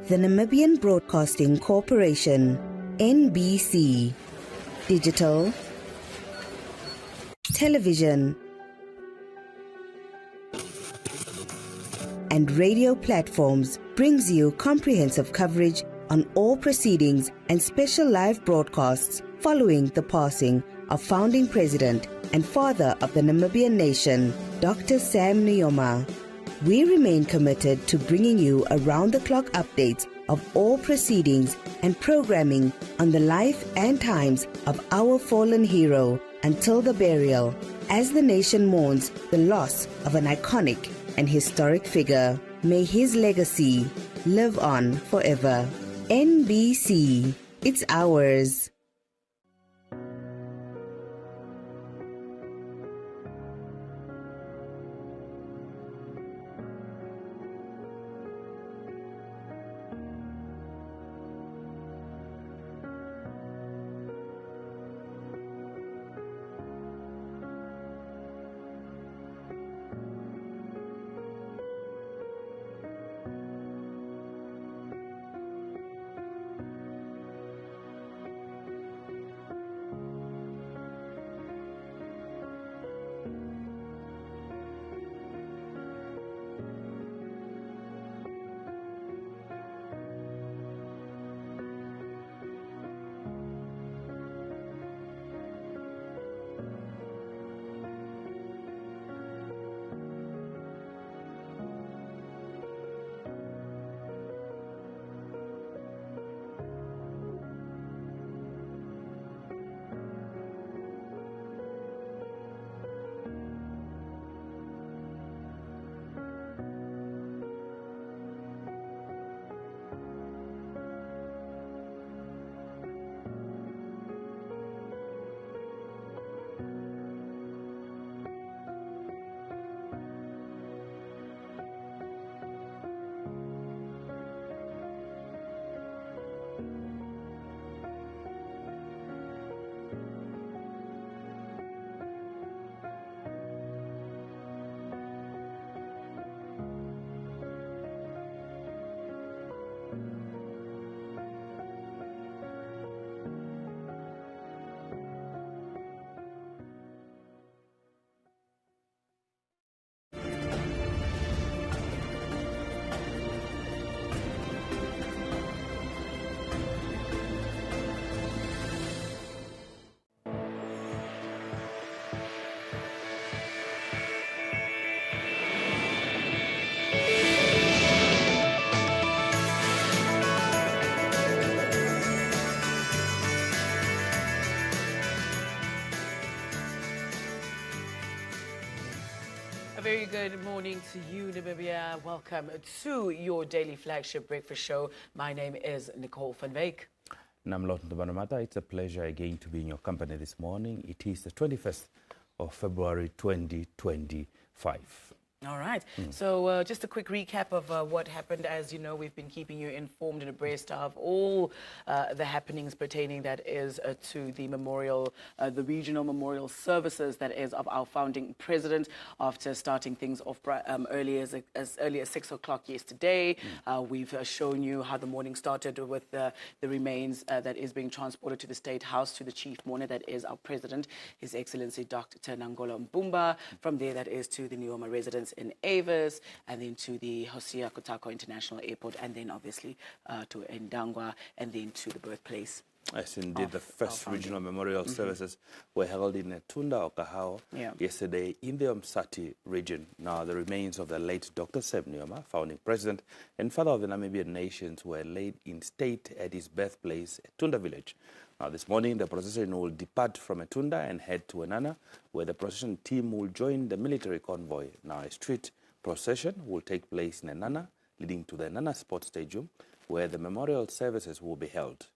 The Namibian Broadcasting Corporation, NBC, digital, television, and radio platforms brings you comprehensive coverage on all proceedings and special live broadcasts following the passing of founding president and father of the Namibian nation, Dr. Sam Nujoma. We remain committed to bringing you around-the-clock updates of all proceedings and programming on the life and times of our fallen hero until the burial, as the nation mourns the loss of an iconic and historic figure. May his legacy live on forever. NBC, it's ours. Very good morning to you, Namibia. Welcome to your daily flagship breakfast show. My name is Nicole van Wyk. It's a pleasure again to be in your company this morning. It is the 21st of February 2025. All right. So just a quick recap of what happened. As you know, we've been keeping you informed and abreast of all the happenings pertaining, that is, to the memorial, the regional memorial services, that is, of our founding president, after starting things off as early as 6 o'clock yesterday. We've shown you how the morning started with the remains that is being transported to the State House, to the chief mourner, that is our president, His Excellency Dr. Nangola Mbumba. From there, that is to the Nujoma residence in Avis, and then to the Hosea Kotako International Airport, and then obviously to Ndangwa, and then to the birthplace. Yes, indeed. The first regional memorial services were held in Tunda, Okahao, yesterday in the Umsati region. Now, the remains of the late Dr. Sam Nujoma, founding president and father of the Namibian nations, were laid in state at his birthplace, Tunda village. Now, this morning, the procession will depart from Etunda and head to Enana, where the procession team will join the military convoy. Now, a street procession will take place in Enana, leading to the Enana Sports Stadium, where the memorial services will be held.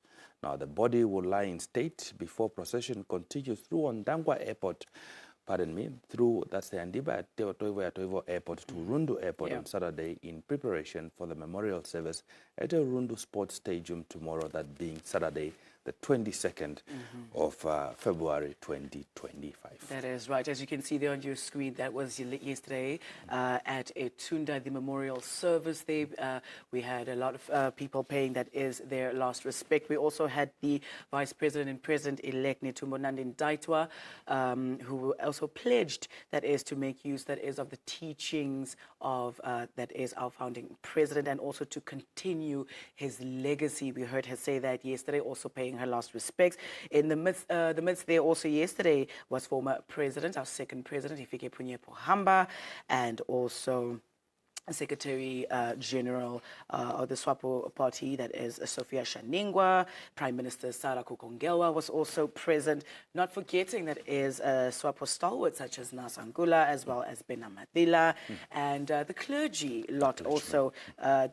Now, the body will lie in state before procession continues through Ndangwa Airport, through, that's the Andiba Toivo Airport to Rundu Airport on Saturday, in preparation for the memorial service at the Rundu Sports Stadium tomorrow, that being Saturday, the 22nd of February 2025. That is right. As you can see there on your screen, that was yesterday at Etunda, the memorial service there. We had a lot of people paying, that is, their last respect. We also had the Vice President and President-elect Nujoma Ndaitwa, who also pledged, that is, to make use, that is, of the teachings of, that is, our founding president, and also to continue his legacy. We heard her say that yesterday, also paying her last respects. In the midst there also yesterday was former president, our second president, Hifikepunye Pohamba, and also Secretary General of the SWAPO party, that is Sophia Shaningwa. Prime Minister Sarah Kukongelwa was also present, not forgetting that is SWAPO stalwarts such as Nasangula, as well as Bena Madila, and the clergy lot also.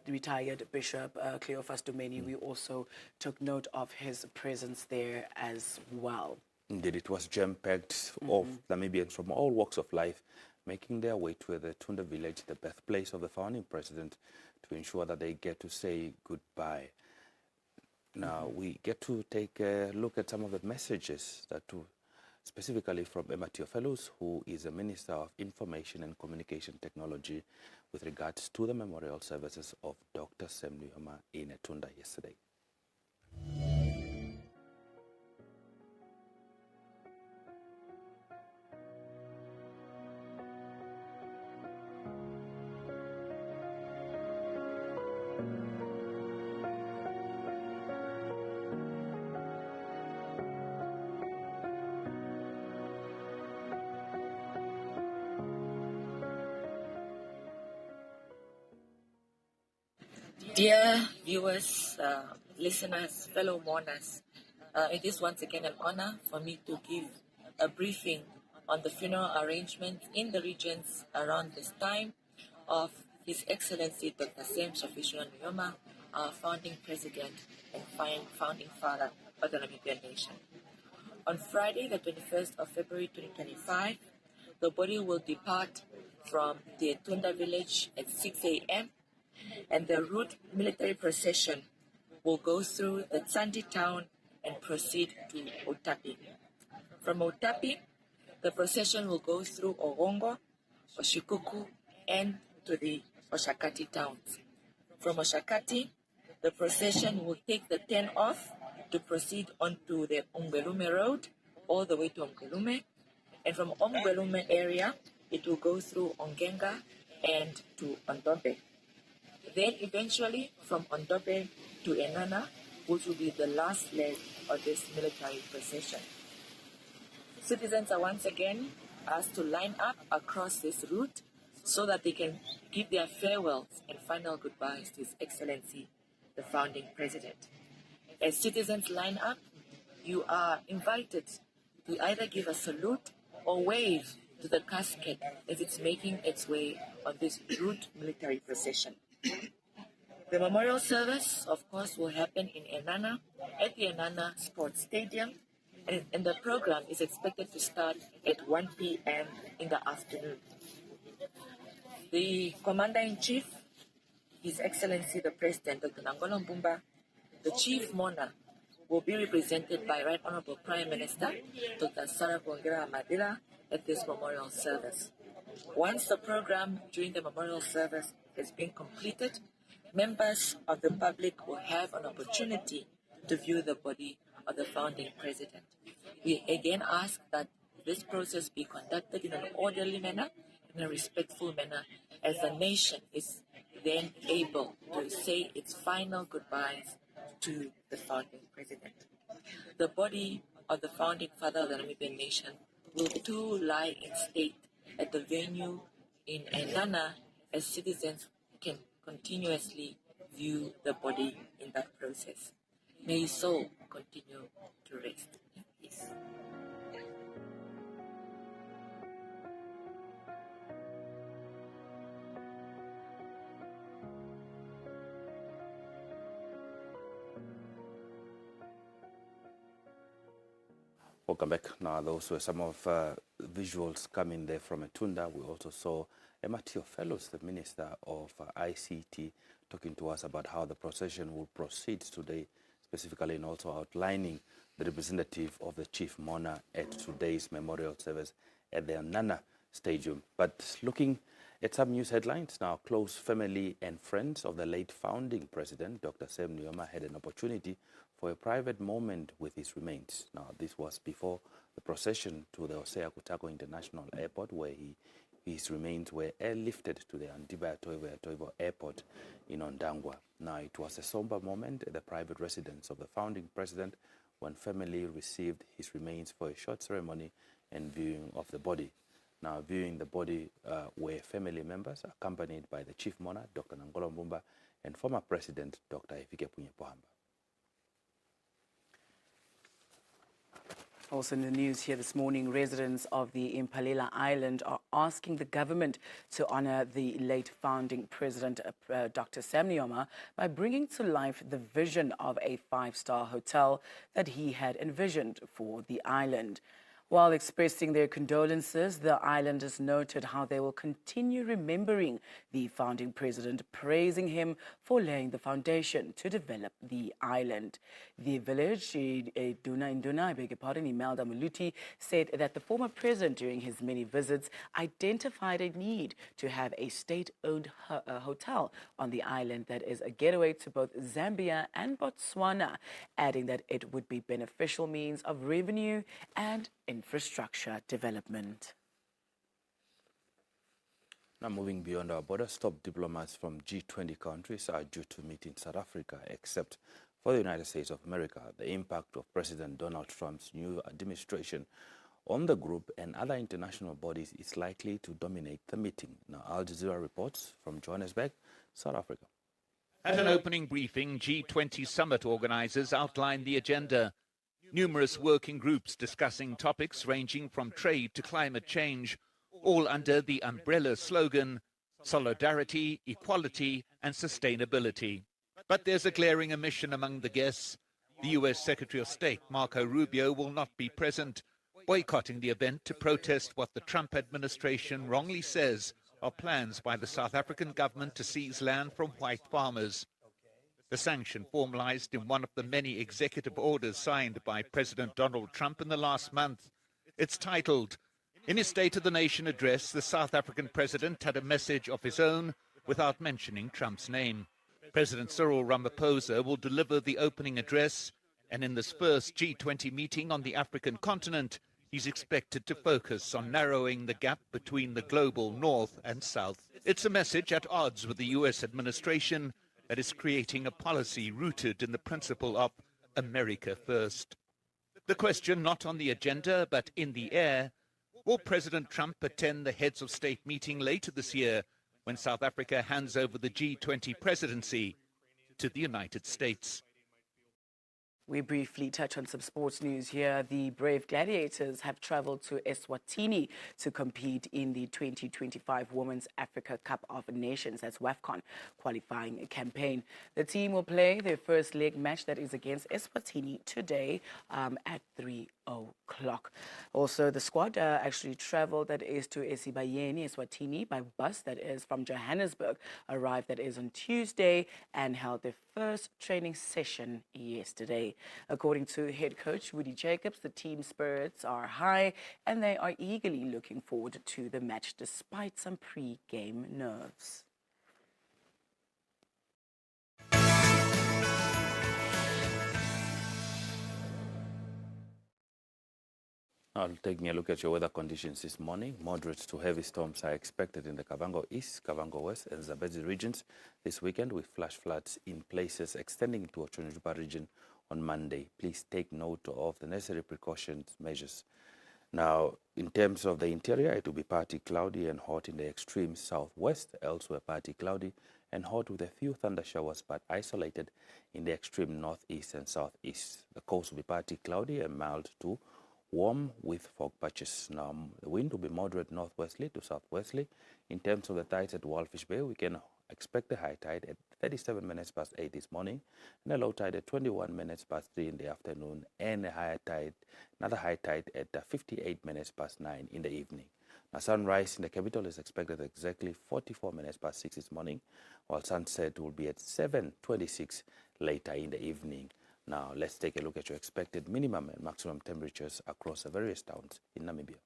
Retired Bishop Cleophas Domeni, we also took note of his presence there as well. Indeed, it was jam-packed of Namibians from all walks of life, making their way to the Tunda village, the birthplace of the founding president, to ensure that they get to say goodbye. Now, we get to take a look at some of the messages that, specifically from Emma Theophilus, who is a Minister of Information and Communication Technology, with regards to the memorial services of Dr. Sam Nujoma in Etunda yesterday. Dear viewers, listeners, fellow mourners, it is once again an honor for me to give a briefing on the funeral arrangements in the regions around this time of His Excellency Dr. Sam Nujoma, our founding president and founding father of the Namibian nation. On Friday, the 21st of February 2025, the body will depart from the Etunda village at 6 a.m. and the route military procession will go through the Tsandi town and proceed to Otapi. From Otapi, the procession will go through Orongo, Oshikuku, and to the Oshakati towns. From Oshakati, the procession will take the 10 off to proceed onto the Umbelume road all the way to Umbelume, and from Umbelume area, it will go through Ongenga and to Ondobe. Then eventually from Ondobe to Enana, which will be the last leg of this military procession. Citizens are once again asked to line up across this route so that they can give their farewells and final goodbyes to His Excellency, the founding president. As citizens line up, you are invited to either give a salute or wave to the casket as it's making its way on this route military procession. The memorial service, of course, will happen in Enana at the Enana Sports Stadium, and the program is expected to start at 1 p.m. in the afternoon. The Commander-in-Chief, His Excellency the President Dr. Nangolo Mbumba, the Chief Mourner, will be represented by Right Honorable Prime Minister Dr. Sarah Madila at this memorial service. Once the program during the memorial service has been completed, members of the public will have an opportunity to view the body of the founding president. We again ask that this process be conducted in an orderly manner, in a respectful manner, as the nation is then able to say its final goodbyes to the founding president. The body of the founding father of the Namibian nation will too lie in state at the venue in Enana, as citizens can continuously view the body in that process. May his soul continue to rest in peace. Welcome back. Now, those were some of visuals coming there from Etunda. We also saw Emma Theophilus, the Minister of ICT, talking to us about how the procession will proceed today, specifically in also outlining the representative of the chief mourner at today's memorial service at the Nana Stadium. But looking at some news headlines now, close family and friends of the late founding president, Dr. Sam Nujoma, had an opportunity for a private moment with his remains. Now, this was before the procession to the Hosea Kutako International Airport, where his remains were airlifted to the Andiba Toivo Airport in Ondangwa. Now, it was a somber moment at the private residence of the founding president when family received his remains for a short ceremony and viewing of the body. Now, viewing the body were family members accompanied by the chief mourner, Dr. Nangolo Mbumba, and former president, Dr. Efike Punye-Pohamba. Also in the news here this morning, residents of the Impalela Island are asking the government to honor the late founding president, Dr. Sam Nujoma, by bringing to life the vision of a five-star hotel that he had envisioned for the island. While expressing their condolences, the islanders noted how they will continue remembering the founding president, praising him for laying the foundation to develop the island. The village, Imelda Muluti, said that the former president, during his many visits, identified a need to have a state-owned hotel on the island that is a getaway to both Zambia and Botswana, adding that it would be beneficial means of revenue and infrastructure development. Now, moving beyond our borders, top diplomats from G20 countries are due to meet in South Africa, except for the United States of America. The impact of President Donald Trump's new administration on the group and other international bodies is likely to dominate the meeting. Now, Al Jazeera reports from Johannesburg, South Africa. At an opening briefing, G20 summit organizers outlined the agenda. Numerous working groups discussing topics ranging from trade to climate change, all under the umbrella slogan, solidarity, equality, and sustainability. But there's a glaring omission among the guests. The U.S. Secretary of State, Marco Rubio, will not be present, boycotting the event to protest what the Trump administration wrongly says are plans by the South African government to seize land from white farmers. The sanction, formalized in one of the many executive orders signed by President Donald Trump in the last month. It's titled, in his State of the Nation address, the South African president had a message of his own without mentioning Trump's name. President Cyril Ramaphosa will deliver the opening address, and in this first G20 meeting on the African continent, he's expected to focus on narrowing the gap between the global north and south. It's a message at odds with the U.S. administration that is creating a policy rooted in the principle of America first. The question not on the agenda but in the air, will President Trump attend the heads of state meeting later this year when South Africa hands over the G20 presidency to the United States? We briefly touch on some sports news here. The Brave Gladiators have travelled to Eswatini to compete in the 2025 Women's Africa Cup of Nations, that's WAFCON, qualifying campaign. The team will play their first leg match, that is against Eswatini, today at 3 o'clock. Also, the squad actually travelled, that is, to Esibayeni, Eswatini, by bus, that is from Johannesburg, arrived, that is, on Tuesday, and held their first training session yesterday. According to head coach Woody Jacobs, the team's spirits are high and they are eagerly looking forward to the match despite some pre-game nerves. Now, taking a look at your weather conditions this morning, moderate to heavy storms are expected in the Kavango East, Kavango West, and Zambezi regions this weekend, with flash floods in places extending into Ochonijupa region on Monday. Please take note of the necessary precautions measures. Now, in terms of the interior, it will be partly cloudy and hot in the extreme southwest, elsewhere partly cloudy and hot with a few thunder showers, but isolated in the extreme northeast and southeast. The coast will be partly cloudy and mild to warm with fog patches. Now, the wind will be moderate northwesterly to southwesterly. In terms of the tides at Walfish Bay, we can expect a high tide at 37 minutes past 8 this morning, and a low tide at 21 minutes past 3 in the afternoon, and a higher tide, another high tide at 58 minutes past 9 in the evening. Now, sunrise in the capital is expected at exactly 44 minutes past 6 this morning, while sunset will be at 7:26 later in the evening. Now, let's take a look at your expected minimum and maximum temperatures across the various towns in Namibia.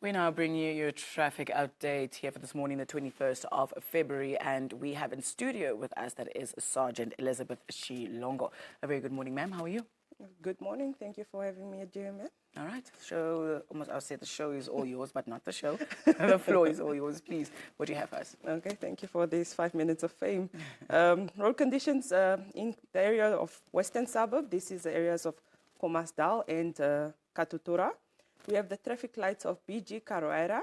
We now bring you your traffic update here for this morning, the 21st of February, and we have in studio with us, that is Sergeant Elizabeth Shilongo. A very good morning, ma'am. How are you? Good morning. Thank you for having me at JML. All right. I'll say the show is all yours, but not the show. The floor is all yours. Please, what do you have for us? Okay, thank you for these 5 minutes of fame. Road conditions in the area of Western Suburb. This is the areas of Khomasdal and Katutura. We have the traffic lights of BG Karoera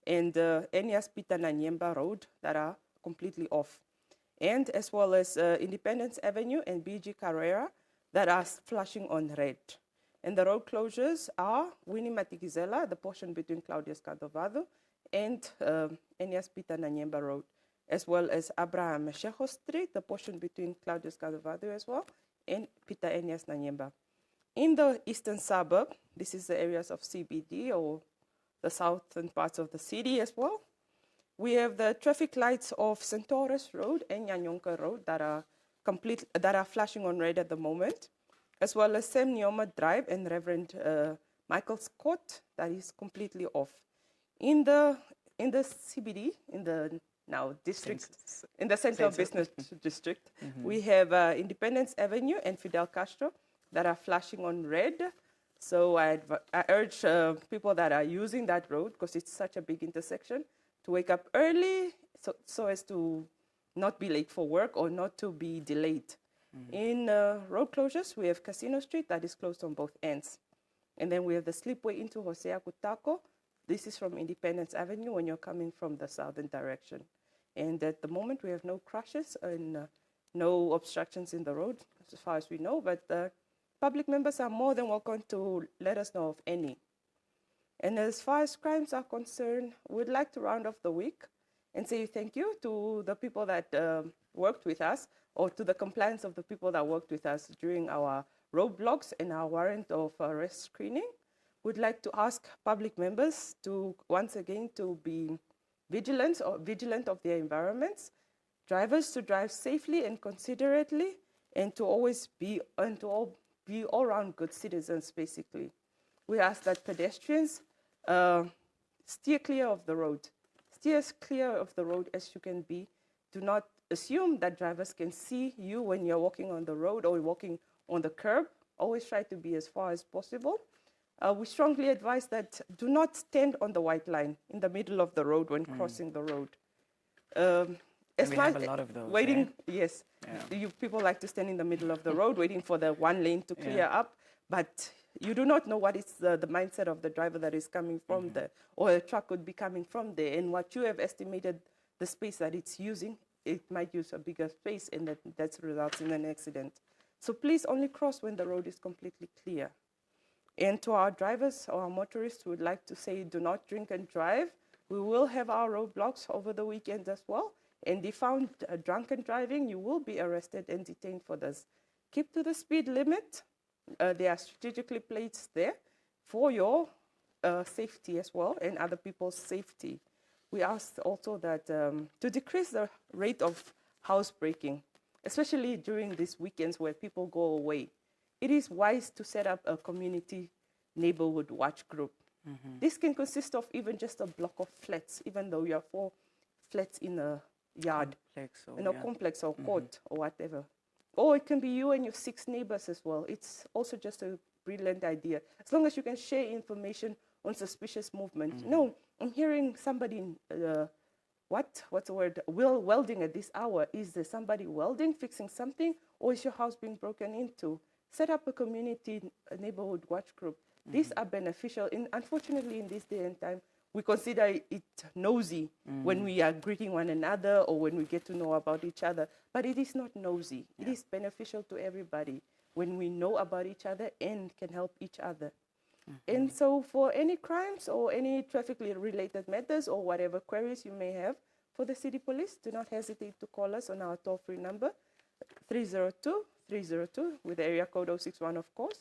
and Enyas Pita Nanyemba Road that are completely off. And as well as Independence Avenue and BG Karoera that are flashing on red. And the road closures are Winnie Matikizela, the portion between Claudius Cardovado and Enyas Pita Nanyemba Road, as well as Abraham Shecho Street, the portion between Claudius Cardovado as well, and Pita Enyas Nanyemba. In the eastern suburb, this is the areas of CBD or the southern parts of the city as well. We have the traffic lights of Centaurus Road and Nyanyonka Road that are flashing on red at the moment, as well as Sam Nujoma Drive and Reverend Michael's Court that is completely off. In the CBD, in the district, in the Central Business District, we have Independence Avenue and Fidel Castro that are flashing on red. So I urge people that are using that road, because it's such a big intersection, to wake up early so as to not be late for work or not to be delayed. In road closures, we have Casino Street that is closed on both ends. And then we have the slipway into Hosea Kutako. This is from Independence Avenue when you're coming from the southern direction. And at the moment, we have no crashes and no obstructions in the road, as far as we know, but public members are more than welcome to let us know of any. And as far as crimes are concerned, we'd like to round off the week and say thank you to the people that worked with us, or to the compliance of the people that worked with us during our roadblocks and our warrant of arrest screening. We'd like to ask public members to, once again, to be vigilant of their environments, drivers to drive safely and considerately, and to always be all-round good citizens, basically. We ask that pedestrians steer clear of the road. Steer as clear of the road as you can be. Do not assume that drivers can see you when you're walking on the road or walking on the curb. Always try to be as far as possible. We strongly advise that do not stand on the white line in the middle of the road when crossing the road. And we have a lot of those. Waiting, yes. Yeah. People like to stand in the middle of the road waiting for the one lane to clear up, but you do not know what is the mindset of the driver that is coming from there, or a truck could be coming from there, and what you have estimated the space that it's using, it might use a bigger space, and that results in an accident. So please only cross when the road is completely clear. And to our drivers or our motorists, we would like to say, do not drink and drive. We will have our roadblocks over the weekend as well. And if found drunk and driving, you will be arrested and detained for this. Keep to the speed limit. There are strategically placed there for your safety as well and other people's safety. We ask also that to decrease the rate of housebreaking, especially during these weekends where people go away. It is wise to set up a community neighborhood watch group. This can consist of even just a block of flats, even though you have 4 flats in a yard, complex or court or whatever. Or it can be you and your 6 neighbors as well. It's also just a brilliant idea. As long as you can share information on suspicious movement. No, I'm hearing somebody, what's the word, welding at this hour. Is there somebody welding, fixing something, or is your house being broken into? Set up a community neighborhood watch group. These are beneficial. Unfortunately, in this day and time, we consider it nosy when we are greeting one another or when we get to know about each other. But it is not nosy. It is beneficial to everybody when we know about each other and can help each other. And so for any crimes or any traffic-related matters or whatever queries you may have for the City Police, do not hesitate to call us on our toll-free number, 302-302, with the area code 061, of course,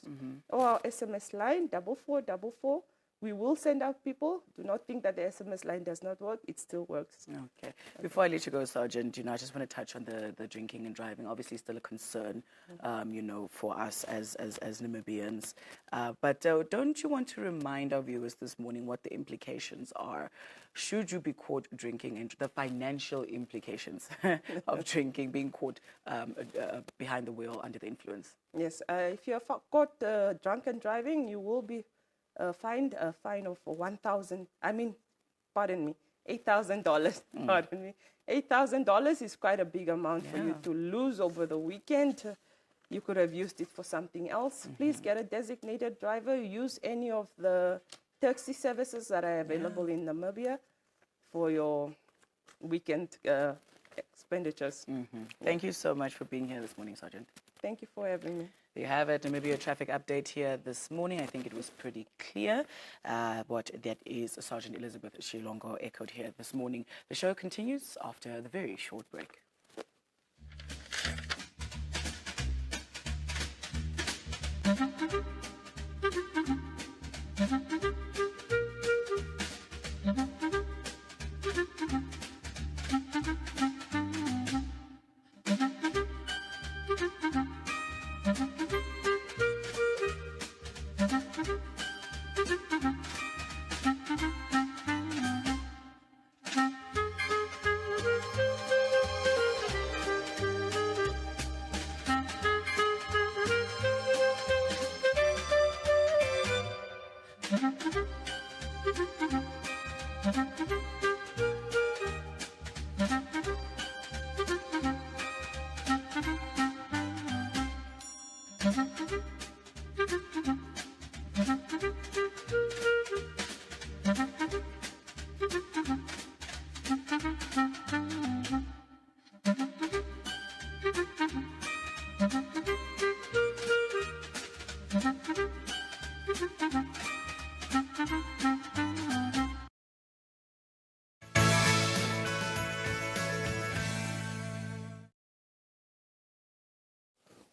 or our SMS line, 4444. We will send out people. Do not think that the SMS line does not work. It still works. Okay. Before I let you go, Sergeant, I just want to touch on the drinking and driving. Obviously, still a concern, for us as Namibians. But don't you want to remind our viewers this morning what the implications are should you be caught drinking and the financial implications of drinking, being caught behind the wheel under the influence? Yes. If you are caught drunk and driving, you will be fined a fine of $8,000. Pardon me. $8,000 is quite a big amount for you to lose over the weekend. You could have used it for something else. Please get a designated driver. Use any of the taxi services that are available in Namibia for your weekend expenditures. Thank you so much for being here this morning, Sergeant. Thank you for having me. There you have it, Namibia traffic update here this morning. I think it was pretty clear what that is. Sergeant Elizabeth Shilongo echoed here this morning. The show continues after the very short break.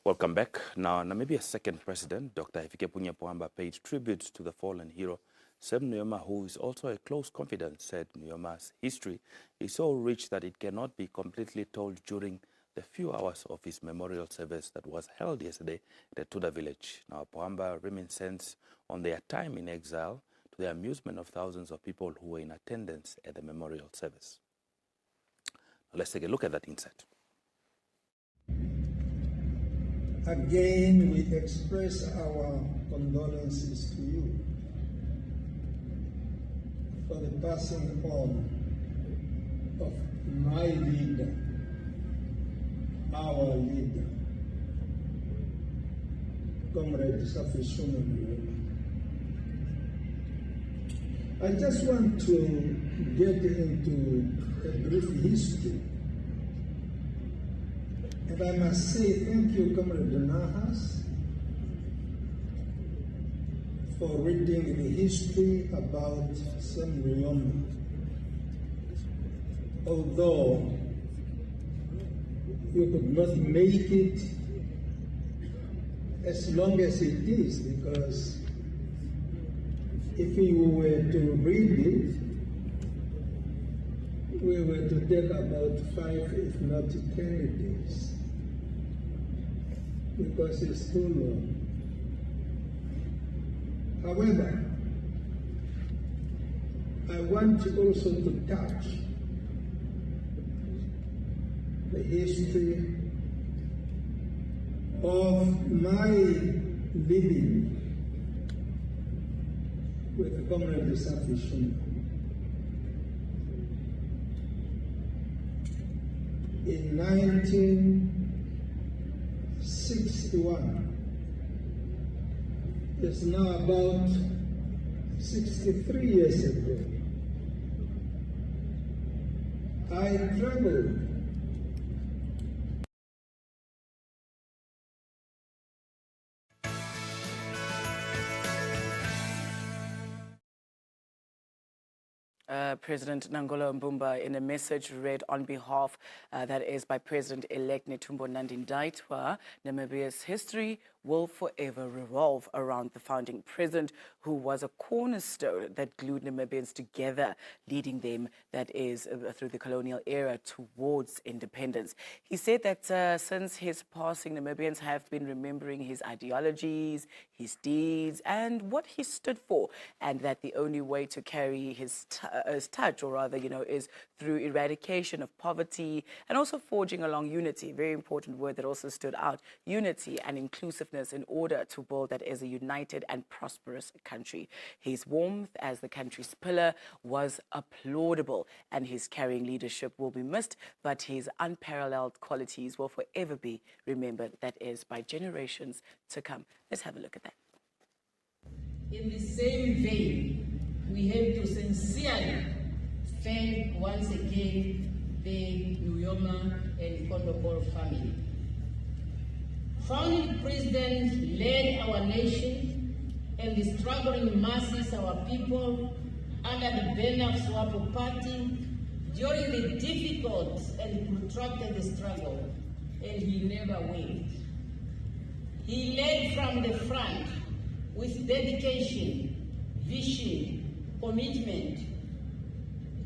Welcome back. Now, Namibia's second president, Dr. Hifikepunye Pohamba, paid tribute to the fallen hero, Sam Nujoma, who is also a close confidant, said Nujoma's history is so rich that it cannot be completely told during the few hours of his memorial service that was held yesterday at the Tuda village. Now, Pohamba reminiscence on their time in exile to the amusement of thousands of people who were in attendance at the memorial service. Now, let's take a look at that insight. Again, we express our condolences to you for the passing on of my leader, our leader, Comrade Nujoma. I just want to get into a brief history. And I must say thank you, Comrade Nahas, for reading the history about Sam Nujoma. Although you could not make it as long as it is, because if you were to read it, we were to take about 5, if not 10 days, because it's too long. However, I want also to touch the history of my living with Comrade Nujoma. In 1961, it's now about 63 years ago, I traveled President Nangola Mbumba, in a message read on behalf, that is by President-elect Netumbo Nandi-Ndaitwah, Namibia's history will forever revolve around the founding president who was a cornerstone that glued Namibians together, leading them, that is, through the colonial era towards independence. He said that since his passing, Namibians have been remembering his ideologies, his deeds, and what he stood for, and that the only way to carry his touch, or rather, is through eradication of poverty and also forging along unity, very important word that also stood out, unity and inclusiveness in order to build that as a united and prosperous country. His warmth as the country's pillar was applaudable, and his carrying leadership will be missed, but his unparalleled qualities will forever be remembered, that is, by generations to come. Let's have a look at that. In the same vein, we have to sincerely thank once again the Nujoma and Convoy family. Founding President led our nation and the struggling masses, our people, under the banner of SWAPO party during the difficult and protracted struggle, and he never wavered. He led from the front with dedication, vision, commitment,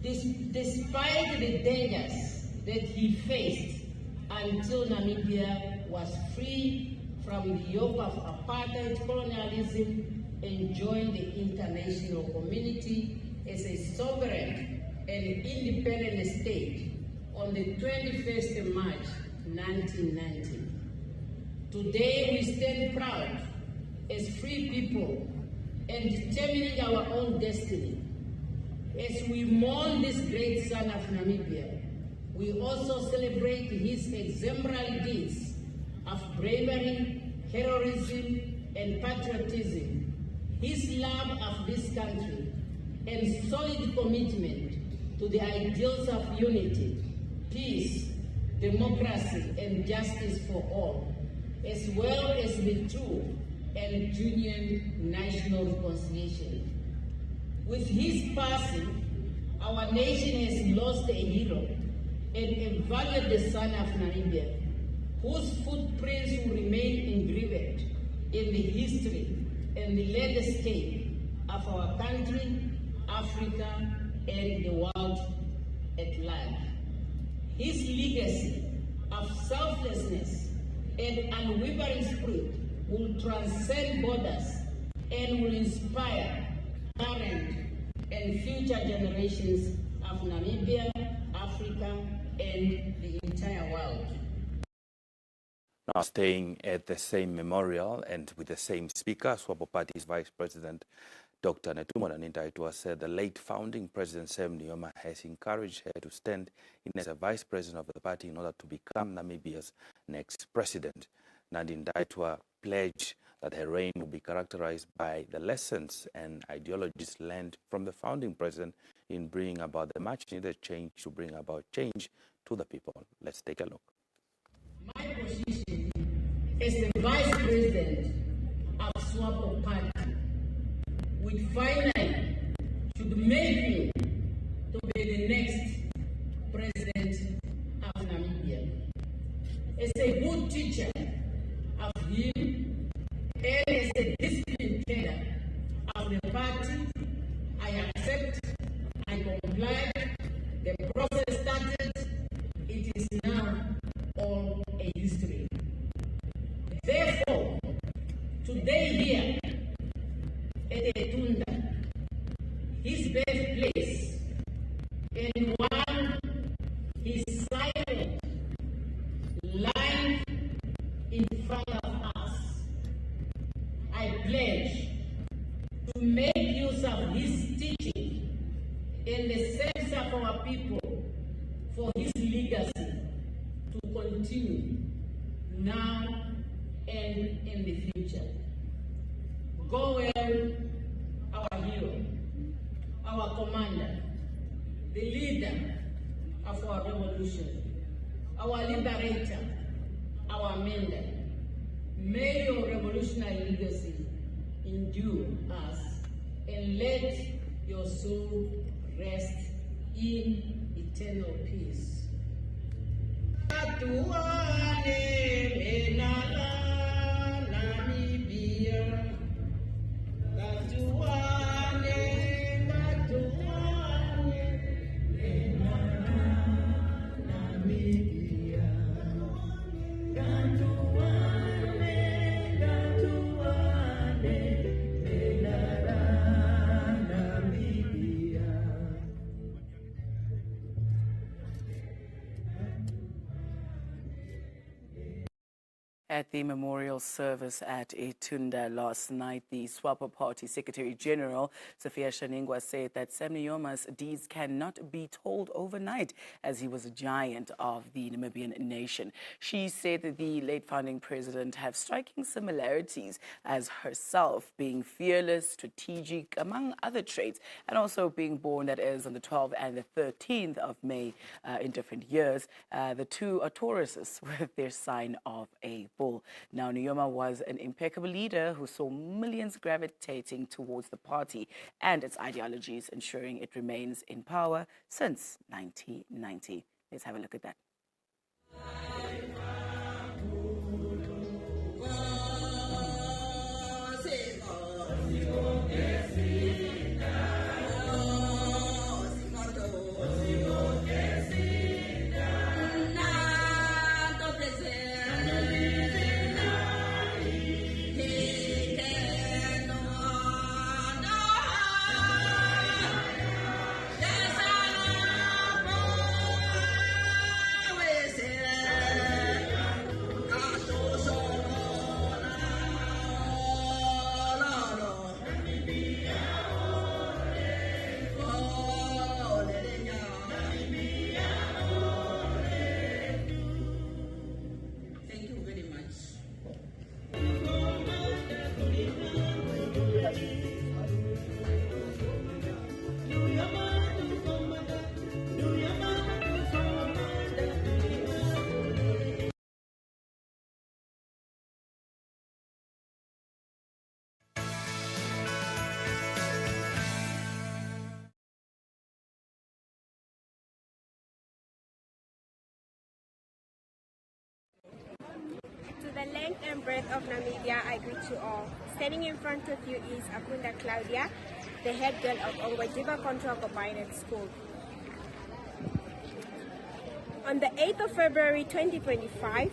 despite the dangers that he faced, until Namibia was free from the yoke of apartheid colonialism and joined the international community as a sovereign and independent state on the 21st of March, 1990. Today we stand proud as free people and determining our own destiny. As we mourn this great son of Namibia, we also celebrate his exemplary deeds of bravery, heroism, and patriotism, his love of this country, and solid commitment to the ideals of unity, peace, democracy, and justice for all, as well as the true and genuine national reconciliation. With his passing, our nation has lost a hero and a valued son of Namibia, whose footprints will remain engraved in the history and the landscape of our country, Africa, and the world at large. His legacy of selflessness and unwavering spirit will transcend borders and will inspire current and future generations of Namibia, Africa, and the entire world. Now, staying at the same memorial and with the same speaker, SWAPO Party's Vice President, Dr. Nujoma said the late founding President Sam Nujoma has encouraged her to stand in as a Vice President of the party in order to become Namibia's next president. Nandindaitwa pledged that her reign will be characterized by the lessons and ideologies learned from the founding president in bringing about the much-needed change to bring about change to the people. Let's take a look. My position as the Vice President of SWAPO Party would finally should make me to be the next President of Namibia. As a good teacher of him and as a disciplined leader of the party, I accept, I comply, the process started, it is now all a history. Therefore, today here at Etunda, his birthplace, and while his silent life in front of us, I pledge to make use of his teaching in the sense of our people for his legacy to continue now and in the future. Go well, our hero, our commander, the leader of our revolution, our liberator, our mender. May your revolutionary legacy endure us and let your soul rest in eternal peace. At the memorial service at Etunda last night, the SWAPO Party Secretary General, Sophia Shaningwa, said that Sam Nujoma's deeds cannot be told overnight, as he was a giant of the Namibian nation. She said that the late founding president have striking similarities as herself, being fearless, strategic, among other traits, and also being born, that is, on the 12th and the 13th of May in different years. The two are Tauruses with their sign of a bull. Now, Nujoma was an impeccable leader who saw millions gravitating towards the party and its ideologies, ensuring it remains in power since 1990. Let's have a look at that. The length and breadth of Namibia, I greet you all. Standing in front of you is Akunda Claudia, the head girl of Ongwajiba Control Combined School. On the 8th of February 2025,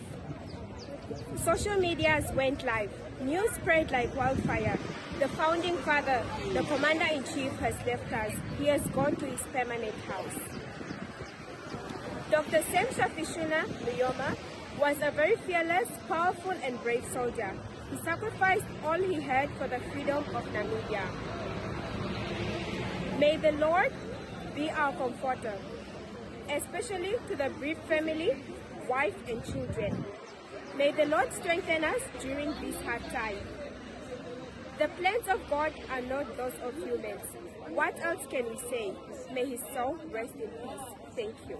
social medias went live. News spread like wildfire. The founding father, the commander-in-chief, has left us. He has gone to his permanent house. Dr. Sam Nujoma was a very fearless, powerful, and brave soldier. He sacrificed all he had for the freedom of Namibia. May the Lord be our comforter, especially to the bereaved family, wife, and children. May the Lord strengthen us during this hard time. The plans of God are not those of humans. What else can we say? May his soul rest in peace. Thank you.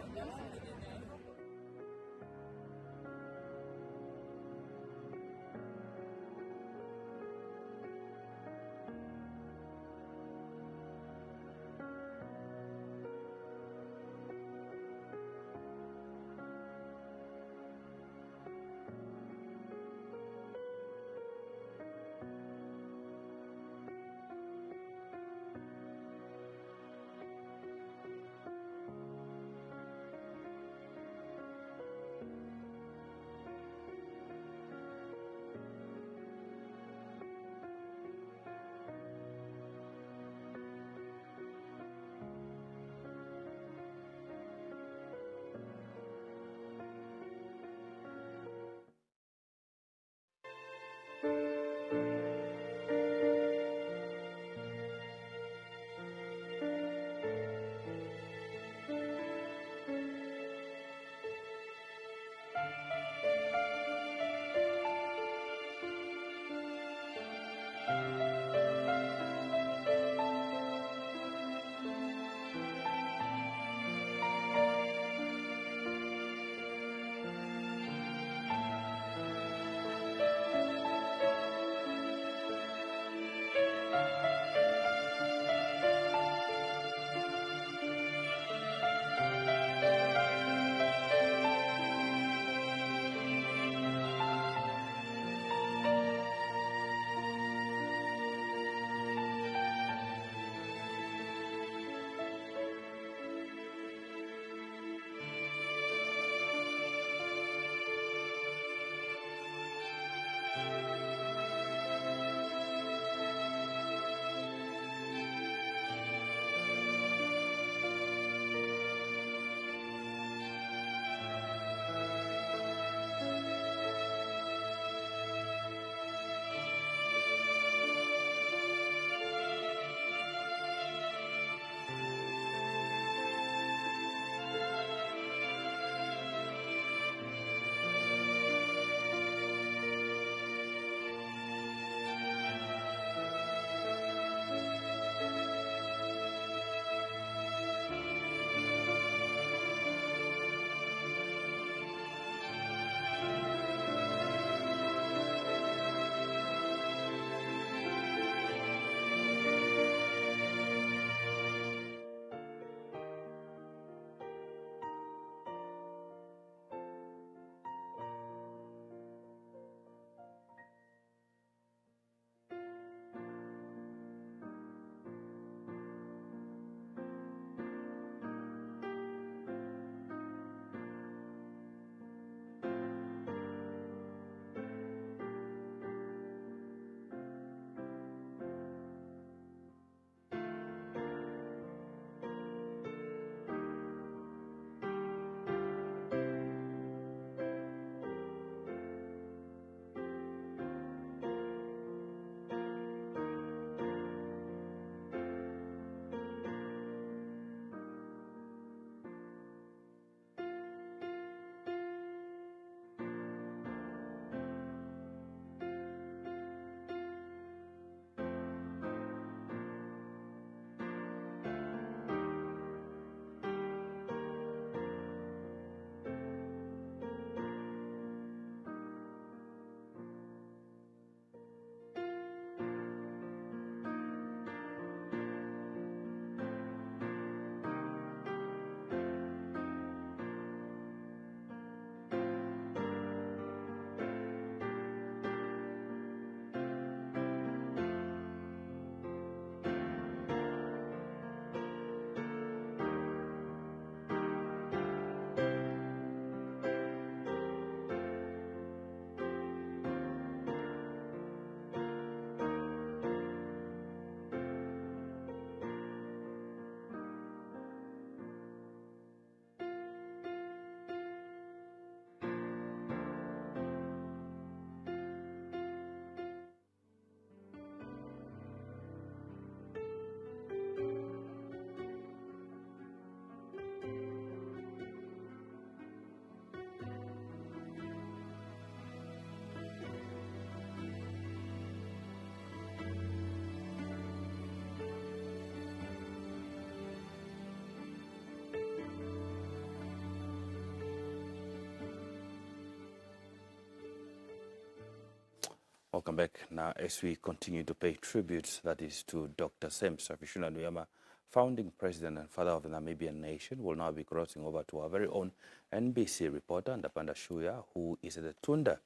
Welcome back. Now, as we continue to pay tribute, that is to Dr. Safishuna Nujoma, founding president and father of the Namibian nation, will now be crossing over to our very own NBC reporter, Ndapanda Shuya, who is at the Tunda,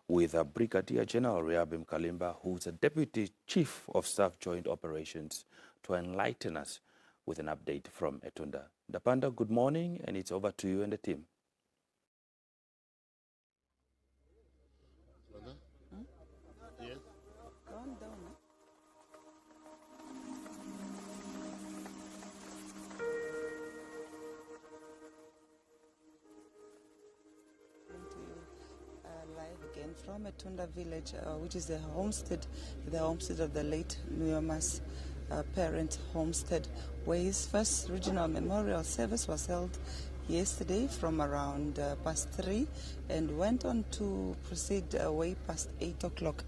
with Brigadier General Riabim Kalimba, who is the Deputy Chief of Staff Joint Operations, to enlighten us with an update from Etunda. Ndapanda, good morning, and it's over to you and the team. Yes. Calm down. Live again from Etunda village, which is the homestead of the late Nujoma's parent homestead, where his first regional memorial service was held yesterday from around past 3 and went on to proceed way past 8 o'clock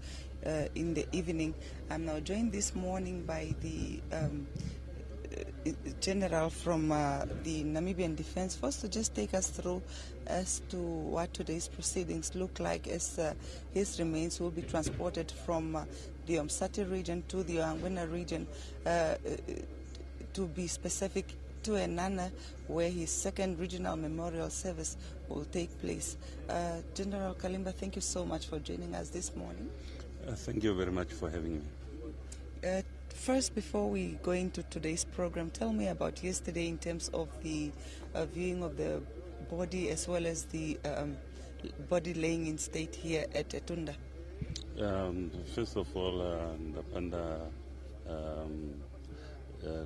in the evening. I'm now joined this morning by the General from the Namibian Defence Force to just take us through as to what today's proceedings look like, as his remains will be transported from the Umsati region to the Angwena region, to be specific, to Enana, where his second regional memorial service will take place. General Kalimba, thank you so much for joining us this morning. Thank you very much for having me. First, before we go into today's program, tell me about yesterday in terms of the viewing of the body as well as the body laying in state here at Etunda. First of all, Ndapanda,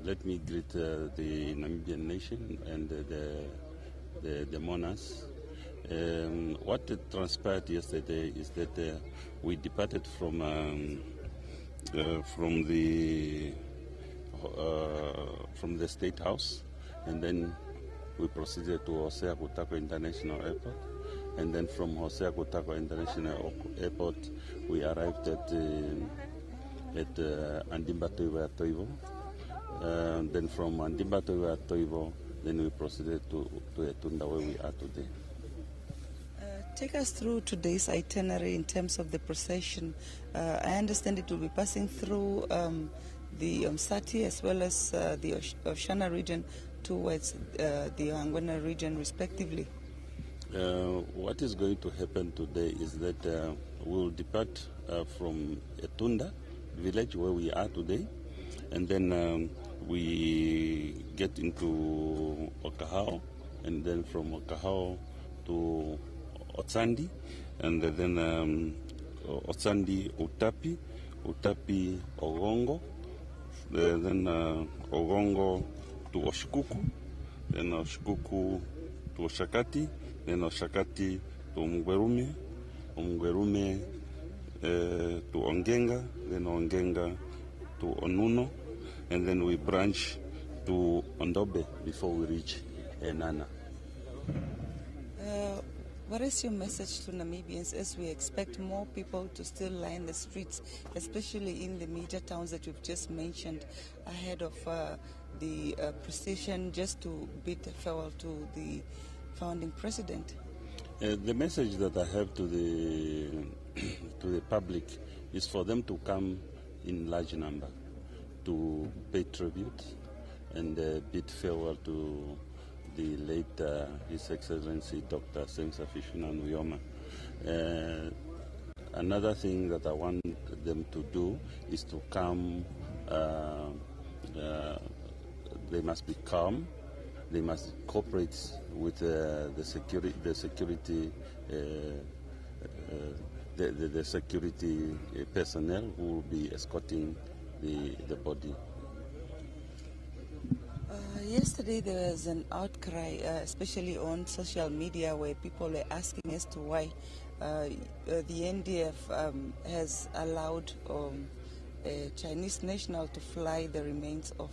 let me greet the Namibian nation and the mourners. What transpired yesterday is that we departed from the State House, and then we proceeded to Hosea Kutako International Airport, and then from Hosea Kutako International Airport we arrived at Andimbatoiwa Toivo. Then from Andimbatoiwa Toivo, then we proceeded to Etunda, where we are today. Take us through today's itinerary in terms of the procession. I understand it will be passing through the Umsati as well as the Oshana region towards the Angwena region, respectively. What is going to happen today is that we'll depart from Etunda village, where we are today, and then we get into Okahao, and then from Okahao to Otsandi, and then Otsandi Utapi, Utapi Ogongo, then Ogongo to Oshikuku, then Oshikuku to Oshakati, then Oshakati to Mugwerume, Mugwerume to Ongenga, then Ongenga to Onuno, and then we branch to Ondobe before we reach Enana. What is your message to Namibians as we expect more people to still line the streets, especially in the major towns that you've just mentioned, ahead of the procession, just to bid farewell to the founding president? The message that I have to the public is for them to come in large number to pay tribute and bid farewell to the late His Excellency Dr. Safishuna Nujoma. Another thing that I want them to do is to come. They must be calm. They must cooperate with the security personnel who will be escorting the body. Yesterday there was an outcry, especially on social media, where people were asking as to why the NDF has allowed a Chinese national to fly the remains of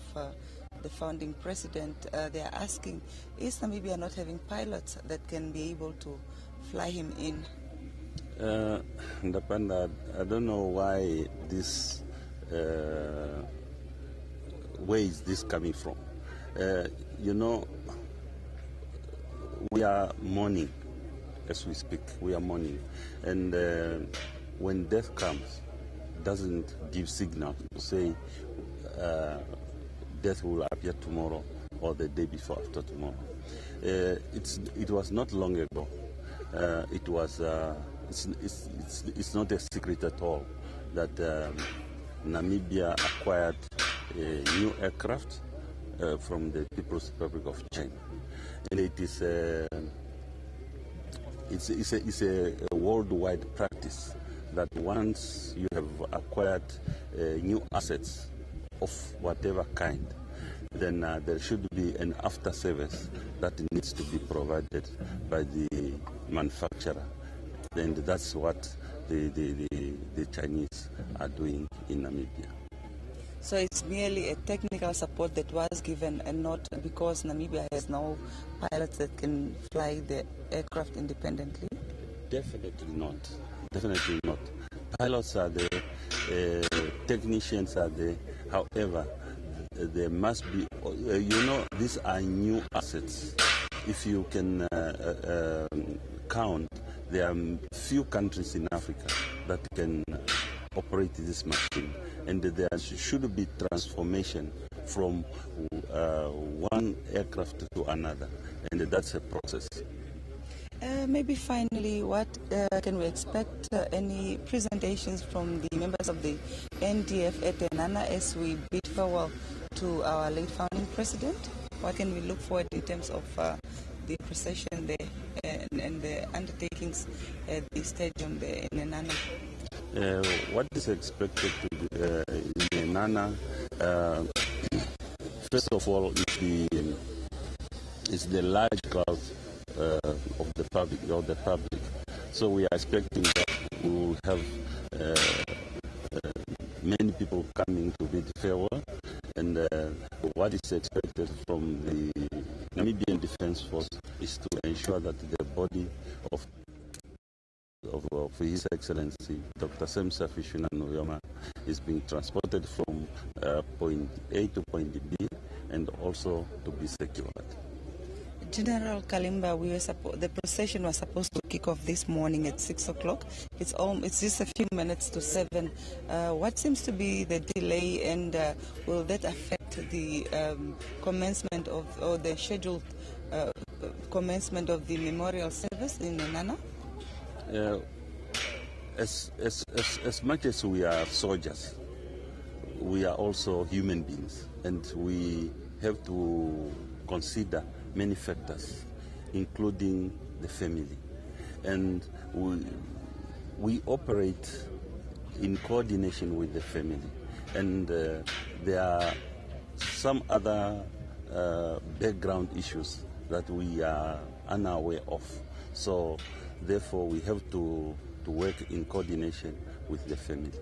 the founding president. They are asking, is Namibia not having pilots that can be able to fly him in? Ndapanda, I don't know why this, where is this coming from? You know, we are mourning as we speak. We are mourning, and when death comes, doesn't give signal to say death will appear tomorrow or the day before after tomorrow. It was not long ago. It's not a secret at all that Namibia acquired a new aircraft from the People's Republic of China, and it's a worldwide practice that once you have acquired new assets of whatever kind, then there should be an after service that needs to be provided by the manufacturer, and that's what the Chinese are doing in Namibia. So it's merely a technical support that was given, and not because Namibia has no pilots that can fly the aircraft independently? Definitely not. Definitely not. Pilots are there, technicians are there. However, there must be, these are new assets. If you can count, there are few countries in Africa that can operate this machine, and there should be transformation from one aircraft to another, and that's a process. Maybe finally, what can we expect? Any presentations from the members of the NDF at Enana as we bid farewell to our late founding president? What can we look forward in terms of the procession there and the undertakings at the stadium there in Enana? What is expected in Enana, first of all, is the large crowd of the public. So we are expecting that we will have many people coming to bid farewell, and what is expected from the Namibian Defense Force is to ensure that the body of His Excellency Dr. Semsa Fishuna Nujoma is being transported from point A to point B, and also to be secured. General Kalimba, the procession was supposed to kick off this morning at 6 o'clock. It's just a few minutes to 7. What seems to be the delay, and will that affect the commencement or the scheduled commencement of the memorial service in Enana? As much as we are soldiers, we are also human beings, and we have to consider many factors, including the family. And we operate in coordination with the family. And there are some other background issues that we are unaware of. So therefore we have to work in coordination with the family.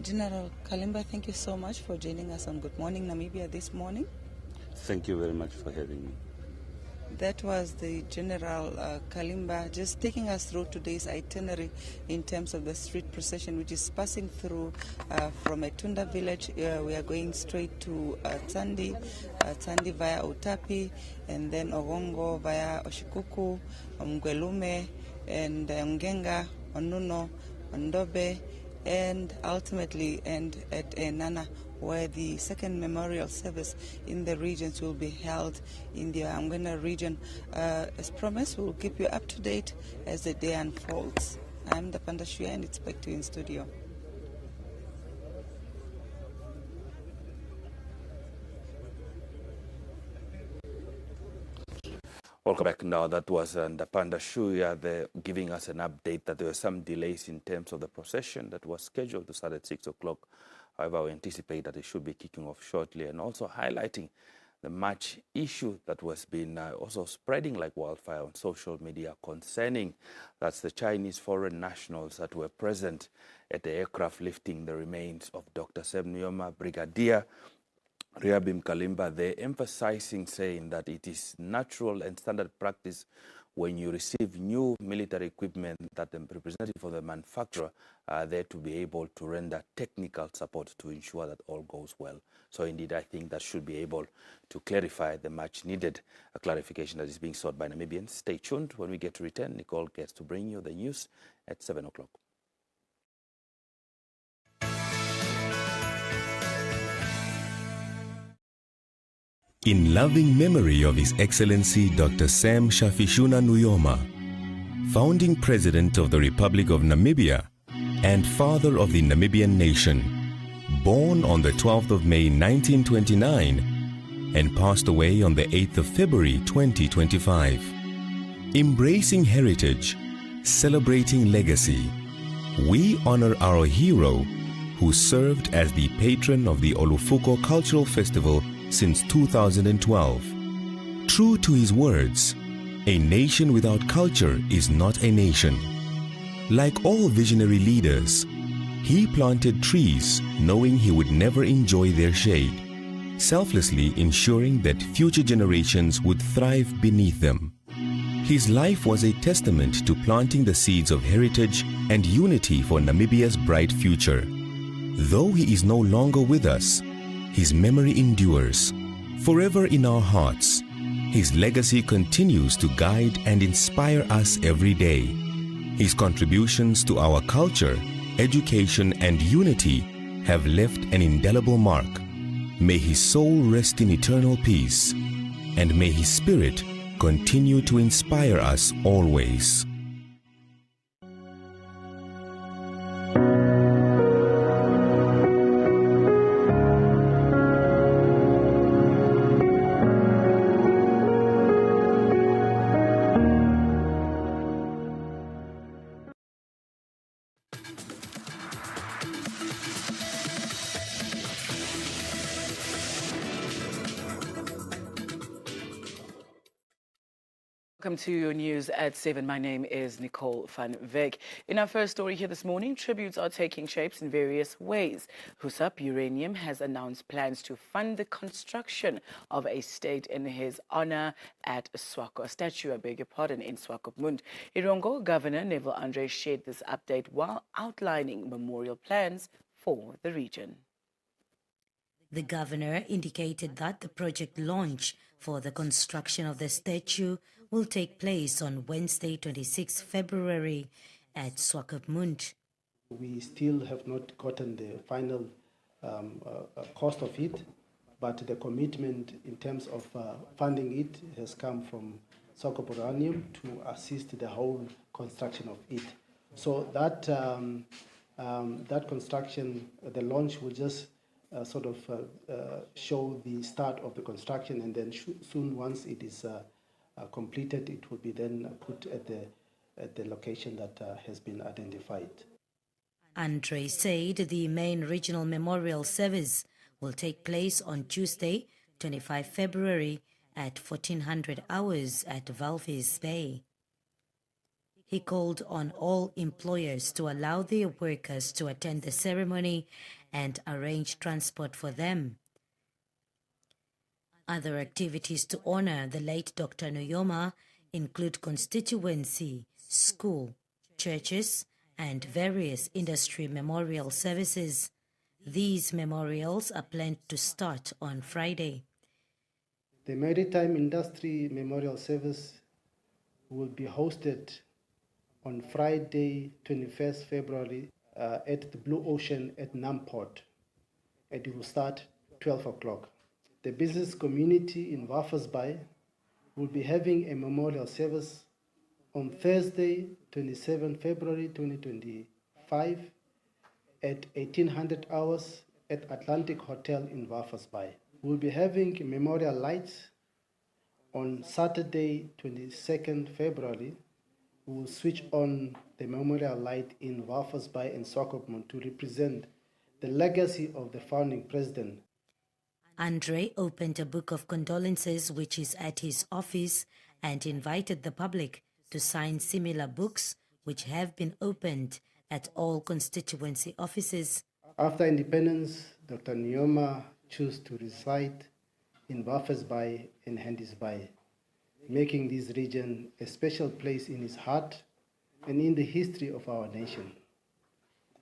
General Kalimba, thank you so much for joining us on Good Morning Namibia this morning. Thank you very much for having me. That was the General Kalimba just taking us through today's itinerary in terms of the street procession, which is passing through from Etunda village. We are going straight to Tsandi via Utapi, and then Ogongo via Oshikuku, Mgwelume, and Ngenga, Onuno, Ondobe, and ultimately end at Enana, where the second memorial service in the regions will be held in the Angwena region. As promised, we'll keep you up to date as the day unfolds. I'm the Panda Shuya, and it's back to you in studio. Welcome back now. That was Ndapanda Shuya giving us an update that there were some delays in terms of the procession that was scheduled to start at 6 o'clock. However, we anticipate that it should be kicking off shortly, and also highlighting the much issue that was been also spreading like wildfire on social media concerning that's the Chinese foreign nationals that were present at the aircraft lifting the remains of Dr. Sem Nujoma, Brigadier Riabim Kalimba. They're emphasizing, saying that it is natural and standard practice when you receive new military equipment that the representative of the manufacturer are there to be able to render technical support to ensure that all goes well. So indeed, I think that should be able to clarify the much needed clarification that is being sought by Namibians. Stay tuned. When we get to return, Nicole gets to bring you the news at 7 o'clock. In loving memory of His Excellency Dr. Sam Shafishuna Nujoma, founding President of the Republic of Namibia and father of the Namibian nation, born on the 12th of May 1929 and passed away on the 8th of February 2025. Embracing heritage, celebrating legacy, we honor our hero who served as the patron of the Olufuko Cultural Festival since 2012. True to his words, a nation without culture is not a nation. Like all visionary leaders, he planted trees knowing he would never enjoy their shade, selflessly ensuring that future generations would thrive beneath them. His life was a testament to planting the seeds of heritage and unity for Namibia's bright future. Though he is no longer with us, his memory endures, forever in our hearts. His legacy continues to guide and inspire us every day. His contributions to our culture, education, and unity have left an indelible mark. May his soul rest in eternal peace, and may his spirit continue to inspire us always. Welcome to your news at 7. My name is Nicole van Wyk. In our first story here this morning, tributes are taking shapes in various ways. Husap Uranium has announced plans to fund the construction of a state in his honor at SWAPO, a statue, in Swakopmund. Irongo Governor Neville Andre shared this update while outlining memorial plans for the region. The governor indicated that the project launch for the construction of the statue will take place on Wednesday, 26 February at Swakopmund. We still have not gotten the final cost of it, but the commitment in terms of funding it has come from SWAPO Uranium to assist the whole construction of it. So that construction, the launch will just show the start of the construction, and then soon, once it is completed, it will be then put at the location that has been identified. Andre said the main regional memorial service will take place on Tuesday, 25 February at 1400 hours at Walvis Bay. He called on all employers to allow their workers to attend the ceremony and arrange transport for them. Other activities to honor the late Dr. Nujoma include constituency, school, churches, and various industry memorial services. These memorials are planned to start on Friday. The Maritime Industry Memorial Service will be hosted on Friday, 21st February, at the Blue Ocean at Namport. It will start 12 o'clock. The business community in Walvis Bay will be having a memorial service on Thursday, 27 February 2025 at 1800 hours at Atlantic Hotel in Walvis Bay. We'll be having memorial lights on Saturday, 22nd February. We will switch on the memorial light in Walvis Bay and Swakopmund to represent the legacy of the founding president. Andre opened a book of condolences which is at his office and invited the public to sign similar books which have been opened at all constituency offices. After independence, Dr. Nujoma chose to reside in Walvis Bay and Henties Bay, making this region a special place in his heart and in the history of our nation.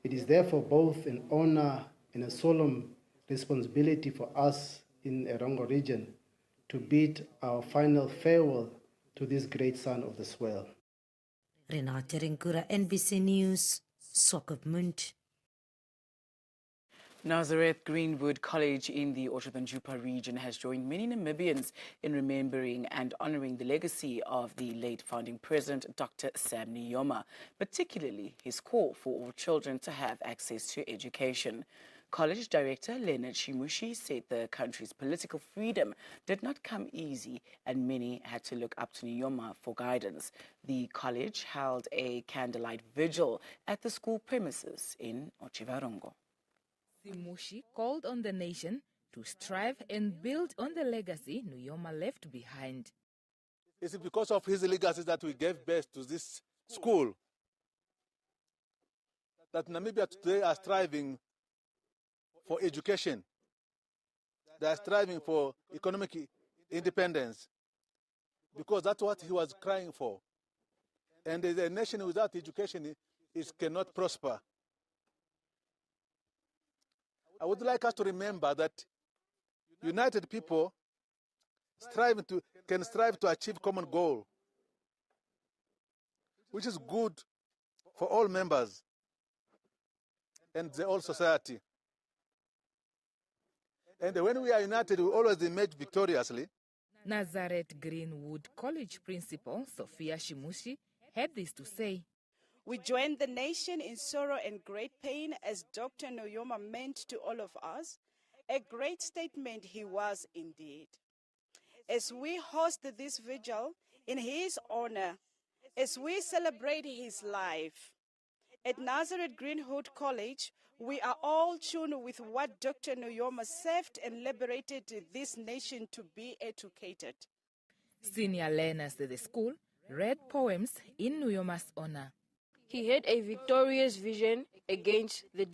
It is therefore both an honor and a solemn responsibility for us in the Erongo region to bid our final farewell to this great son of the swell. Renate Rinkura, NBC News, Swakopmund. Nazareth Greenwood College in the Ovamboland region has joined many Namibians in remembering and honoring the legacy of the late founding president, Dr. Sam Nujoma, particularly his call for all children to have access to education. College Director Leonard Shimushi said the country's political freedom did not come easy and many had to look up to Nujoma for guidance. The college held a candlelight vigil at the school premises in Otjiwarongo. Shimushi called on the nation to strive and build on the legacy Nujoma left behind. It's because of his legacy that we gave birth to this school, that Namibia today are striving for education. They are striving for economic independence, because that's what he was crying for. And a nation without education cannot prosper. I would like us to remember that united people can strive to achieve common goal, which is good for all members and the whole society. And when we are united, we always emerge victoriously. Nazareth Greenwood College Principal Sophia Shimushi had this to say. We join the nation in sorrow and great pain as Dr. Nujoma meant to all of us. A great statement he was indeed. As we host this vigil in his honor, as we celebrate his life, at Nazareth Greenwood College, we are all tuned with what Dr. Nujoma saved and liberated this nation to be educated. Senior learners at the school read poems in Nujoma's honor. He had a victorious vision against the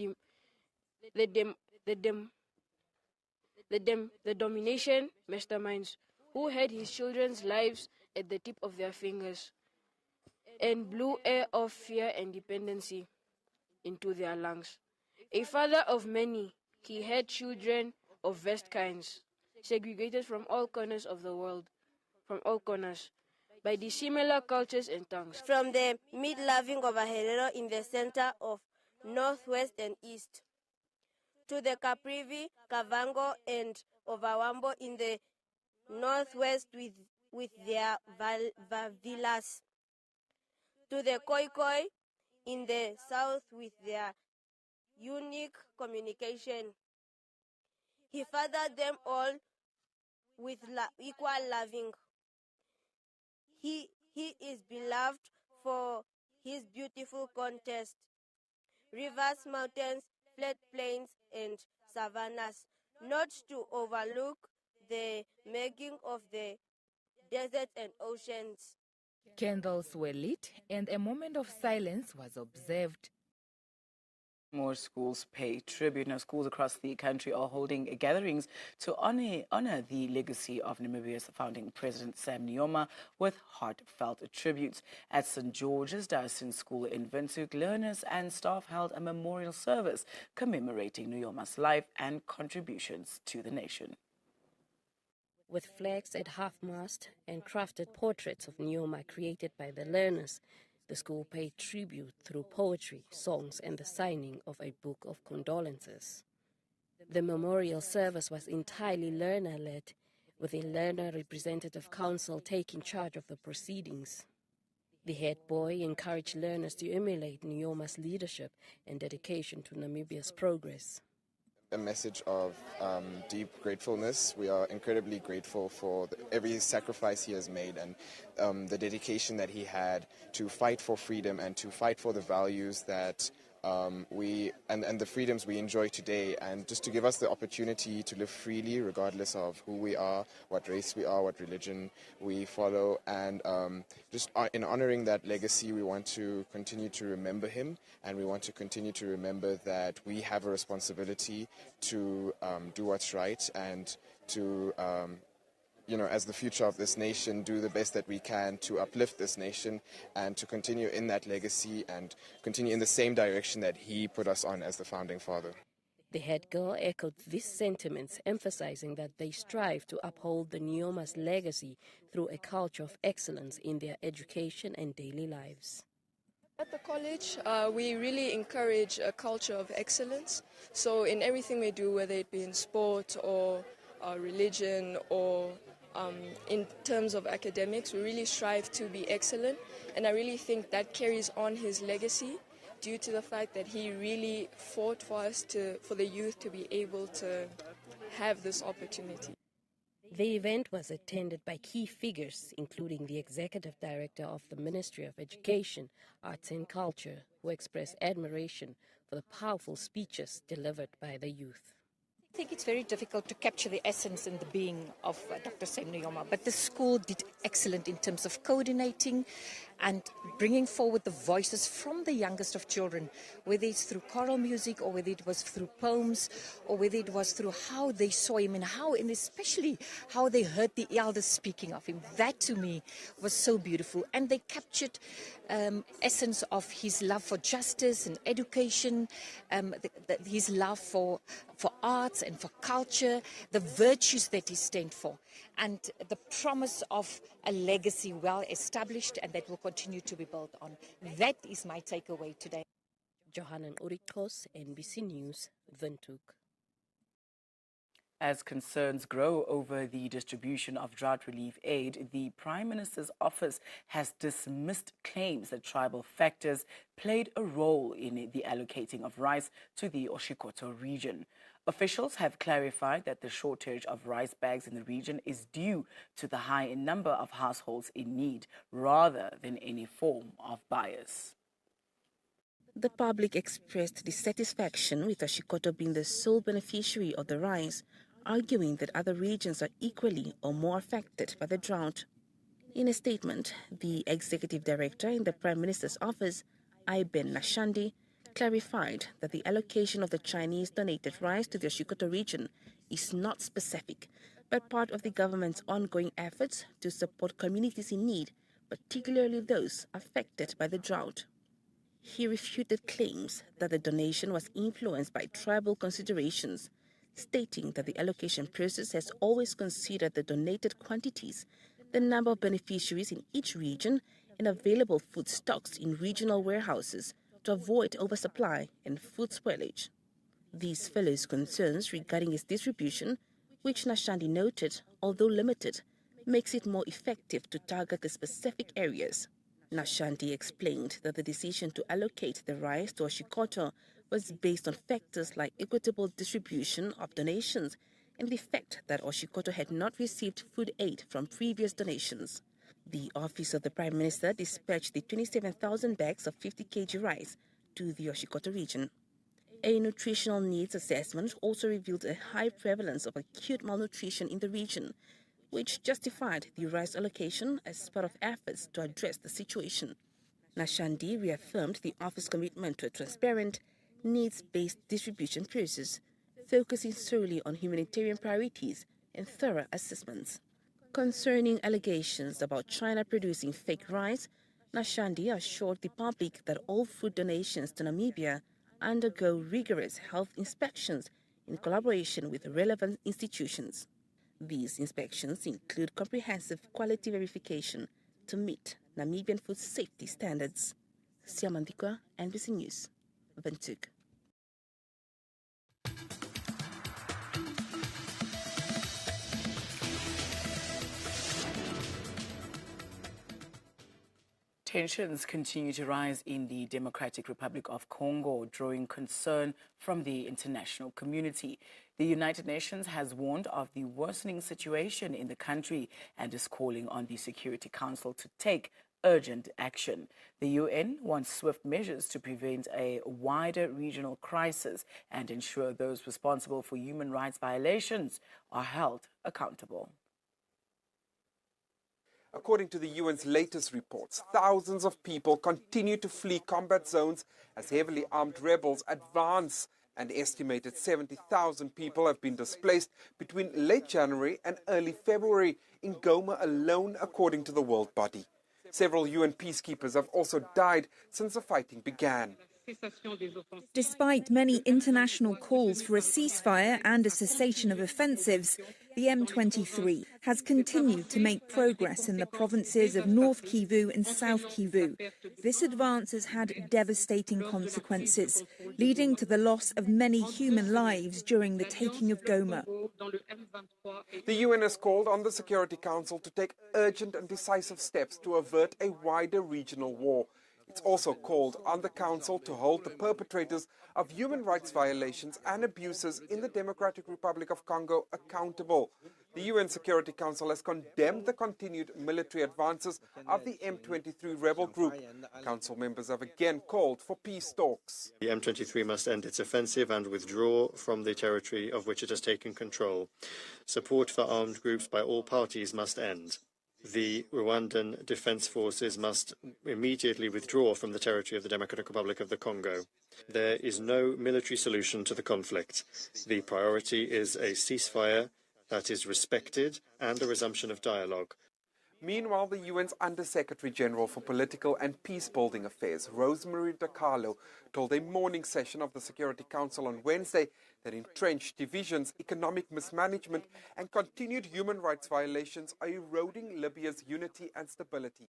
domination masterminds who had his children's lives at the tip of their fingers and blew air of fear and dependency into their lungs. A father of many, he had children of vast kinds, segregated from all corners of the world, by dissimilar cultures and tongues. From the mid-loving of a Herero in the center of northwest and east, to the Caprivi, Kavango, and Ovamboland in the northwest with their villas, to the Khoikhoi in the south with their unique communication. He fathered them all with equal loving. He is beloved for his beautiful contrast, rivers, mountains, flat plains, and savannas, not to overlook the making of the deserts and oceans. Candles were lit and a moment of silence was observed. More schools pay tribute. Now, schools across the country are holding gatherings to honor the legacy of Namibia's founding president, Sam Nujoma, with heartfelt tributes. At St. George's Diocesan School in Windhoek, learners and staff held a memorial service commemorating Nujoma's life and contributions to the nation. With flags at half-mast and crafted portraits of Nujoma created by the learners, the school paid tribute through poetry, songs, and the signing of a book of condolences. The memorial service was entirely learner-led, with a learner representative council taking charge of the proceedings. The head boy encouraged learners to emulate Nujoma's leadership and dedication to Namibia's progress. A message of deep gratefulness. We are incredibly grateful for every sacrifice he has made and the dedication that he had to fight for freedom and to fight for the values that and the freedoms we enjoy today, and just to give us the opportunity to live freely regardless of who we are, what race we are, what religion we follow, and just in honoring that legacy, we want to continue to remember him, and we want to continue to remember that we have a responsibility to do what's right and to as the future of this nation, do the best that we can to uplift this nation and to continue in that legacy and continue in the same direction that he put us on as the founding father. The head girl echoed these sentiments, emphasizing that they strive to uphold the Nujoma's legacy through a culture of excellence in their education and daily lives. At the college, we really encourage a culture of excellence. So in everything we do, whether it be in sport or religion or in terms of academics, we really strive to be excellent. And I really think that carries on his legacy due to the fact that he really fought for us for the youth to be able to have this opportunity. The event was attended by key figures, including the Executive Director of the Ministry of Education, Arts and Culture, who expressed admiration for the powerful speeches delivered by the youth. I think it's very difficult to capture the essence and the being of Dr. Sam Nujoma, but the school did excellent in terms of coordinating and bringing forward the voices from the youngest of children, whether it's through choral music or whether it was through poems or whether it was through how they saw him and especially how they heard the elders speaking of him. That to me was so beautiful, and they captured essence of his love for justice and education, his love for arts and for culture, the virtues that he stands for, and the promise of a legacy well established and that will continue to be built on. That is my takeaway today. Johannan Urikos, NBC News, Windhoek. As concerns grow over the distribution of drought relief aid, the Prime Minister's office has dismissed claims that tribal factors played a role in the allocating of rice to the Oshikoto region. Officials have clarified that the shortage of rice bags in the region is due to the high number of households in need rather than any form of bias. The public expressed dissatisfaction with Oshikoto being the sole beneficiary of the rice, arguing that other regions are equally or more affected by the drought. In a statement, the executive director in the Prime Minister's office, Iben Nashandi, clarified that the allocation of the Chinese-donated rice to the Oshikoto region is not specific, but part of the government's ongoing efforts to support communities in need, particularly those affected by the drought. He refuted claims that the donation was influenced by tribal considerations, stating that the allocation process has always considered the donated quantities, the number of beneficiaries in each region, and available food stocks in regional warehouses to avoid oversupply and food spoilage. These follows concerns regarding its distribution, which Nashandi noted, although limited, makes it more effective to target the specific areas. Nashandi explained that the decision to allocate the rice to Oshikoto was based on factors like equitable distribution of donations and the fact that Oshikoto had not received food aid from previous donations. The Office of the Prime Minister dispatched the 27,000 bags of 50 kg rice to the Oshikoto region. A nutritional needs assessment also revealed a high prevalence of acute malnutrition in the region, which justified the rice allocation as part of efforts to address the situation. Nashandi reaffirmed the office's commitment to a transparent, needs-based distribution process, focusing solely on humanitarian priorities and thorough assessments. Concerning allegations about China producing fake rice, Nashandi assured the public that all food donations to Namibia undergo rigorous health inspections in collaboration with relevant institutions. These inspections include comprehensive quality verification to meet Namibian food safety standards. Siamandikwa, NBC News, Windhoek. Tensions continue to rise in the Democratic Republic of Congo, drawing concern from the international community. The United Nations has warned of the worsening situation in the country and is calling on the Security Council to take urgent action. The UN wants swift measures to prevent a wider regional crisis and ensure those responsible for human rights violations are held accountable. According to the UN's latest reports, thousands of people continue to flee combat zones as heavily armed rebels advance. An estimated 70,000 people have been displaced between late January and early February in Goma alone, according to the world body. Several UN peacekeepers have also died since the fighting began. Despite many international calls for a ceasefire and a cessation of offensives, the M23 has continued to make progress in the provinces of North Kivu and South Kivu. This advance has had devastating consequences, leading to the loss of many human lives during the taking of Goma. The UN has called on the Security Council to take urgent and decisive steps to avert a wider regional war. It's also called on the Council to hold the perpetrators of human rights violations and abuses in the Democratic Republic of Congo accountable. The UN Security Council has condemned the continued military advances of the M23 rebel group. Council members have again called for peace talks. The M23 must end its offensive and withdraw from the territory of which it has taken control. Support for armed groups by all parties must end. The Rwandan Defense Forces must immediately withdraw from the territory of the Democratic Republic of the Congo. There is no military solution to the conflict. The priority is a ceasefire that is respected and a resumption of dialogue. Meanwhile, the UN's Under-Secretary General for Political and Peace-Building Affairs, Rosemary DiCarlo, told a morning session of the Security Council on Wednesday that entrenched divisions, economic mismanagement and continued human rights violations are eroding Libya's unity and stability.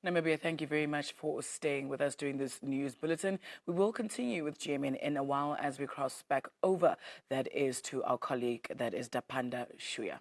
Namibia, thank you very much for staying with us during this news bulletin. We will continue with GMN in a while as we cross back over, that is, to our colleague, that is Dapanda Shuya.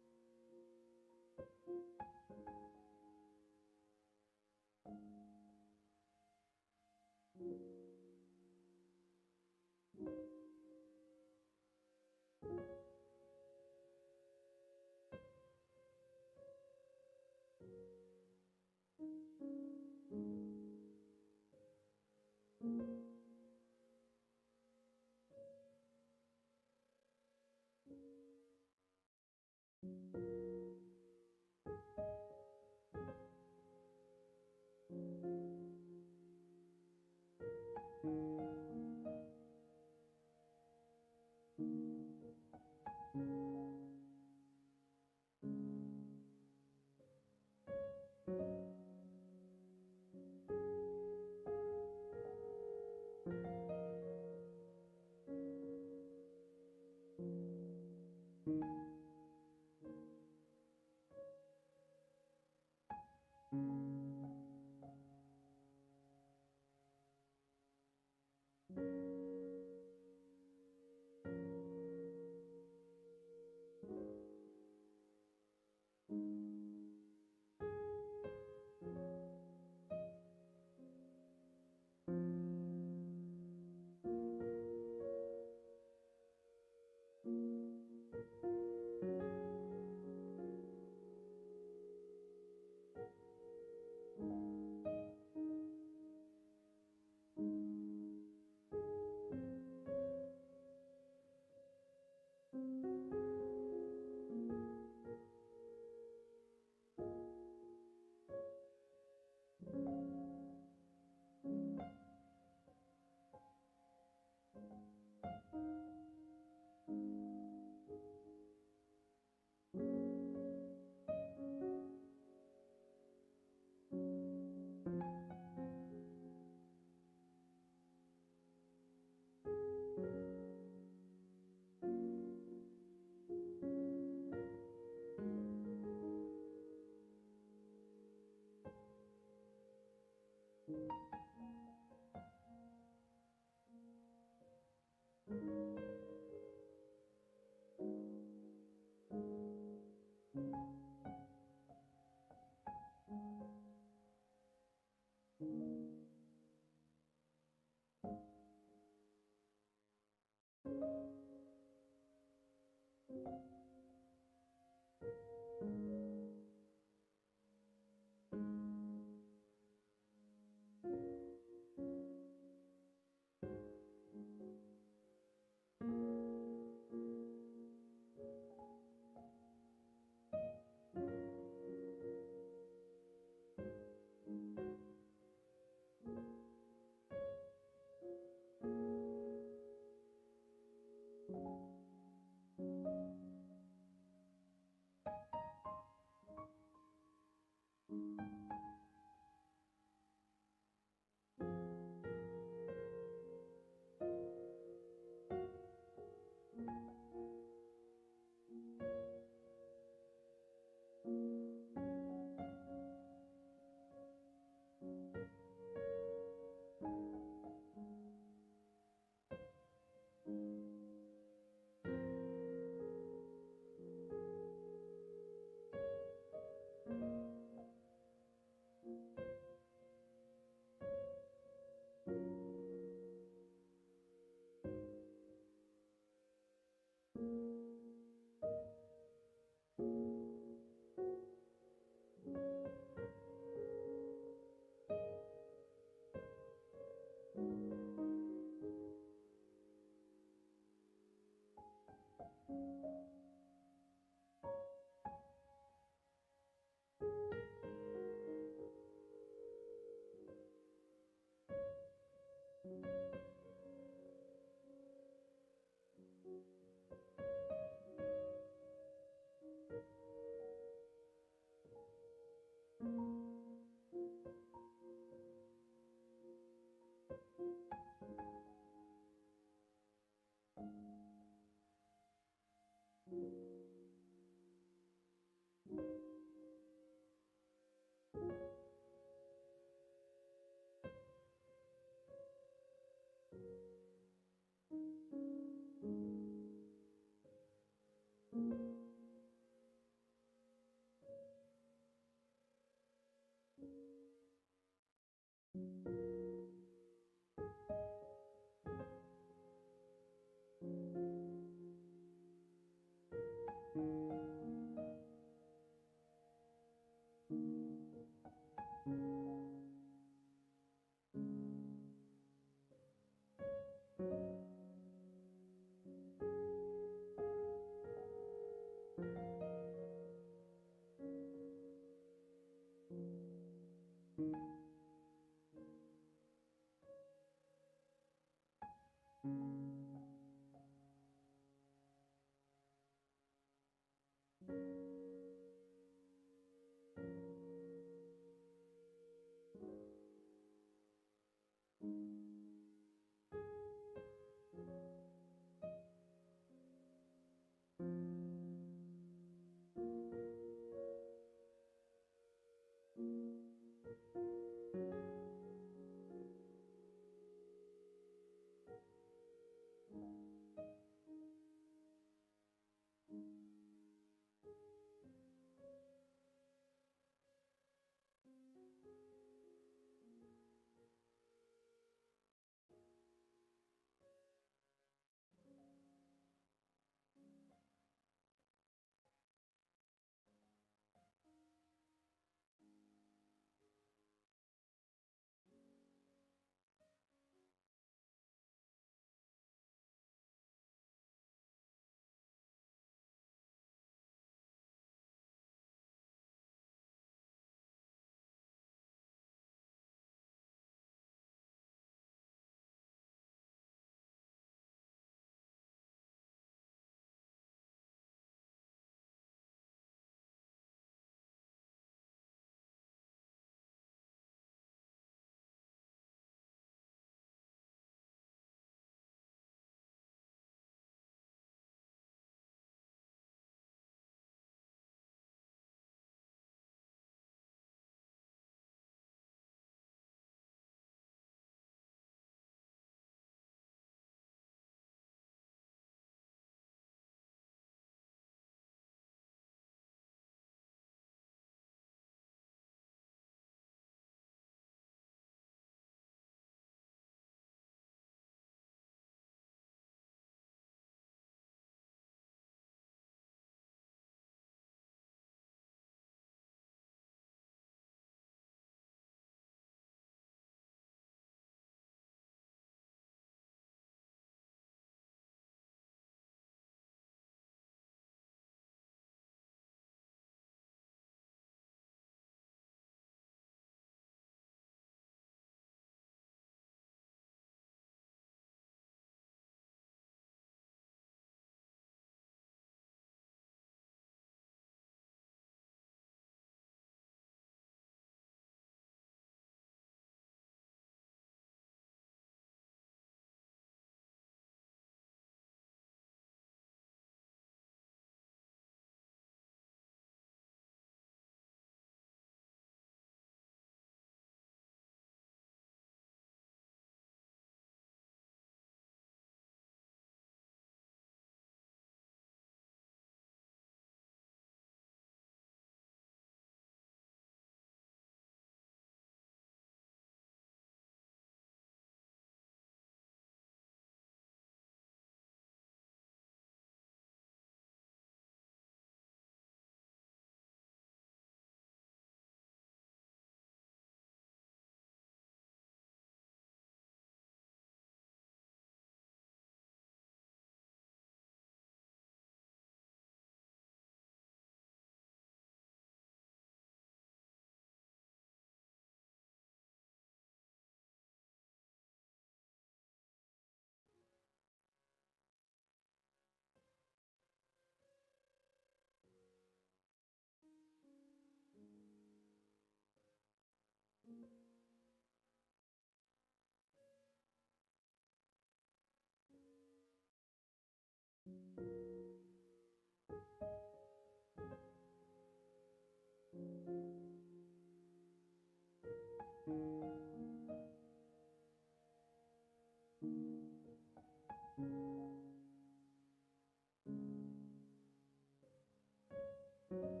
Matthew?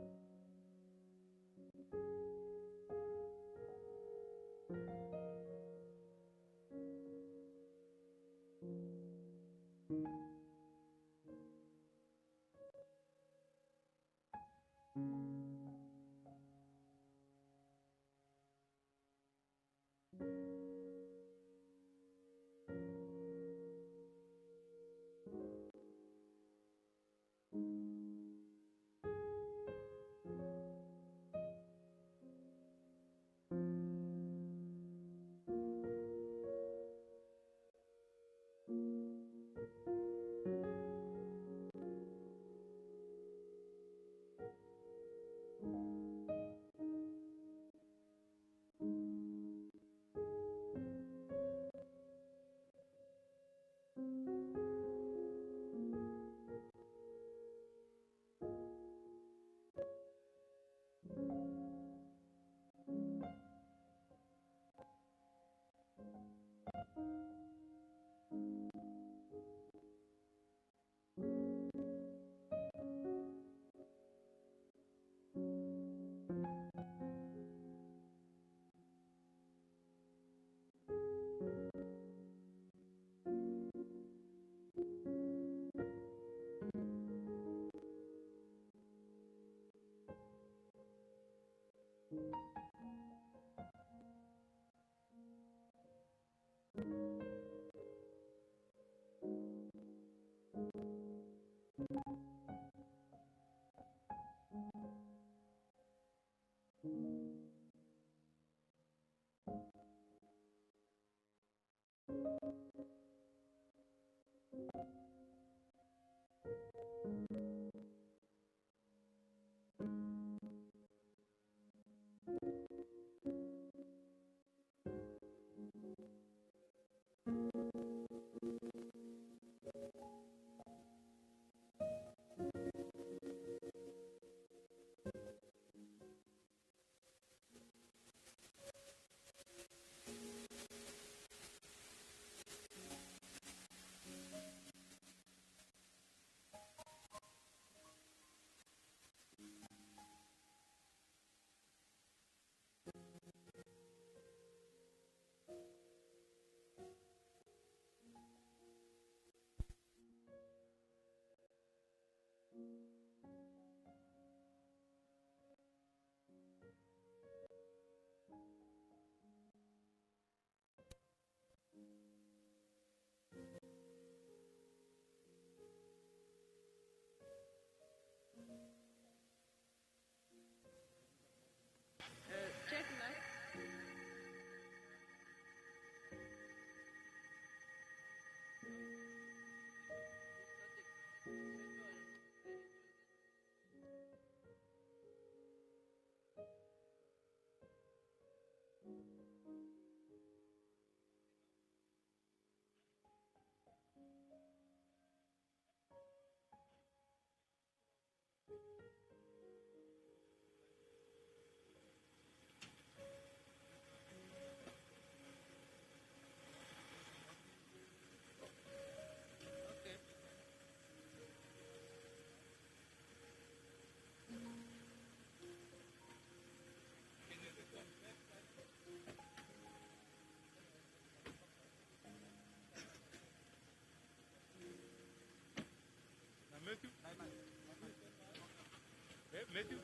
Matthew?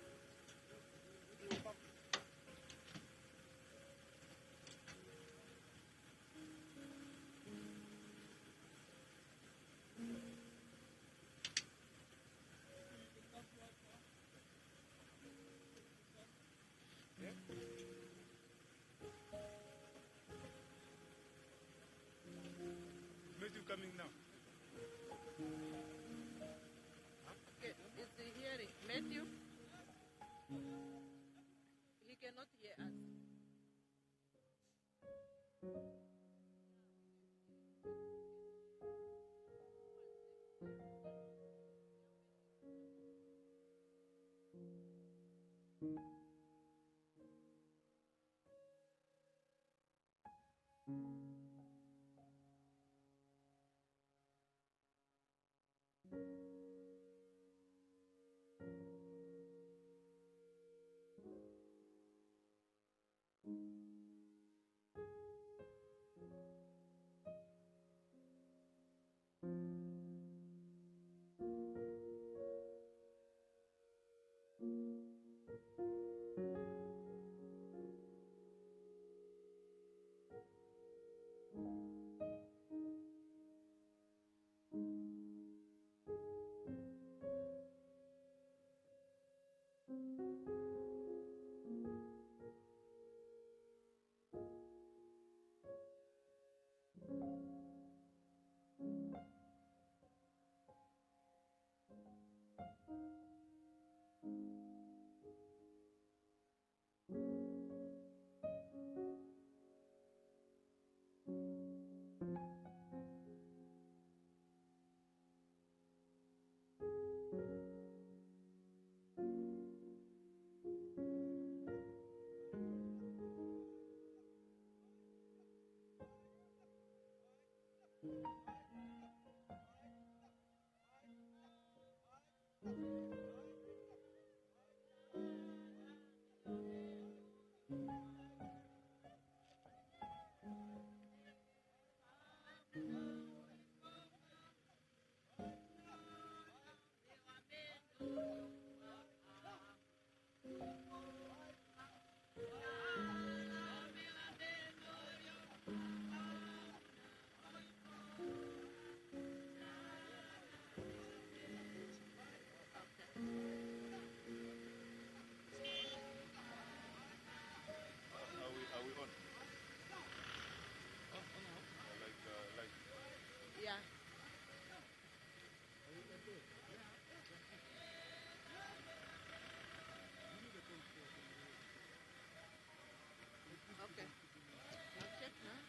Matthew coming now. Okay, is he hearing? Matthew? He cannot hear us. Yeah. Okay. I'll check now.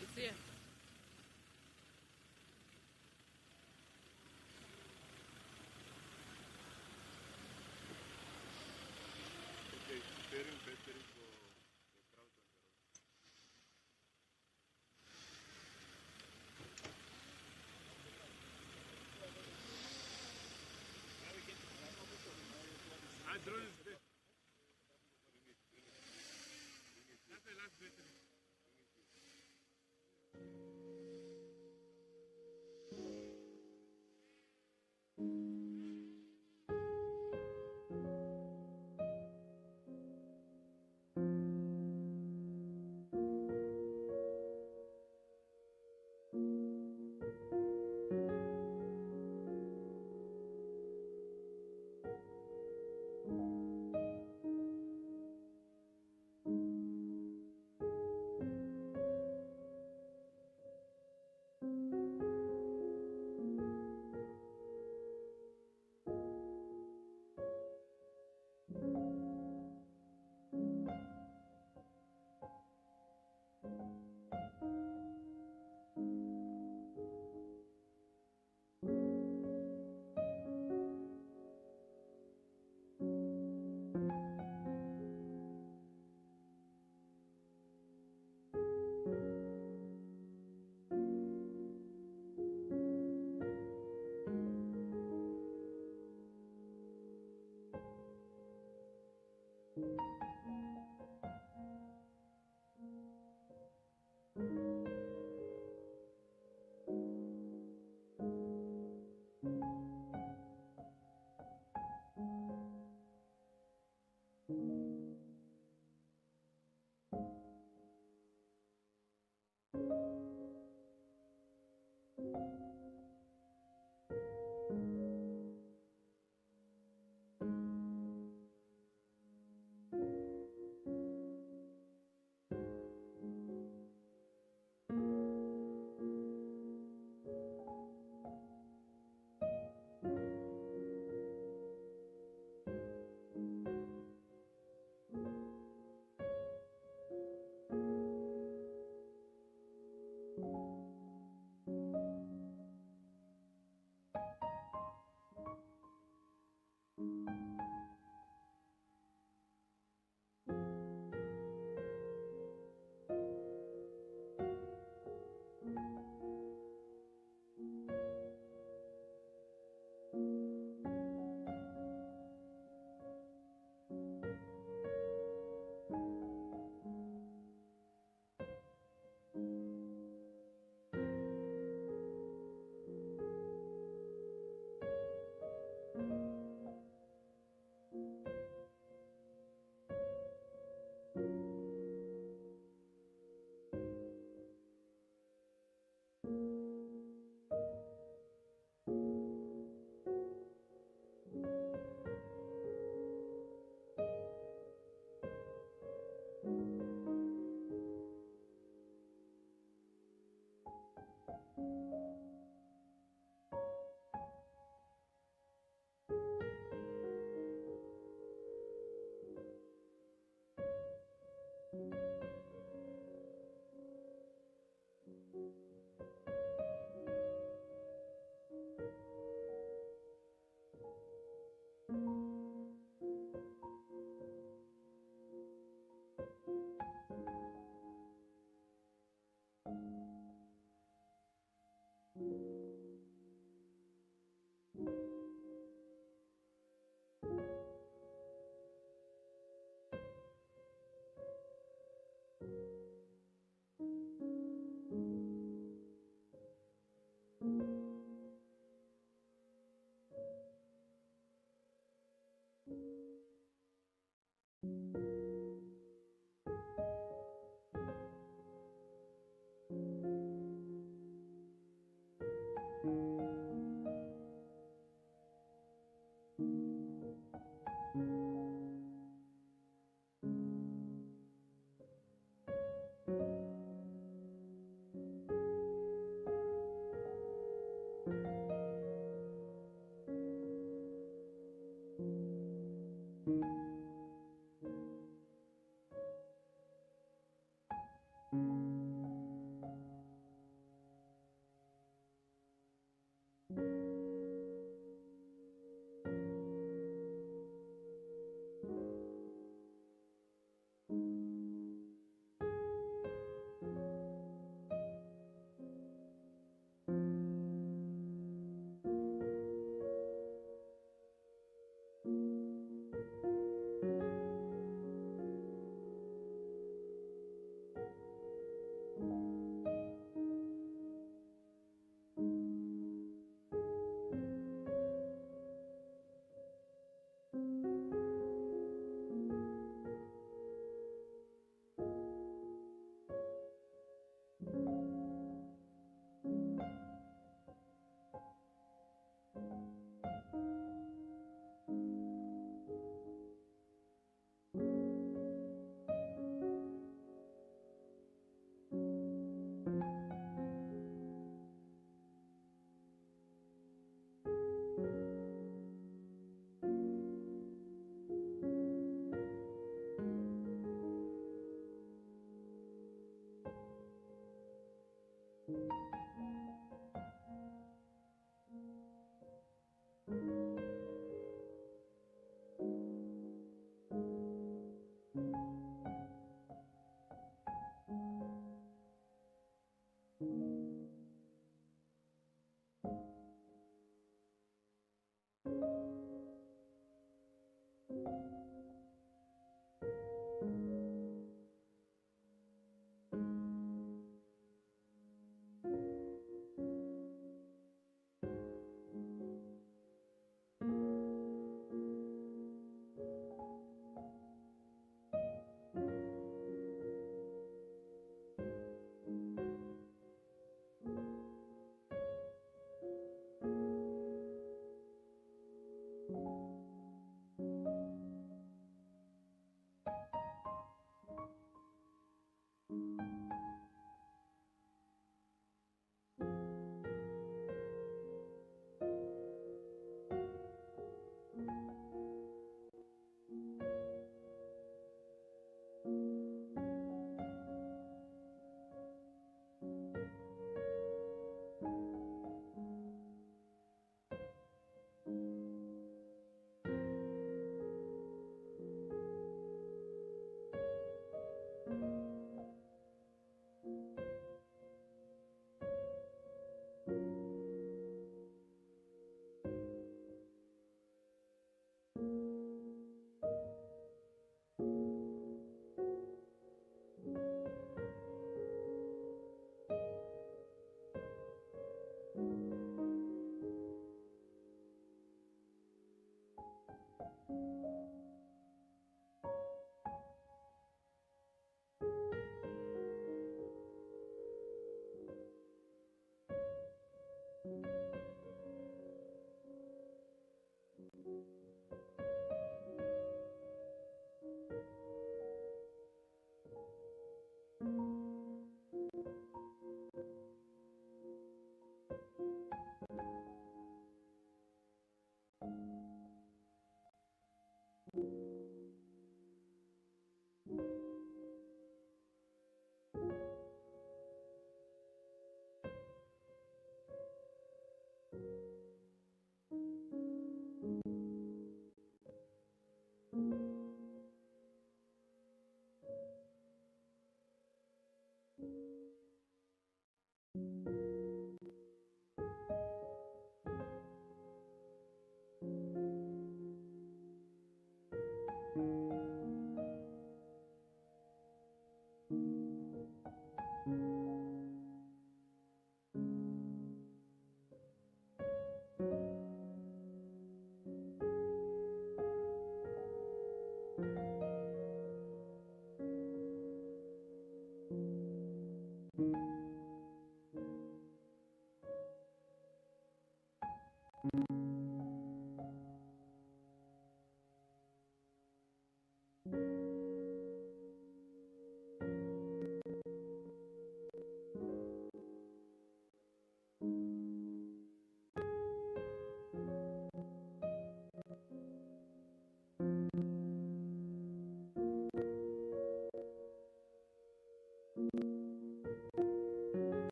It's here. Okay, preparing for the crowd on the road. Drone is there. That's the last battery.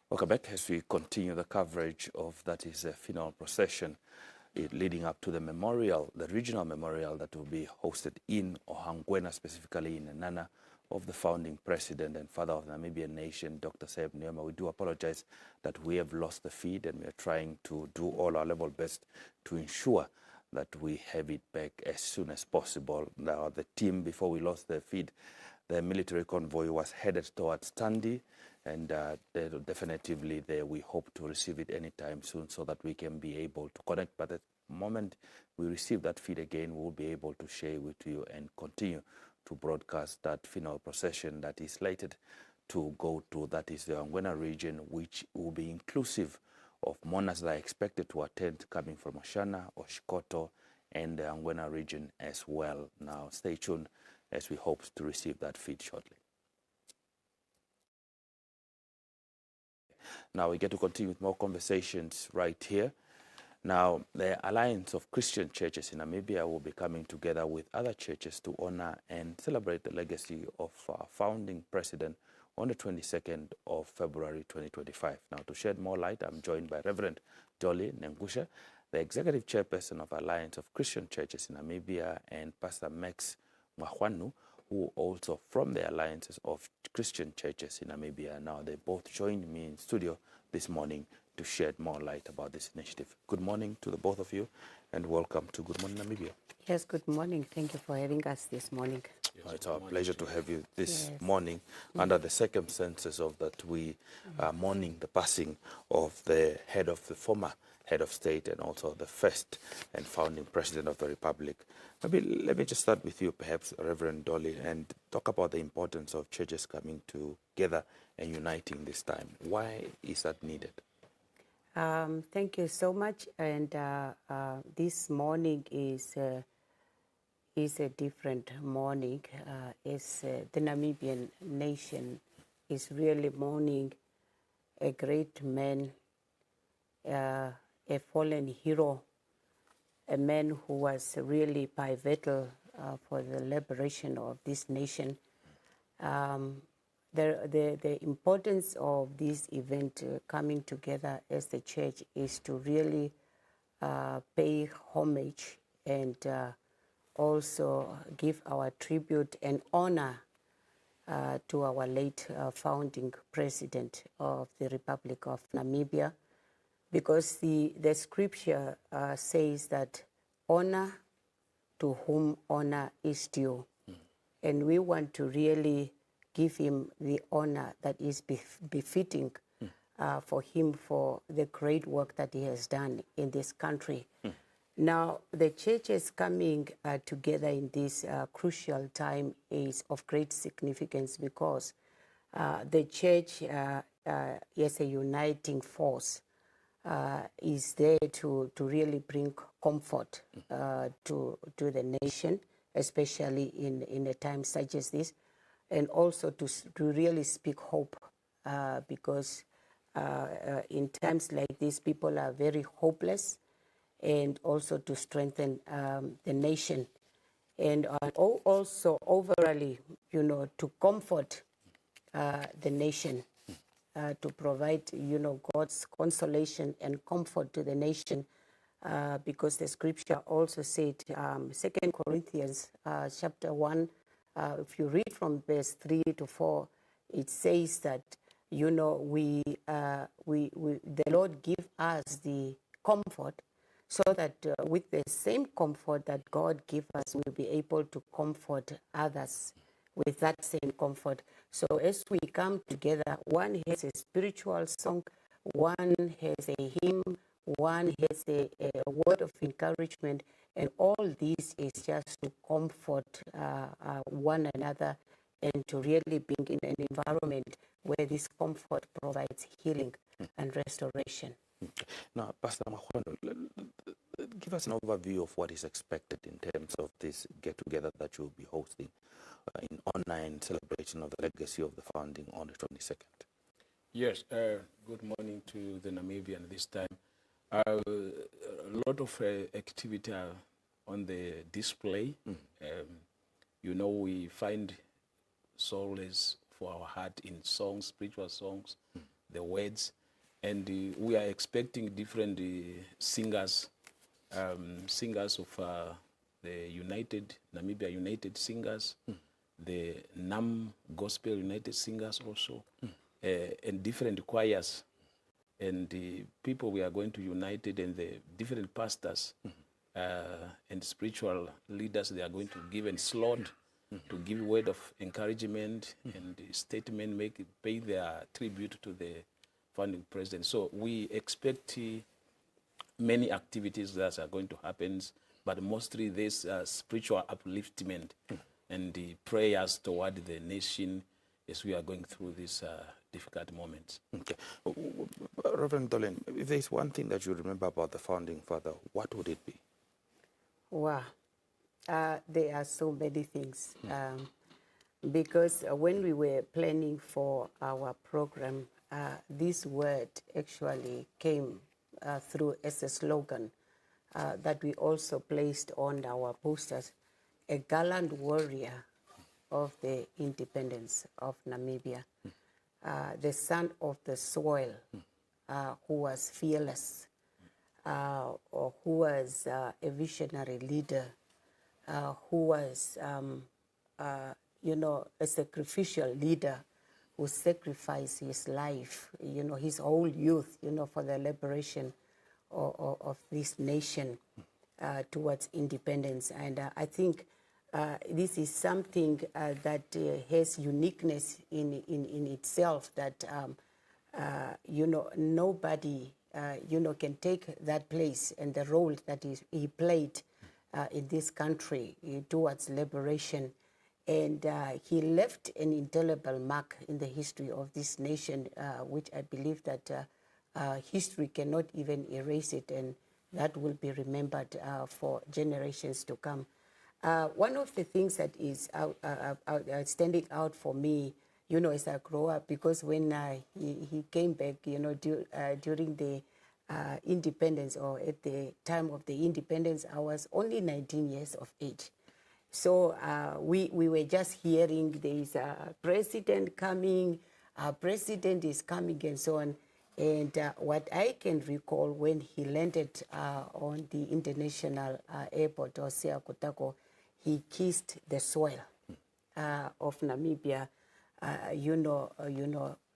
Welcome back as we continue the coverage of that is a funeral procession leading up to the memorial, the regional memorial that will be hosted in Ohangwena, specifically in Nana, of the founding president and father of the Namibian nation, Dr. Sam Nujoma. We do apologize that we have lost the feed, and we are trying to do all our level best to ensure that we have it back as soon as possible. Now, the team, before we lost the feed, the military convoy was headed towards Tandi, and definitively there we hope to receive it anytime soon so that we can be able to connect. But the moment we receive that feed again, we'll be able to share with you and continue to broadcast that funeral procession that is slated to go to, that is the Angwena region, which will be inclusive of mourners that are expected to attend coming from Oshana, Oshikoto, and the Angwena region as well. Now, stay tuned as we hope to receive that feed shortly. Now we get to continue with more conversations right here. Now, the Alliance of Christian Churches in Namibia will be coming together with other churches to honor and celebrate the legacy of our founding president on the 22nd of February 2025. Now, to shed more light, I'm joined by Reverend Dolly Nengusha, the executive chairperson of Alliance of Christian Churches in Namibia, and Pastor Max Mwahwanu, who also from the Alliances of Christian Churches in Namibia. Now, they both joined me in studio this morning to shed more light about this initiative. Good morning to the both of you, and welcome to Good Morning Namibia. Yes, good morning. Thank you for having us this morning. It's our pleasure to have you this morning under the circumstances of that we are mourning the passing of the former head of state and also the first and founding president of the Republic. Maybe let me just start with you, perhaps, Reverend Dolly, and talk about the importance of churches coming together and uniting this time. Why is that needed? Thank you so much. And this morning is a different morning, as the Namibian nation is really mourning a great man, a fallen hero, a man who was really pivotal for the liberation of this nation. The importance of this event coming together as the church is to really pay homage and also give our tribute and honor to our late founding president of the Republic of Namibia, because the scripture says that honor to whom honor is due. And we want to really give him the honor that is befitting for him for the great work that he has done in this country. Now, the churches coming together in this crucial time is of great significance, because the church as a uniting force is there to really bring comfort to the nation, especially in a time such as this, and also to really speak hope, because in times like this, people are very hopeless, and also to strengthen the nation, and also overall, to comfort the nation, to provide, God's consolation and comfort to the nation, because the scripture also said, 2 Corinthians chapter 1, if you read from verse 3 to 4, it says that, the Lord give us the comfort, so that with the same comfort that God gives us, we'll be able to comfort others with that same comfort. So as we come together, one has a spiritual song, one has a hymn, one has a word of encouragement, and all this is just to comfort one another and to really bring in an environment where this comfort provides healing and restoration. Now, Pastor Mwahwanu, give us an overview of what is expected in terms of this get-together that you'll be hosting in online celebration of the legacy of the founding on the 22nd. Yes, good morning to the Namibian this time. A lot of activity on the display. We find solace for our heart in songs, spiritual songs, the words. And we are expecting different singers, singers of the Namibia United Singers, the Nam Gospel United Singers also, and different choirs. And the people we are going to unite it, and the different pastors and spiritual leaders they are going to give and slot to give word of encouragement and statement, pay their tribute to the founding president. So we expect many activities that are going to happen, but mostly this spiritual upliftment and the prayers toward the nation as we are going through these difficult moments. Okay. Reverend Dolin, if there's one thing that you remember about the founding father, what would it be? Wow. There are so many things. Because when we were planning for our program, this word actually came through as a slogan that we also placed on our posters, a gallant warrior of the independence of Namibia, the son of the soil, who was fearless, or who was a visionary leader, who was, a sacrificial leader who sacrificed his life, his whole youth, for the liberation of this nation towards independence. And I think this is something that has uniqueness in itself, that, nobody, can take that place and the role that he played in this country towards liberation. And he left an indelible mark in the history of this nation, which I believe that history cannot even erase it, and that will be remembered for generations to come. One of the things that is standing out for me, as I grow up, because when he came back, during the independence, or at the time of the independence, I was only 19 years of age. So we were just hearing there is a president coming, our president is coming, and so on. And what I can recall, when he landed on the international airport, or Seakotako, he kissed the soil of Namibia,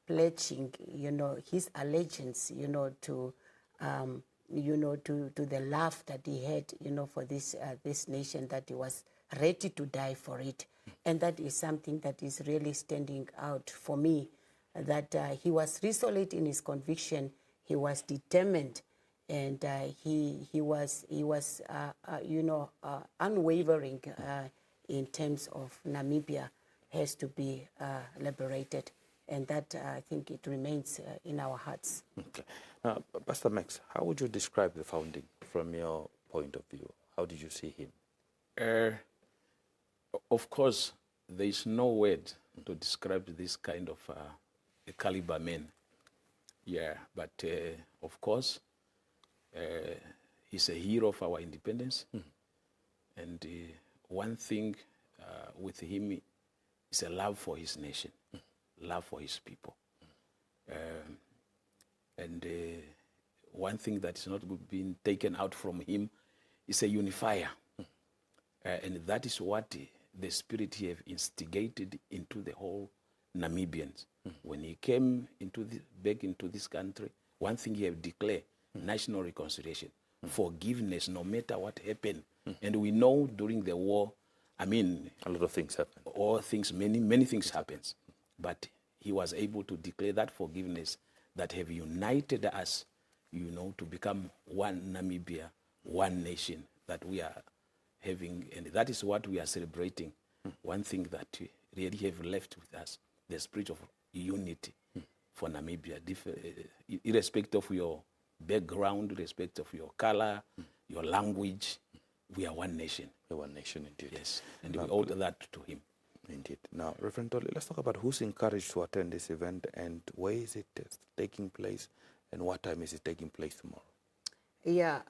pledging, his allegiance, to the love that he had, for this nation, that he was ready to die for it. And that is something that is really standing out for me, that he was resolute in his conviction, he was determined, and he was unwavering in terms of Namibia has to be liberated. And that, I think, it remains in our hearts. Okay. Pastor Max, how would you describe the founding from your point of view? How did you see him? Of course, there is no word to describe this kind of a caliber man. Yeah, but of course, he's a hero of our independence. And one thing with him is a love for his nation, love for his people. And one thing that is not being taken out from him is a unifier. And that is what the spirit he have instigated into the whole Namibians. When he came back into this country, one thing he have declared, national reconciliation, forgiveness, no matter what happened. And we know during the war, I mean, a lot of things happen. All things, many things happens. But he was able to declare that forgiveness that have united us, to become one Namibia, one nation that we are having, and that is what we are celebrating. One thing that really have left with us, the spirit of unity for Namibia, irrespective of your background, irrespective of your color, your language, we are one nation. We're one nation indeed. Yes, and we owe that to him. Indeed. Now, Reverend Dolly, let's talk about who's encouraged to attend this event, and where is it taking place, and what time is it taking place tomorrow? Yeah,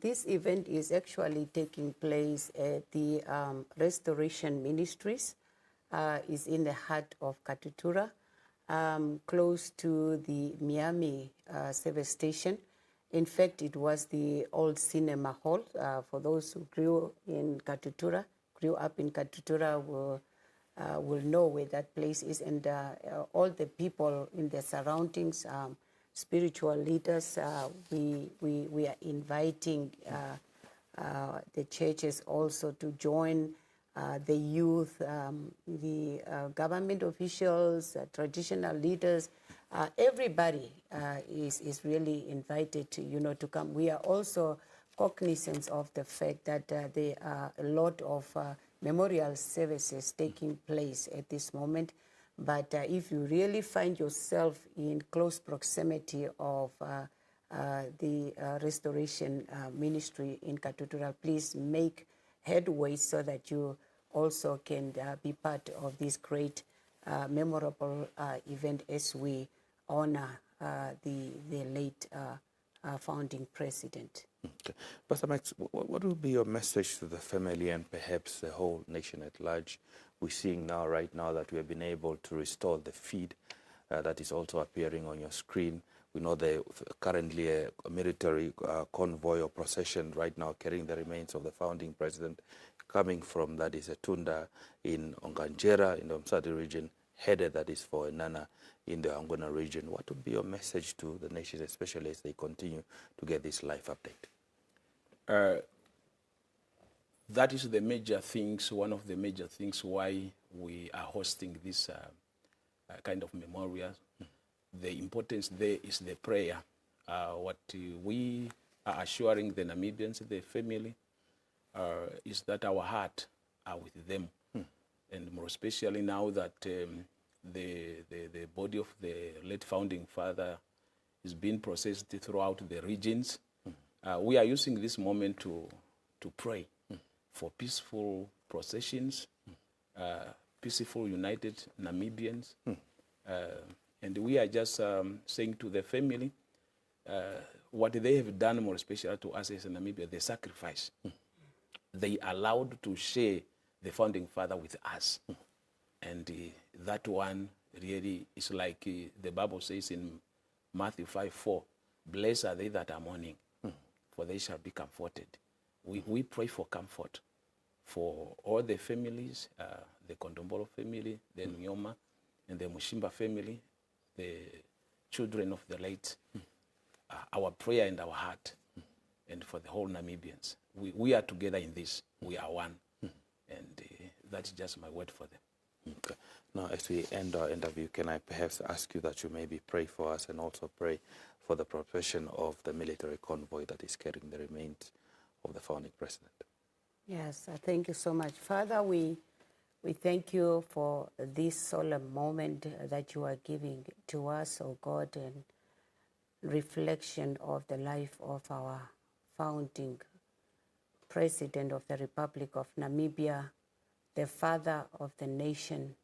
this event is actually taking place at the Restoration Ministries, is in the heart of Katutura, close to the Miami service station. In fact, it was the old cinema hall. For those who grew up in Katutura, will know where that place is. And all the people in the surroundings, spiritual leaders, we are inviting the churches also to join, the youth, the government officials, traditional leaders. Everybody is really invited to, to come. We are also cognizant of the fact that there are a lot of memorial services taking place at this moment. But if you really find yourself in close proximity of the restoration ministry in Katutura, please make headway so that you also can be part of this great memorable event as we honor the late founding president. Okay. Pastor Max, what will be your message to the family and perhaps the whole nation at large? We're seeing right now that we have been able to restore the feed that is also appearing on your screen. We know there currently a military convoy or procession right now carrying the remains of the founding president coming from, that is, Etunda in Onganjera in the Umsati region, headed, that is, for Enana in the Angona region. What would be your message to the nation, especially as they continue to get this life update? That is the major things, one of the major things why we are hosting this kind of memorial. The importance there is the prayer. What we are assuring the Namibians, the family, is that our heart are with them. And more especially now that the body of the late founding father is being processed throughout the regions, we are using this moment to pray for peaceful processions, peaceful united Namibians. And we are just saying to the family what they have done, more especially to us as Namibia, the sacrifice. They allowed to share the founding father with us. And that one really is like the Bible says in Matthew 5:4, blessed are they that are mourning, for they shall be comforted. We pray for comfort for all the families, the Kondombolo family, the Nujoma, and the Mushimba family, the children of the late. Our prayer and our heart, and for the whole Namibians. We are together in this. We are one. And that's just my word for them. Okay. Now, as we end our interview, can I perhaps ask you that you maybe pray for us and also pray for the procession of the military convoy that is carrying the remains of the founding president? Yes, thank you so much. Father, we thank you for this solemn moment that you are giving to us, oh God, and reflection of the life of our founding President of the Republic of Namibia, the father of the nation,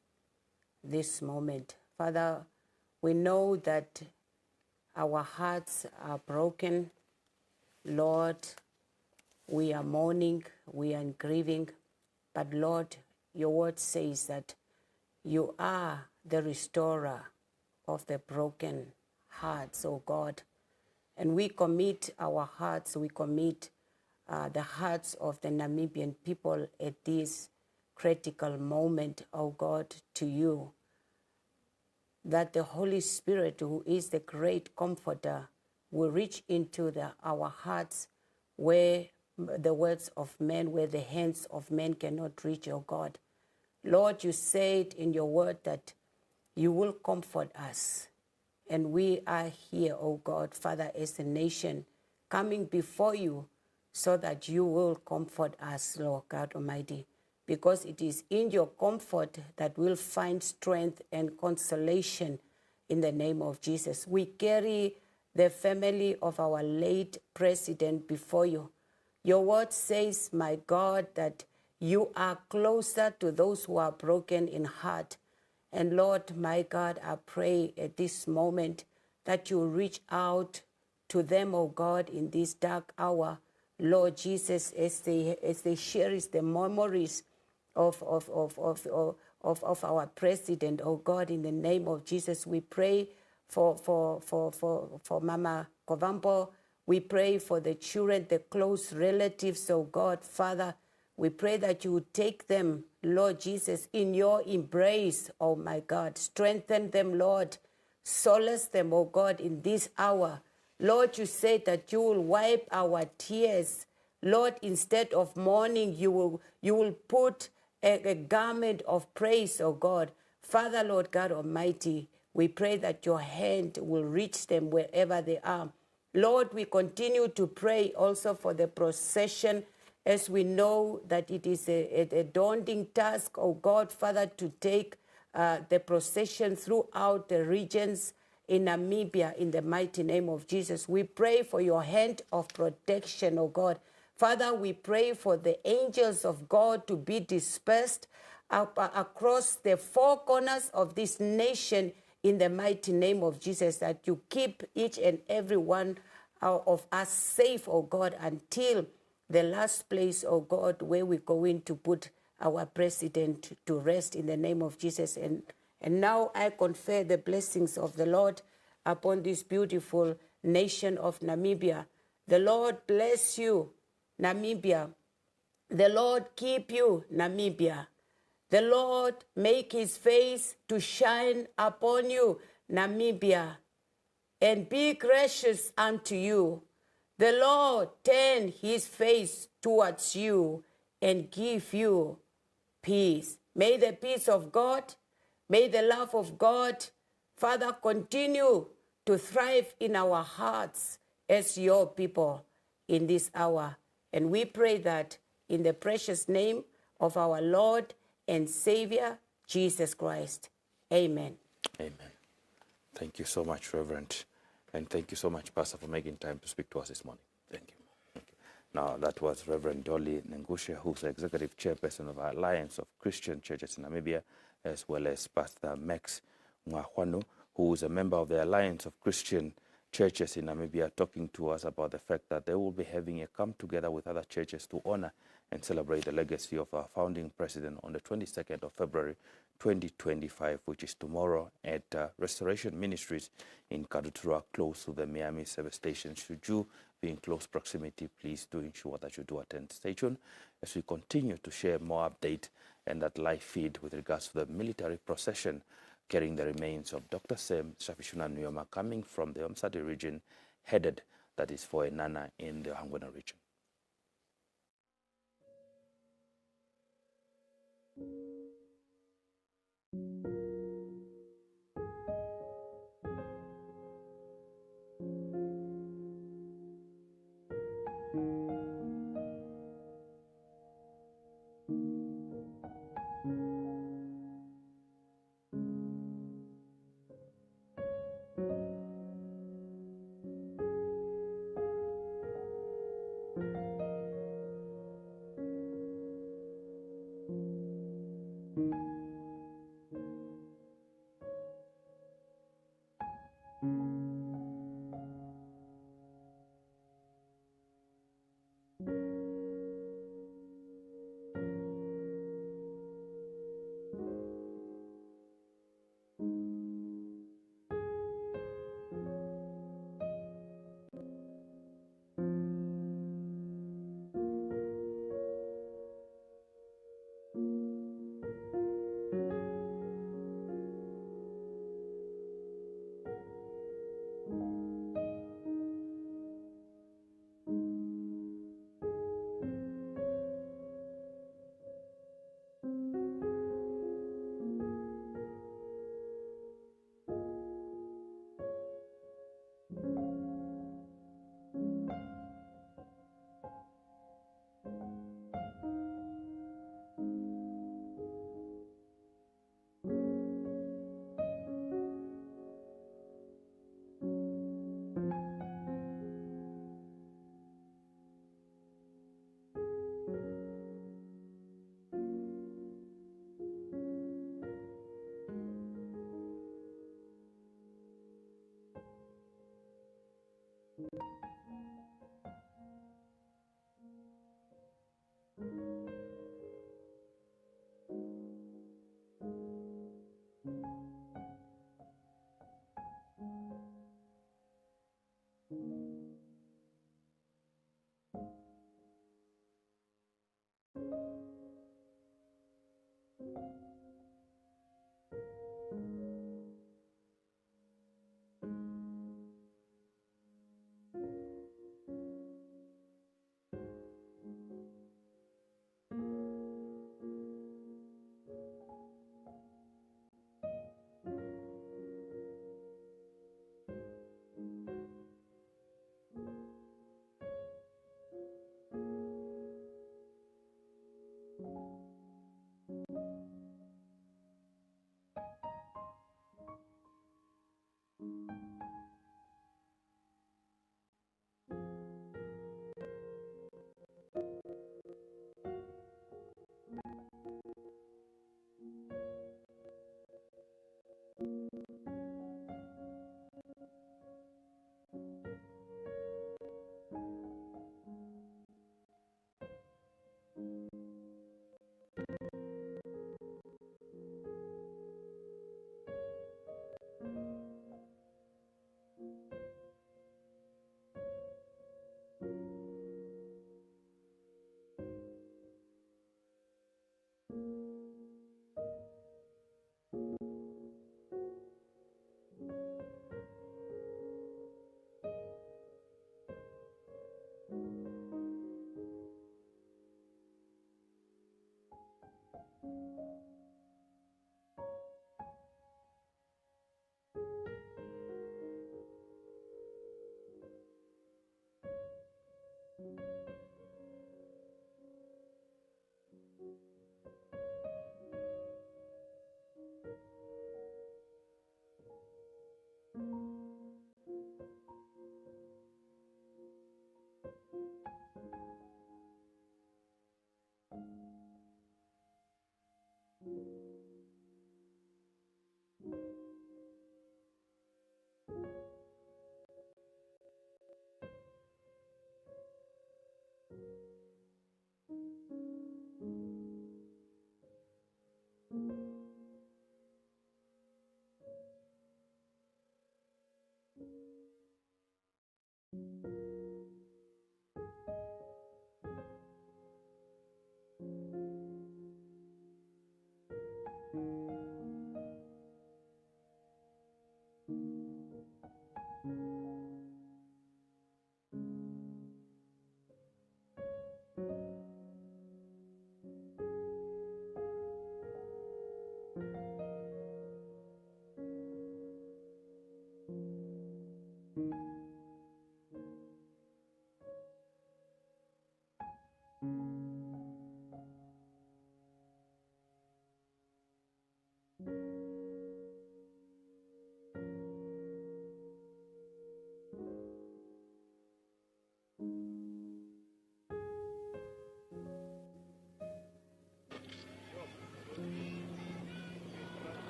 this moment. Father, we know that our hearts are broken. Lord, we are mourning, we are grieving, but Lord, your word says that you are the restorer of the broken hearts, oh God. And we commit our hearts, we commit the hearts of the Namibian people at this critical moment, oh God, to you. That the Holy Spirit, who is the great comforter, will reach into our hearts where the words of men, where the hands of men cannot reach, oh God. Lord, you said in your word that you will comfort us. And we are here, oh God, Father, as a nation, coming before you so that you will comfort us, Lord God Almighty, because it is in your comfort that we'll find strength and consolation in the name of Jesus. We carry the family of our late president before you. Your word says, my God, that you are closer to those who are broken in heart. And Lord, my God, I pray at this moment that you reach out to them, oh God, in this dark hour. Lord Jesus, as they cherish the memories of of our president, oh God, in the name of Jesus. We pray for Mama Ovambo. We pray for the children, the close relatives, oh God, Father. We pray that you would take them, Lord Jesus, in your embrace, oh my God. Strengthen them, Lord. Solace them, oh God, in this hour. Lord, you said that you will wipe our tears. Lord, instead of mourning, you will put a garment of praise, oh God. Father, Lord God Almighty, we pray that your hand will reach them wherever they are. Lord, we continue to pray also for the procession, as we know that it is a daunting task, oh God, Father, to take the procession throughout the regions in Namibia in the mighty name of Jesus. We pray for your hand of protection, oh God. Father, we pray for the angels of God to be dispersed across the four corners of this nation in the mighty name of Jesus, that you keep each and every one of us safe, oh God, until the last place, oh God, where we're going to put our president to rest in the name of Jesus. And now I confer the blessings of the Lord upon this beautiful nation of Namibia. The Lord bless you, Namibia. The Lord keep you, Namibia. The Lord make his face to shine upon you, Namibia, and be gracious unto you. The Lord turn his face towards you and give you peace. May the peace of God, may the love of God, Father, continue to thrive in our hearts as your people in this hour. And we pray that in the precious name of our Lord and Savior, Jesus Christ. Amen. Amen. Thank you so much, Reverend. And thank you so much, Pastor, for making time to speak to us this morning. Thank you. Thank you. Now, that was Reverend Dolly Nengushe, who's the Executive Chairperson of our Alliance of Christian Churches in Namibia, as well as Pastor Max Mwahwanu, who is a member of the Alliance of Christian Churches in Namibia, talking to us about the fact that they will be having a come-together with other churches to honor and celebrate the legacy of our founding president on the 22nd of February 2025, which is tomorrow at Restoration Ministries in Kadutura, close to the Miami service station. Should you be in close proximity, please do ensure that you do attend. Stay tuned as we continue to share more update and that live feed with regards to the military procession carrying the remains of Dr. Sam Shafishuna Nujoma coming from the Omsati region, headed, that is, for Enana in the Hangwena region.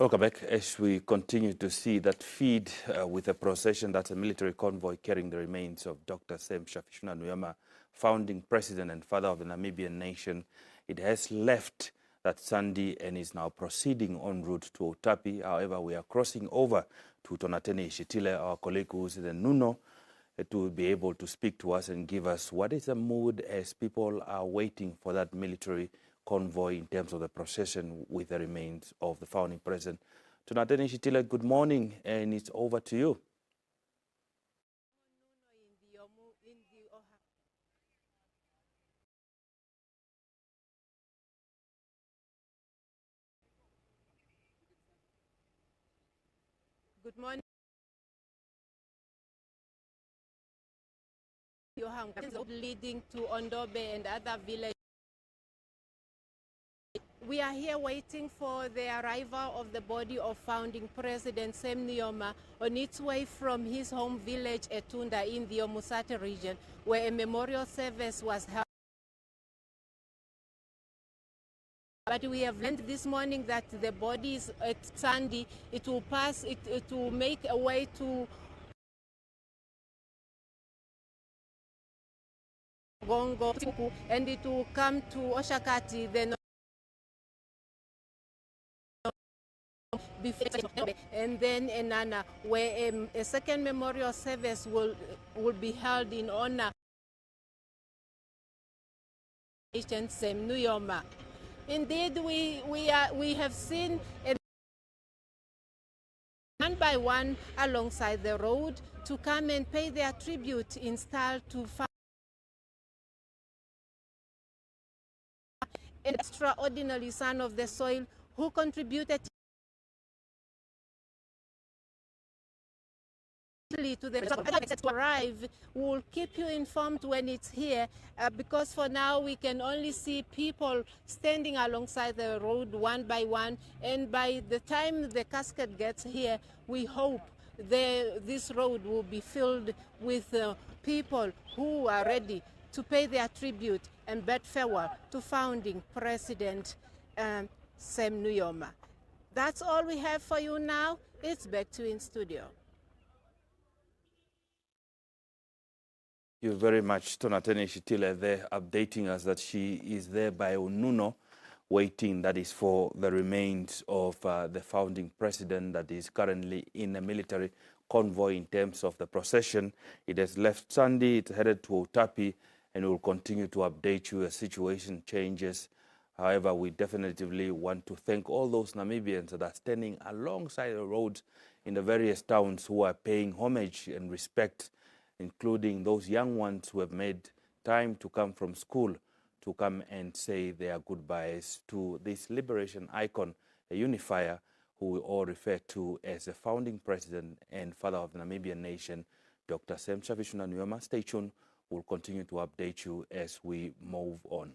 Welcome back. As we continue to see that feed with a procession, that's a military convoy carrying the remains of Dr. Sam Shafishuna Nujoma, founding president and father of the Namibian nation. It has left that Sunday and is now proceeding en route to Otapi. However, we are crossing over to Tonateni Ishitile, our colleague who's in Nuno, to be able to speak to us and give us what is the mood as people are waiting for that military convoy in terms of the procession with the remains of the founding president. Tonateni Ishitile, good morning, and it's over to you. Good morning. Leading to Ondobe and other villages. We are here waiting for the arrival of the body of founding President Sam Nujoma on its way from his home village Etunda in the Omusate region, where a memorial service was held. But we have learned this morning that the body is at Sandy. It will pass, it will make a way to Gongo, and it will come to Oshakati, then and then Enana, where a second memorial service will be held in honor of Sam Nujoma. Indeed, we have seen one by one alongside the road to come and pay their tribute in style to an extraordinary son of the soil who contributed to the to arrive. We'll keep you informed when it's here, because for now we can only see people standing alongside the road one by one, and by the time the casket gets here, we hope this road will be filled with people who are ready to pay their tribute and bid farewell to founding President Sam Nujoma. That's all we have for you now. It's back to you in studio. Thank you very much, Tonateni Ishitile, there updating us that she is there by Onuno, waiting, that is, for the remains of the founding president that is currently in a military convoy in terms of the procession. It has left Sunday, it's headed to Otapi, and will continue to update you as situation changes. However, we definitely want to thank all those Namibians that are standing alongside the roads in the various towns who are paying homage and respect, including those young ones who have made time to come from school to come and say their goodbyes to this liberation icon, a unifier, who we all refer to as the founding president and father of the Namibian nation, Dr. Sam Shafishuna Nujoma. Stay tuned. We'll continue to update you as we move on.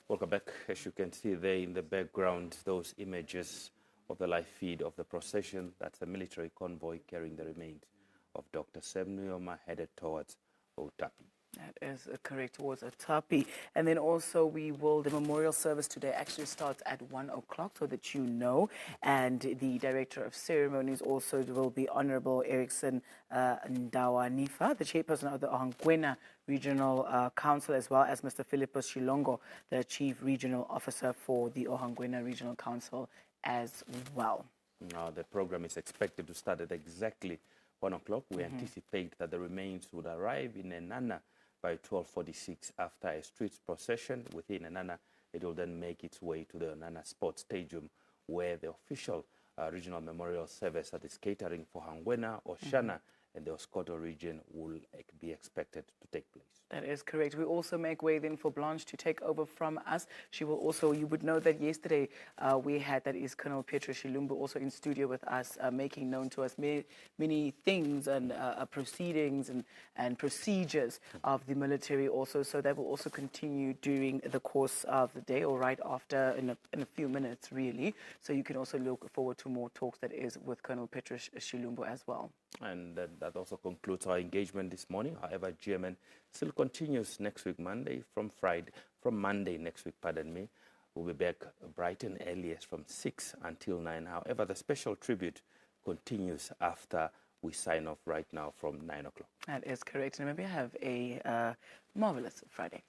Welcome back. As you can see there in the background, those images of the live feed of the procession. That's the military convoy carrying the remains of Dr. Sam Nujoma headed towards Otapi. That is correct, towards Otapi. And then also the memorial service today actually starts at 1 o'clock, so that you know. And the director of ceremonies also will be Honorable Erickson Ndawanifa, the chairperson of the Ohangwena Regional Council, as well as Mr. Philippus Shilongo, the chief regional officer for the Ohangwena Regional Council as well. Now, the program is expected to start at exactly 1 o'clock. We anticipate that the remains would arrive in Enana by 12:46 after a street procession within Enana. It will then make its way to the Enana Sports Stadium, where the official regional memorial service that is catering for Hangwena, Oshana, and the Oscoto region will be expected to take place. That is correct. We also make way then for Blanche to take over from us. She will also, you would know that yesterday we had, that is Colonel Petra Shilumbu also in studio with us, making known to us many things and proceedings and procedures of the military also. So that will also continue during the course of the day, or right after, in a few minutes really. So you can also look forward to more talks that is with Colonel Petra Shilumbu as well. And that also concludes our engagement this morning. However, GMN still continues next week, from Monday next week, pardon me. We'll be back bright and earliest from 6 until 9. However, the special tribute continues after we sign off right now from 9 o'clock. That is correct. And maybe have a marvelous Friday.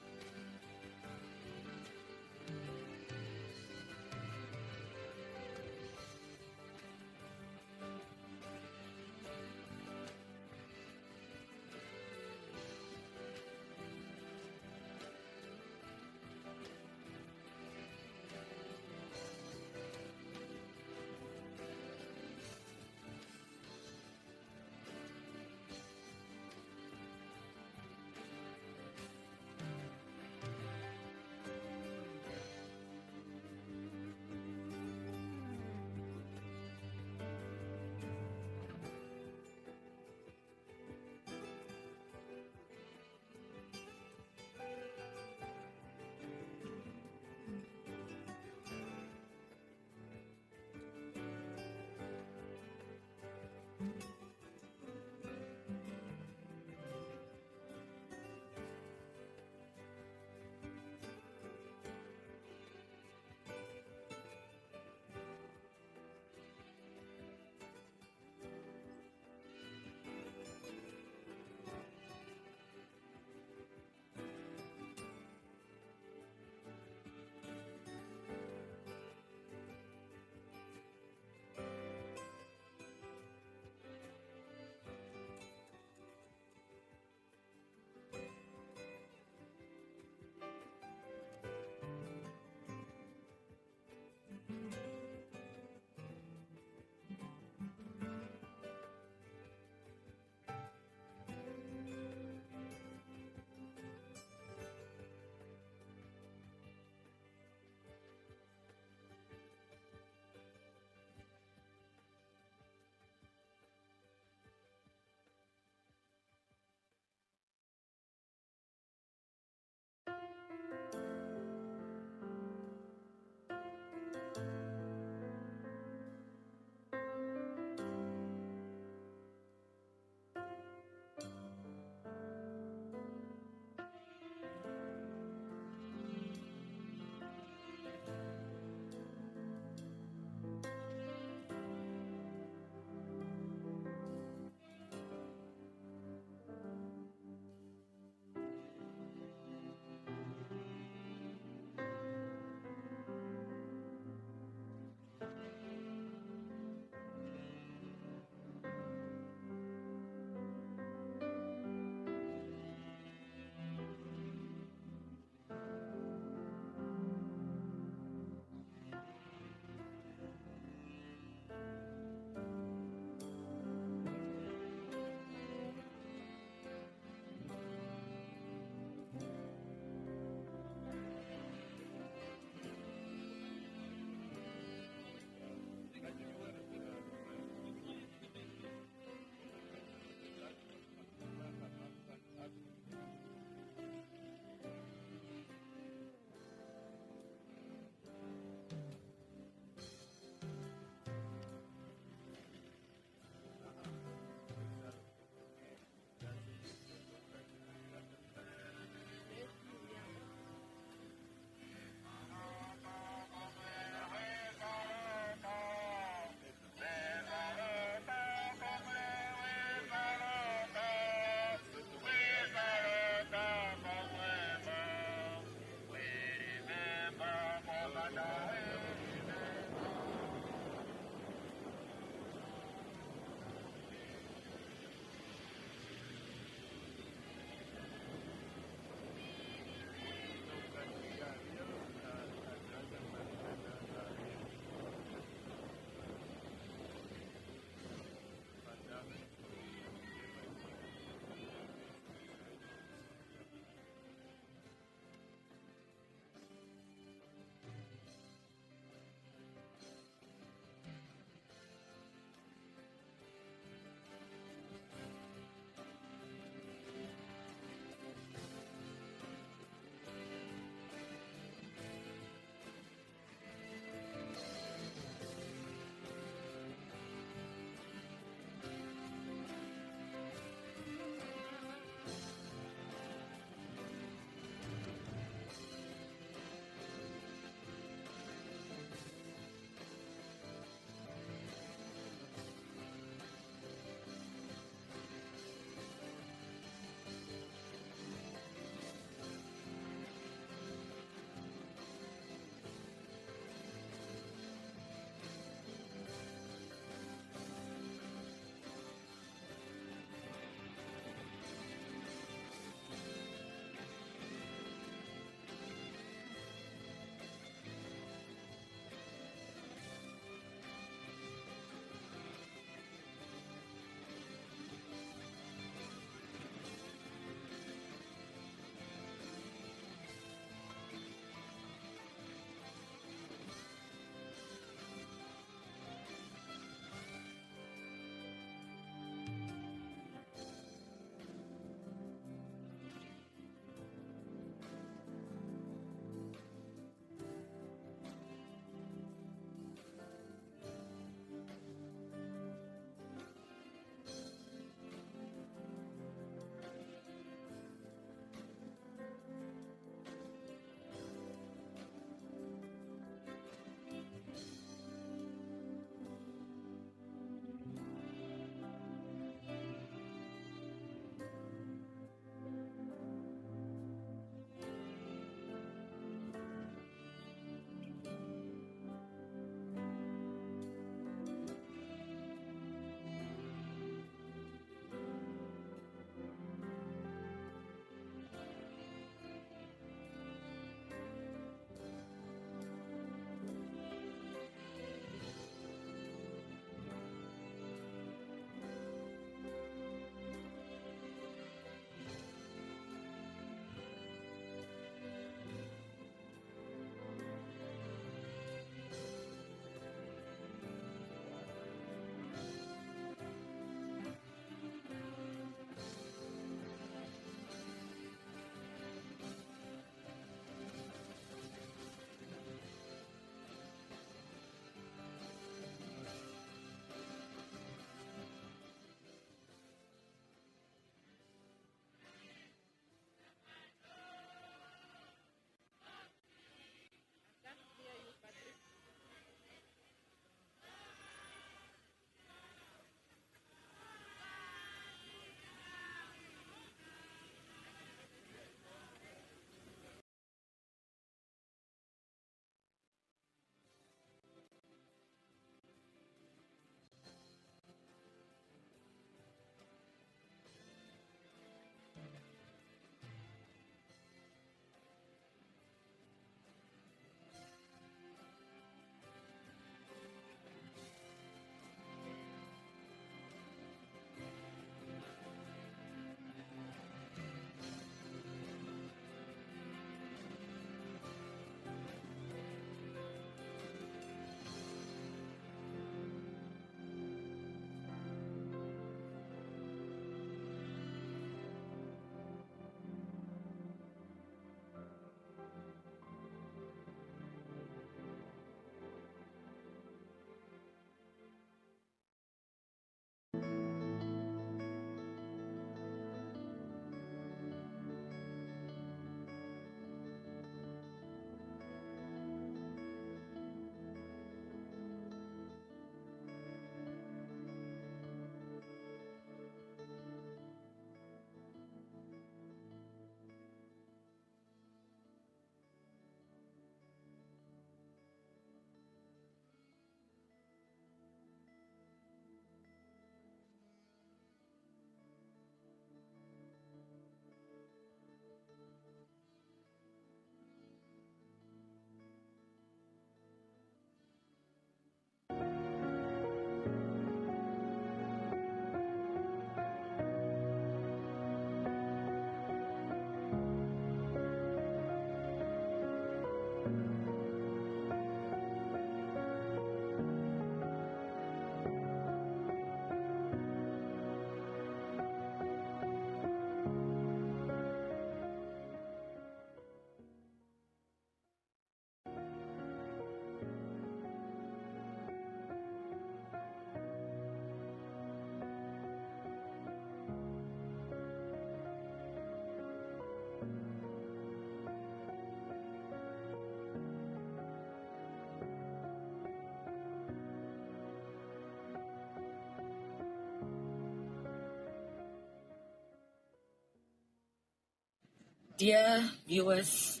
Dear viewers,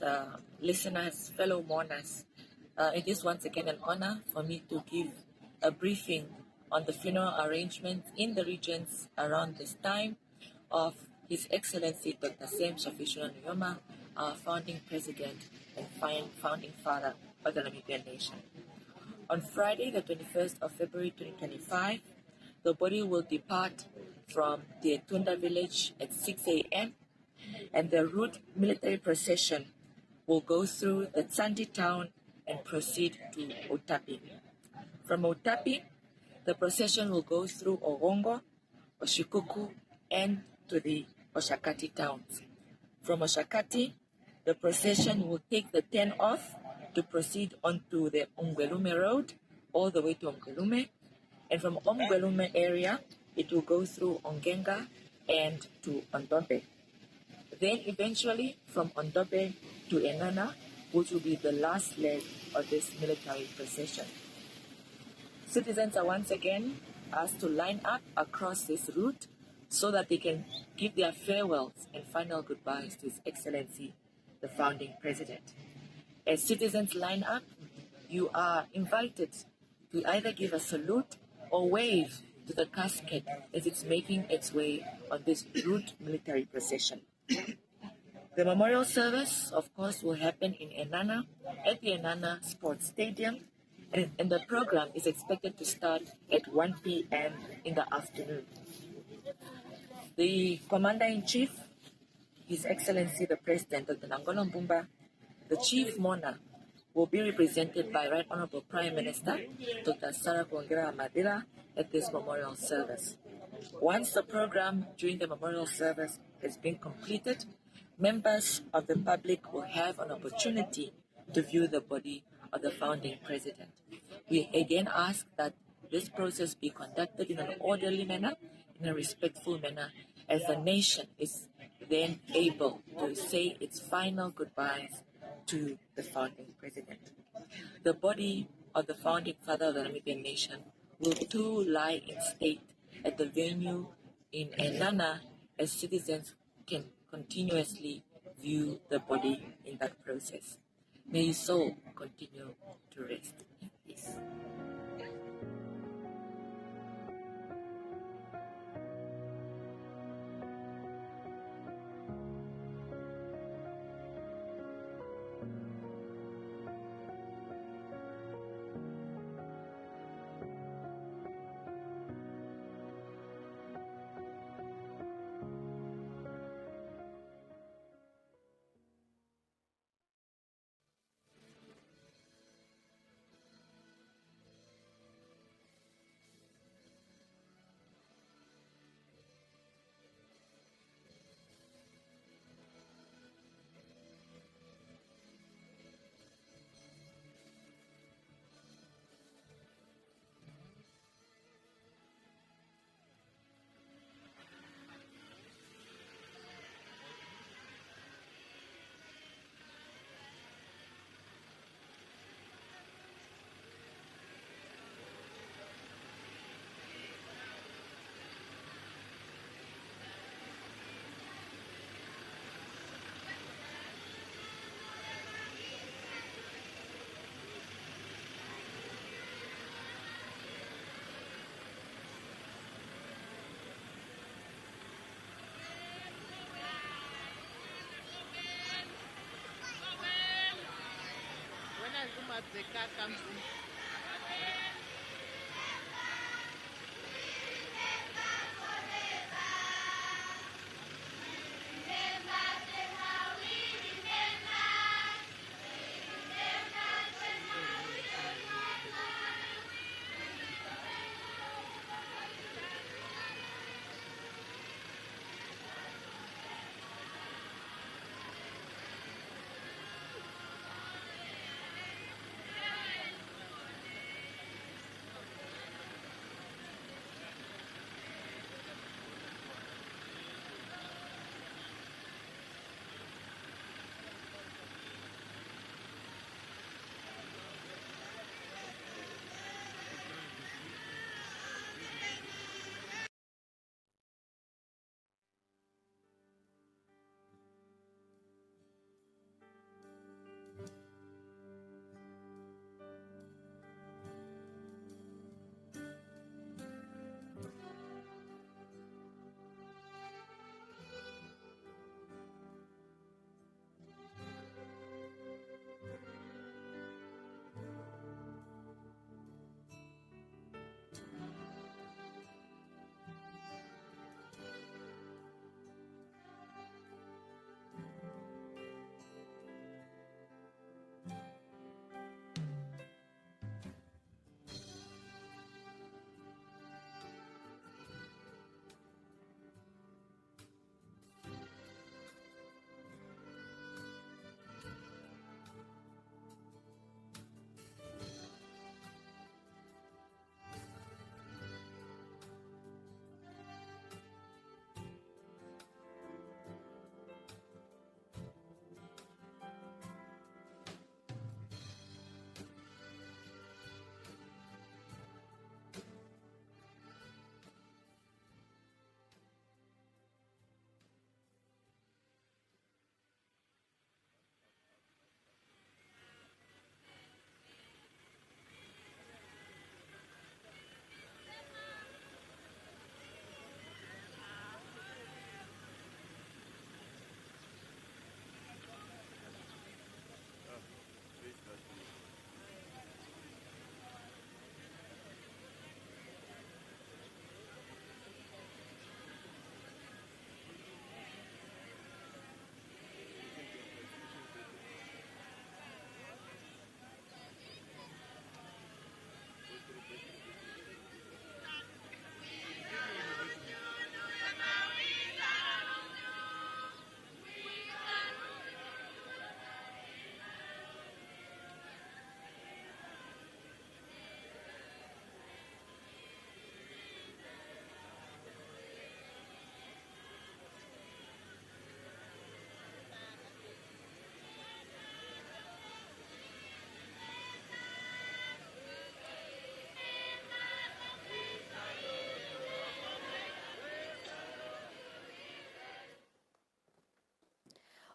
listeners, fellow mourners, it is once again an honor for me to give a briefing on the funeral arrangements in the regions around this time of His Excellency Dr. Sam Shafishuna Nujoma, our founding president and founding father of the Namibian nation. On Friday, the 21st of February 2025, the body will depart from the Tunda village at 6 a.m. and the route military procession will go through the Tsandi town and proceed to Otapi. From Otapi, the procession will go through Orongo, Oshikuku, and to the Oshakati towns. From Oshakati, the procession will take the 10 off to proceed onto the Ongwelume Road all the way to Ongwelume. And from Ongwelume area, it will go through Ongenga and to Ondobe. Then eventually from Ondobe to Enana, which will be the last leg of this military procession. Citizens are once again asked to line up across this route so that they can give their farewells and final goodbyes to His Excellency, the founding president. As citizens line up, you are invited to either give a salute or wave to the casket as it's making its way on this route military procession. The memorial service, of course, will happen in Enana at the Enana Sports Stadium, and the program is expected to start at 1 p.m. in the afternoon. The Commander-in-Chief, His Excellency the President of the Nangolo Mbumba, the Chief Mourner, will be represented by Right Honorable Prime Minister Dr. Sarah Madila at this memorial service. Once the program during the memorial service has been completed, members of the public will have an opportunity to view the body of the founding president. We again ask that this process be conducted in an orderly manner, in a respectful manner, as the nation is then able to say its final goodbyes to the founding president. The body of the founding father of the Namibian nation will too lie in state at the venue in Enana, as citizens can continuously view the body in that process. May his soul continue to rest in peace. The car comes in.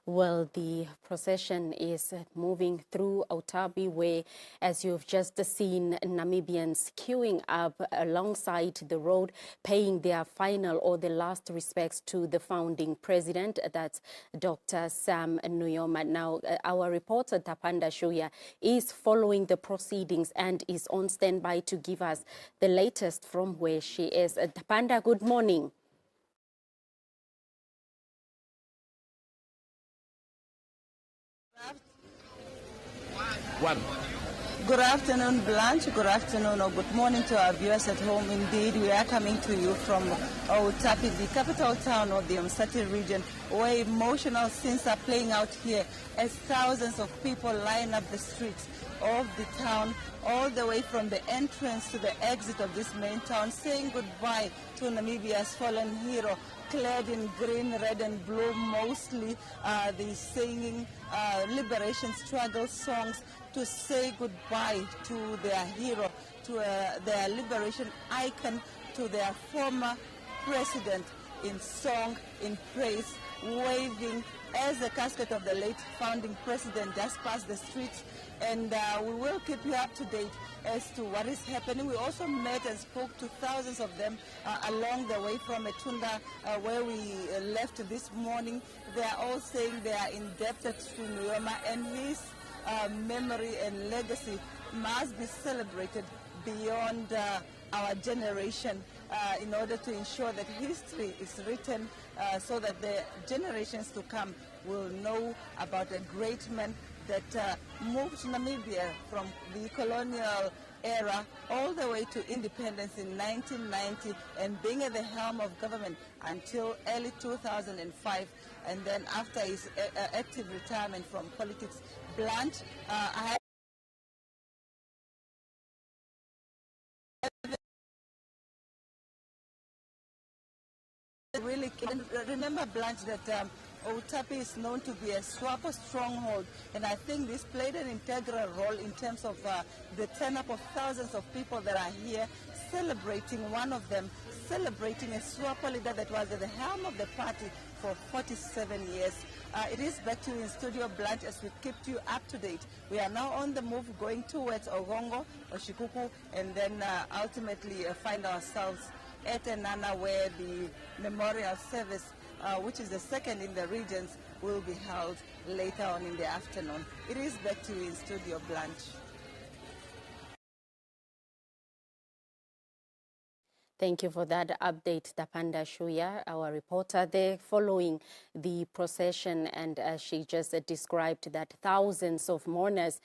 Well, the procession is moving through Otabi, where, as you've just seen, Namibians queuing up alongside the road, paying their final or the last respects to the founding president, that's Dr. Sam Nujoma. Now, our reporter, Tapanda Shuya, is following the proceedings and is on standby to give us the latest from where she is. Tapanda, good morning. Good afternoon, Blanche. Good afternoon or good morning to our viewers at home. Indeed, we are coming to you from Otapi, the capital town of the Umsati region, where emotional scenes are playing out here as thousands of people line up the streets of the town, all the way from the entrance to the exit of this main town, saying goodbye to Namibia's fallen hero, clad in green, red and blue, mostly the singing liberation struggle songs to say goodbye to their hero, to their liberation icon, to their former president, in song, in praise, waving as the casket of the late founding president just passed the streets. And we will keep you up to date as to what is happening. We also met and spoke to thousands of them along the way from Etunda, where we left this morning. They are all saying they are indebted to Nujoma, and his memory and legacy must be celebrated beyond our generation in order to ensure that history is written so that the generations to come will know about a great man that moved Namibia from the colonial era all the way to independence in 1990 and being at the helm of government until early 2005. And then after his active retirement from politics, Blunt, I really remember, Blanche, that Otapi is known to be a SWAPO stronghold, and I think this played an integral role in terms of the turn-up of thousands of people that are here celebrating one of them, celebrating a SWAPO leader that was at the helm of the party for 47 years. It is back to you in studio, Blanche, as we kept you up to date. We are now on the move going towards Ogongo, Oshikuku, and then ultimately find ourselves at Enana, where the memorial service, which is the second in the regions, will be held later on in the afternoon. It is back to you in studio, Blanche. Thank you for that update, Tapanda Shuya, our reporter there, following the procession. And as she just described, that thousands of mourners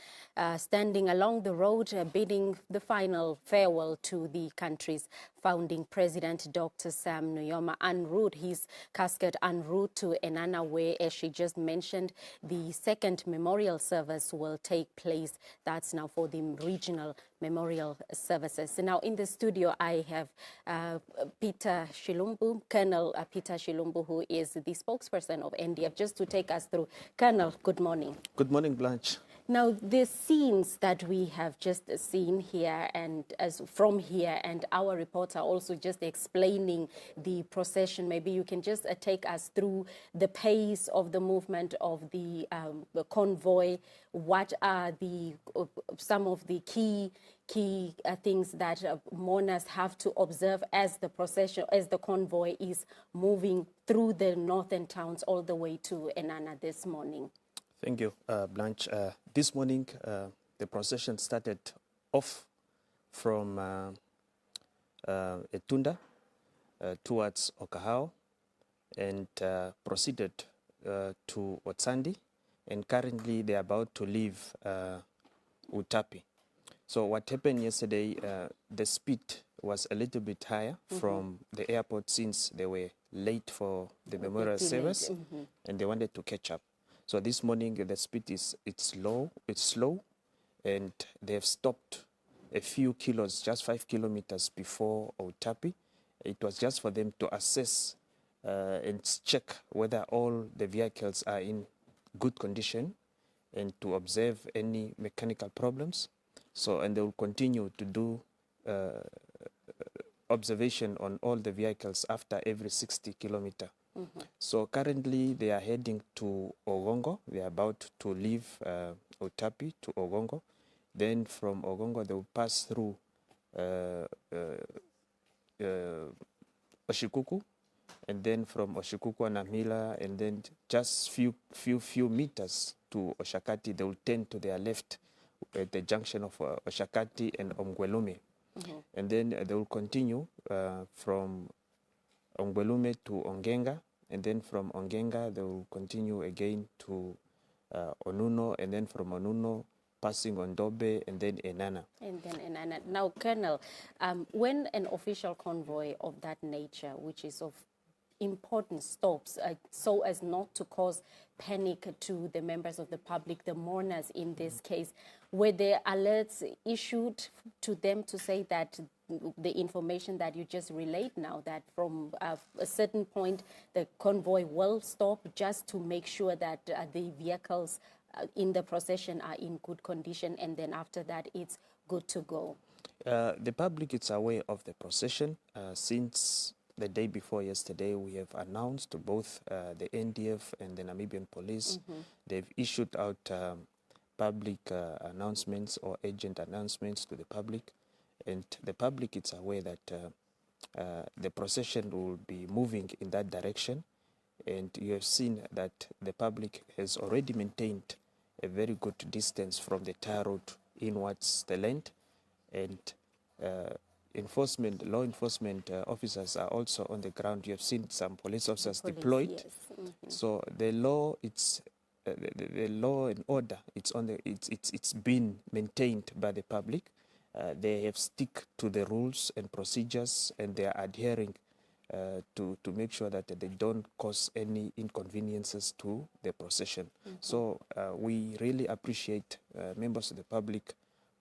standing along the road bidding the final farewell to the country's founding president, Dr. Sam Nujoma, en route, his casket en route to Enana, where, as she just mentioned, the second memorial service will take place. That's now for the regional memorial services. Now in the studio, I have Peter Shilumbu, Colonel Peter Shilumbu, who is the spokesperson of NDF, just to take us through. Colonel, good morning. Good morning, Blanche. Now, the scenes that we have just seen here and from here, and our reporter also just explaining the procession, maybe you can just take us through the pace of the movement of the convoy. What are the some of the key things that mourners have to observe as the procession, as the convoy is moving through the northern towns all the way to Enana this morning? Thank you, Blanche. This morning, the procession started off from Etunda towards Okahao and proceeded to Otsandi, and currently they're about to leave Otapi. So what happened yesterday, the speed was a little bit higher from the airport, since they were late for the memorial service and they wanted to catch up. So this morning the speed it's slow, and they have stopped a few kilos, just 5 kilometers before Otapi. It was just for them to assess and check whether all the vehicles are in good condition and to observe any mechanical problems. So, and they will continue to do observation on all the vehicles after every 60 kilometer So currently they are heading to Ogongo. They are about to leave Utapi to Ogongo. Then from Ogongo they will pass through Oshikuku, and then from Oshikuku Namila, and then just few meters to Oshakati, they will turn to their left at the junction of Oshakati and Omgwelume. And then they will continue from Omgwelume to Ongenga, and then from Ongenga they will continue again to Onuno, and then from Onuno passing on Dobe, and then Enana. And then Enana. Now, Colonel, when an official convoy of that nature, which is of importance, stops, so as not to cause panic to the members of the public, the mourners in this case, were there alerts issued to them to say that the information that you just relayed now, that from a certain point the convoy will stop, just to make sure that the vehicles in the procession are in good condition, and then after that it's good to go? The public is aware of the procession. Since the day before yesterday, we have announced to both the NDF and the Namibian police. They've issued out public announcements or agent announcements to the public, and the public is aware that the procession will be moving in that direction. And you have seen that the public has already maintained a very good distance from the tar road inwards the land, and law enforcement officers are also on the ground. You have seen some police officers deployed. Yes. So the law, the law and order, it's been maintained by the public. They have stick to the rules and procedures, and they are adhering to make sure that they don't cause any inconveniences to the procession. So we really appreciate members of the public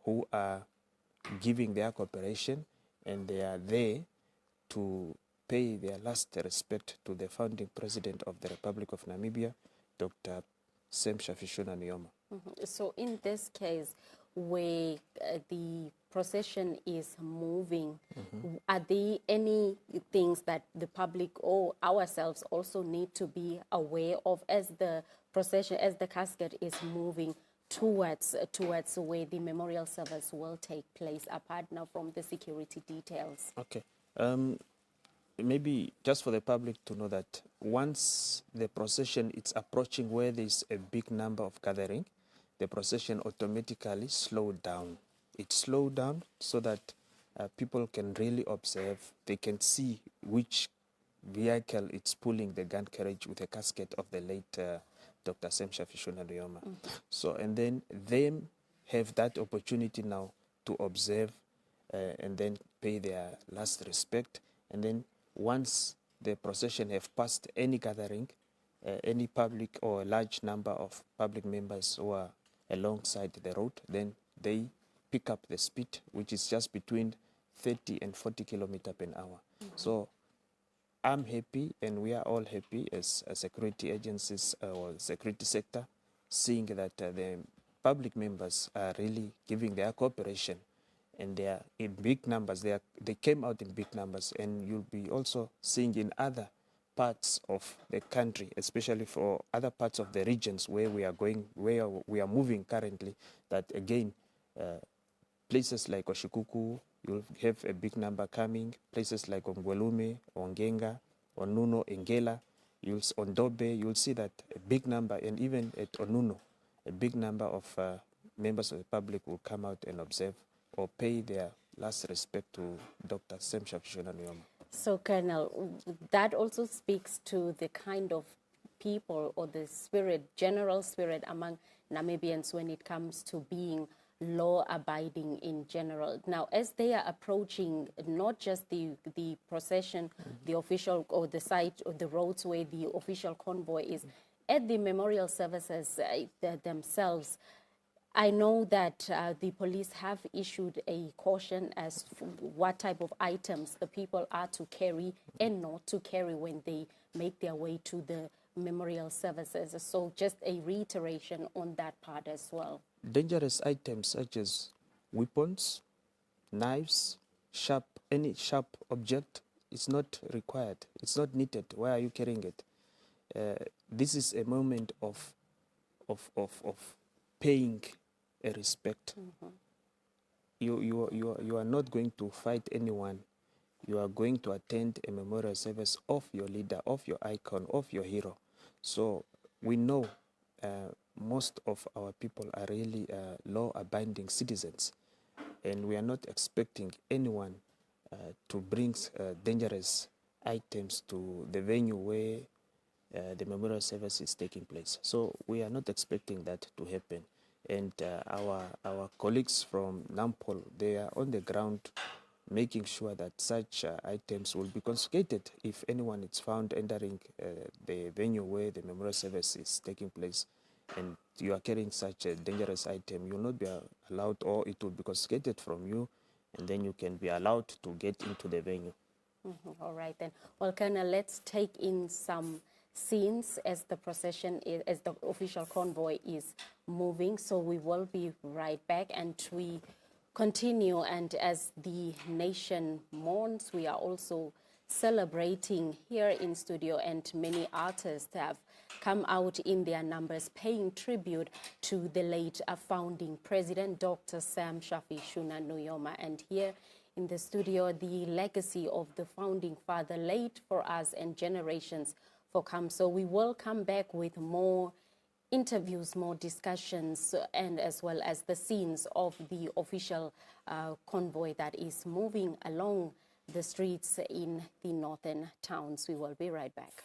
who are giving their cooperation, and they are there to pay their last respect to the founding president of the Republic of Namibia, Dr. Sam Shafishuna Nujoma. So in this case, where the procession is moving, are there any things that the public or ourselves also need to be aware of as the procession, as the casket is moving towards where the memorial service will take place, apart now from the security details? Okay. Maybe just for the public to know that once the procession is approaching where there's a big number of gathering, the procession automatically slowed down. It slowed down so that people can really observe. They can see which vehicle it's pulling the gun carriage with a casket of the late Dr. Sam Shafishuna Nujoma. So, and then they have that opportunity now to observe and then pay their last respect. And then once the procession have passed any gathering, any public or a large number of public members who are alongside the road, then they pick up the speed, which is just between 30 and 40 kilometers per hour. So I'm happy, and we are all happy as security agencies or security sector, seeing that the public members are really giving their cooperation, and they are in big numbers. They came out in big numbers, and you'll be also seeing in other parts of the country, especially for other parts of the regions where we are going, where we are moving currently, that again, places like Oshikuku, you'll have a big number coming. Places like Omgwelume, Ongenga, Onuno, Engela, Ondobe, you'll see that a big number, and even at Onuno, a big number of members of the public will come out and observe or pay their last respect to Dr. Sam Shafishuna Nujoma. So, Colonel, that also speaks to the kind of people or the spirit, general spirit among Namibians when it comes to being law-abiding in general. Now, as they are approaching not just the procession, the official, or the site or the roads where the official convoy is, at the memorial services themselves, I know that the police have issued a caution as to what type of items the people are to carry and not to carry when they make their way to the memorial services. So just a reiteration on that part as well. Dangerous items such as weapons, knives, any sharp object it's not required. It's not needed. Why are you carrying it? This is a moment of paying a respect. You are not going to fight anyone. You are going to attend a memorial service of your leader, of your icon, of your hero. So we know most of our people are really law-abiding citizens, and we are not expecting anyone to bring dangerous items to the venue where the memorial service is taking place. So we are not expecting that to happen. And our colleagues from Nampol, they are on the ground making sure that such items will be confiscated if anyone is found entering the venue where the memorial service is taking place, and you are carrying such a dangerous item. You will not be allowed, or it will be confiscated from you, and then you can be allowed to get into the venue. All right then. Well, Colonel, let's take in some scenes as the procession as the official convoy is moving. So we will be right back, and we continue. And as the nation mourns, we are also celebrating here in studio, and many artists have come out in their numbers paying tribute to the late founding president, Dr. Sam Shafi Shuna Nujoma. And here in the studio, the legacy of the founding father laid for us and generations for come. So we will come back with more interviews, more discussions, and as well as the scenes of the official convoy that is moving along the streets in the northern towns. We will be right back.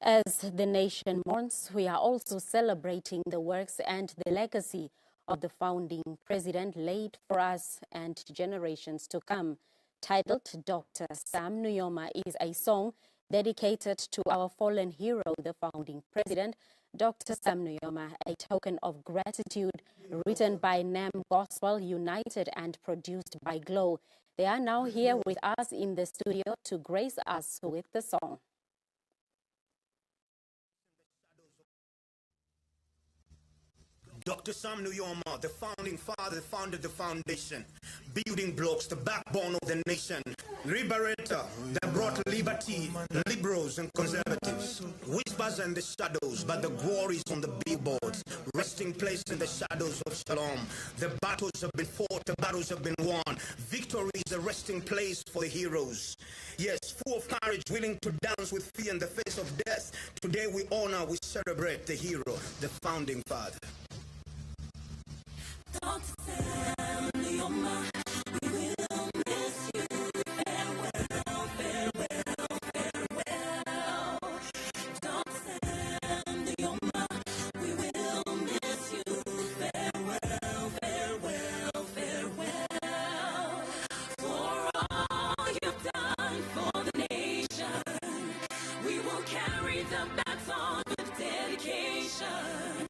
As the nation mourns, we are also celebrating the works and the legacy of the founding president laid for us and generations to come. Titled Dr. Sam Nujoma is a song dedicated to our fallen hero, the founding president, Dr. Sam Nujoma, a token of gratitude, written by Nam Gospel United and produced by Glow. They are now here with us in the studio to grace us with the song. Dr. Sam Nujoma, the founding father, founded the foundation, building blocks, the backbone of the nation, liberator that brought liberty, liberals and conservatives, whispers in the shadows, but the glories on the billboards, resting place in the shadows of Shalom. The battles have been fought, the battles have been won. Victory is a resting place for the heroes. Yes, full of courage, willing to dance with fear in the face of death. Today we honor, we celebrate the hero, the founding father. Dr. Sam Nujoma, we will miss you. Farewell, farewell, farewell. Dr. Sam Nujoma, we will miss you. Farewell, farewell, farewell. For all you've done for the nation, we will carry the baton with dedication.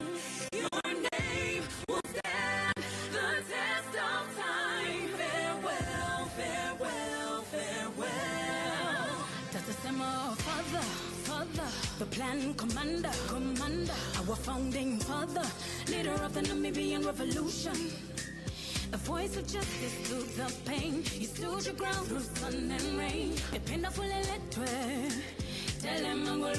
Your name will stand the test of time. Farewell, farewell, farewell. Dr. Sam, father, the plan commander, our founding father, leader of the Namibian revolution. A voice of justice through the pain. You stood your ground through sun and rain. Dependa fuleletwe, telemango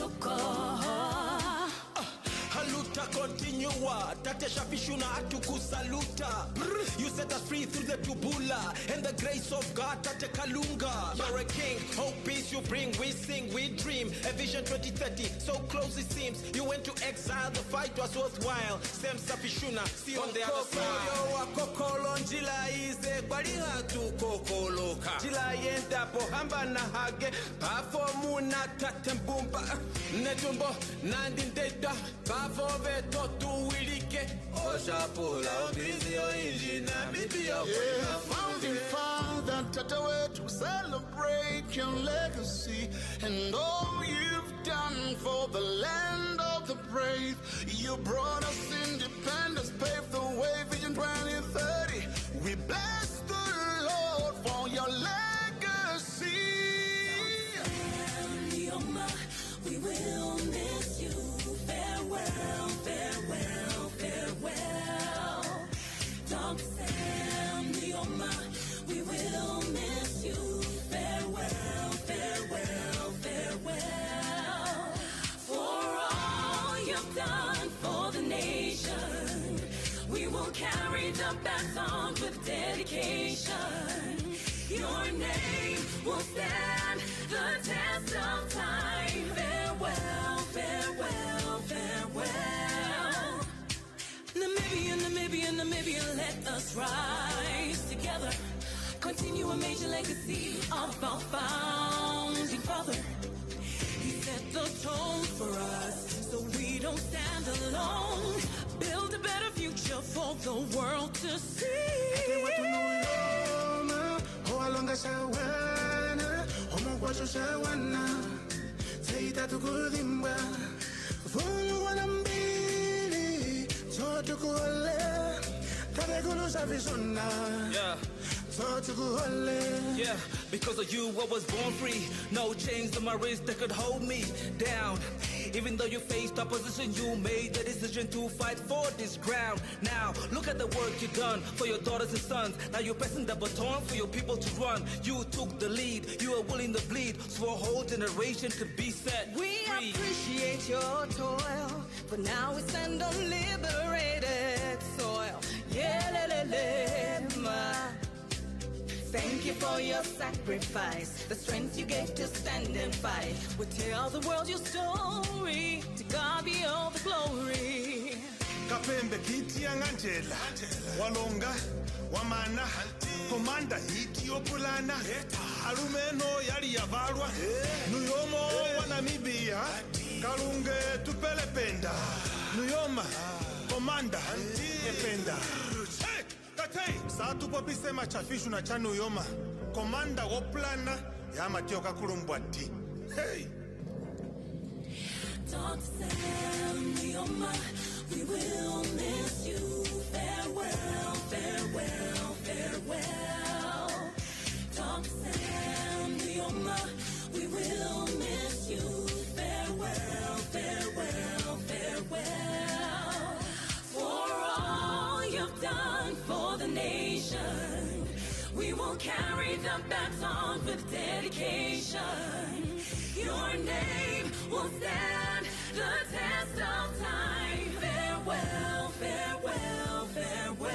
Haluta continua, tate shapishuna atukusaluta. You set us free through the tubula and the grace of God, tate kalunga. You're a king, hope, peace you bring, we sing, we dream. A vision 2030, so close it seems. You went to exile, the fight was worthwhile. Sem sapishuna, see on the other side. Kokolo njila ize, kwaliha tu kokoloka. Jila yenda pohamba na hage, bafo muna tate mbumba. Netumbo, nandi ndeda, Fove totu wilike Oshapula busy o inji Namibia. Yeah, founding father, Tatawe, to celebrate your legacy and all you've done for the land of the brave. You brought us independence, paved the way, Vision 2030. We bless the Lord for your legacy. We will miss you. Farewell, farewell, farewell. Dr. Sam Nujoma, we will miss you. Farewell, farewell, farewell. For all you've done for the nation, we will carry the baton with dedication. Your name will stand the test of time. Farewell, farewell, farewell. Namibia, let us rise together. Continue a major legacy of our founding father. He set the tone for us, so we don't stand alone. Build a better future for the world to see. Yeah, because of you I was born free. No chains on my wrist that could hold me down. Even though you faced opposition, you made the decision to fight for this ground. Now, look at the work you've done for your daughters and sons. Now you're passing the baton for your people to run. You took the lead, you are willing to bleed, so a whole generation could be set free. We appreciate your toil, but now we stand on liberated soil. Thank you for your sacrifice, the strength you gave to stand and fight. We tell the world your story, to God be all the glory. Kapembe kiti angangela, walonga, wamana, komanda hiti opulana, alumeno yali yavalwa, Nujoma wa Namibia, Kalunge tupele penda. Nujoma, komanda, ependa. Hey, katei, saa tupopise machafishu na cha Nujoma. Komanda woplana, ya matio kakulumbwati. Hey. Dr. Nujoma, we will miss you. Farewell, farewell, farewell. Dr. Nujoma, we will miss you. Farewell, farewell, farewell. For all you've done for the nation, we will carry the baton with dedication. Your name will stand the test of time. Farewell, farewell, farewell.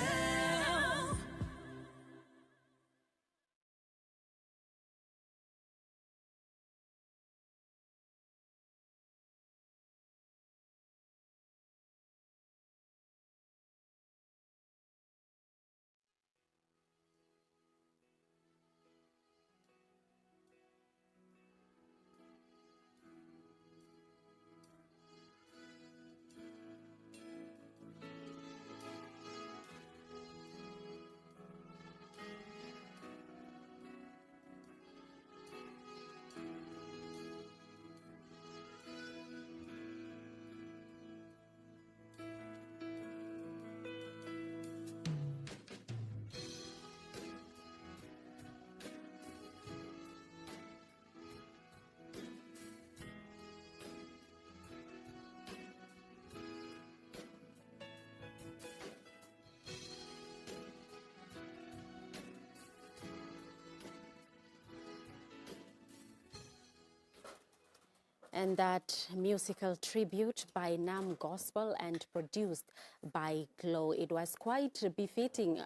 And that musical tribute by Nam Gospel and produced by Glow. It was quite befitting,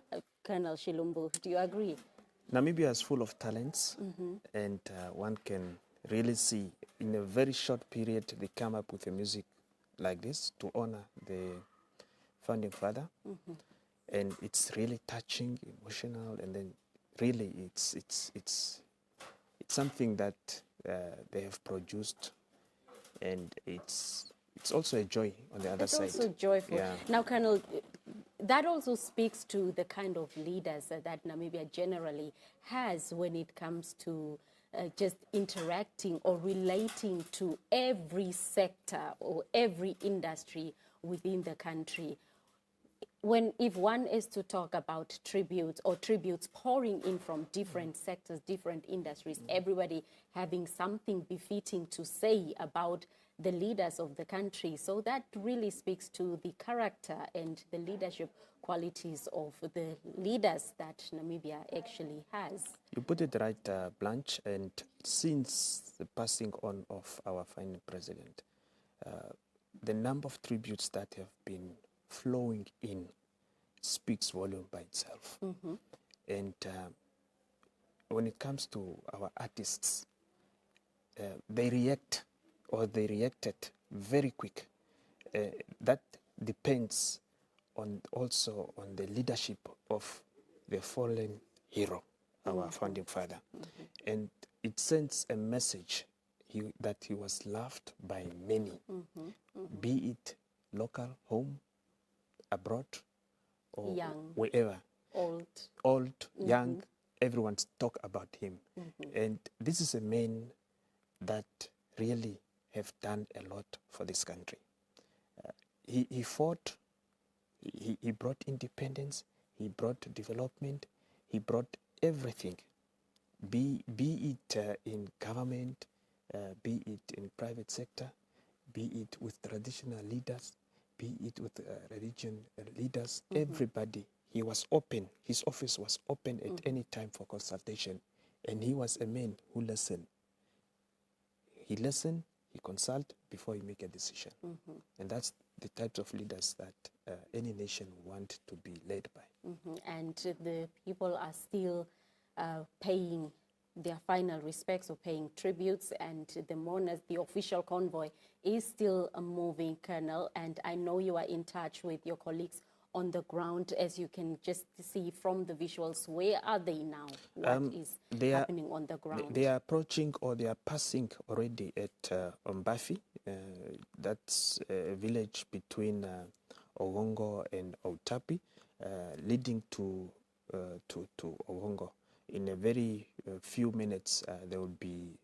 Colonel Shilumbu. Do you agree? Namibia is full of talents, and one can really see in a very short period they come up with a music like this to honor the founding father. And it's really touching, emotional, and then really it's something that they have produced. And it's also a joy on the other side. It's also joyful. Yeah. Now, Colonel, that also speaks to the kind of leaders that Namibia generally has when it comes to just interacting or relating to every sector or every industry within the country. If one is to talk about tributes or tributes pouring in from different sectors, different industries, everybody having something befitting to say about the leaders of the country. So that really speaks to the character and the leadership qualities of the leaders that Namibia actually has. You put it right, Blanche, and since the passing on of our final president, the number of tributes that have been flowing in speaks volume by itself. And when it comes to our artists, they reacted very quick. That depends also on the leadership of the fallen hero, our founding father. And it sends a message that he was loved by many, be it local, home, abroad, or young, wherever. Old, young, everyone talk about him. And this is a man that really have done a lot for this country. He fought, he brought independence, he brought development, he brought everything, be it in government, be it in private sector, be it with traditional leaders, be it with religion leaders, everybody. He was open. His office was open at any time for consultation. And he was a man who listened. He listened, he consulted before he make a decision. And that's the types of leaders that any nation want to be led by. And the people are still paying their final respects or paying tributes, and the mourners, the official convoy is still moving, Colonel, and I know you are in touch with your colleagues on the ground, as you can just see from the visuals? Where are they now? What is happening on the ground? They are approaching, or they are passing already at Mbafi. That's a village between Ogongo and Outapi, leading to Ogongo. In a very few minutes, they will be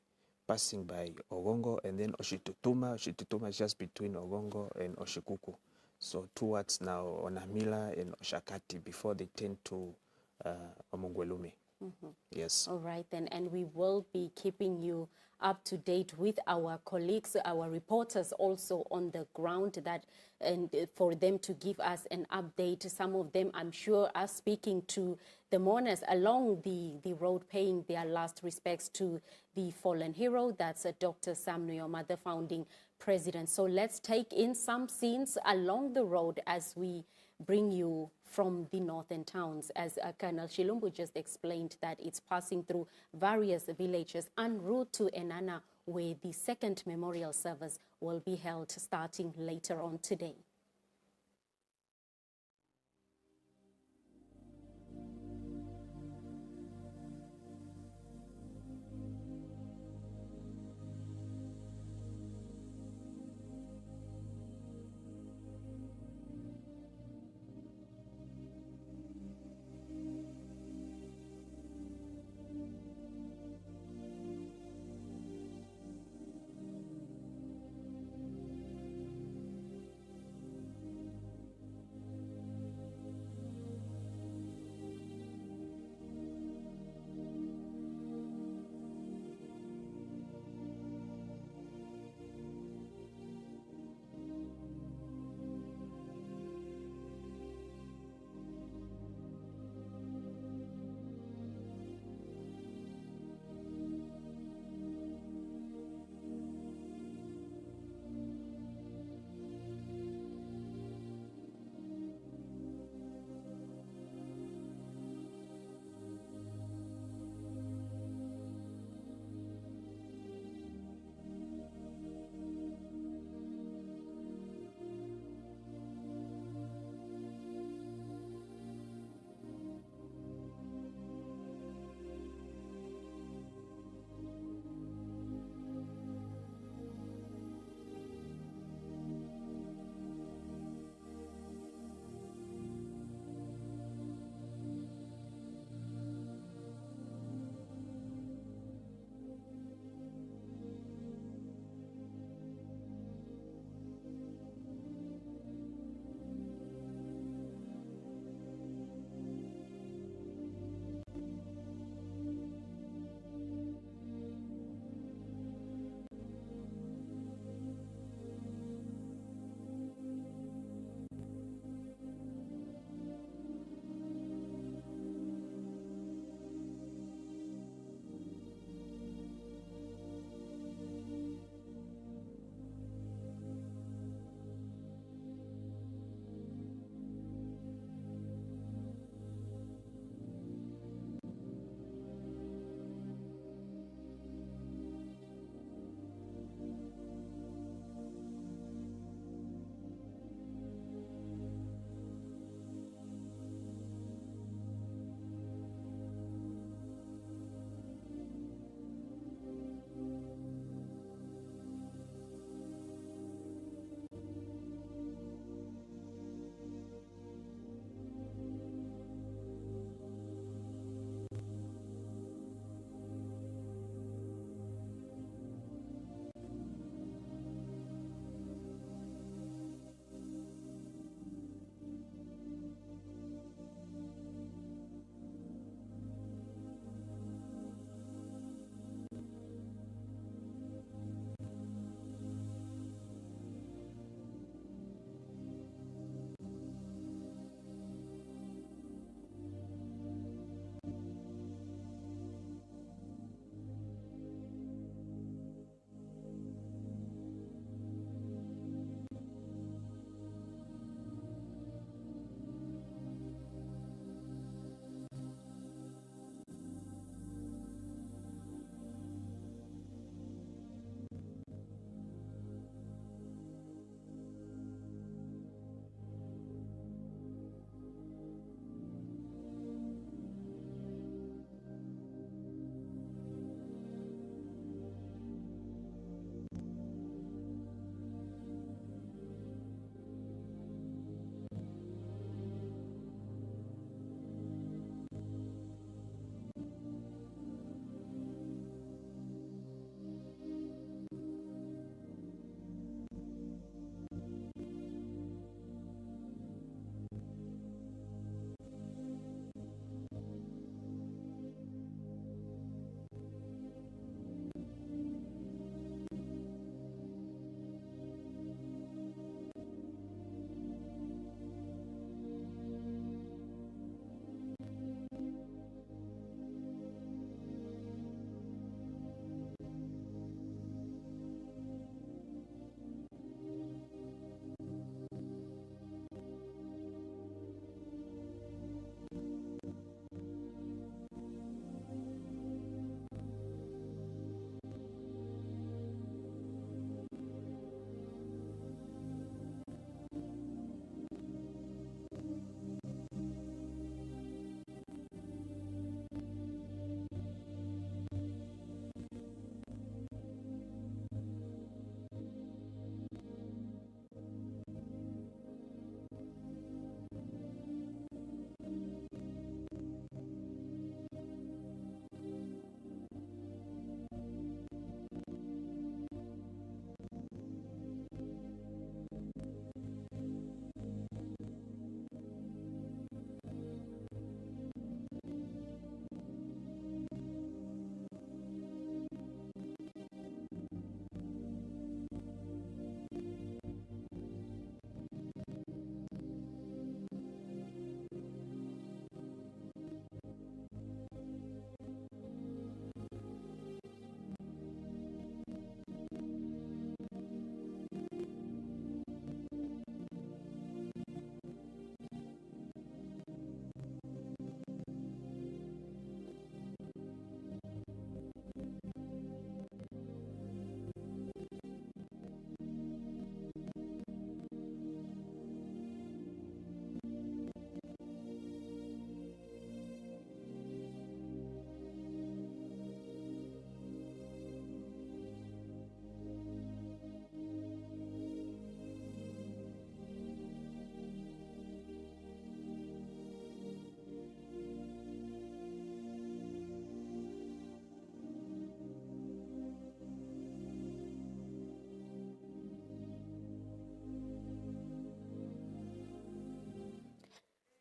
passing by Ogongo, and then Oshitutuma. Oshitutuma is just between Ogongo and Oshikuku. So towards now Onamila and Oshakati before they turn to Omongwelume. Yes. All right then, and we will be keeping you up to date with our colleagues, our reporters also on the ground, that and for them to give us an update. Some of them, I'm sure, are speaking to the mourners along the road, paying their last respects to the fallen hero. That's Dr. Sam Nujoma, the founding president. So let's take in some scenes along the road as we bring you from the northern towns. As Colonel Shilumbu just explained, that it's passing through various villages en route to Enana, where the second memorial service will be held starting later on today.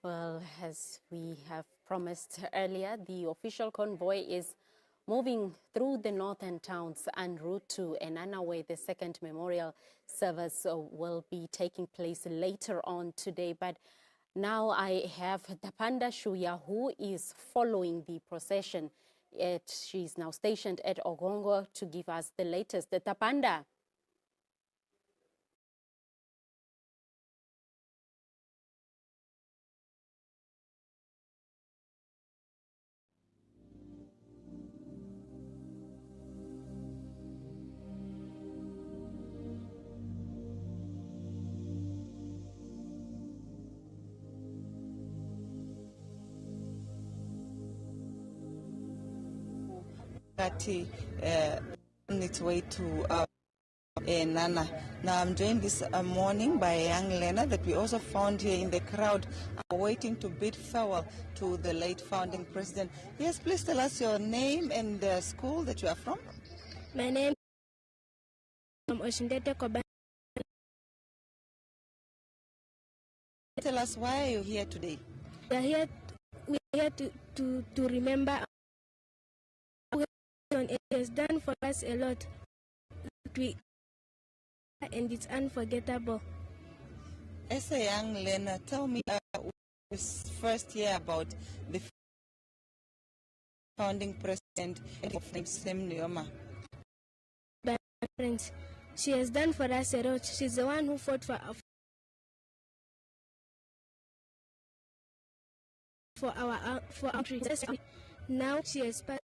Well, as we have promised earlier, the official convoy is moving through the northern towns en route to Enana, where the second memorial service will be taking place later on today. But now I have Tapanda Shuya, who is following the procession. She's now stationed at Ogongo to give us the latest. Tapanda. On its way to Nana. Now I'm joined this morning by a young learner that we also found here in the crowd, waiting to bid farewell to the late founding president. Yes, please tell us your name and the school that you are from. My name is Oshindete Koban. Tell us, why are you here today? We are here to remember it has done for us a lot. And it's unforgettable. As a young learner, tell me first hear about the founding president of Nujoma. My friends, she has done for us a lot. She's the one who fought for our country. Now she has passed.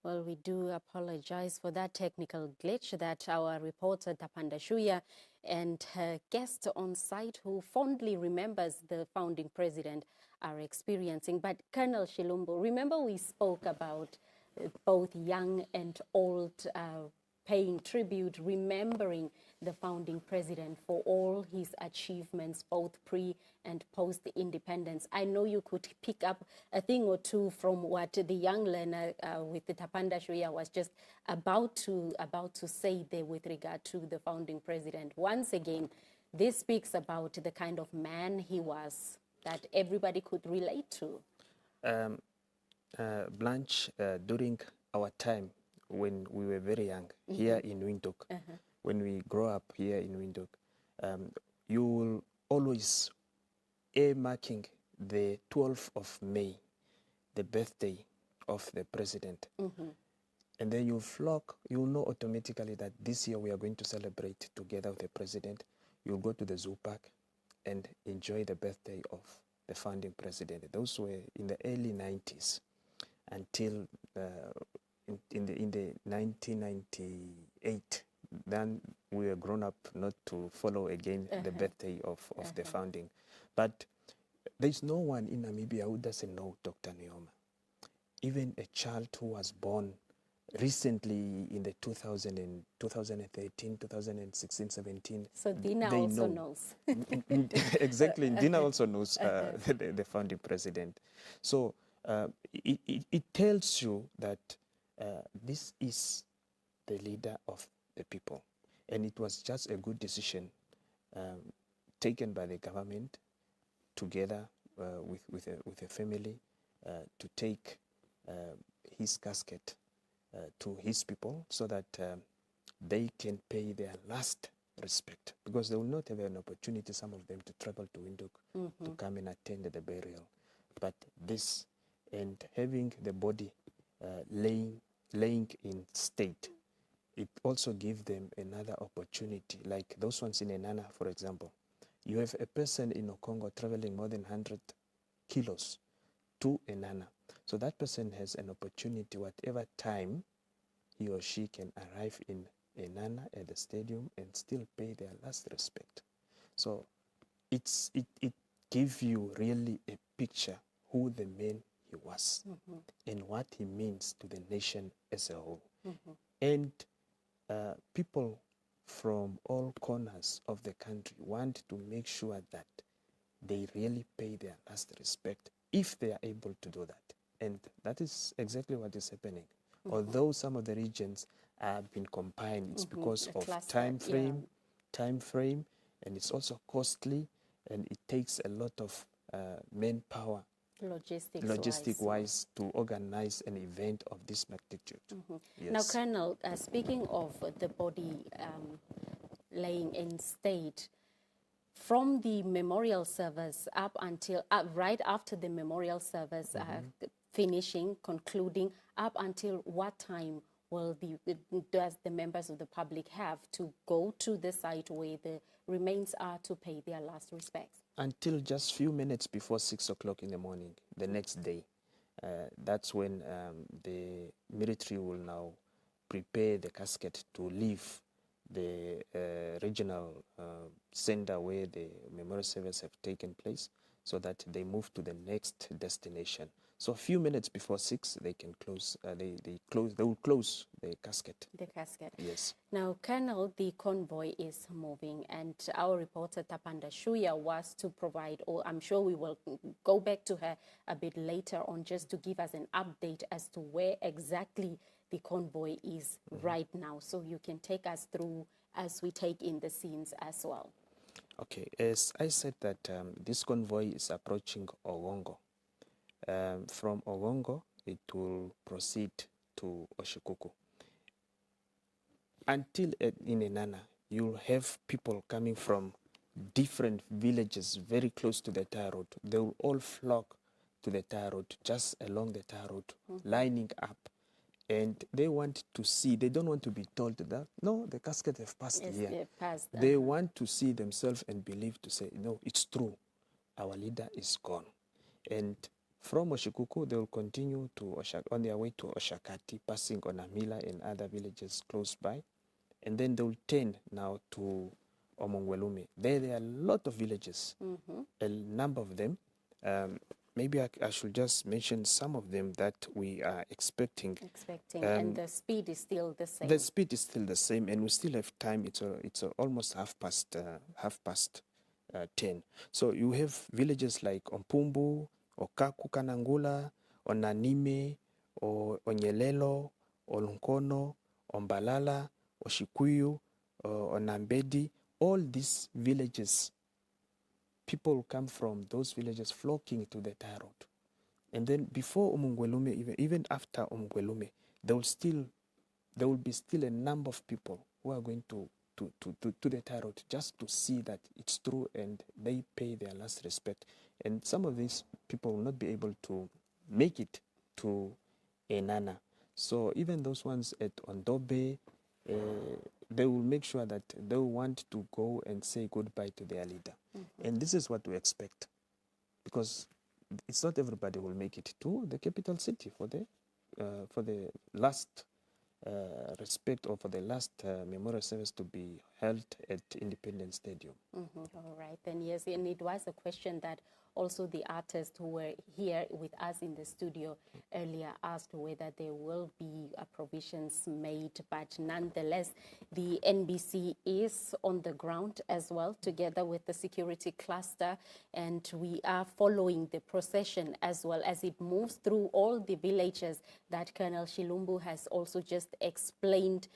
Well, we do apologize for that technical glitch that our reporter Tapanda Shuya and her guest on site, who fondly remembers the founding president, are experiencing. But Colonel Shilumbo, remember we spoke about both young and old paying tribute, remembering the founding president for all his achievements, both pre and post-independence. I know you could pick up a thing or two from what the young learner with the Tapanda Shuya was just about to say there with regard to the founding president. Once again, this speaks about the kind of man he was that everybody could relate to. Blanche, during our time when we were very young, here in Windhoek, when we grow up here in Windhoek, you will always marking the 12th of May, the birthday of the president. And then you flock, you know automatically that this year we are going to celebrate together with the president. You'll go to the zoo park and enjoy the birthday of the founding president. Those were in the early 90s until in the 1998. Then we were grown up not to follow again the birthday of the founding. But there's no one in Namibia who doesn't know Dr. Nujoma. Even a child who was born recently in the 2013, 2016, 17. So Dina also knows. Exactly, Dina also knows the founding president. So it tells you that this is the leader of the people. And it was just a good decision taken by the government together with a family to take his casket to his people so that they can pay their last respect, because they will not have an opportunity, some of them, to travel to Windhoek to come and attend the burial. But this, and having the body laying in state, it also gives them another opportunity, like those ones in Enana, for example. You have a person in Okongo traveling more than 100 kilos to Enana. So that person has an opportunity, whatever time he or she can arrive in Enana at the stadium and still pay their last respect. So it gives you really a picture who the man he was and what he means to the nation as a whole. And people from all corners of the country want to make sure that they really pay their last respect if they are able to do that. And that is exactly what is happening. Although some of the regions have been combined, it's because of time frame, and it's also costly, and it takes a lot of manpower, logistic-wise, to organize an event of this magnitude. Yes. Now, Colonel, speaking of the body laying in state, from the memorial service up until right after the memorial service finishing, concluding, up until what time will does the members of the public have to go to the site where the remains are to pay their last respects? Until just few minutes before 6 o'clock in the morning, the next day. That's when the military will now prepare the casket to leave the regional center where the memorial service have taken place, so that they move to the next destination. So a few minutes before 6, they can close. They will close the casket. The casket. Yes. Now, Colonel, the convoy is moving, and our reporter Tapanda Shuya was to provide, or I'm sure we will go back to her a bit later on, just to give us an update as to where exactly the convoy is right now. So you can take us through as we take in the scenes as well. Okay, as I said that this convoy is approaching Ogongo. From Ogongo, it will proceed to Oshikuku. Until in Enana, you'll have people coming from different villages very close to the tar road. They will all flock to the tar road, just along the tar road, lining up. And they want to see, they don't want to be told that, no, the casket have passed here. They want to see themselves and believe, to say, no, it's true. Our leader is gone. And from Oshikuku, they will continue to on their way to Oshakati, passing on Amila and other villages close by. And then they will turn now to Omongwelume. There are a lot of villages, a number of them. Maybe I should just mention some of them that we are expecting. And the speed is still the same. The speed is still the same, and we still have time. It's almost half past 10. So you have villages like Ompumbu, Okaku Kanangula, Onanime, Onyelelo, Olunkono, Ombalala, Oshikuyu, Onambedi. All these villages, people come from those villages flocking to the tar road. And then before Omongwelume, even after Omongwelume, there will be still a number of people who are going to the tar road just to see that it's true and they pay their last respect. And some of these people will not be able to make it to Enana. So even those ones at Ondobe, they will make sure that they want to go and say goodbye to their leader. And this is what we expect, because it's not everybody will make it to the capital city for the last respect, or for the last memorial service to be held at Independence Stadium. All right, then yes, and it was a question that also the artists who were here with us in the studio earlier asked whether there will be provisions made, but nonetheless, the NBC is on the ground as well, together with the security cluster, and we are following the procession as well as it moves through all the villages that Colonel Shilumbu has also just explained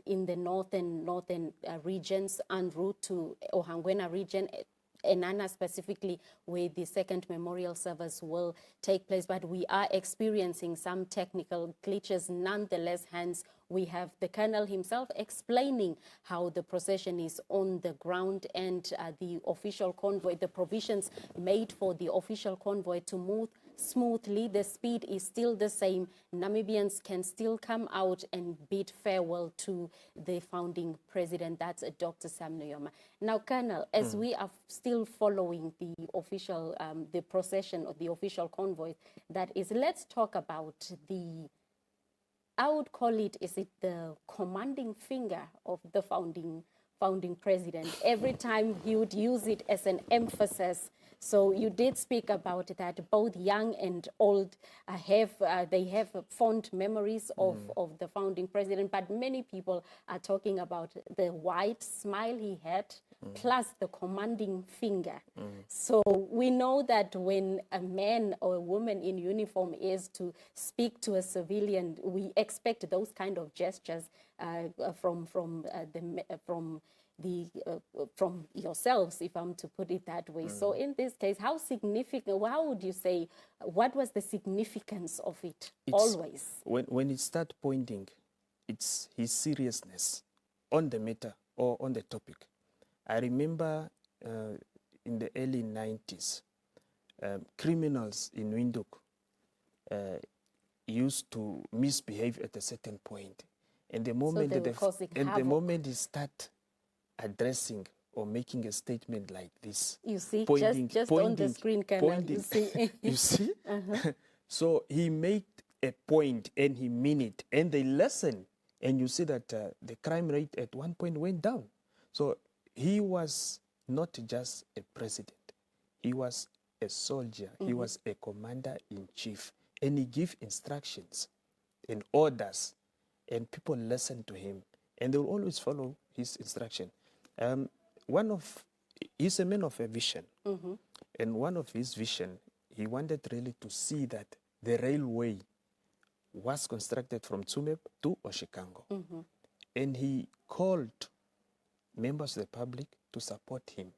in the northern regions en route to Ohangwena region, Enana specifically, where the second memorial service will take place. But we are experiencing some technical glitches nonetheless, hence we have the colonel himself explaining how the procession is on the ground and the official convoy, the provisions made for the official convoy to move smoothly. The speed is still the same. Namibians can still come out and bid farewell to the founding president. That's Dr. Sam Nujoma. Now, Colonel, as we are still following the official, the procession of the official convoy, that is, let's talk about the, I would call it, is it the commanding finger of the founding president? Every time he would use it as an emphasis. So you did speak about that both young and old have fond memories of the founding president, but many people are talking about the wide smile he had, plus the commanding finger. So we know that when a man or a woman in uniform is to speak to a civilian, we expect those kind of gestures from the from yourselves, if I'm to put it that way. So in this case, how significant, how would you say, what was the significance of it always? When it starts pointing, it's his seriousness on the matter or on the topic. I remember in the early 90s, criminals in Windhoek used to misbehave at a certain point. And the moment, the moment they start addressing or making a statement like this, you see, pointing, just pointing, on the screen, Colonel, pointing, you see. you see? So he made a point and he meant it, and they listen, and you see that the crime rate at one point went down. So he was not just a president, he was a soldier, he was a commander-in-chief, and he gave instructions and orders, and people listen to him, and they will always follow his instruction. He's a man of a vision, and one of his vision, he wanted really to see that the railway was constructed from Tsumeb to Oshikango. And he called members of the public to support him.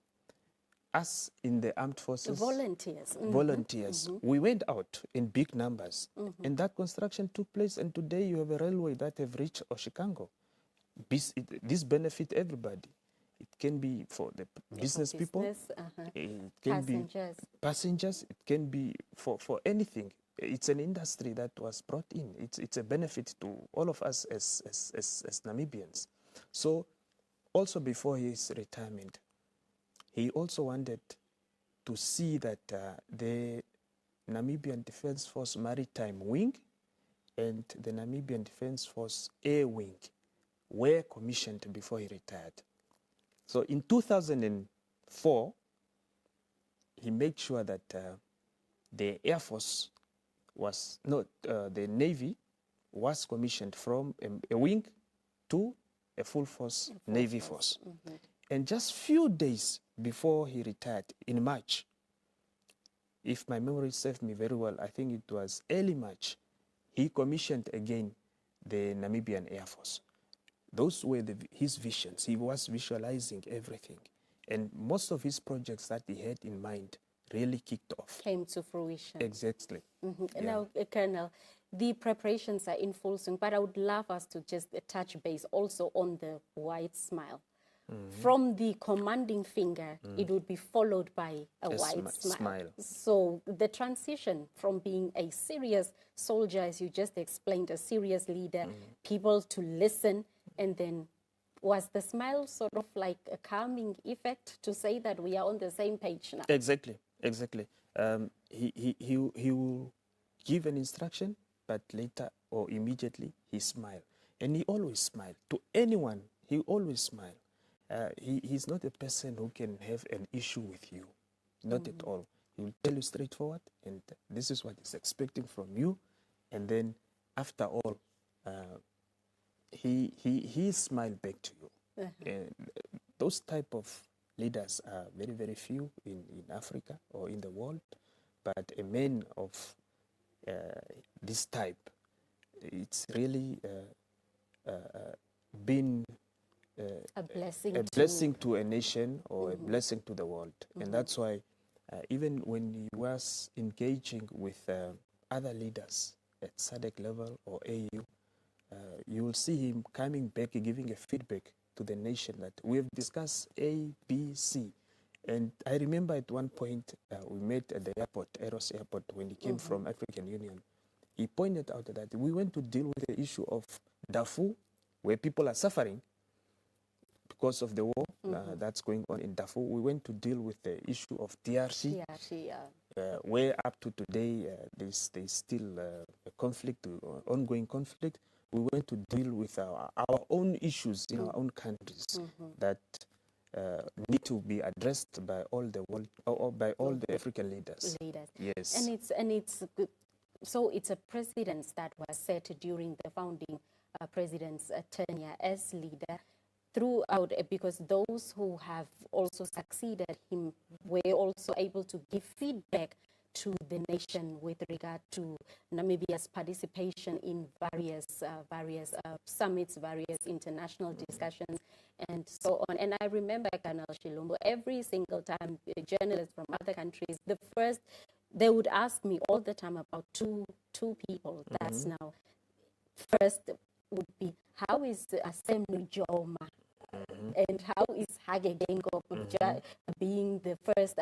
Us in the armed forces, volunteers, we went out in big numbers, and that construction took place, and today you have a railway that have reached Oshikango. This benefit everybody. It can be for the business people, it can be passengers, it can be for anything. It's an industry that was brought in. It's a benefit to all of us as Namibians. So also before his retirement, he also wanted to see that the Namibian Defence Force Maritime Wing and the Namibian Defence Force Air Wing were commissioned before he retired. So in 2004, he made sure that the Air Force was, the Navy was commissioned from a wing to a full force Navy force. And just few days before he retired, in March, if my memory serves me very well, I think it was early March, he commissioned again the Namibian Air Force. Those were his visions. He was visualizing everything. And most of his projects that he had in mind really kicked off. Came to fruition. Exactly. Yeah. Now, Colonel, the preparations are in full swing, but I would love us to just touch base also on the white smile. From the commanding finger, it would be followed by a white smile. So the transition from being a serious soldier, as you just explained, a serious leader, people to listen, and then was the smile sort of like a calming effect to say that we are on the same page now? Exactly. He will give an instruction, but later or immediately he smiled. And he always smiled. To anyone, he always smiled. He's not a person who can have an issue with you. Not at all. He will tell you straightforward, and this is what he's expecting from you. And then after all, he smiled back to you. And those type of leaders are very, very few in Africa or in the world. But a man of this type, it's really been a blessing to a nation or a blessing to the world. And that's why even when he was engaging with other leaders at SADC level or AU, you will see him coming back, giving a feedback to the nation that we have discussed A, B, C. And I remember at one point we met at the airport, Eros Airport, when he came from African Union. He pointed out that we went to deal with the issue of Darfur, where people are suffering because of the war that's going on in Darfur. We went to deal with the issue of DRC, where up to today there's still a conflict, ongoing conflict. We went to deal with our own issues in our own countries that need to be addressed by all the world or by all the African leaders. Yes, and it's good. So it's a precedence that was set during the founding president's tenure as leader throughout, because those who have also succeeded him were also able to give feedback to the nation with regard to Namibia's participation in various summits, various international discussions, and so on. And I remember, Colonel Shilombo, every single time journalists from other countries, they would ask me all the time about two people. That's now first would be, how is Sam Nujoma? And how is Hage Geingob being the first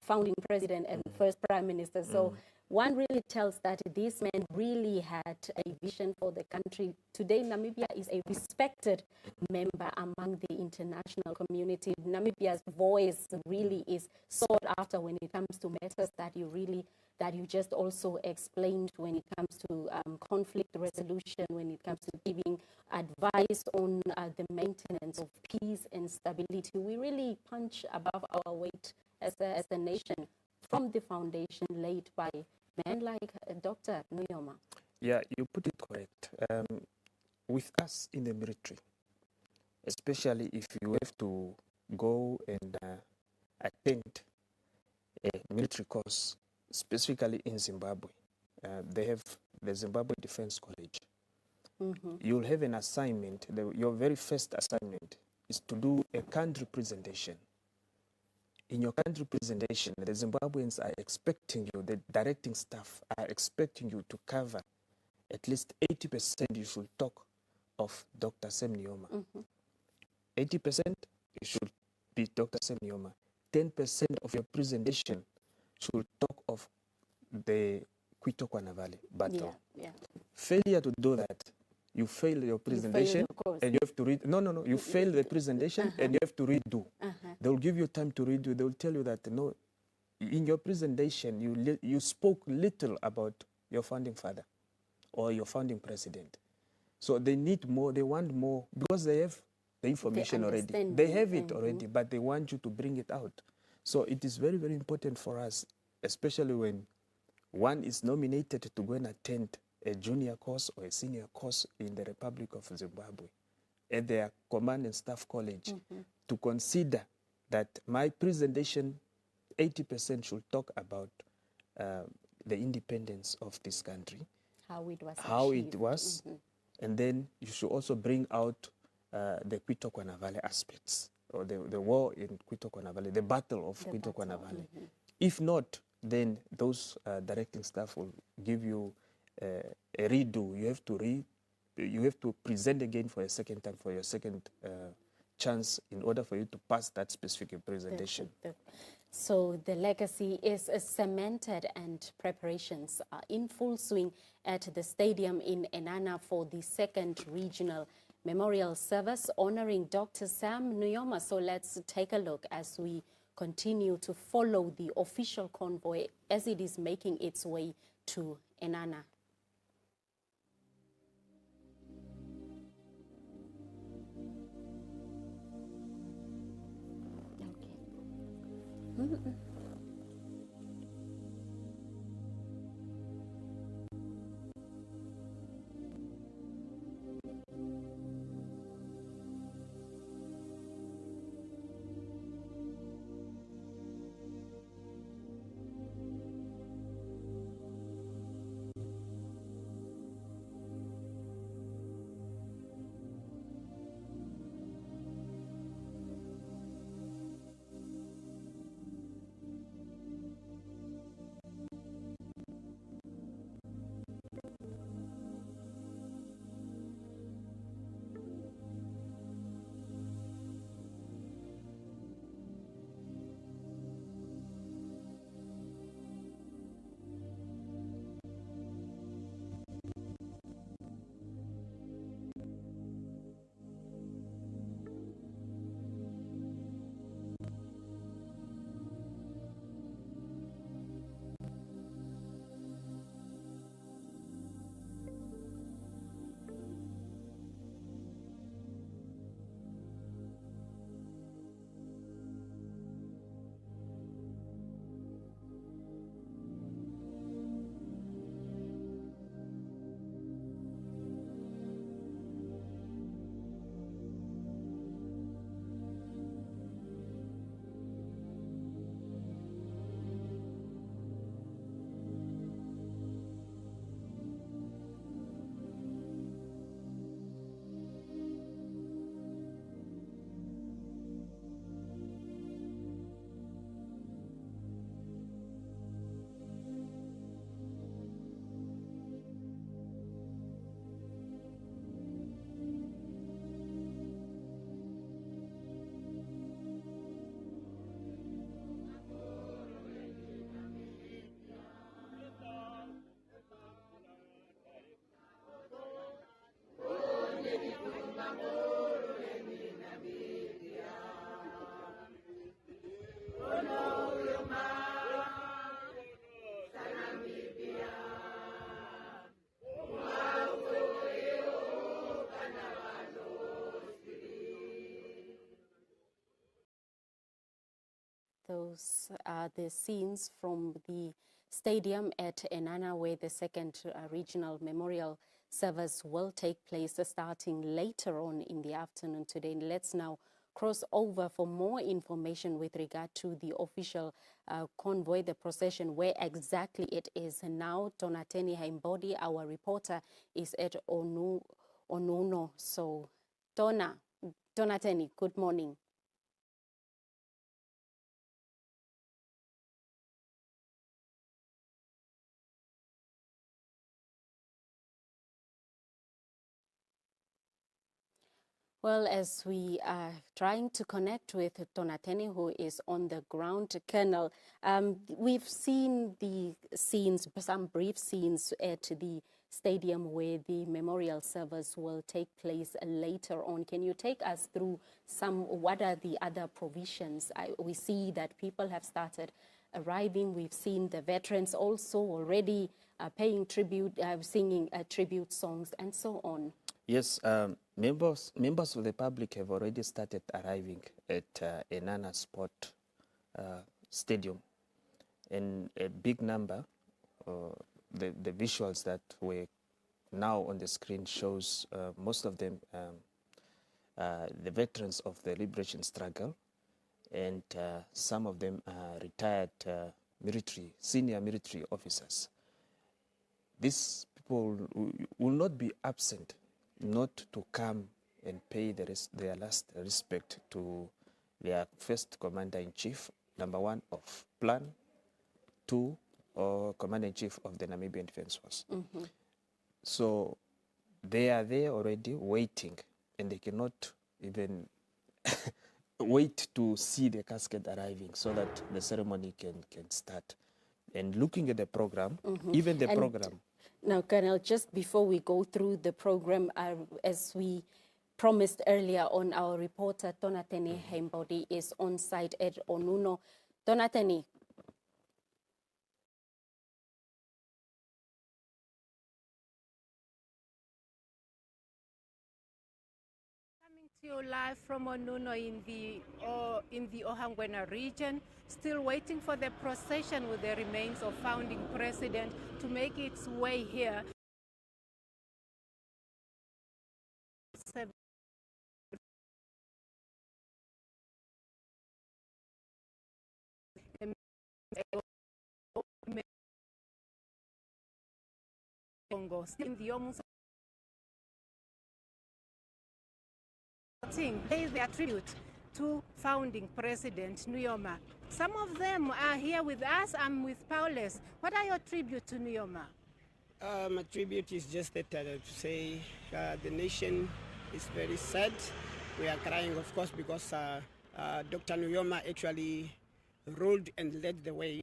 founding president and first prime minister? So one really tells that this man really had a vision for the country. Today, Namibia is a respected member among the international community. Namibia's voice really is sought after when it comes to matters that you just also explained, when it comes to conflict resolution, when it comes to giving advice on the maintenance of peace and stability. We really punch above our weight as a nation from the foundation laid by men like Dr. Nujoma. Yeah, you put it correct. With us in the military, especially if you have to go and attend a military course, specifically in Zimbabwe, they have the Zimbabwe Defense College. You'll have an assignment. Your very first assignment is to do a country presentation. In your country presentation, the Zimbabweans are expecting you, the directing staff are expecting you to cover at least 80%. You should talk of Dr. Sam Nujoma. 80% you should be Dr. Sam Nujoma. 10% of your presentation should talk of the Kwitokwana Valley battle. Failure to do that, you fail your presentation and you have to read. No. You fail the presentation and you have to redo. They'll give you time to redo. They'll tell you that, no, in your presentation, you spoke little about your founding father or your founding president. So they need more, they want more, because they have the information already. They have it already, but they want you to bring it out. So it is very, very important for us, especially when one is nominated to go and attend a junior course or a senior course in the Republic of Zimbabwe at their command and staff college, to consider that my presentation, 80% should talk about the independence of this country, how it was, and then you should also bring out the Kwitokwana Valley aspects, or the war in Kwitokwana Valley, the battle of Kwitokwana Valley. If not, then those directing staff will give you a redo. You have to present again for a second time, for your second chance, in order for you to pass that specific presentation. So the legacy is cemented and preparations are in full swing at the stadium in Enana for the second regional memorial service honoring Dr. Sam Nujoma. So let's take a look as we continue to follow the official convoy as it is making its way to Enana. Those are the scenes from the stadium at Enana, where the second regional memorial service will take place starting later on in the afternoon today. Let's now cross over for more information with regard to the official convoy, the procession, where exactly it is now. Tonateni Haimbodi, our reporter, is at Onuno. So, Tonateni, good morning. Well, as we are trying to connect with Tonateni, who is on the ground, Colonel, we've seen the scenes, some brief scenes at the stadium where the memorial service will take place later on. Can you take us through what are the other provisions? We see that people have started arriving. We've seen the veterans also already paying tribute, singing tribute songs and so on. Yes, members of the public have already started arriving at Enana Sport Stadium, and a big number. The visuals that were now on the screen shows most of them the veterans of the liberation struggle, and some of them are retired senior military officers. These people will not be absent not to come and pay their last respect to their first commander-in-chief, number one of Plan, two, or commander-in-chief of the Namibian Defense Force. Mm-hmm. So they are there already waiting, and they cannot even wait to see the casket arriving so that the ceremony can start. And looking at the program, even the program. Now, Colonel, just before we go through the program, as we promised earlier on, our reporter Tonateni Haimbodi is on site at Onuno. Tonateni. Coming to you live from Onuno in the Ohangwena region, still waiting for the procession with the remains of founding president to make its way here. In the pay their tribute to founding President Nujoma. Some of them are here with us. I'm with Paulus. What are your tribute to Nujoma? My tribute is just that to say the nation is very sad. We are crying, of course, because Dr. Nujoma actually ruled and led the way.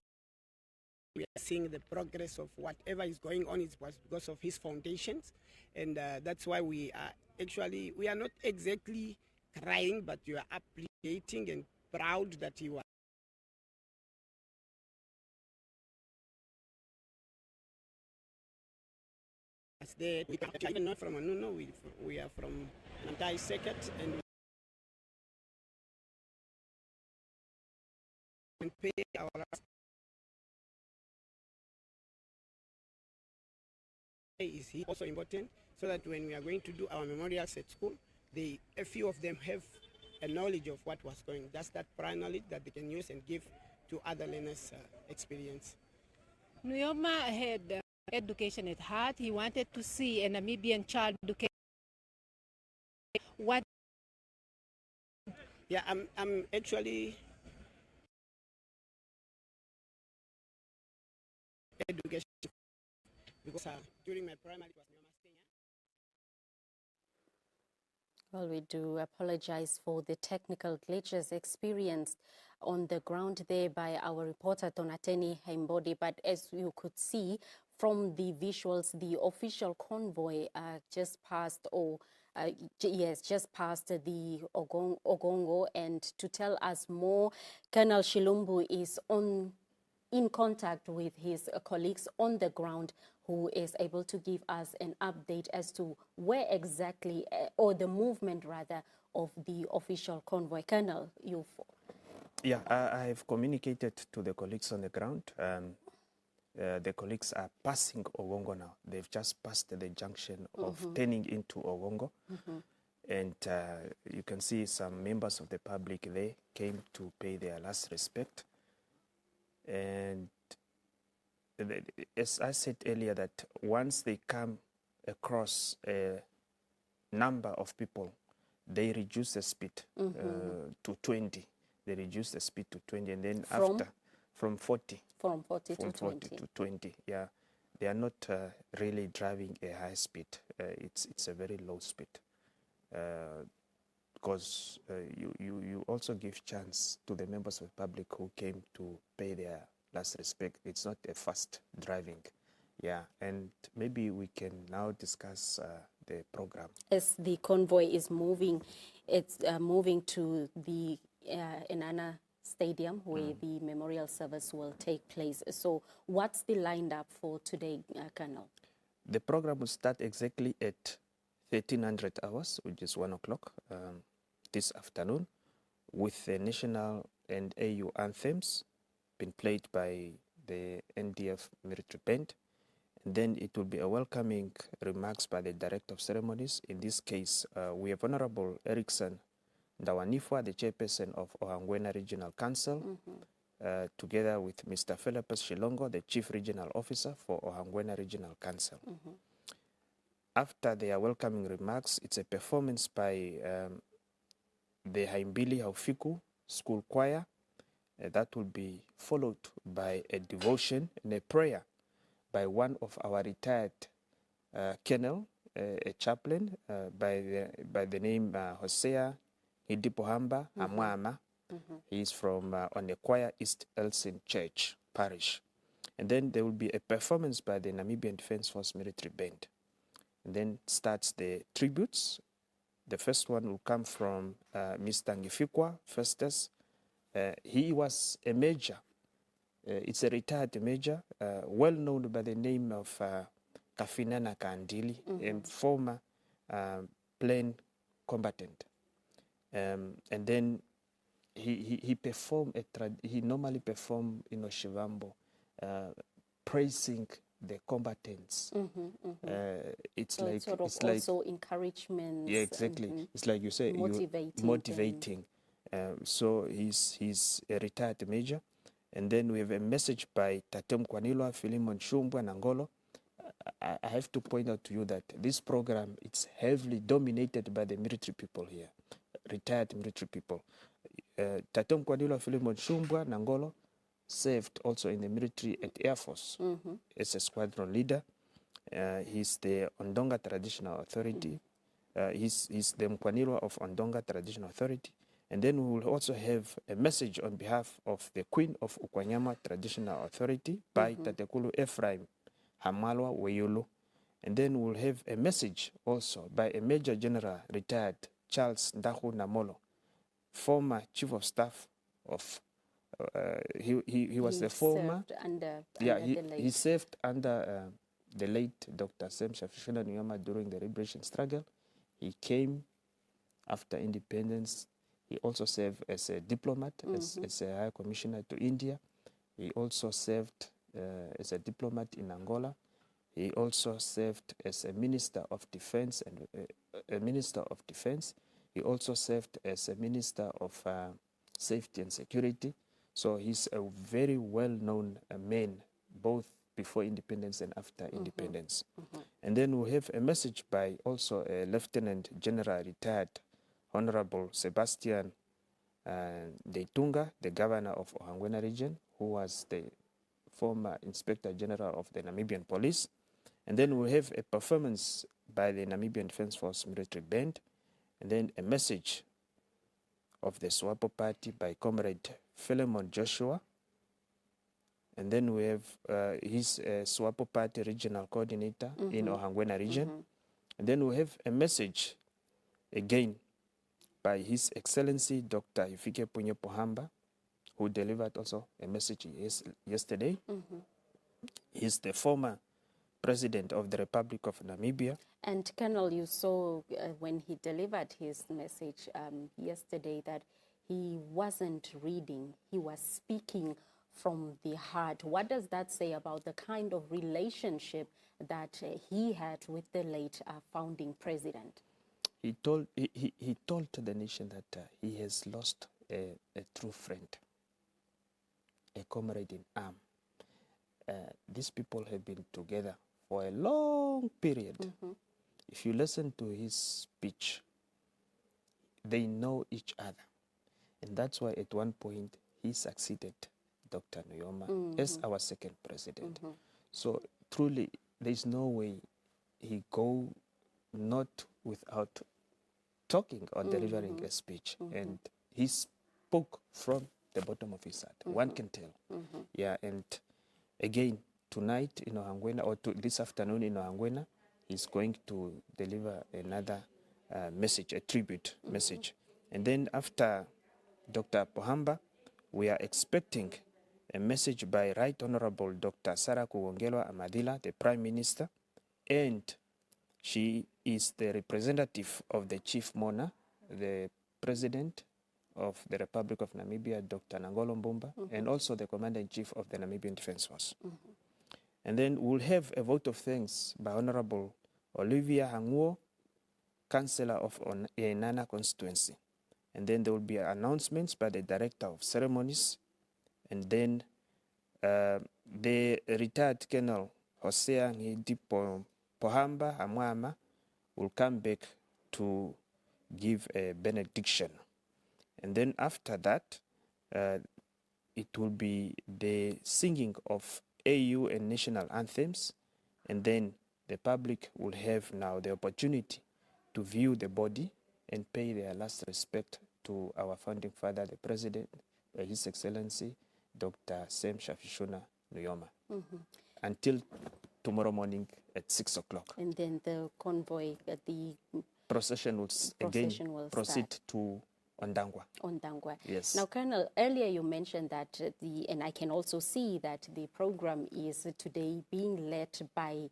We are seeing the progress of whatever is going on. It was because of his foundations, and that's why we are not exactly crying, but you are appreciating and proud that you are there. We are even not from Onuno, we are from Mantai Circuit, and we pay our is he also important, so that when we are going to do our memorials at school, a few of them have a knowledge of what was going. That's that prior knowledge that they can use and give to other learners experience. Nujoma had education at heart. He wanted to see a Namibian child educated. What? Yeah, I'm actually education because during my primary it was Well, we do apologize for the technical glitches experienced on the ground there by our reporter Tonateni Haimbodi. But as you could see from the visuals, the official convoy just passed, just passed the Ogongo. And to tell us more, Colonel Shilumbu is in contact with his colleagues on the ground, who is able to give us an update as to where exactly, or the movement rather, of the official convoy. Colonel, Yeah, I have communicated to the colleagues on the ground. The colleagues are passing Ogongo now. They've just passed the junction of turning into Ogongo. And you can see some members of the public there came to pay their last respect. And as I said earlier, that once they come across a number of people, they reduce the speed to 20. They reduce the speed to 20, and then from 40. From 40 to 40 to 20, yeah. They are not really driving a high speed. It's a very low speed. Because you also give chance to the members of the public who came to pay their last respect. It's not a fast driving. Yeah, and maybe we can now discuss the program. As the convoy is moving, it's moving to the Inanna Stadium where the memorial service will take place. So what's the lineup for today, Colonel? The program will start exactly at 1300 hours, which is 1 o'clock this afternoon, with the national and AU anthems being played by the NDF military band. And then it will be a welcoming remarks by the Director of Ceremonies. In this case, we have Honorable Erickson Ndawanifwa, the chairperson of Ohangwena Regional Council, together with Mr. Philippus Shilongo, the Chief Regional Officer for Ohangwena Regional Council. After their welcoming remarks, it's a performance by the Haimbili Haufiku School Choir. That will be followed by a devotion and a prayer by one of our retired colonel, a chaplain by the name Hosea Hidipohamba Amwama. He is from Onekwaya East Elsin Church Parish. And then there will be a performance by the Namibian Defense Force Military Band. And then starts the tributes. The first one will come from Mr. Ngifikwa Festus. He was a major. It's a retired major, well known by the name of Kafinana Kandili, a former plane combatant. And then he normally performed in Oshivambo, praising the combatants. It's so like sort of it's like also encouragement. Yeah, exactly. It's like you say, motivating. So he's a retired major. And then we have a message by Tatem Kwanilwa, Philemon Shumbwa, Nangolo. I have to point out to you that this program is heavily dominated by the military people here, retired military people. Tatem Kwanilwa, Philemon Shumbwa, Nangolo served also in the military at Air Force as a squadron leader. He's the Ondonga Traditional Authority. He's the Mkwanilwa of Ondonga Traditional Authority. And then we will also have a message on behalf of the Queen of Ukwanyama Traditional Authority by Tatekulu Ephraim Hamalwa Weyulu. And then we'll have a message also by a Major General retired Charles Ndahu Namolo, former Chief of Staff of he was the former he served under the late Dr. Sam Shafishuna Nujoma during the liberation struggle. He came after independence. He also served as a diplomat, as a High Commissioner to India. He also served as a diplomat in Angola. He also served as a Minister of Defense He also served as a Minister of Safety and Security. So he's a very well-known man, both before independence and after independence. And then we have a message by also a Lieutenant General retired Honorable Sebastian Deitunga, the governor of Ohangwena region, who was the former Inspector General of the Namibian Police. And then we have a performance by the Namibian Defense Force Military Band, and then a message of the SWAPO party by Comrade Philemon Joshua. And then we have his SWAPO party regional coordinator in Ohangwena region. And then we have a message again by His Excellency Dr. Ifike Punye Pohamba, who delivered also a message yesterday. He's the former President of the Republic of Namibia. And Colonel, you saw when he delivered his message yesterday that he wasn't reading, he was speaking from the heart. What does that say about the kind of relationship that he had with the late founding president? He told the nation that he has lost a true friend, a comrade in arms. These people have been together for a long period. If you listen to his speech, they know each other. And that's why at one point he succeeded Dr. Nujoma as our second president. So truly, there's no way he go not without talking or delivering a speech. And he spoke from the bottom of his heart. One can tell. Yeah, and again, tonight in Ohangwena, or this afternoon in Ohangwena, he's going to deliver another message, a tribute message. And then after Dr. Pohamba, we are expecting a message by Right Honorable Dr. Sarah Kugongelwa Amadila, the Prime Minister, and she is the representative of the Chief Mourner, the President of the Republic of Namibia, Dr. Nangolo Mbumba, and also the Commander-in-Chief of the Namibian Defense Force. And then we'll have a vote of thanks by Honorable Olivia Hanguo, Councillor of Enana constituency. And then there will be announcements by the Director of Ceremonies. And then the retired Colonel Hosea Ngidi Pohamba Amwama will come back to give a benediction. And then after that, it will be the singing of AU and national anthems. And then the public will have now the opportunity to view the body and pay their last respect to our founding father, the President, His Excellency, Dr. Sam Shafishuna Nujoma, until tomorrow morning at 6 o'clock. And then the convoy, the procession will again proceed start to Ondangwa. Ondangwa. Yes. Now, Colonel, earlier you mentioned that and I can also see that the program is today being led by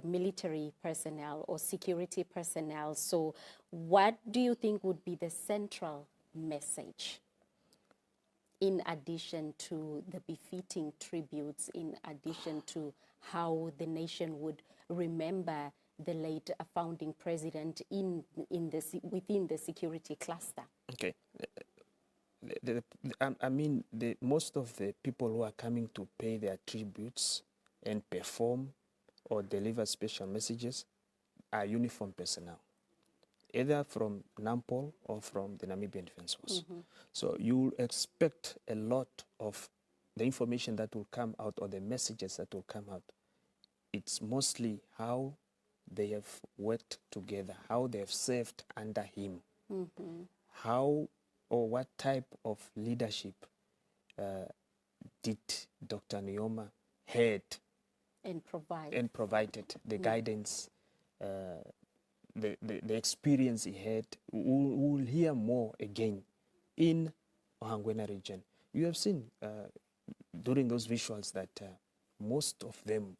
military personnel or security personnel. So what do you think would be the central message in addition to the befitting tributes, in addition to how the nation would remember the late founding president within the security cluster? Okay. I mean, most of the people who are coming to pay their tributes and perform or deliver special messages are uniformed personnel, either from NAMPOL or from the Namibian Defense Force. So you expect a lot of the information that will come out or the messages that will come out. It's mostly how they have worked together, how they have served under him, how or what type of leadership did Dr. Nujoma had and provided the guidance, the experience he had. We'll hear more again in Ohangwena region. You have seen during those visuals that most of them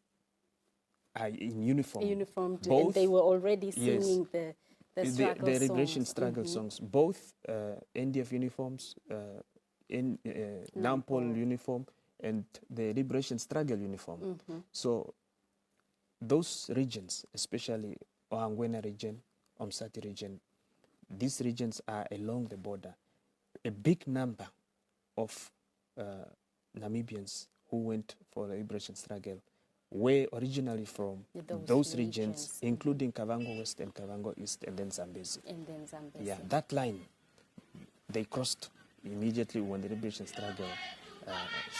are in uniform. Uniformed, and they were already singing yes, the struggle songs. The liberation struggle songs, both NDF uniforms, in NAMPOL uniform, and the liberation struggle uniform. So those regions, especially Ohangwena region, Omsati region, these regions are along the border. A big number of Namibians who went for the liberation struggle were originally from those regions, including Kavango West and Kavango East, and then Zambezi. Yeah, that line, they crossed immediately when the liberation struggle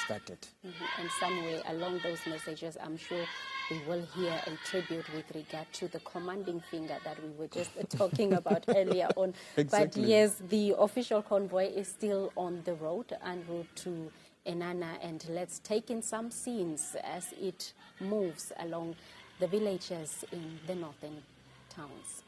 started. And somewhere along those messages, I'm sure we will hear a tribute with regard to the commanding finger that we were just talking about earlier on. Exactly. But yes, the official convoy is still on the road en route to Enana, and let's take in some scenes as it moves along the villages in the northern towns.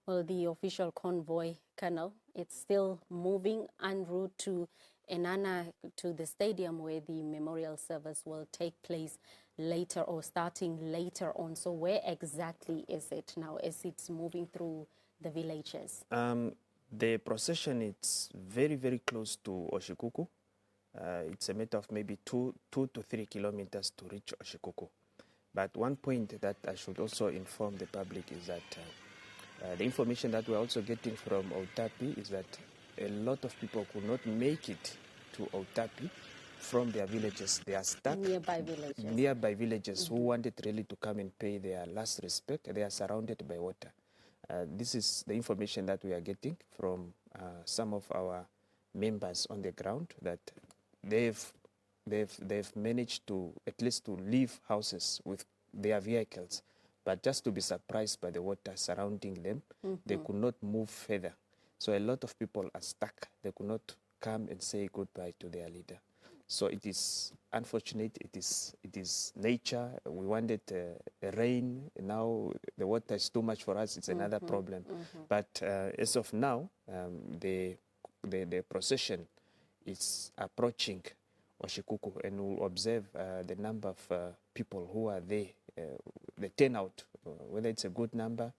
Well, the official convoy, Colonel, it's still moving en route to Enana, to the stadium where the memorial service will take place later or starting later on. So where exactly is it now as it's moving through the villages? The procession is very, very close to Oshikuku. It's a matter of maybe 2 to 3 kilometers to reach Oshikuku. But one point that I should also inform the public is that the information that we're also getting from Outapi is that a lot of people could not make it to Outapi from their villages. They are stuck. Nearby villages. Nearby villages who wanted really to come and pay their last respect. They are surrounded by water. This is the information that we are getting from some of our members on the ground, that they've managed to at least to leave houses with their vehicles, but just to be surprised by the water surrounding them, they could not move further. So a lot of people are stuck. They could not come and say goodbye to their leader. So it is unfortunate. It is nature. We wanted rain. Now the water is too much for us. It's another problem. But as of now, the procession is approaching Oshikuku, and we'll observe the number of people who are there, the turnout, whether it's a good number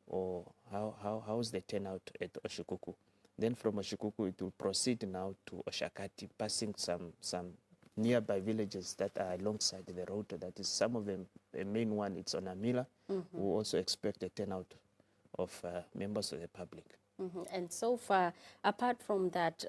or how's the turnout at Oshikuku. Then from Oshikuku, it will proceed now to Oshakati, passing some nearby villages that are alongside the road. That is some of them. The main one, it's on Amila. We also expect a turnout of members of the public. And so far, apart from that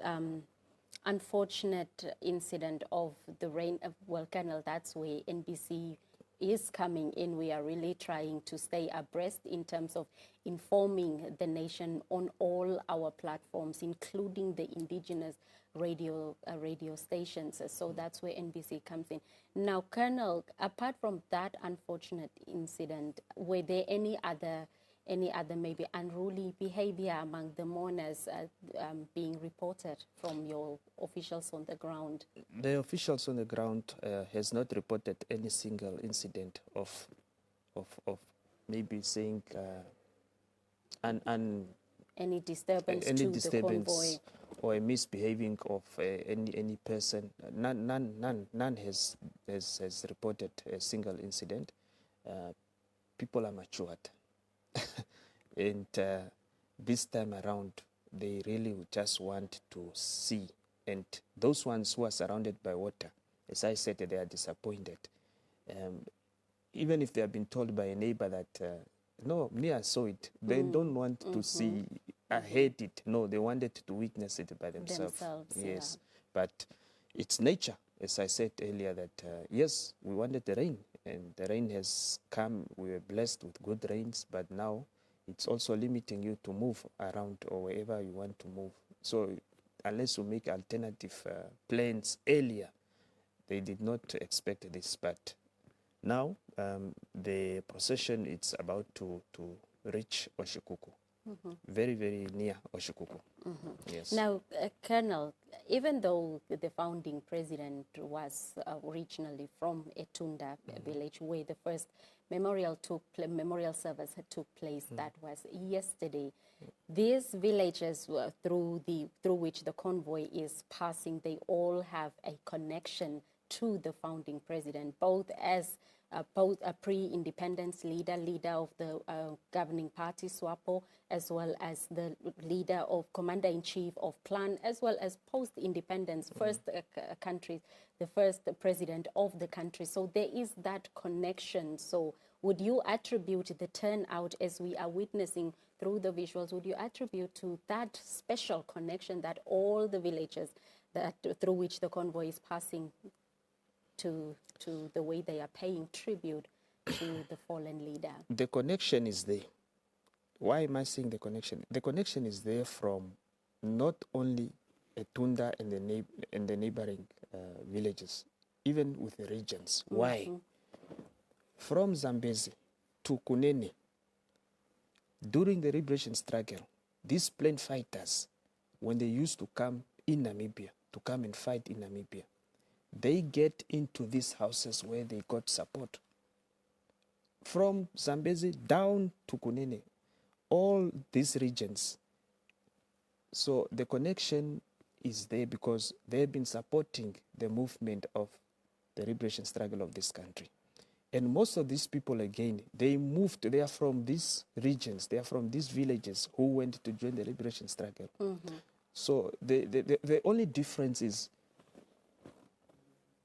unfortunate incident of the rain, well, Colonel, that's where NBC is coming in. We are really trying to stay abreast in terms of informing the nation on all our platforms, including the indigenous radio stations. So that's where NBC comes in. Now, Colonel, apart from that unfortunate incident, were there any other maybe unruly behavior among the mourners being reported from your officials on the ground? The officials on the ground has not reported any single incident of maybe saying any disturbance the convoy, or a misbehaving of any person. None has reported a single incident. People are matured. And this time around, they really just want to see. And those ones who are surrounded by water, as I said, they are disappointed. Even if they have been told by a neighbor that, no, Mia saw it, they don't want to see, I hate it. No, they wanted to witness it by themselves. Yes, yeah. But it's nature, as I said earlier, that yes, we wanted the rain. And the rain has come. We were blessed with good rains, but now it's also limiting you to move around or wherever you want to move. So unless you make alternative plans earlier, they did not expect this. But now the procession is about to reach Oshikuku. Very, very near Oshikuku. Yes. Now, Colonel, even though the founding president was originally from Etunda village, where the first memorial service took place, that was yesterday. These villages through which the convoy is passing, they all have a connection to the founding president, both as a pre-independence leader of the governing party, SWAPO, as well as the leader of Commander-in-Chief of Plan, as well as post-independence, first country, the first president of the country. So there is that connection. So would you attribute the turnout as we are witnessing through the visuals, would you attribute to that special connection that all the villages that through which the convoy is passing to the way they are paying tribute to the fallen leader? The connection is there. Why am I saying the connection? The connection is there from not only Etunda and the neighboring villages, even with the regions. Why? From Zambezi to Kunene, during the liberation struggle, these plain fighters, when they used to come in Namibia, to come and fight in Namibia, they get into these houses where they got support. From Zambezi down to Kunene, all these regions. So the connection is there because they've been supporting the movement of the liberation struggle of this country. And most of these people, again, they moved, they are from these regions, they are from these villages who went to join the liberation struggle. So the only difference is,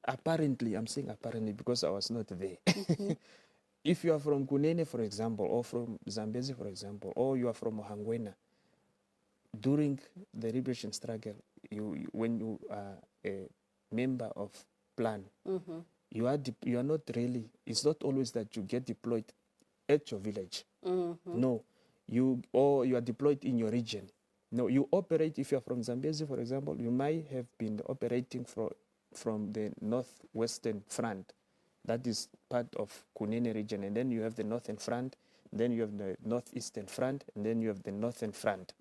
apparently, I'm saying apparently because I was not there. If you are from Kunene, for example, or from Zambezi, for example, or you are from Ohangwena, during the liberation struggle, when you are a member of PLAN, you are not really, it's not always that you get deployed at your village. No, you are deployed in your region. No, you operate, if you are from Zambezi, for example, you might have been operating from the northwestern front. That is part of Kunene region. And then you have the northern front, then you have the northeastern front, and then you have the northern front.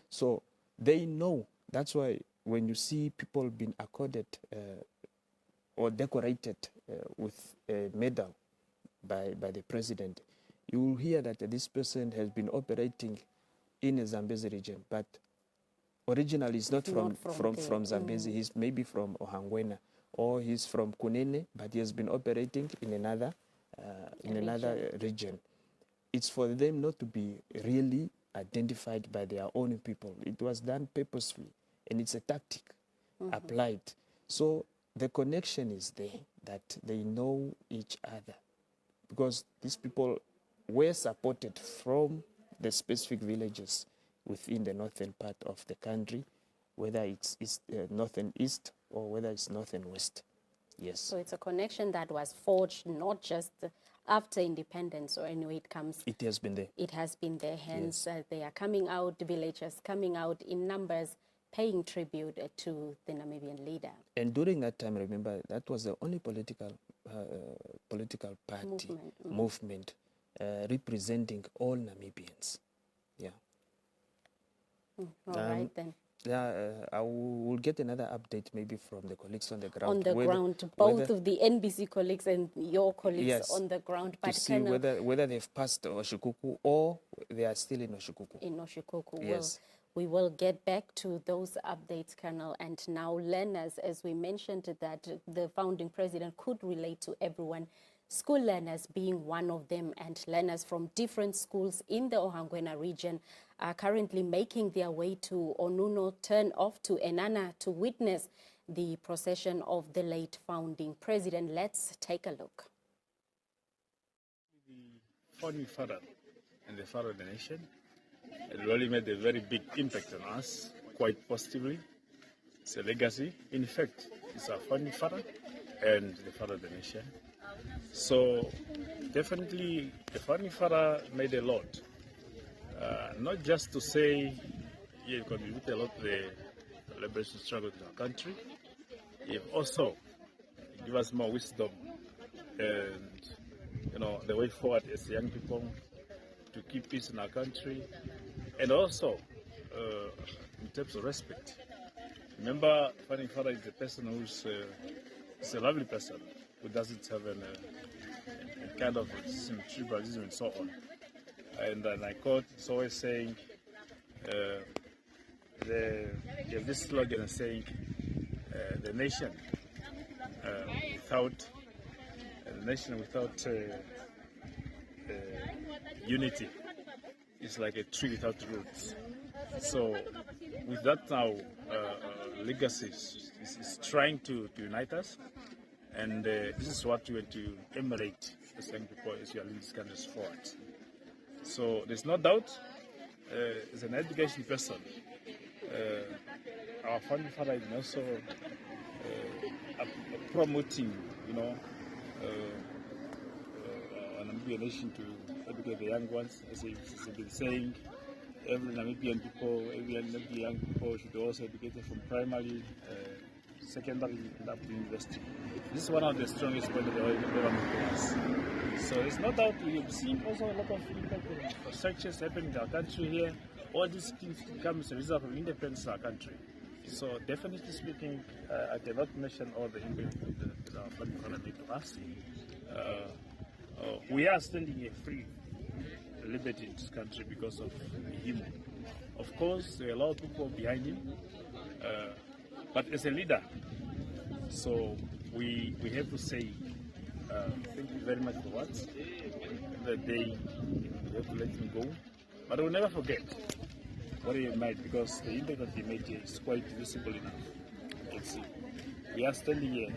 So they know. That's why when you see people being accorded or decorated with a medal by the president, you will hear that this person has been operating in a Zambezi region, but originally he's not from Zambezi. He's maybe from Ohangwena, or he's from Kunene, but he has been operating in another region. It's for them not to be really identified by their own people. It was done purposefully, and it's a tactic applied. So the connection is there, that they know each other, because these people were supported from the specific villages within the northern part of the country, whether it's north and east or whether it's north and west. Yes. So it's a connection that was forged not just after independence, or anyway it comes. It has been there. It has been there. Hence, they are coming out, villagers coming out in numbers, paying tribute to the Namibian leader. And during that time, remember, that was the only political party movement representing all Namibians. Yeah. All right then. Yeah, I will get another update maybe from the colleagues on the ground. On the ground, both of the NBC colleagues and your colleagues on the ground. But to see whether they've passed Oshikuku or they are still in Oshikuku. In Oshikuku, yes. We will get back to those updates, Colonel. And now learners, as we mentioned, that the founding president could relate to everyone. School learners being one of them, and learners from different schools in the Ohangwena region are currently making their way to Onuno, turn off to Enana to witness the procession of the late founding president. Let's take a look. The founding father and the father of the nation, it really made a very big impact on us, quite positively. It's a legacy. In fact, it's our founding father and the father of the nation. So definitely the founding father made a lot. Not just to say he contributed a lot to the liberation struggle in our country, he also give us more wisdom and the way forward as young people to keep peace in our country, and also in terms of respect. Remember, founding father is a person who's a lovely person who doesn't have a kind of tribalism and so on. And I quote, it's always saying, they have this slogan saying, the nation without unity is like a tree without roots. So with that now, legacy is trying to unite us. And this is what we want to emulate as young people as we are leading this country forward. So there's no doubt, as an education person, our founding father is also promoting, a Namibian nation to educate the young ones. As he's been saying, every Namibian young people should also be educated from primary, secondary, and up to university. This is one of the strongest points of the government has. So there's no doubt we've seen also a lot of infrastructures happening in our country here. All these things come as a result of independence in our country. So definitely speaking, I cannot mention all the impact that our founding father made to us. We are standing a free liberty in this country because of him. Of course, there are a lot of people behind him, but as a leader, so we have to say thank you very much for what. The day we have to let him go, but we'll never forget what he made, because the impact that he made here is quite visible enough. You can see we are standing here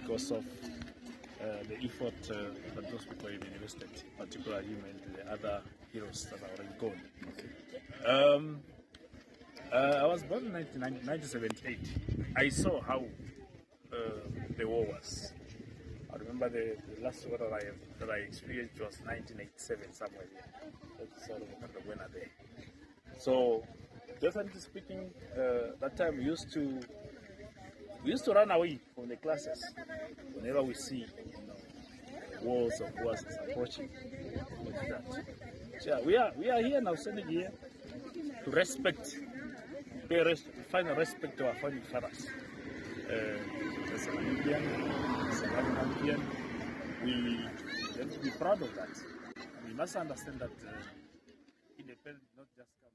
because of the effort that those people have invested, particularly him and the other heroes that are already gone. I was born in 1978. I saw how the war was. I remember the last war that I experienced was 1987, somewhere there. That's sort of when I there. So, just honestly speaking, that time we used to run away from the classes whenever we see wars of wars approaching. Like that. So yeah, we are here now, standing here to respect, find respect to our founding fathers. As a Namibian, as a Namibian, we have to be proud of that. And we must understand that independence not just come.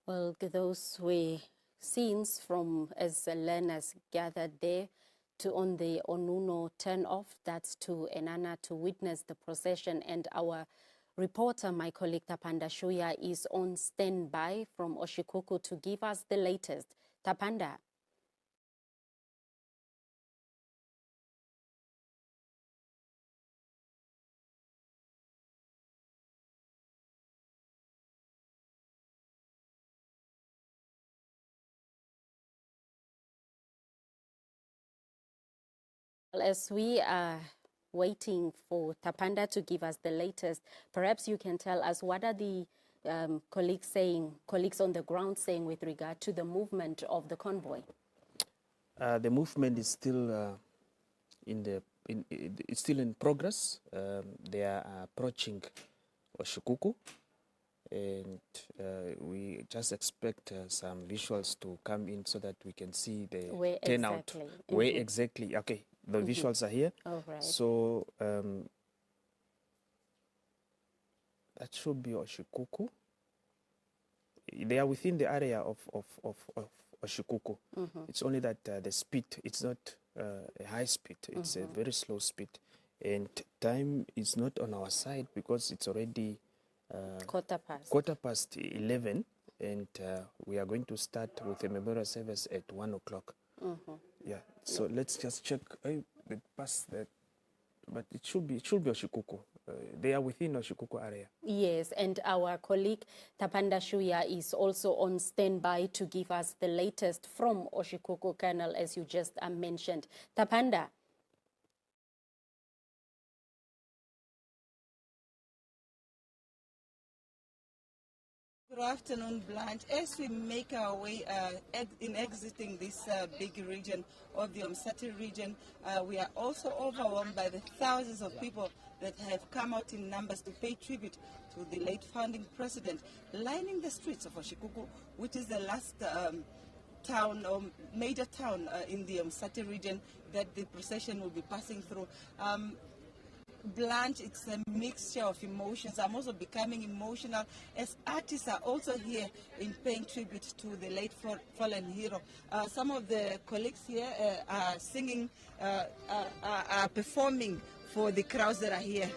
Well, those were scenes from as learners gathered there to on the Onuno turn-off, that's to Enana, to witness the procession. And our reporter, my colleague Tapanda Shuya, is on standby from Oshikuku to give us the latest. Tapanda. As we are waiting for Tapanda to give us the latest, perhaps you can tell us what are the colleagues on the ground saying with regard to the movement of the convoy? The movement is still it's still in progress. They are approaching Oshikuku, and we just expect some visuals to come in so that we can see the turnout. Where exactly? Okay. The visuals are here. Oh, right. So that should be Oshikuku. They are within the area of Oshikuku. It's only that the speed, it's not a high speed, it's a very slow speed. And time is not on our side because it's already quarter past 11, and we are going to start with a memorial service at 1 o'clock. Yeah, so let's just check the past that, but it should be Oshikuku. They are within Oshikuku area. Yes, and our colleague Tapanda Shuya is also on standby to give us the latest from Oshikuku, Colonel, as you just mentioned. Tapanda. Good afternoon, Blanche. As we make our way in exiting this big region of the Umsati region, we are also overwhelmed by the thousands of people that have come out in numbers to pay tribute to the late founding president, lining the streets of Oshikuku, which is the last town or major town in the Umsati region that the procession will be passing through. Blanche, it's a mixture of emotions. I'm also becoming emotional as artists are also here in paying tribute to the late fallen hero. Some of the colleagues here are singing, are performing for the crowds that are here.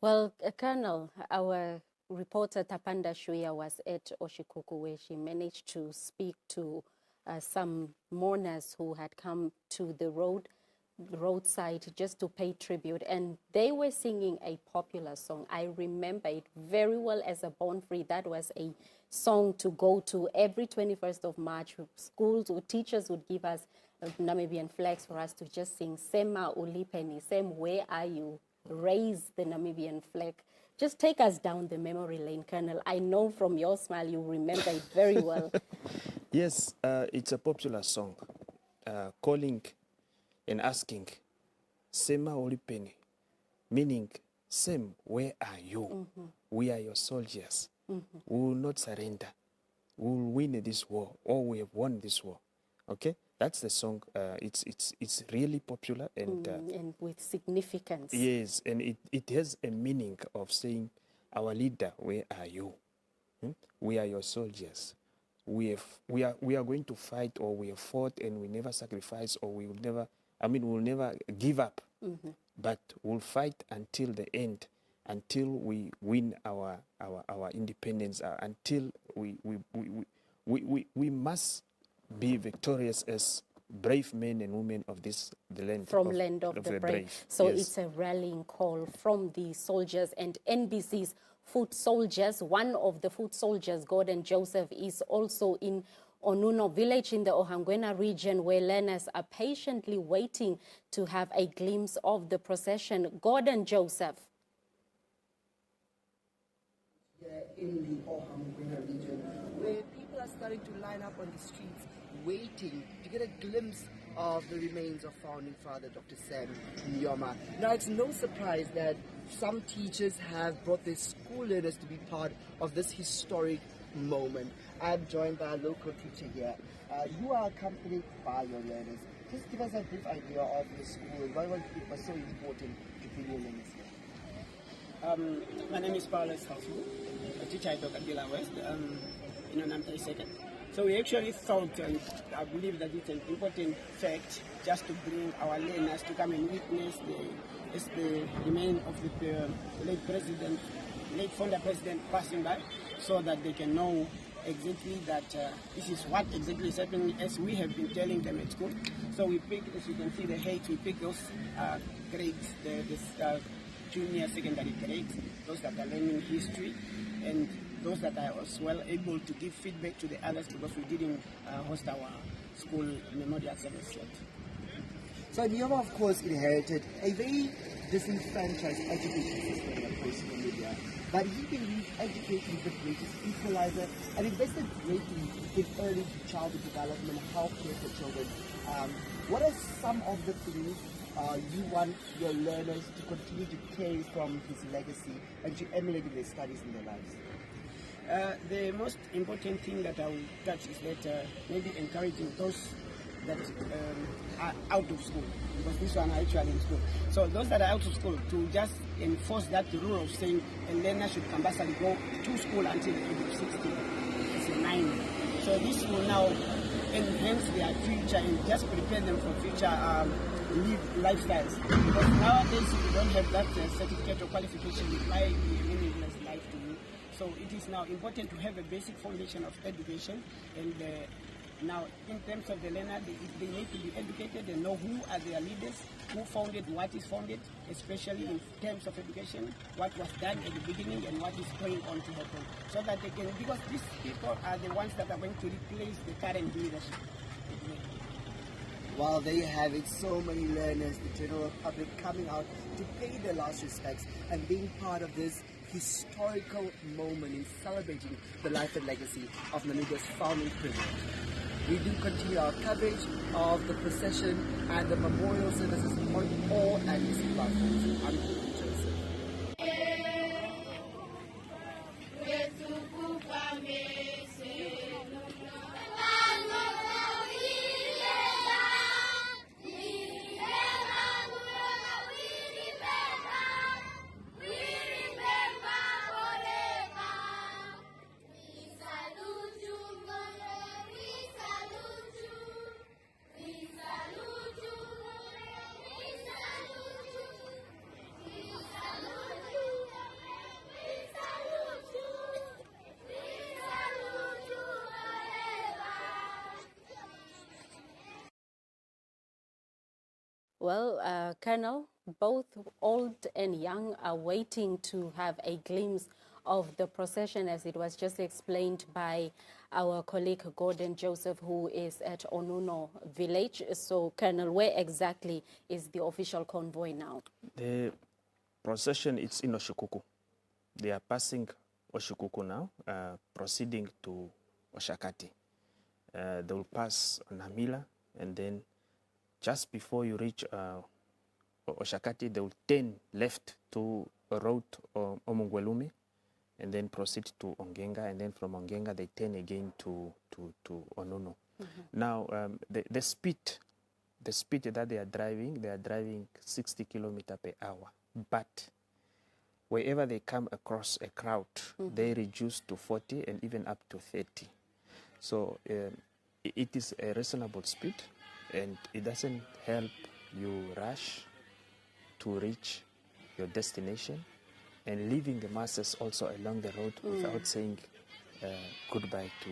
Well, Colonel, our reporter Tapanda Shuya was at Oshikuku, where she managed to speak to some mourners who had come to the roadside just to pay tribute, and they were singing a popular song. I remember it very well as a Born Free. That was a song to go to every 21st of March. Schools or teachers would give us Namibian flags for us to just sing Sema Ulipeni, Sem, where are you? Raise the Namibian flag. Just take us down the memory lane, Colonel. I know from your smile you remember it very well. Yes, it's a popular song, calling and asking, Sema Olipeni, meaning, Sem, where are you? We are your soldiers. We will not surrender. We will win this war, or we have won this war. Okay, that's the song. It's really popular and with significance. Yes, and it has a meaning of saying, our leader, where are you? We are your soldiers. We are going to fight, or we have fought, and we never sacrifice, or we will never. We'll never give up, but we'll fight until the end, until we win our independence, until we must be victorious as brave men and women of the land. From land of the brave. So yes. It's a rallying call from the soldiers and NBC's foot soldiers. One of the foot soldiers, Gordon Joseph, is also in Onuno village in the Ohangwena region, where learners are patiently waiting to have a glimpse of the procession. Gordon Joseph. In the Ovamboland region, where people are starting to line up on the streets, waiting to get a glimpse of the remains of founding father Dr. Sam Nujoma. Now, it's no surprise that some teachers have brought their school learners to be part of this historic moment. I'm joined by a local teacher here. You are accompanied by your learners. Just give us a brief idea of your school and why it was so important to bring your learners here. My name is Paulus Hasu, a teacher at Okabila West, in Namtai Second. So we actually thought, and I believe that it's an important fact, just to bring our learners to come and witness the remains of the late founder president passing by, so that they can know exactly that this is what exactly is happening, as we have been telling them at school. So we picked, as you can see the height, we picked those grades, the junior secondary grades, those that are learning history, and those that are as well able to give feedback to the others, because we didn't host our school memorial service yet. So Nujoma, of course, inherited a very disenfranchised education system in post-Namibia, but he believed education is the greatest equalizer and invested greatly in early childhood development, health care for children. What are some of the things you want your learners to continue to carry from his legacy and to emulate in their studies and their lives? The most important thing that I will touch is that maybe encouraging those that are out of school, because this one are actually in school. So those that are out of school, to just enforce that rule of saying a learner should compulsorily go to school until the age of 16. It's a 9. So this will now enhance their future and just prepare them for future lifestyles. Because nowadays, if you don't have that certificate or qualification, it might be a meaningless life to you. So it is now important to have a basic foundation of education, and now in terms of the learner, they need to be educated and know who are their leaders, who founded, what is founded, especially in terms of education, what was done at the beginning and what is going on to happen, so that they can, because these people are the ones that are going to replace the current leadership. Well, there you have it, so many learners, the general public coming out to pay their last respects and being part of this historical moment in celebrating the life and legacy of Namibia's founding president. We do continue our coverage of the procession and the memorial services on all NBC platforms. I'm Gordon Joseph. Well, Colonel, both old and young are waiting to have a glimpse of the procession, as it was just explained by our colleague Gordon Joseph, who is at Onuno village. So, Colonel, where exactly is the official convoy now? The procession is in Oshikuku. They are passing Oshikuku now, proceeding to Oshakati. They will pass Namila, and then just before you reach Oshakati, they will turn left to a road Omungwelume, and then proceed to Ongenga, and then from Ongenga they turn again to Onuno. Now, the speed that they are driving 60 kilometers per hour, but wherever they come across a crowd, they reduce to 40 and even up to 30. So it is a reasonable speed, and it doesn't help you rush to reach your destination, and leaving the masses also along the road without saying goodbye to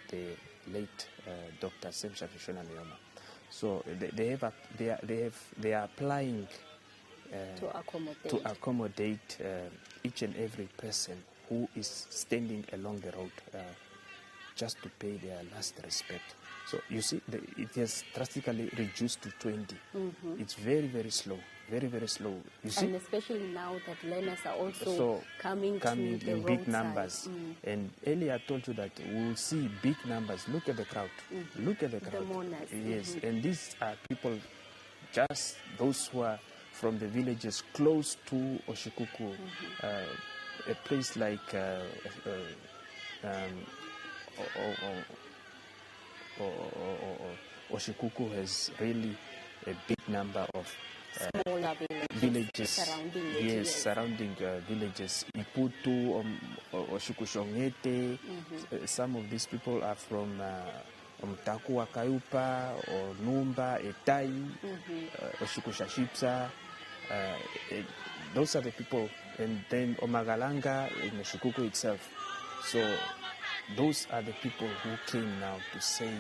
the late Dr. Sam Shafishuna Nujoma. So they are applying to accommodate each and every person who is standing along the road, just to pay their last respect. So you see, it has drastically reduced to 20. It's very, very slow. Very, very slow. You see? And especially now that learners are also coming to the in big numbers. And earlier I told you that we'll see big numbers. Look at the crowd. Look at the crowd. The mourners. Yes, and these are people, just those who are from the villages close to Oshikuku, a place like Oshikuku has really a big number of smaller villages, surrounding villages. Iputu, Oshikushongete. Some of these people are from Mtakua Kayupa or Numba, Etai, Oshikushashipsa. Those are the people. And then Omagalanga in Oshikuku itself. So those are the people who came now to say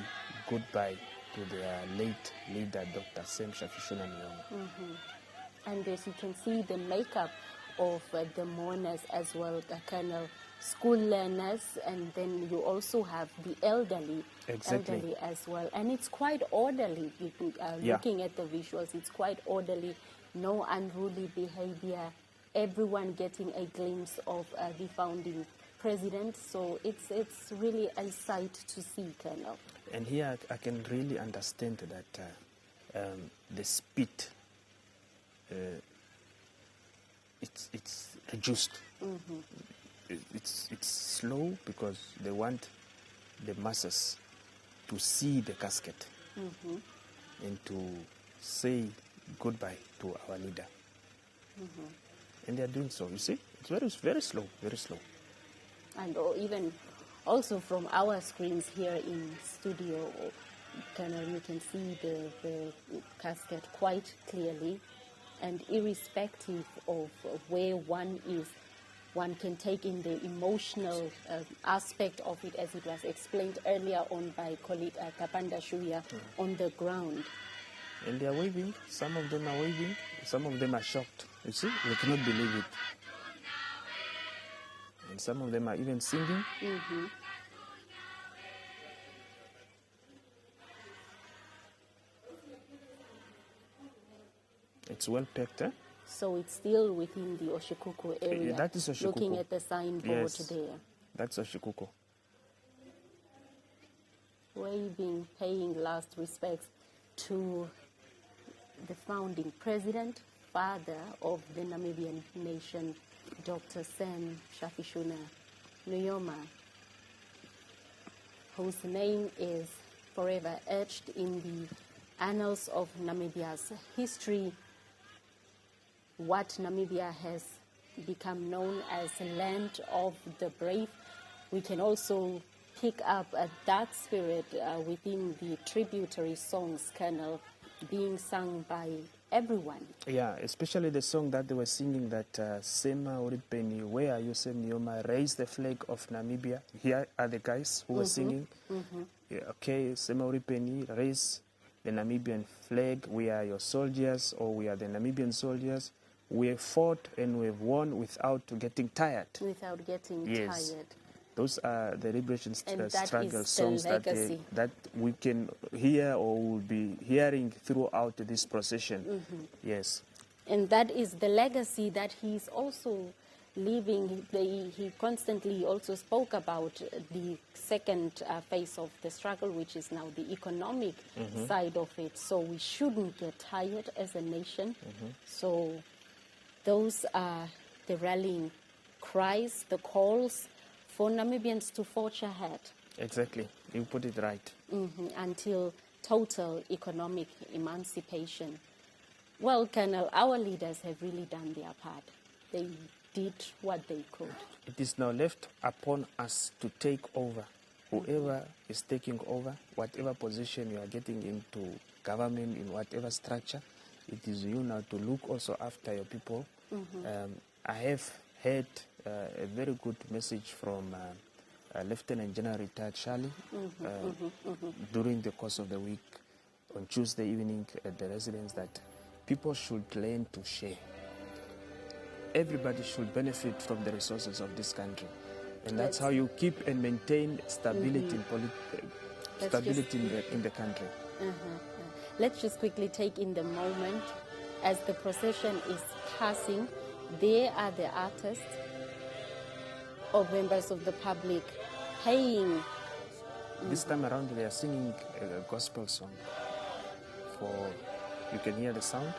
goodbye to their late leader, Dr. Sam Shafishuna Nujoma. And as you can see, the makeup of the mourners as well, the Colonel, school learners, and then you also have the elderly as well. And it's quite orderly. Looking at the visuals, it's quite orderly. No unruly behavior. Everyone getting a glimpse of the founding president. So it's really a sight to see, Colonel. And here I can really understand that the speed, it's reduced. It's slow because they want the masses to see the casket and to say goodbye to our leader. And they are doing so. You see, it's very, very slow, very slow. And even also from our screens here in studio, Colonel, you can see the casket quite clearly, and irrespective of where one is, one can take in the emotional aspect of it, as it was explained earlier on by colleague Tapanda Shuya on the ground. And they are waving. Some of them are waving. Some of them are shocked. You see, they cannot believe it. And some of them are even singing. It's well packed, eh? So it's still within the Oshikuku area. That is Oshikuku. Looking at the signboard there. That's Oshikuku. Waving, paying last respects to the founding president, father of the Namibian nation, Dr. Sam Shafishuna Nujoma, whose name is forever etched in the annals of Namibia's history. What Namibia has become known as the land of the brave, we can also pick up that spirit within the tributary songs, Colonel, being sung by everyone. Yeah, especially the song that they were singing, that Sema Oripeni, where are you, Sam Nujoma, raise the flag of Namibia. Here are the guys who were singing. Yeah, okay, Sema Oripeni, raise the Namibian flag, we are your soldiers, or we are the Namibian soldiers. We have fought and we have won without getting tired. Without getting tired. Those are the liberation struggle songs that we can hear or will be hearing throughout this procession. Yes. And that is the legacy that he's also leaving. He constantly also spoke about the second phase of the struggle, which is now the economic side of it. So we shouldn't get tired as a nation. So those are the rallying cries, the calls for Namibians to forge ahead. Exactly. You put it right. Until total economic emancipation. Well, Colonel, our leaders have really done their part. They did what they could. It is now left upon us to take over. Whoever is taking over, whatever position you are getting into government, in whatever structure, it is you now to look also after your people. I have heard a very good message from Lieutenant General retired Charlie during the course of the week on Tuesday evening at the residence that people should learn to share. Everybody should benefit from the resources of this country. And that's how you keep and maintain stability, in the country. Let's just quickly take in the moment as the procession is passing. There are the artists or members of the public paying. This time around they are singing a gospel song. You can hear the sound.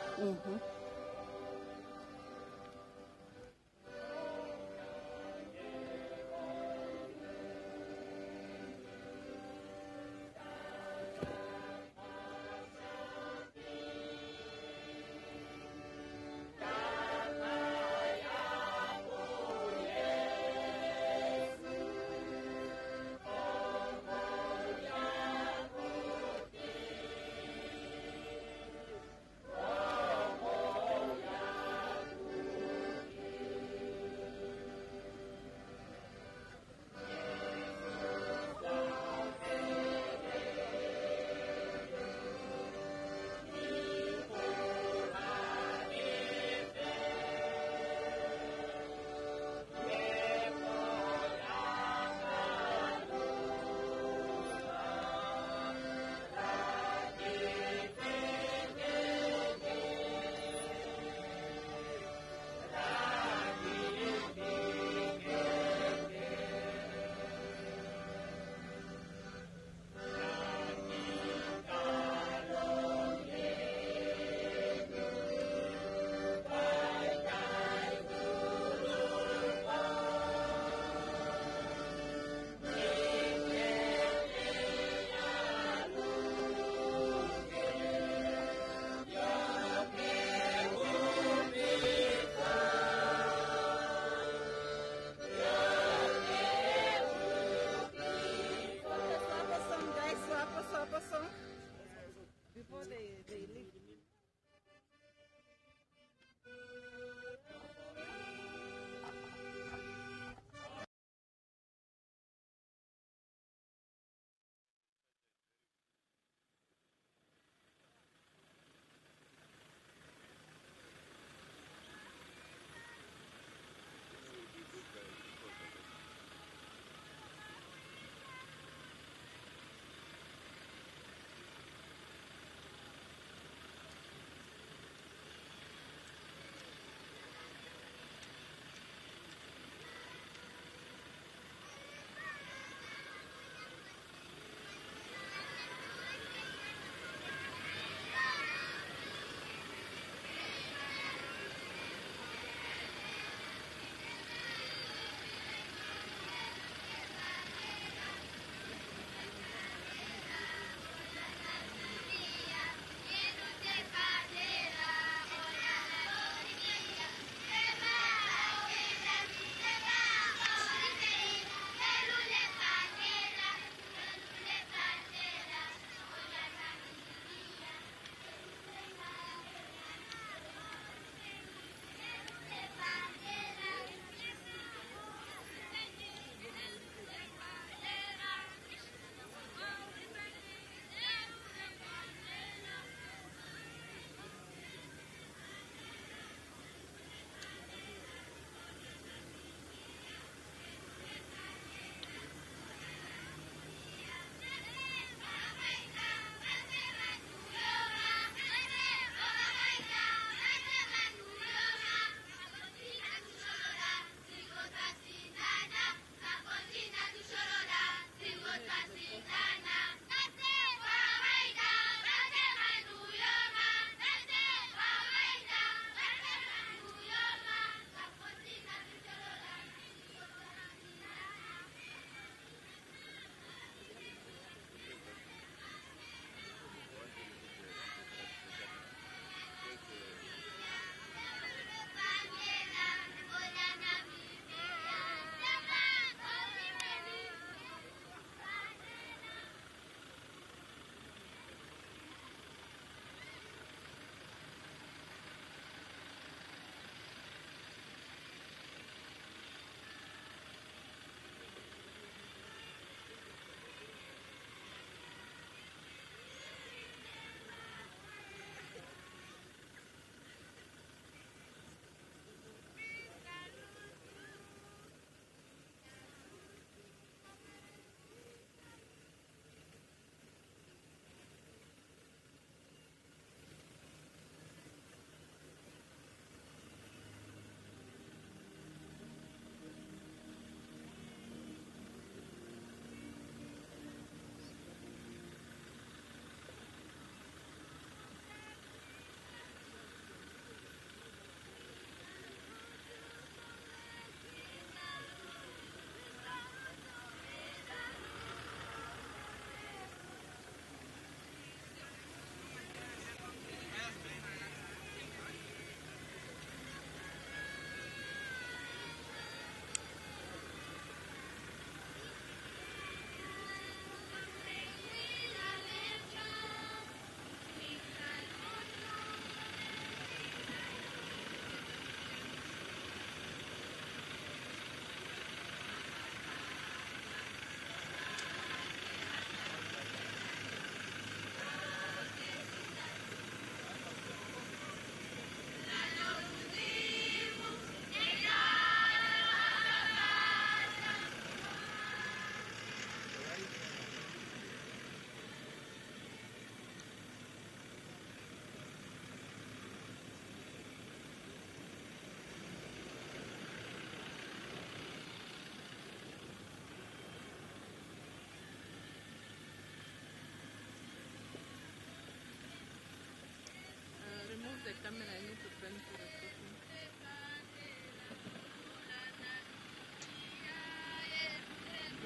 camera. I need to turn to the person.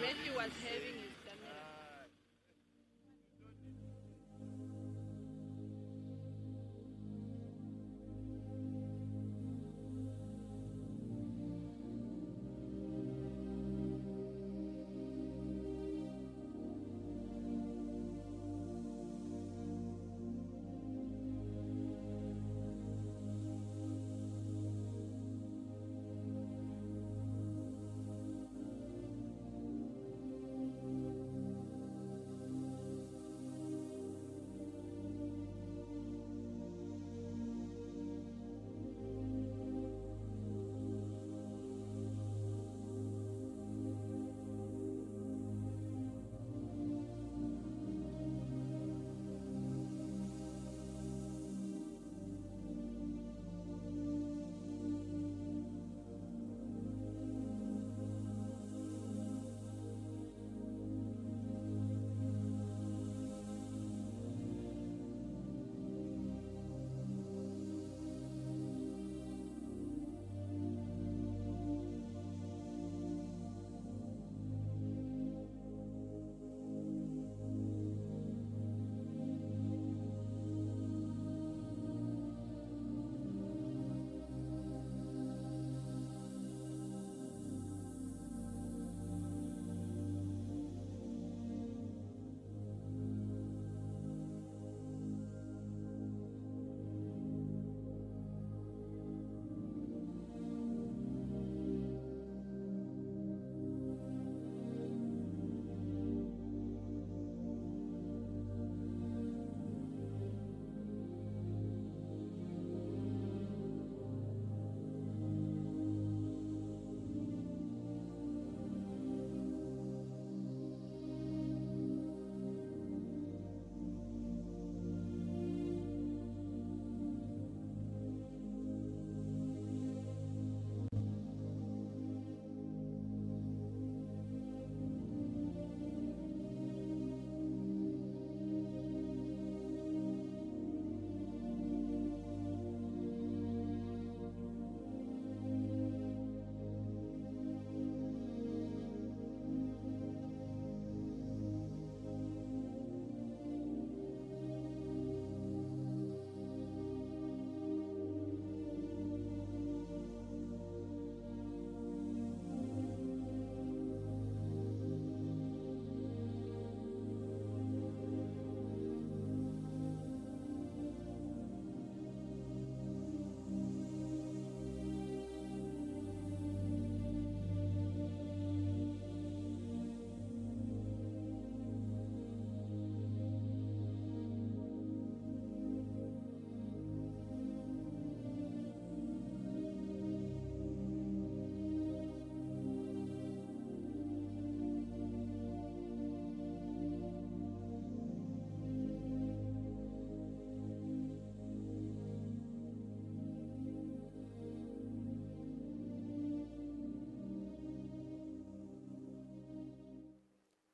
Matthew was having his camera.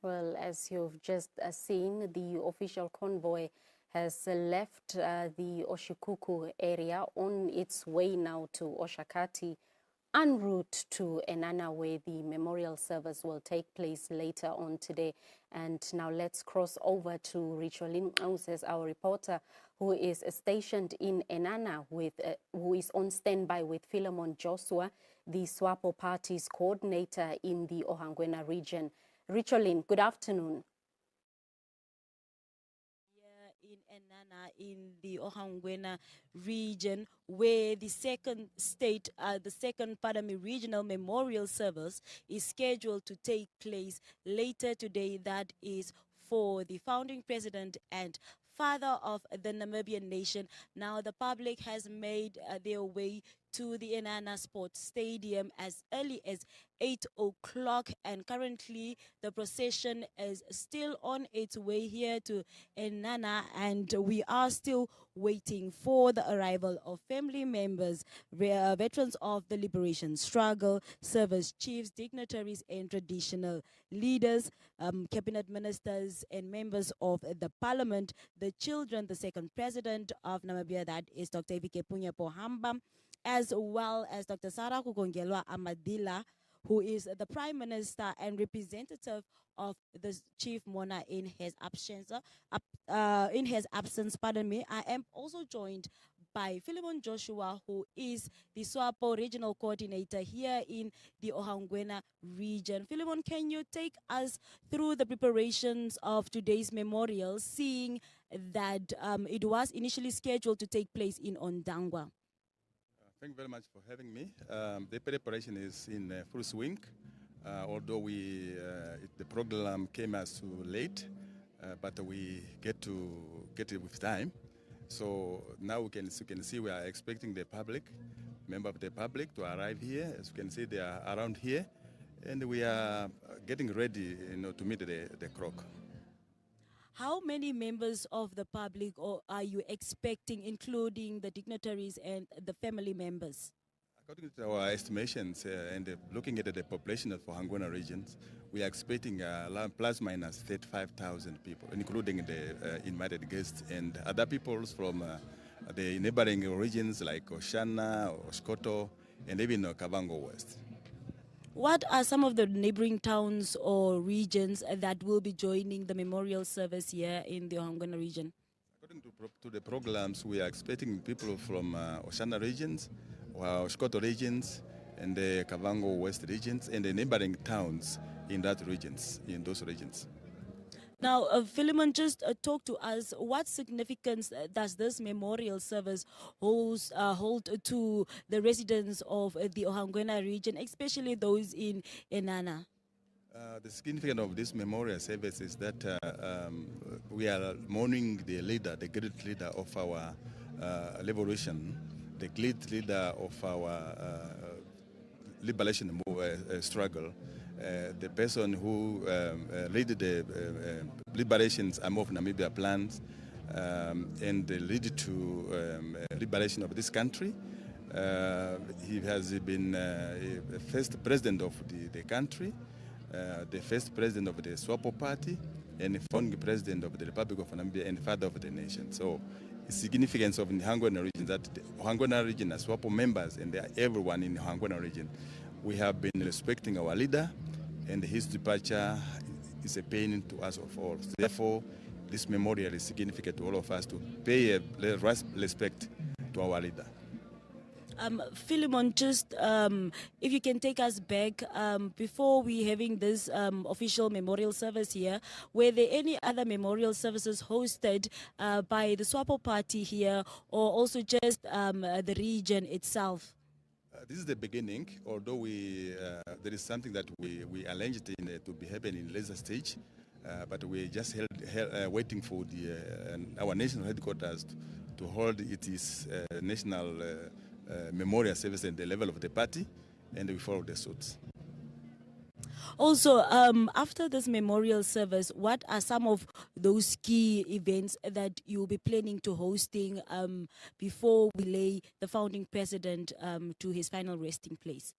Well, as you've just seen, the official convoy has left the Oshikuku area on its way now to Oshakati, en route to Enana, where the memorial service will take place later on today. And now let's cross over to Richolin Auses, our reporter, who is stationed in Enana, who is on standby with Philemon Joshua, the SWAPO party's coordinator in the Ohangwena region. Richolin, good afternoon. In Enana, in the Ohangwena region, where the second Padami Regional Memorial Service is scheduled to take place later today. That is for the founding president and father of the Namibian nation. Now the public has made their way to the Enana Sports Stadium as early as 8 o'clock, and currently the procession is still on its way here to Enana, and we are still waiting for the arrival of family members, veterans of the liberation struggle, service chiefs, dignitaries and traditional leaders, cabinet ministers and members of the parliament, the children, the second president of Namibia, that is Dr. Evike Pohamba, as well as Dr. Sarah Kugongelwa Amadila, who is the Prime Minister and representative of the Chief Mourner in his absence. Pardon me. I am also joined by Philemon Joshua, who is the SWAPO regional coordinator here in the Ohangwena region. Philemon, can you take us through the preparations of today's memorial, seeing that it was initially scheduled to take place in Ondangwa? Thank you very much for having me. The preparation is in full swing, although the program came as too late, but we get it with time. So now you can see we are expecting the public, member of the public, to arrive here. As you can see, they are around here, and we are getting ready, to meet the clock. How many members of the public are you expecting, including the dignitaries and the family members? According to our estimations and looking at the population of the Ohangwena regions, we are expecting plus minus 35,000 people, including the invited guests and other peoples from the neighboring regions like Oshana, Oshkoto, and even Kavango West. What are some of the neighboring towns or regions that will be joining the memorial service here in the Ohangwena region? According to the programs, we are expecting people from Oshana regions, Oshkoto regions, and the Kavango West regions, and the neighboring towns in those regions. Now, Philemon, just talk to us. What significance does this memorial service hold to the residents of the Ohangwena region, especially those in Enana? The significance of this memorial service is that we are mourning the leader, the great leader of our liberation, the great leader of our liberation struggle. The person who led the liberations of Namibia plans and led to liberation of this country. He has been the first president of the country, the first president of the SWAPO party, and the founding president of the Republic of Namibia and father of the nation. So the significance of the Ohangwena region, that the Ohangwena region as SWAPO members and everyone in the Ohangwena region, we have been respecting our leader, and his departure is a pain to us of all. Therefore, this memorial is significant to all of us to pay respect to our leader. Philemon, just if you can take us back, before we having this official memorial service here, were there any other memorial services hosted by the SWAPO party here, or also just the region itself? This is the beginning, although there is something that we arranged to be happening in later stage, but we just waiting for our national headquarters to hold its national memorial service at the level of the party, and we follow the suits. Also, after this memorial service, what are some of those key events that you'll be planning to hosting before we lay the founding president to his final resting place?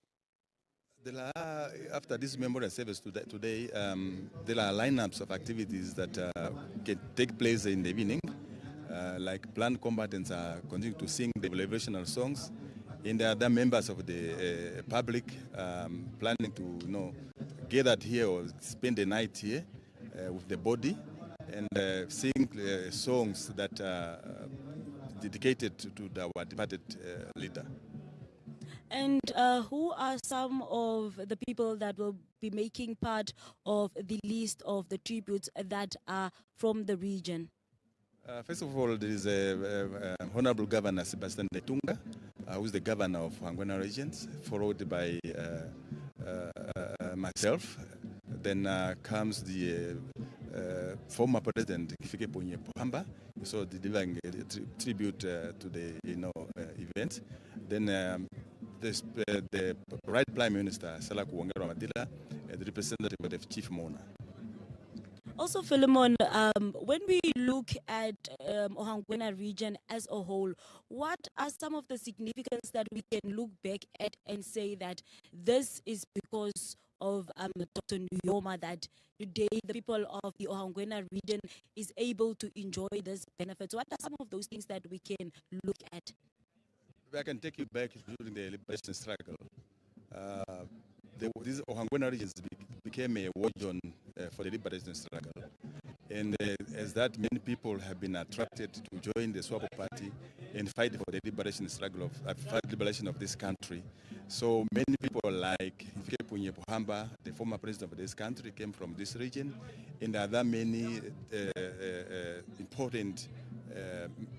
After this memorial service today, there are lineups of activities that can take place in the evening. Like planned combatants are continuing to sing the liberational songs, and the other members of the public planning to gathered here or spend the night here with the body and sing songs that are dedicated to our departed leader. And who are some of the people that will be making part of the list of the tributes that are from the region? First of all, there is Honorable Governor Sebastian Letunga, who is the governor of Ohangwena regions, followed by myself. Then comes the former president Ifike Pohamba, so delivering a tribute to the event. Then the Right Prime Minister, Sala Kuongera Madila, and the representative of the chief mourner. Also, Philemon, when we look at Ohangwena region as a whole, what are some of the significance that we can look back at and say that this is because of Dr. Nujoma, that today the people of the Ohangwena region is able to enjoy this benefits? What are some of those things that we can look at? If I can take you back during the liberation struggle, these Ohangwena regions became a war zone for the liberation struggle. And as that, many people have been attracted to join the SWAPO party and fight for the liberation struggle liberation of this country. So many people like Ifike Pohamba, the former president of this country, came from this region, and other many important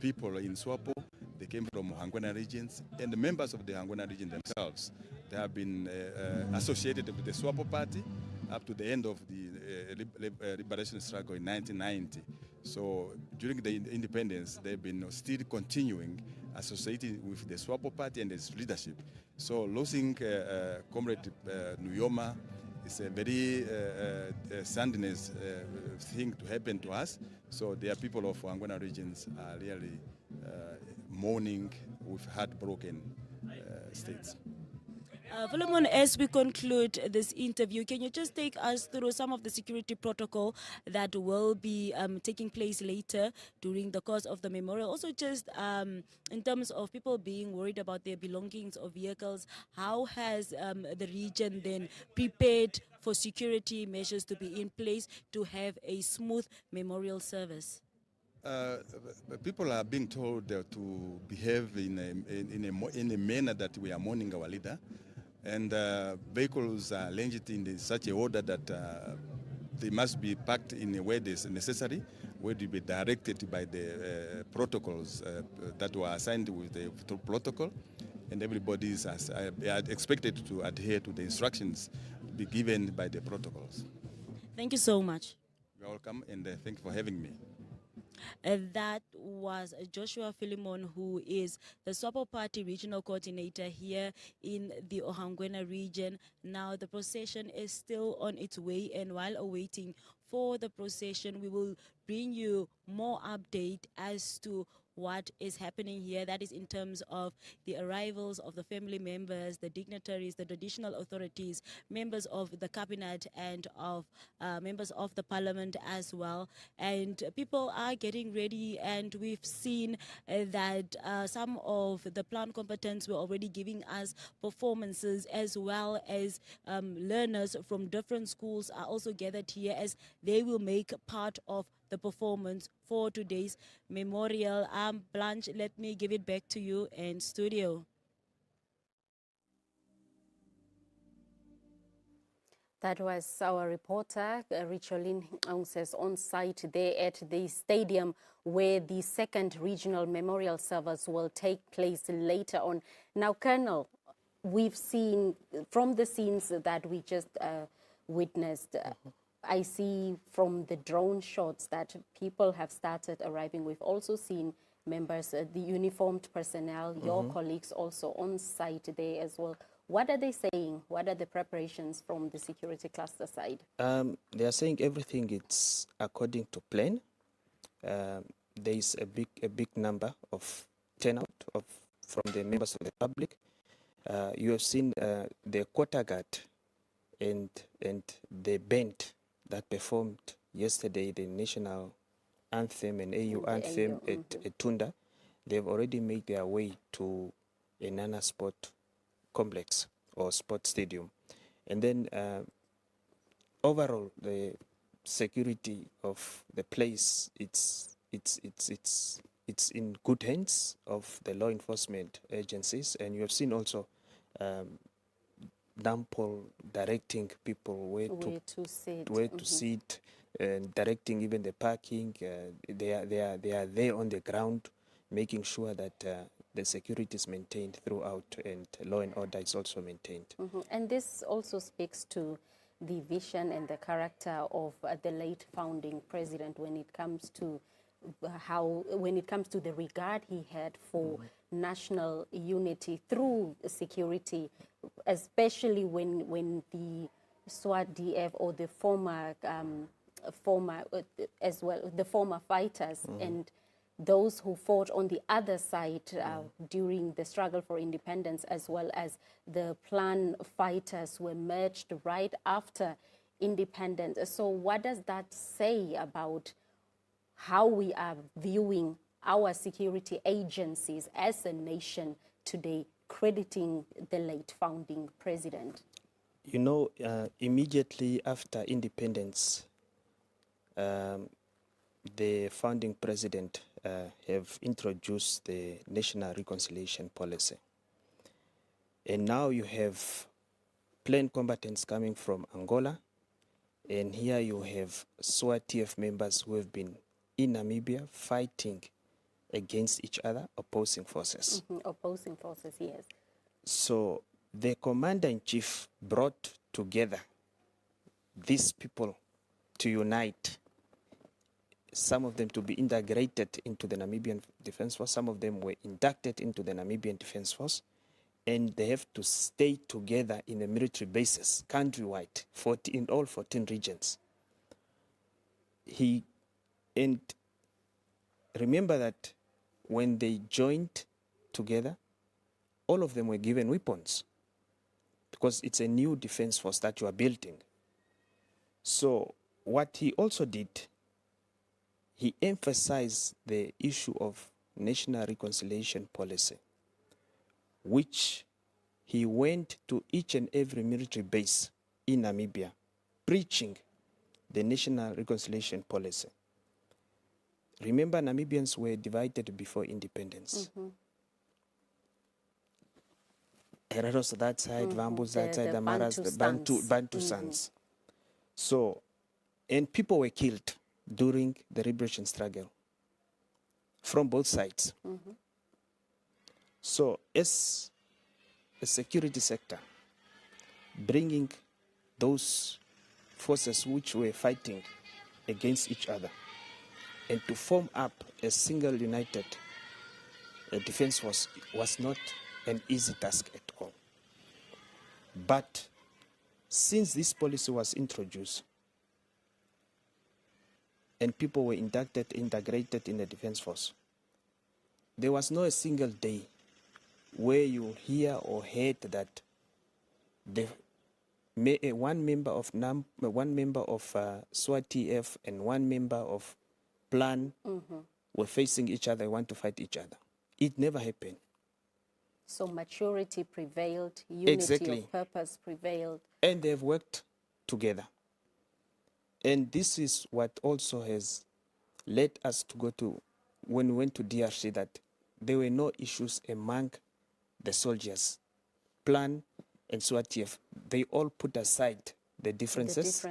people in SWAPO. They came from Ohangwena regions, and the members of the Ohangwena region themselves, they have been associated with the SWAPO party up to the end of the liberation struggle in 1990. So during the independence, they've been still continuing associated with the SWAPO party and its leadership. So losing Comrade Nujoma is a very sadness thing to happen to us. So there are people of Ohangwena regions are really mourning with heartbroken states. Philemon, as we conclude this interview, can you just take us through some of the security protocol that will be taking place later during the course of the memorial? Also, just in terms of people being worried about their belongings or vehicles, how has the region then prepared for security measures to be in place to have a smooth memorial service? People are being told to behave in a manner that we are mourning our leader, and vehicles are arranged in such a order that they must be packed in a way that's necessary, where they be directed by the protocols that were assigned with the protocol, and everybody is expected to adhere to the instructions to be given by the protocols. Thank you so much. You're welcome, and thank you for having me. That was Joshua Philemon, who is the SWAPO Party Regional Coordinator here in the Ohangwena region. Now the procession is still on its way, and while awaiting for the procession, we will bring you more update as to what is happening here. That is in terms of the arrivals of the family members, the dignitaries, the traditional authorities, members of the cabinet, and of members of the parliament as well. And people are getting ready, and we've seen that some of the plant combatants were already giving us performances, as well as learners from different schools are also gathered here, as they will make part of the performance for today's memorial. Blanche, let me give it back to you in studio. That was our reporter, Richolin Aungses, on site there at the stadium where the second regional memorial service will take place later on. Now, Colonel, we've seen from the scenes that we just witnessed, I see from the drone shots that people have started arriving. We've also seen members, the uniformed personnel, your colleagues also on site there as well. What are they saying? What are the preparations from the security cluster side? They are saying everything is according to plan. There is a big number of turnout from the members of the public. You have seen the quarter guard and the band that performed yesterday the national anthem and AU anthem at Tunda. They've already made their way to a Nana Sport complex or sport stadium. And then overall, the security of the place, it's in good hands of the law enforcement agencies. And you have seen also Dampol directing people where to sit, and directing even the parking. They are there on the ground, making sure that the security is maintained throughout, and law and order is also maintained. And this also speaks to the vision and the character of the late founding president when it comes to the regard he had for national unity through security, especially when the SWADF or the former fighters and those who fought on the other side during the struggle for independence, as well as the Plan fighters were merged right after independence. So what does that say about how we are viewing our security agencies as a nation today, crediting the late founding president? You know, immediately after independence, the founding president have introduced the National Reconciliation Policy. And now you have plain combatants coming from Angola, and here you have SWATF members who have been in Namibia fighting against each other, opposing forces. Opposing forces, yes. So the commander-in-chief brought together these people to unite, some of them to be integrated into the Namibian Defense Force, some of them were inducted into the Namibian Defense Force, and they have to stay together in a military basis, countrywide, in all 14 regions. And remember that when they joined together, all of them were given weapons, because it's a new defense force that you are building. So what he also did, he emphasized the issue of national reconciliation policy, which he went to each and every military base in Namibia, preaching the national reconciliation policy. Remember, Namibians were divided before independence. Hereros that side, Vambus that side, the Maras, the Bantu sons. So, and people were killed during the liberation struggle from both sides. So, as a security sector, bringing those forces which were fighting against each other and to form up a single united defense force was not an easy task at all. But since this policy was introduced and people were integrated in the defense force, there was no a single day where you hear or heard that one member of SWATF and one member of Plan were facing each other, want to fight each other. It never happened. So maturity prevailed, unity of purpose prevailed. And they've worked together. And this is what also has led us to go to, when we went to DRC, that there were no issues among the soldiers. Plan and SWATF, they all put aside the differences.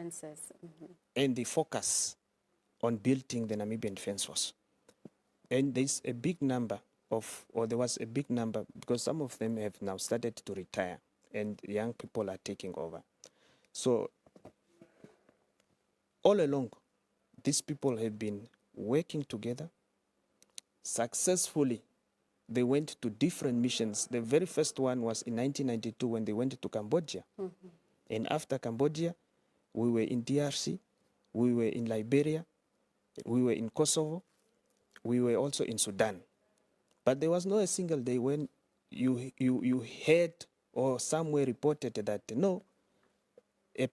And they focus on building the Namibian Defense Force. And there's a big number there was a big number, because some of them have now started to retire and young people are taking over. So all along, these people have been working together successfully. They went to different missions. The very first one was in 1992 when they went to Cambodia. And after Cambodia, we were in DRC, we were in Liberia, we were in Kosovo, we were also in Sudan. But there was not a single day when you heard or somewhere reported that, no, a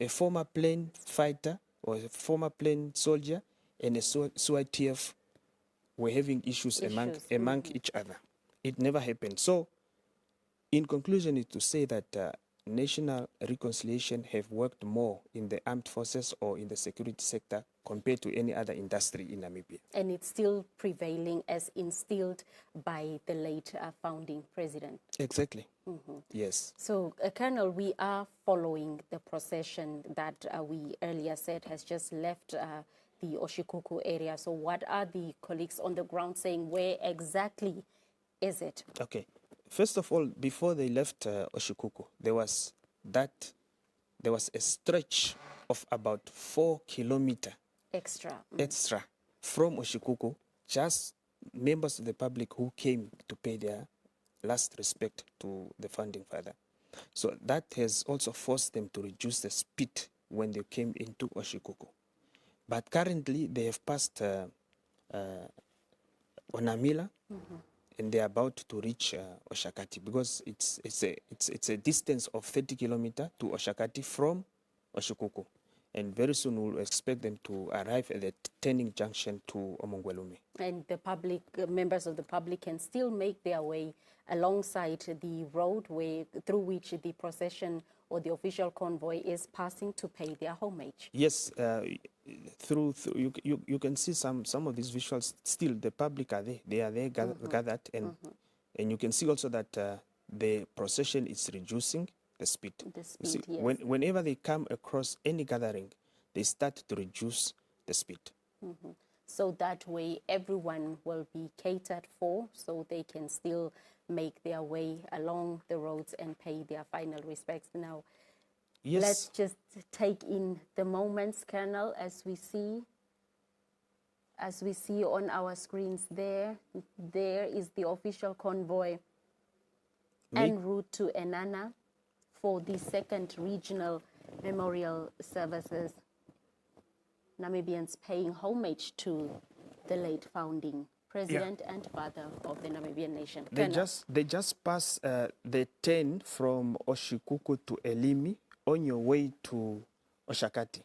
former plane fighter or a former plane soldier and a SWATF were having issues among each other. It never happened. So, in conclusion, is to say that national reconciliation have worked more in the armed forces or in the security sector compared to any other industry in Namibia. And it's still prevailing as instilled by the late founding president. Exactly. Yes. So, Colonel, we are following the procession that we earlier said has just left the Oshikuku area. So what are the colleagues on the ground saying? Where exactly is it? Okay. First of all, before they left Oshikuku, there was a stretch of about 4 kilometers extra from Oshikuku, just members of the public who came to pay their last respect to the founding father. So that has also forced them to reduce the speed when they came into Oshikuku. But currently they have passed Onamila, and they're about to reach Oshakati, because it's a distance of 30 kilometers to Oshakati from Oshikuku. And very soon we'll expect them to arrive at the turning junction to Omongwelume. And the public, members of the public can still make their way alongside the road through which the procession or the official convoy is passing to pay their homage. Yes, you can see some of these visuals. Still, the public are there. They are there gathered, and you can see also that the procession is reducing the speed. See, yes. Whenever they come across any gathering, they start to reduce the speed. So that way everyone will be catered for, so they can still make their way along the roads and pay their final respects. Now, yes. Let's just take in the moments, Colonel, as we see on our screens there. There is the official convoy en route to Enana for the second regional memorial services. Namibians paying homage to the late founding president and father of the Namibian nation. They just pass the 10 from Oshikuku to Elimi on your way to Oshakati.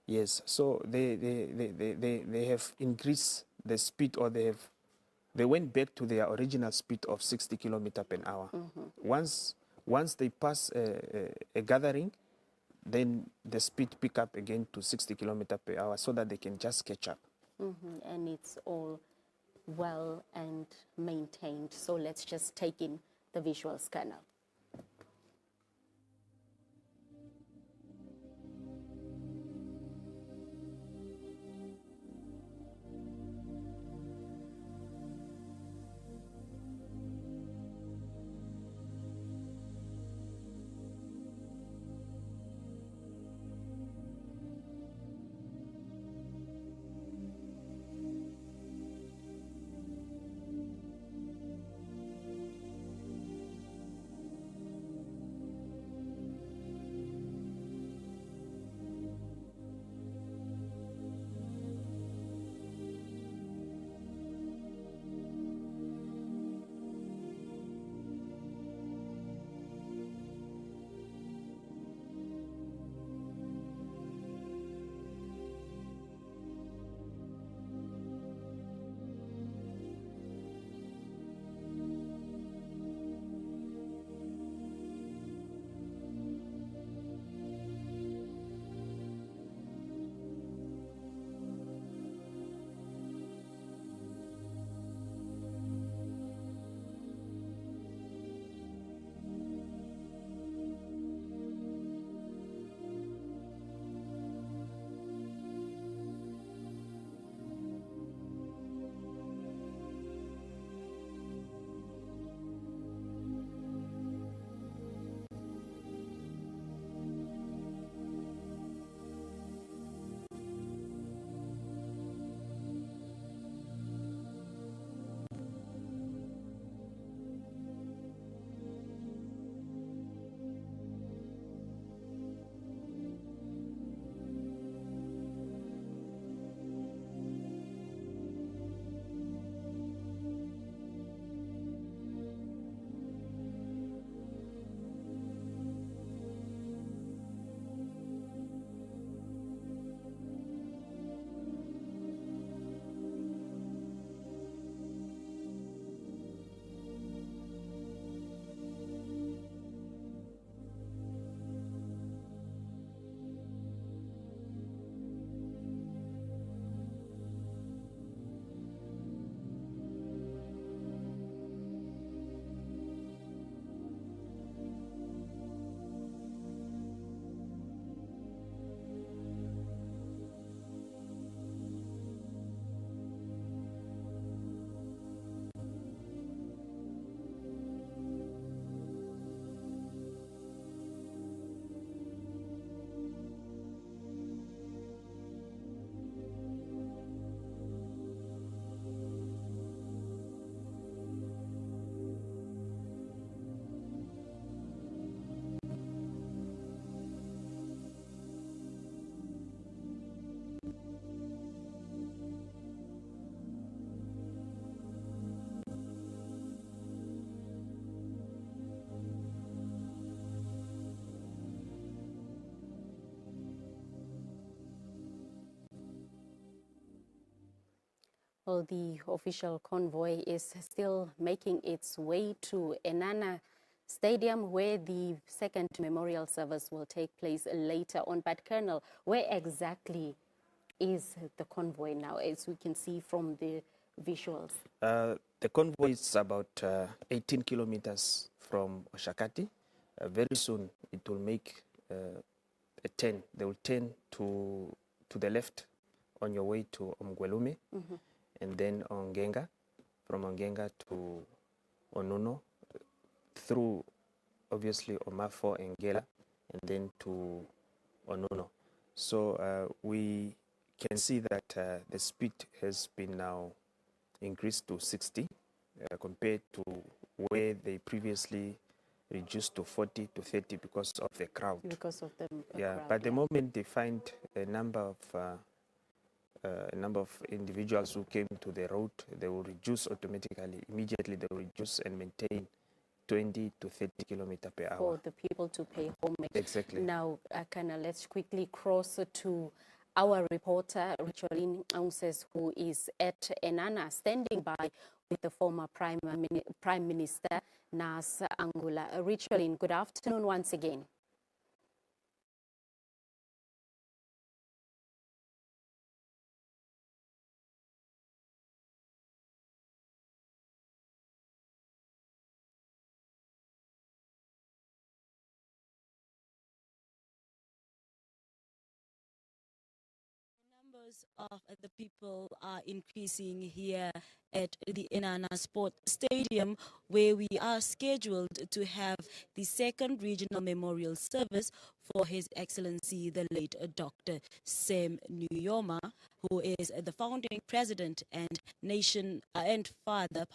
Yes, so they have increased the speed, or they went back to their original speed of 60 kilometers per hour. Once they pass a gathering, then the speed pick up again to 60 kilometers per hour, so that they can just catch up. And it's all well and maintained. So let's just take in the visuals, Colonel. Well, the official convoy is still making its way to Enana Stadium, where the second memorial service will take place later on. But Colonel, where exactly is the convoy now, as we can see from the visuals? The convoy is about 18 kilometers from Oshakati. Very soon it will make a turn. They will turn to the left on your way to Omgwelume, and then Ongenga, from Ongenga to Onuno, through obviously Omafo and Gela, and then to Onuno. So we can see that the speed has been now increased to 60 compared to where they previously reduced to 40 to 30 because of the crowd. Because of the crowd, but the moment they find a number of individuals who came to the road, they will reduce automatically. Immediately they will reduce and maintain 20 to 30 kilometers per hour. For the people to pay homage. Exactly. Now, let's quickly cross to our reporter, Richolin Aunses, who is at Enana, standing by with the former Prime Minister, Nas Angula. Richolin, good afternoon once again. Numbers of the people are increasing here at the Enana Sport Stadium, where we are scheduled to have the second regional memorial service for His Excellency the late Dr. Sam Nujoma, who is the founding president and father,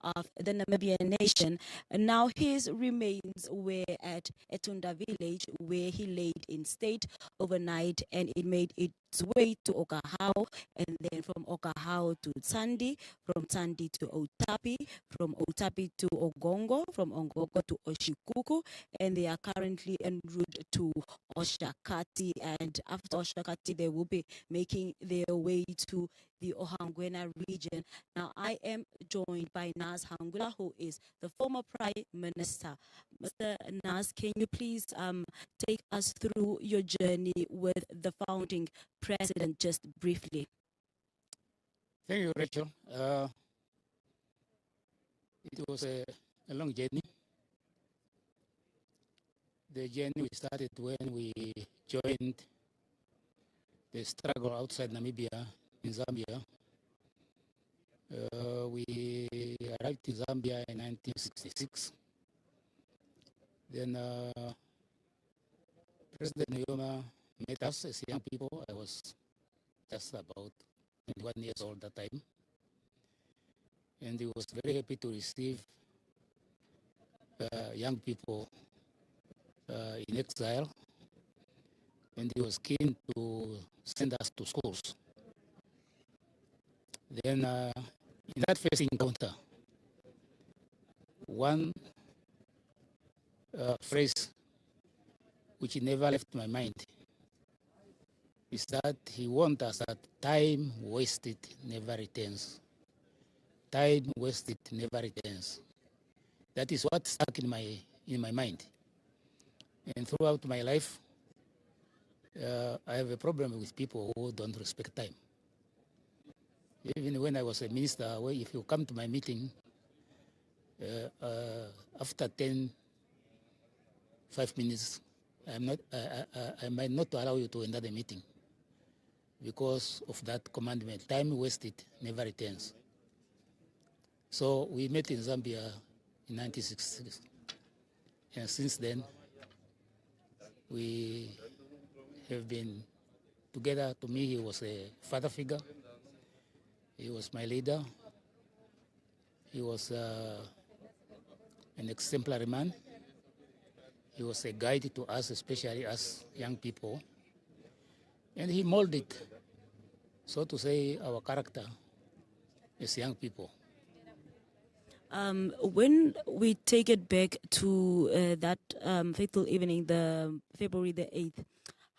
of the Namibian nation. And now his remains were at Etunda village, where he laid in state overnight, and it made its way to Okahao, and then from Okahao to Tsandi, from Tsandi to Otapi, from Otapi to Ogongo, from Ogongo to Oshikuku, and they are currently en route to Oshakati, and after Oshakati they will be making their way to the Ohangwena region. Now I am joined by Nas Hangula, who is the former Prime Minister. Mr. Nas, can you please take us through your journey with the founding president just briefly? Thank you, Rachel. It was a long journey. The journey we started when we joined the struggle outside Namibia in Zambia. We arrived in Zambia in 1966. Then President Nujoma met us as young people. I was just about 21 years old at that time. And he was very happy to receive young people in exile. And he was keen to send us to schools. Then in that first encounter, one phrase which never left my mind is that he warned us that time wasted never returns. Time wasted never returns. That is what stuck in my mind. And throughout my life, I have a problem with people who don't respect time. Even when I was a minister, if you come to my meeting, after 5 minutes, I might not allow you to enter the meeting because of that commandment. Time wasted never returns. So we met in Zambia in 1966. And since then, we have been together. To me, he was a father figure. He was my leader. He was an exemplary man. He was a guide to us, especially us young people. And he molded, so to say, our character as young people. When we take it back to that fateful evening, the February the 8th,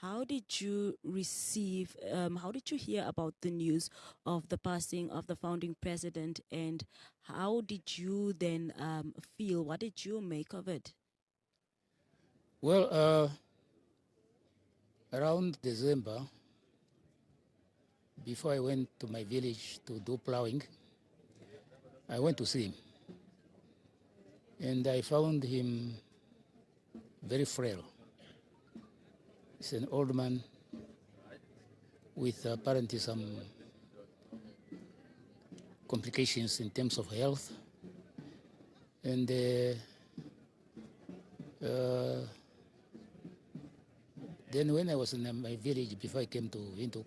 How did you receive, how did you hear about the news of the passing of the founding president, and how did you then feel? What did you make of it? Well, around December, before I went to my village to do plowing, I went to see him. And I found him very frail. He's an old man with apparently some complications in terms of health. And then when I was in my village, before I came to Windhoek,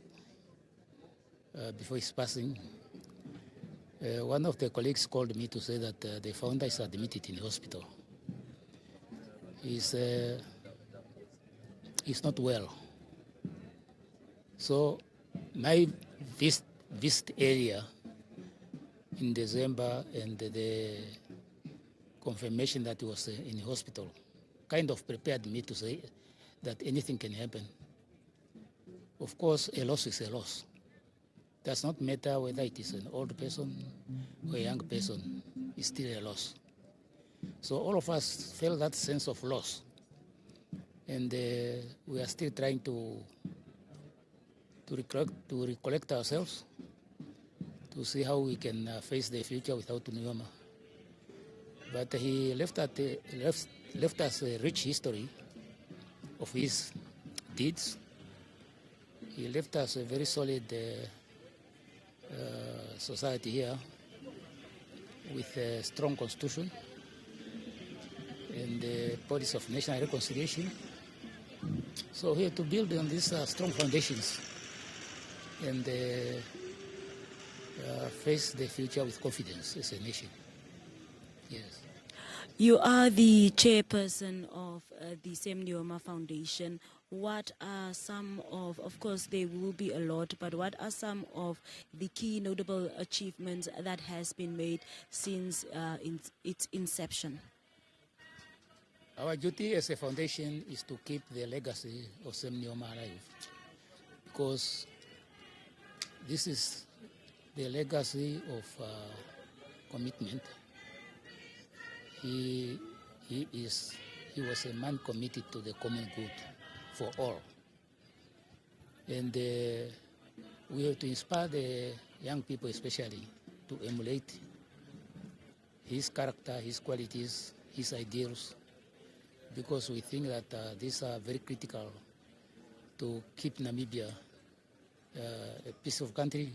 before his passing, one of the colleagues called me to say that the founder is admitted in the hospital. He's not well. So my visit area in December and the confirmation that he was in the hospital kind of prepared me to say that anything can happen. Of course, a loss is a loss. Does not matter whether it is an old person or a young person, it's still a loss. So all of us felt that sense of loss. And we are still trying to recollect ourselves, to see how we can face the future without Nujoma. But he left us a rich history of his deeds. He left us a very solid society here with a strong constitution and the policy of national reconciliation. So we have to build on these strong foundations and face the future with confidence as a nation. Yes. You are the chairperson of the Sam Nujoma Foundation. What are some of course there will be a lot, but what are some of the key notable achievements that has been made since its inception? Our duty as a foundation is to keep the legacy of Sam Nujoma alive, because this is the legacy of commitment. He was a man committed to the common good for all. And we have to inspire the young people especially to emulate his character, his qualities, his ideals, because we think that these are very critical to keep Namibia a peaceful country,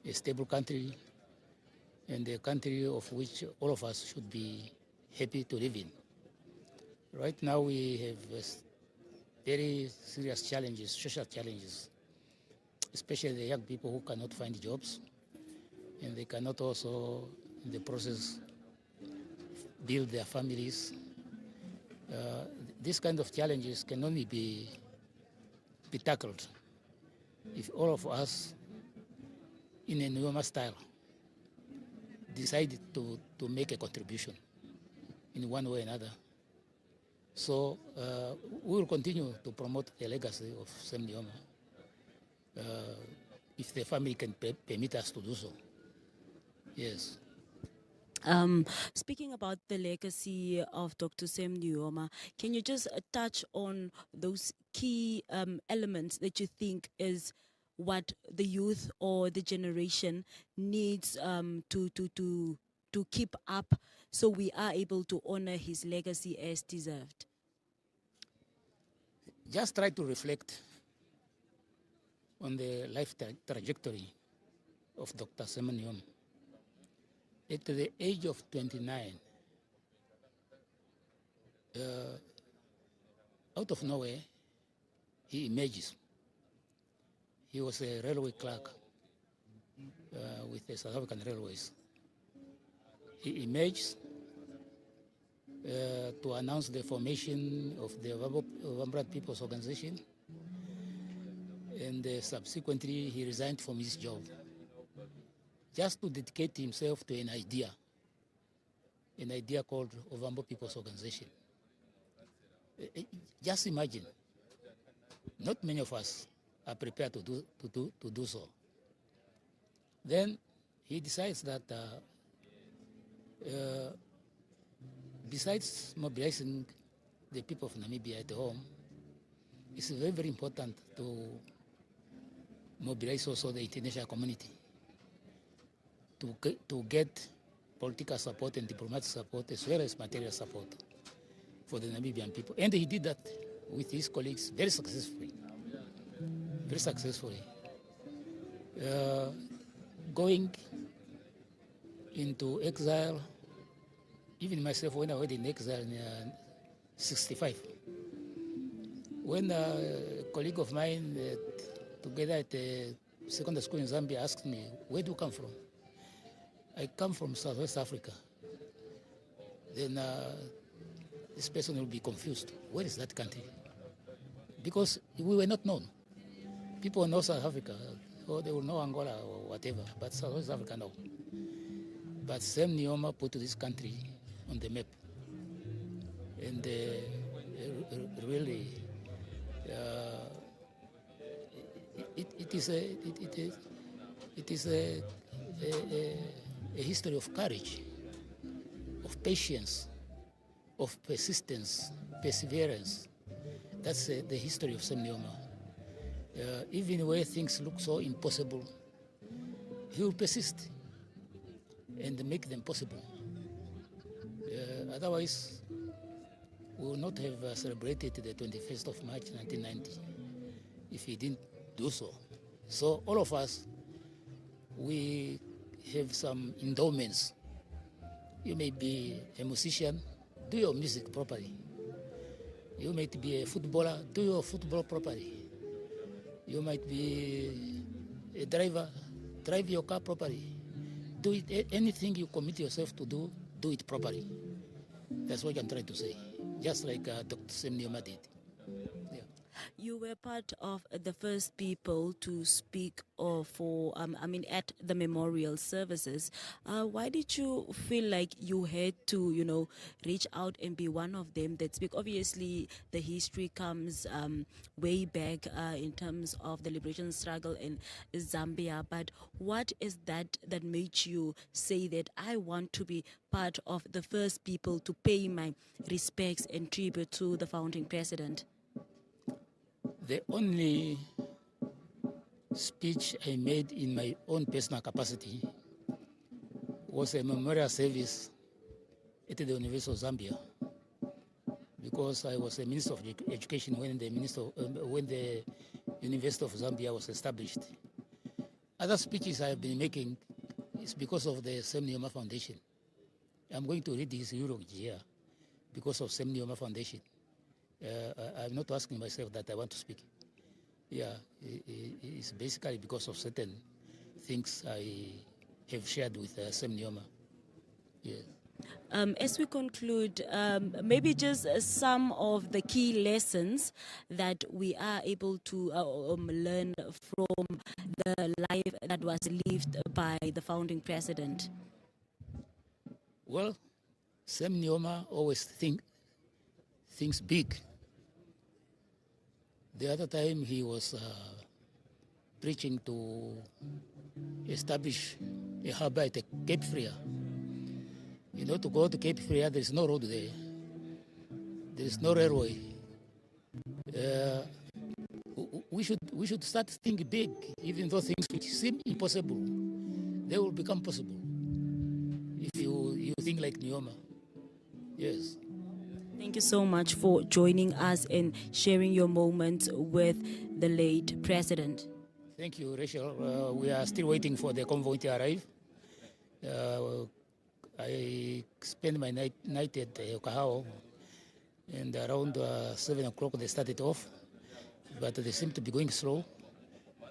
a stable country, and a country of which all of us should be happy to live in. Right now we have very serious challenges, social challenges, especially the young people who cannot find jobs, and they cannot also, in the process, build their families. These kind of challenges can only be tackled if all of us, in a Nujoma style, decide to make a contribution in one way or another. So we will continue to promote the legacy of Sam Nujoma if the family can permit us to do so. Yes. Speaking about the legacy of Dr. Sam Nujoma, can you just touch on those key elements that you think is what the youth or the generation needs to keep up, so we are able to honor his legacy as deserved? Just try to reflect on the life trajectory of Dr. Sam Nujoma. At the age of 29, out of nowhere, he emerges. He was a railway clerk with the South African Railways. He emerged to announce the formation of the Ovamboland People's Organization, and subsequently he resigned from his job just to dedicate himself to an idea called Ovamboland People's Organization. Just imagine, not many of us are prepared to do so. Then he decides that besides mobilizing the people of Namibia at home, it's very, very important to mobilize also the international community to get political support and diplomatic support as well as material support for the Namibian people. And he did that with his colleagues very successfully. Very successfully. Going into exile, even myself when I went in exile in 65, when a colleague of mine together at the secondary school in Zambia asked me, where do you come from? I come from Southwest Africa. Then this person will be confused. Where is that country? Because we were not known. People know South Africa, or they will know Angola or whatever, but Southwest Africa, no. But Sam Nujoma put this country on the map. And really, it is a history of courage, of patience, of persistence, perseverance. That's the history of Sam Nujoma. Even where things look so impossible, he will persist and make them possible. Otherwise, we will not have celebrated the 21st of March 1990 if he didn't do so. So all of us, we have some endowments. You may be a musician, do your music properly. You might be a footballer, do your football properly. You might be a driver, drive your car properly. Do it, anything you commit yourself to do it properly. That's what I'm trying to say, just like Dr. Sam Nujoma did. Yeah. You were part of the first people to speak at the memorial services. Why did you feel like you had to, reach out and be one of them that speak? Obviously, the history comes way back in terms of the liberation struggle in Zambia. But what is that made you say that I want to be part of the first people to pay my respects and tribute to the founding president? The only speech I made in my own personal capacity was a memorial service at the University of Zambia, because I was a Minister of Education when the University of Zambia was established. Other speeches I have been making is because of the Sam Nujoma Foundation. I'm going to read this eulogy here because of Sam Nujoma Foundation. I'm not asking myself that I want to speak. Yeah, it's basically because of certain things I have shared with Sam Nujoma. Yes. As we conclude, maybe just some of the key lessons that we are able to learn from the life that was lived by the founding president. Well, Sam Nujoma always thinks big. The other time he was preaching to establish a harbour at Cape Freya. To go to Cape Freya, there is no road there. There is no railway. We should start thinking big, even though things which seem impossible, they will become possible if you think like Nujoma. Yes. Thank you so much for joining us and sharing your moments with the late president. Thank you, Rachel. We are still waiting for the convoy to arrive. I spent my night at Okahao, and around 7 o'clock they started off, but they seem to be going slow.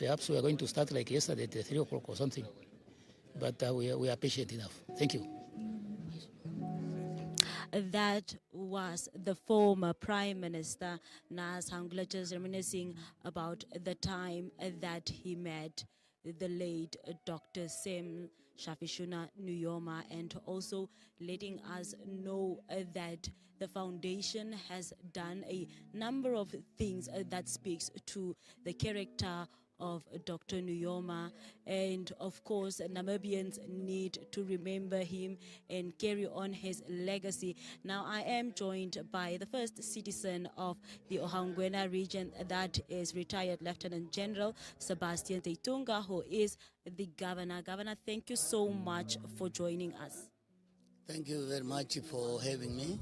Perhaps we are going to start like yesterday at 3 o'clock or something, but we are patient enough. Thank you. That was the former Prime Minister Nas Hangula, just reminiscing about the time that he met the late Dr. Sam Shafishuna Nujoma, and also letting us know that the foundation has done a number of things that speaks to the character of Dr. Nujoma, and of course Namibians need to remember him and carry on his legacy. Now I am joined by the first citizen of the Ohangwena region, that is retired Lieutenant General Sebastian Teitunga, who is the governor. Governor, thank you so much for joining us. Thank you very much for having me.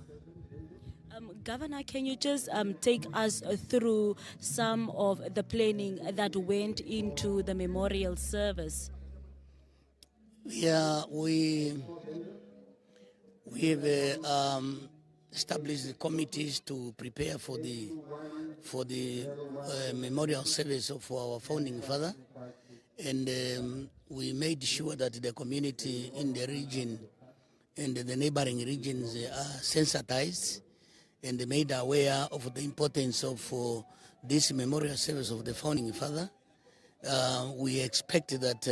Governor, can you just take us through some of the planning that went into the memorial service? Yeah, we have established committees to prepare for the memorial service of our founding father, and we made sure that the community in the region and the neighboring regions are sensitized and made aware of the importance of this memorial service of the founding father. We expect that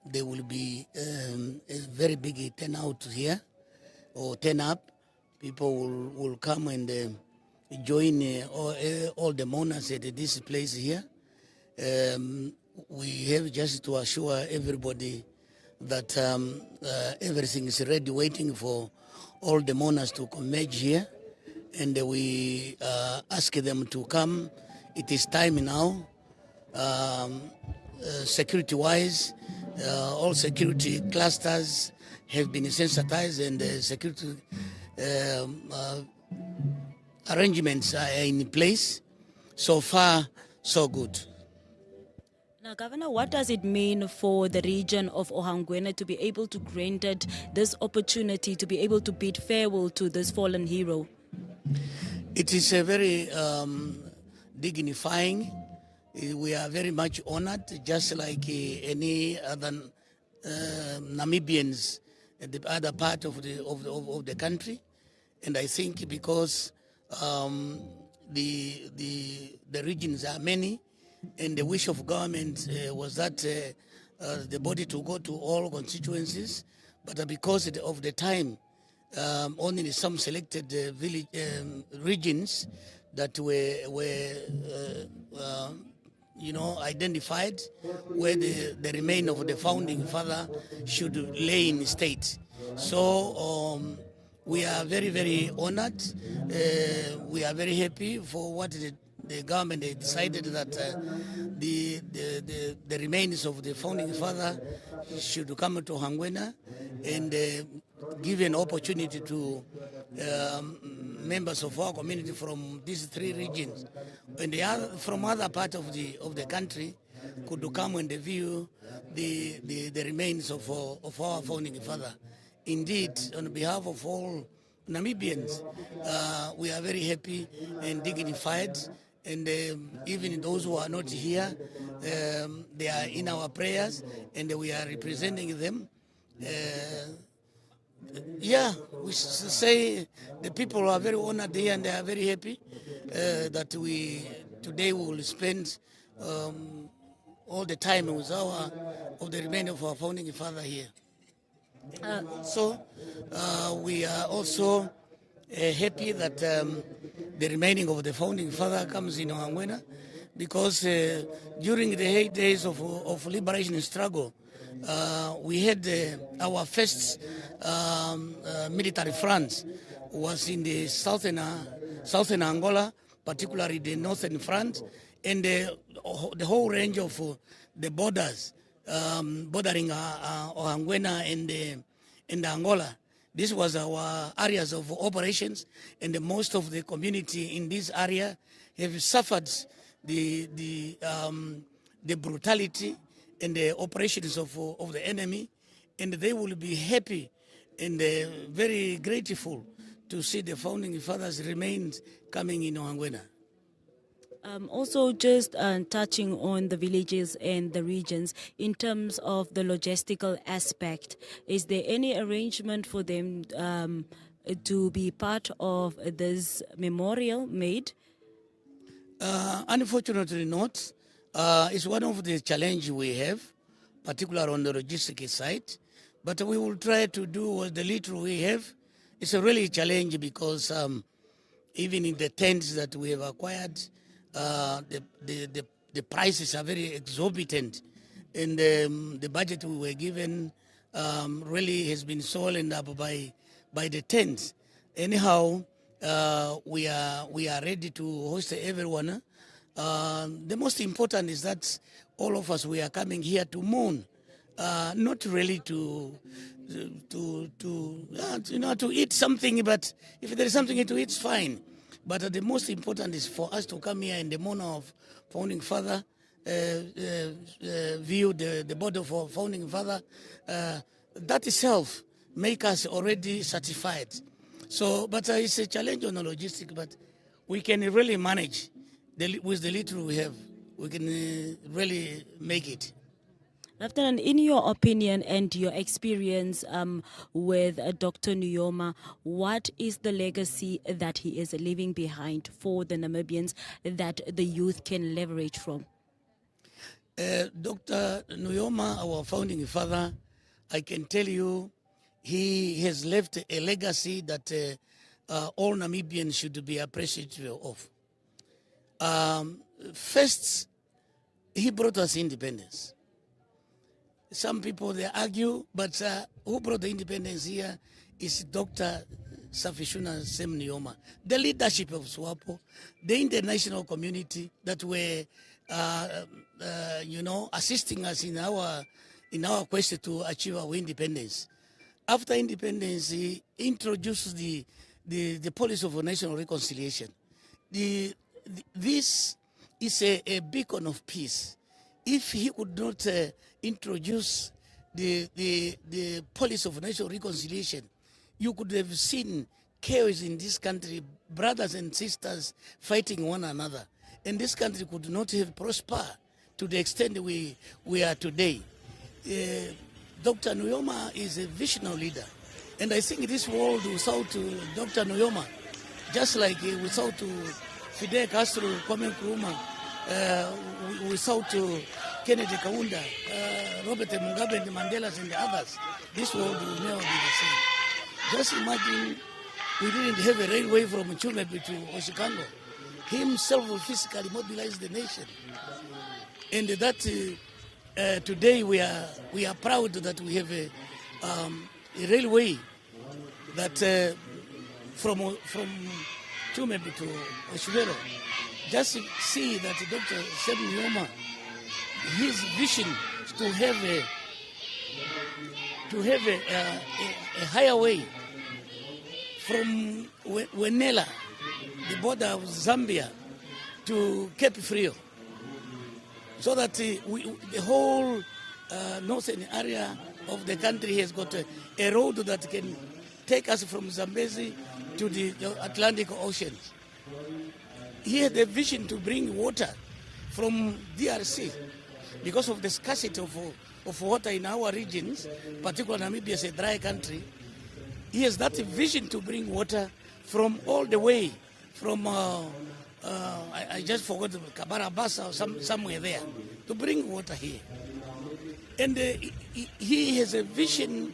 there will be a very big turnout here, or turn up. People will come and join all the mourners at this place here. We have just to assure everybody that everything is ready, waiting for all the mourners to converge here, and we ask them to come. It is time now. Security-wise, all security clusters have been sensitized, and security arrangements are in place. So far, so good. Now, Governor, what does it mean for the region of Ohangwena to be able to granted this opportunity to be able to bid farewell to this fallen hero? It is a very dignifying. We are very much honored, just like any other Namibians at the other part of the country. And I think because the regions are many, and the wish of government was that the body to go to all constituencies, but because of the time, only some selected village regions that were identified where the remain of the founding father should lay in state. So we are very, very honored. We are very happy for what the government decided that the remains of the founding father should come to Ohangwena and give an opportunity to members of our community from these three regions and from other parts of the country could come and view the remains of our founding father. Indeed, on behalf of all Namibians, we are very happy and dignified. And even those who are not here, they are in our prayers, and we are representing them. We say the people are very honored here, and they are very happy that today we will spend all the time with the remainder of our founding father here. We are also happy that the remaining of the founding father comes in Ohangwena, because during the 8 days of liberation struggle, we had our first military front was in the southern Angola, particularly the northern front, and the whole range of the borders bordering Ohangwena and Angola. This was our areas of operations, and most of the community in this area have suffered the brutality and the operations of the enemy, and they will be happy and very grateful to see the founding fathers' remains coming in Ohangwena. Also, just touching on the villages and the regions, in terms of the logistical aspect, is there any arrangement for them to be part of this memorial made? Unfortunately not. It's one of the challenges we have, particularly on the logistic side. But we will try to do what the little we have. It's a really challenge because even in the tents that we have acquired, the prices are very exorbitant, and the budget we were given really has been swollen up by the tents. Anyhow, we are ready to host everyone. The most important is that all of us, we are coming here to mourn, not really to eat something, but if there is something to eat, it's fine. But the most important is for us to come here in the honor of Founding Father, view the body of our Founding Father. That itself make us already certified. So, but it's a challenge on the logistics, but we can really manage with the little we have. We can really make it. Lieutenant, in your opinion and your experience with Dr. Nujoma, what is the legacy that he is leaving behind for the Namibians that the youth can leverage from? Dr. Nujoma, our founding father, I can tell you, he has left a legacy that all Namibians should be appreciative of. First, he brought us independence. Some people, they argue, but who brought the independence here is Dr. Safishuna Sem Nujoma. The leadership of SWAPO, the international community that were, assisting us in our quest to achieve our independence. After independence, he introduced the policy of national reconciliation. This is a beacon of peace. If he could not introduce the policy of national reconciliation, you could have seen chaos in this country, brothers and sisters fighting one another. And this country could not have prospered to the extent we are today. Dr. Nujoma is a visionary leader. And I think this world without Dr. Nujoma, just like without Fidel Castro, Kwame Nkrumah, without Kennedy Kaunda, Robert Mugabe, and the Mandelas and the others, this world will never be the same. Just imagine we didn't have a railway from Chumebi to Oshikango. He himself will physically mobilize the nation. And that today we are proud that we have a railway that from Chumebi to Oshivero. Just see that Dr. Sem Nujoma, his vision is to have a higher way from Wenela, the border of Zambia, to Cape Frio, so that the whole northern area of the country has got a road that can take us from Zambezi to the Atlantic Ocean. He had a vision to bring water from DRC because of the scarcity of water in our regions, particularly Namibia is a dry country. He has that vision to bring water from all the way from, I just forgot, Kabarabasa or somewhere there, to bring water here. And he has a vision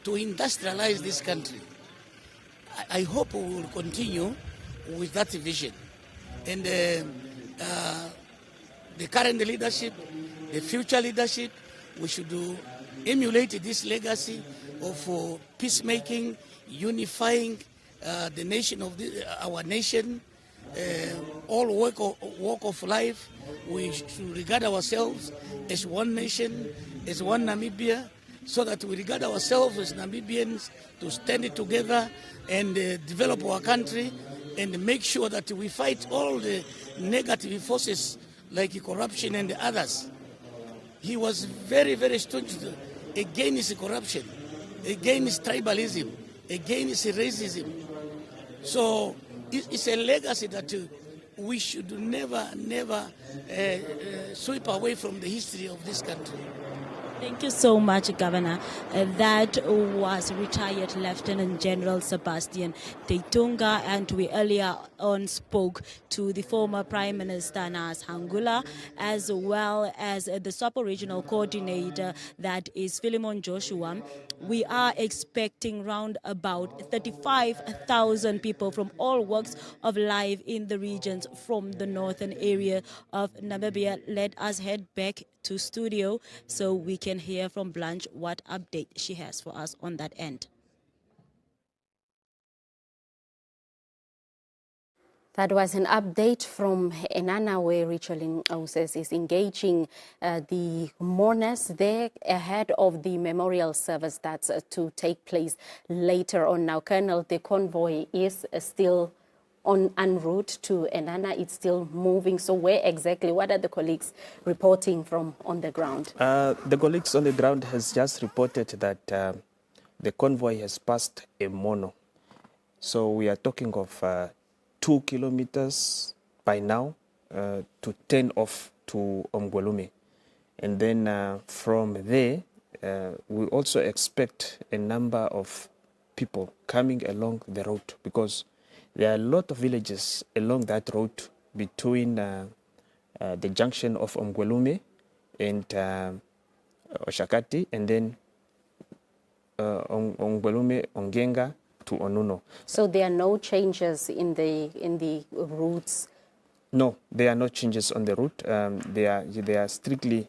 to industrialize this country. I hope we will continue with that vision. And the current leadership, the future leadership, we should emulate this legacy of peacemaking, unifying the nation of our nation, all walk of life. We should regard ourselves as one nation, as one Namibia, so that we regard ourselves as Namibians to stand together and develop our country and make sure that we fight all the negative forces like corruption and others. He was very, very staunch against corruption, against tribalism, against racism. So it's a legacy that we should never sweep away from the history of this country. Thank you so much, Governor. That was retired Lieutenant General Sebastian Teitunga, and we earlier on spoke to the former Prime Minister Nas Hangula, as well as the SWAPO Regional Coordinator, that is Philemon Joshua. We are expecting round about 35,000 people from all walks of life in the regions from the northern area of Namibia. Let us head back to studio so we can hear from Blanche what update she has for us on that end. That was an update from Enana, where Richelin Auses is engaging the mourners there ahead of the memorial service that's to take place later on. Now, Colonel, the convoy is still en route to Enana. It's still moving. So where exactly, what are the colleagues reporting from on the ground? The colleagues on the ground has just reported that the convoy has passed a mono. So we are talking of 2 kilometers by now to turn off to Omgwelume. And then from there, we also expect a number of people coming along the road, because there are a lot of villages along that road between the junction of Omgwelume and Oshakati, and then Omgwelume, Ongenga to Onuno. So there are no changes in the routes? No, there are no changes on the route. They are strictly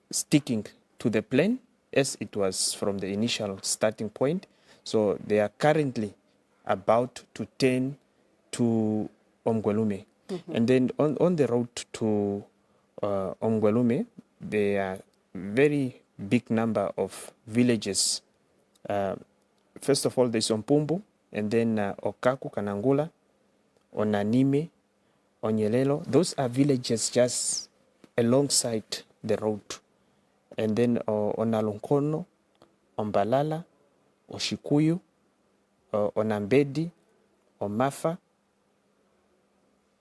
sticking to the plan as it was from the initial starting point. So they are currently about to turn to Omgwelume. And then on the road to Omgwelume, there are very big number of villages. First of all, there's Ompumbu, and then Okaku, Kanangula, Onanime, Onyelelo. Those are villages just alongside the road. And then Onalonkono, Ombalala, Oshikuyu, Onambedi, Omafa,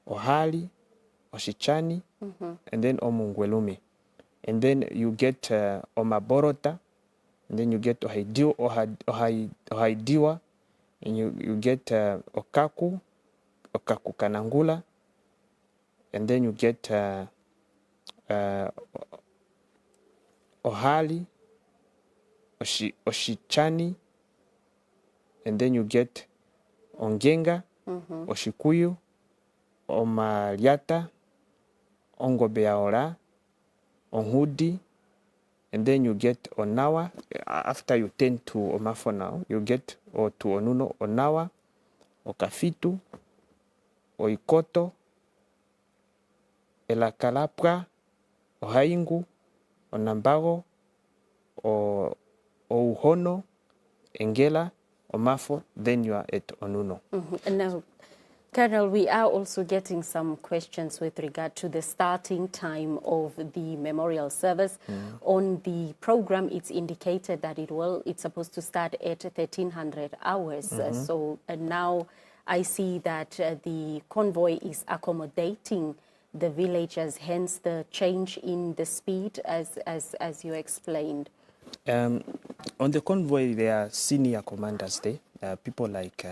Ohali, Oshichani, and then Omungwelume. And then you get Omaborota, and then you get Ohaidiwa, and you get Okaku Kanangula, and then you get Ohali, Oshichani, and then you get Ongenga, Oshikuyu, Omaliata, Ongobeaora, Onhudi, and then you get Onawa. After you turn to Omafo now, you get to Onuno, Onawa, Okafitu, Oikoto, Elakalapra, Ohaingu, Onambago, Ouhono, Engela, Omafo, then you are at Onuno. And now, Colonel, we are also getting some questions with regard to the starting time of the memorial service. On the program, it's indicated that it's supposed to start at 1300 hours. So now I see that the convoy is accommodating the villagers, hence the change in the speed as you explained. On the convoy, there are senior commanders there, people like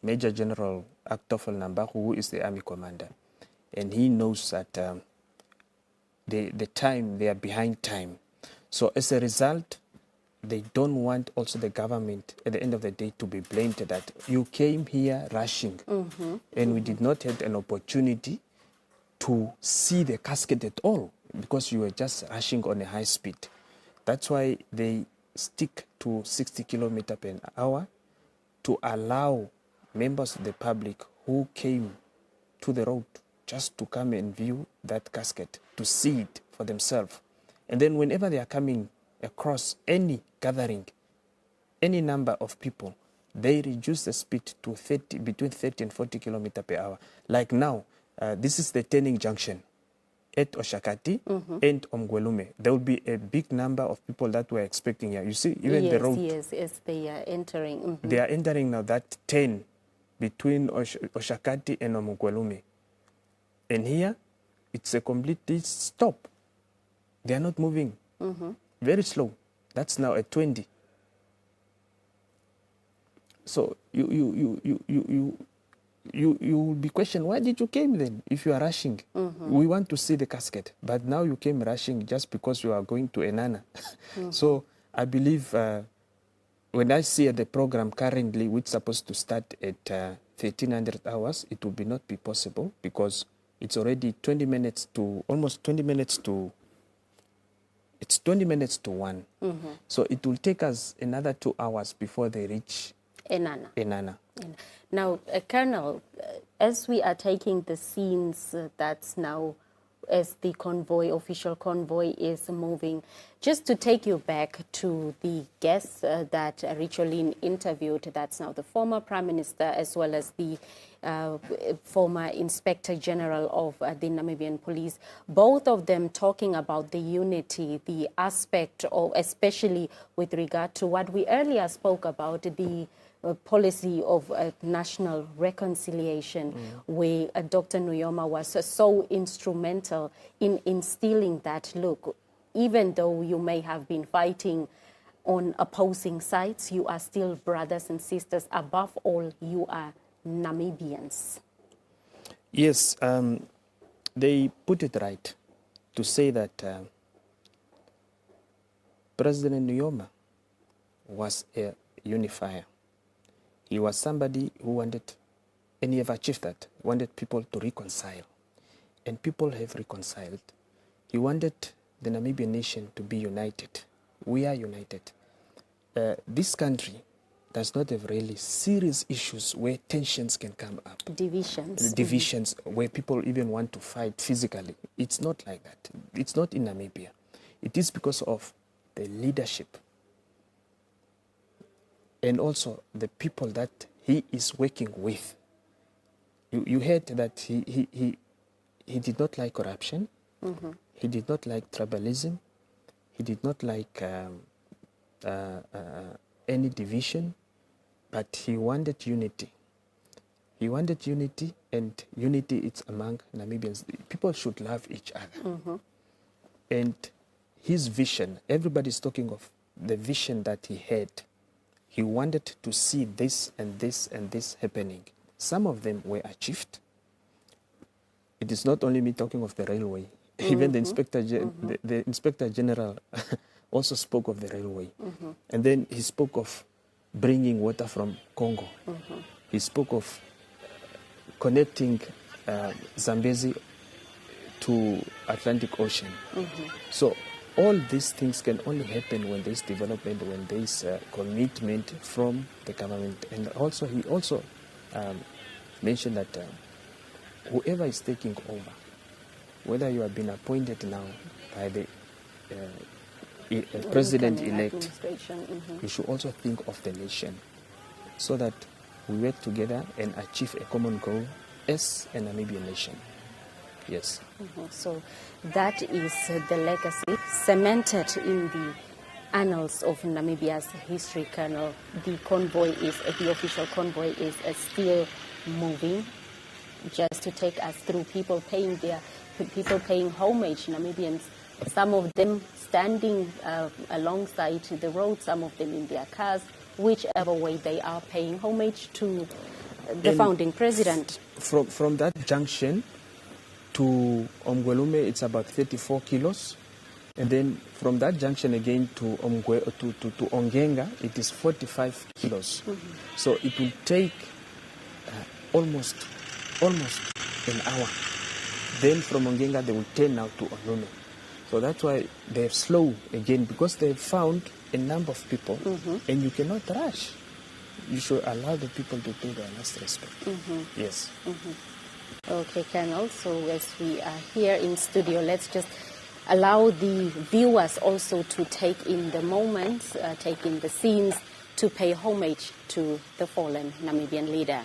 Major General Aktofel Nambaku, who is the army commander. And he knows that the time, they are behind time. So as a result, they don't want also the government at the end of the day to be blamed that you came here rushing and we did not have an opportunity to see the casket at all because you were just rushing on a high speed. That's why they stick to 60 kilometers per hour to allow members of the public who came to the road just to come and view that casket, to see it for themselves. And then whenever they are coming across any gathering, any number of people, they reduce the speed to between 30 and 40 kilometers per hour. Like now, this is the turning junction at Oshakati and Omgwelume. There will be a big number of people that we're expecting here. You see, even the road. Yes, they are entering. They are entering now that turn between Oshakati and Omgwelume. And here, it's a complete stop. They are not moving. Very slow. That's now at 20. So you will be questioned, why did you came then if you are rushing? We want to see the casket, but now you came rushing just because you are going to Enana. So I believe when I see the program currently, which is supposed to start at 1300 hours, it will not be possible because it's already 20 minutes to, almost 20 minutes to, it's 20 minutes to 1. So it will take us another 2 hours before they reach Enana. Now, Colonel, as we are taking the scenes that's now, as the convoy, official convoy is moving, just to take you back to the guests that Richoline interviewed, that's now the former Prime Minister as well as the former Inspector General of the Namibian Police, both of them talking about the unity, the aspect of, especially with regard to what we earlier spoke about, the policy of national reconciliation, where Dr. Nujoma was so instrumental in instilling that, look, even though you may have been fighting on opposing sides, you are still brothers and sisters. Above all, you are Namibians. Yes, they put it right to say that President Nujoma was a unifier. He was somebody who wanted, and he have achieved that, wanted people to reconcile. And people have reconciled. He wanted the Namibian nation to be united. We are united. This country does not have really serious issues where tensions can come up. Divisions. Divisions, where people even want to fight physically. It's not like that. It's not in Namibia. It is because of the leadership and also the people that he is working with. You heard that he did not like corruption. He did not like tribalism. He did not like any division, but he wanted unity. He wanted unity, and unity is among Namibians. People should love each other. And his vision, everybody's talking of the vision that he had. He wanted to see this and this and this happening. Some of them were achieved. It is not only me talking of the railway. Even the Inspector General also spoke of the railway. And then he spoke of bringing water from Congo. He spoke of connecting Zambezi to Atlantic Ocean. So all these things can only happen when there's development, when there's commitment from the government. And also, he also mentioned that whoever is taking over, whether you have been appointed now by the president-elect, you should also think of the nation, so that we work together and achieve a common goal as a Namibian nation. Yes. So that is the legacy cemented in the annals of Namibia's history, Colonel. The convoy is, the official convoy is still moving. Just to take us through, people paying homage, Namibians, some of them standing alongside the road, some of them in their cars, whichever way they are paying homage to the founding president. From that junction to Omgwelume, it's about 34 kilos. And then from that junction again to Ongenga, it is 45 kilos. So it will take almost an hour. Then from Ongenga, they will turn now to Olume. So that's why they're slow again, because they've found a number of people, and you cannot rush. You should allow the people to pay their last respect. Yes. Okay, Colonel, so as we are here in studio, let's just allow the viewers also to take in the moments, take in the scenes, to pay homage to the fallen Namibian leader.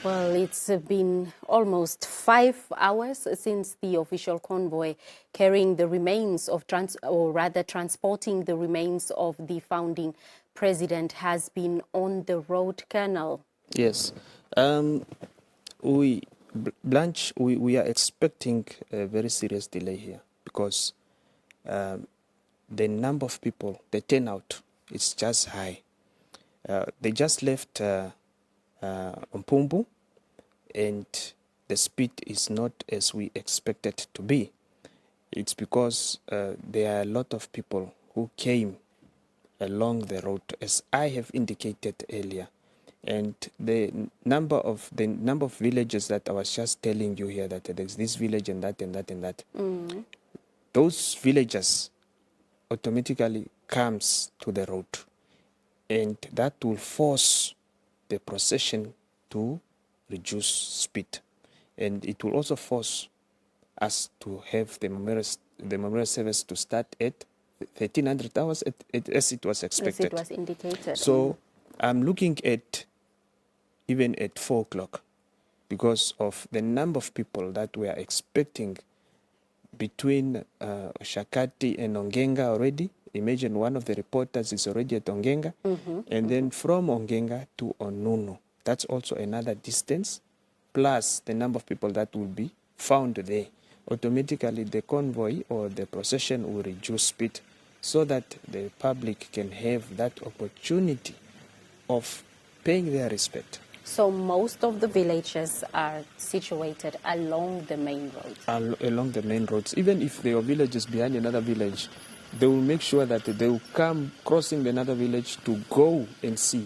Well, it's been almost 5 hours since the official convoy carrying the remains of, transporting the remains of the founding president has been on the road, Colonel. Yes. Blanche, we are expecting a very serious delay here because the number of people, the turnout, is just high. They just left Mpumbu, and the speed is not as we expected to be. It's because there are a lot of people who came along the road, as I have indicated earlier. And the number of villages that I was just telling you here, that there's this village and that and that and that. Mm. Those villages automatically comes to the road, and that will force the procession to reduce speed, and it will also force us to have the memorial service to start at 1300 hours as it was expected. As it was indicated. So I'm looking at even at 4 o'clock because of the number of people that we are expecting between Shakati and Ongenga already. Imagine one of the reporters is already at Ongenga, and then from Ongenga to Onunu. That's also another distance, plus the number of people that will be found there. Automatically, the convoy or the procession will reduce speed so that the public can have that opportunity of paying their respect. So most of the villages are situated along the main roads? Along the main roads. Even if there are villages behind another village, they will make sure that they will come crossing another village to go and see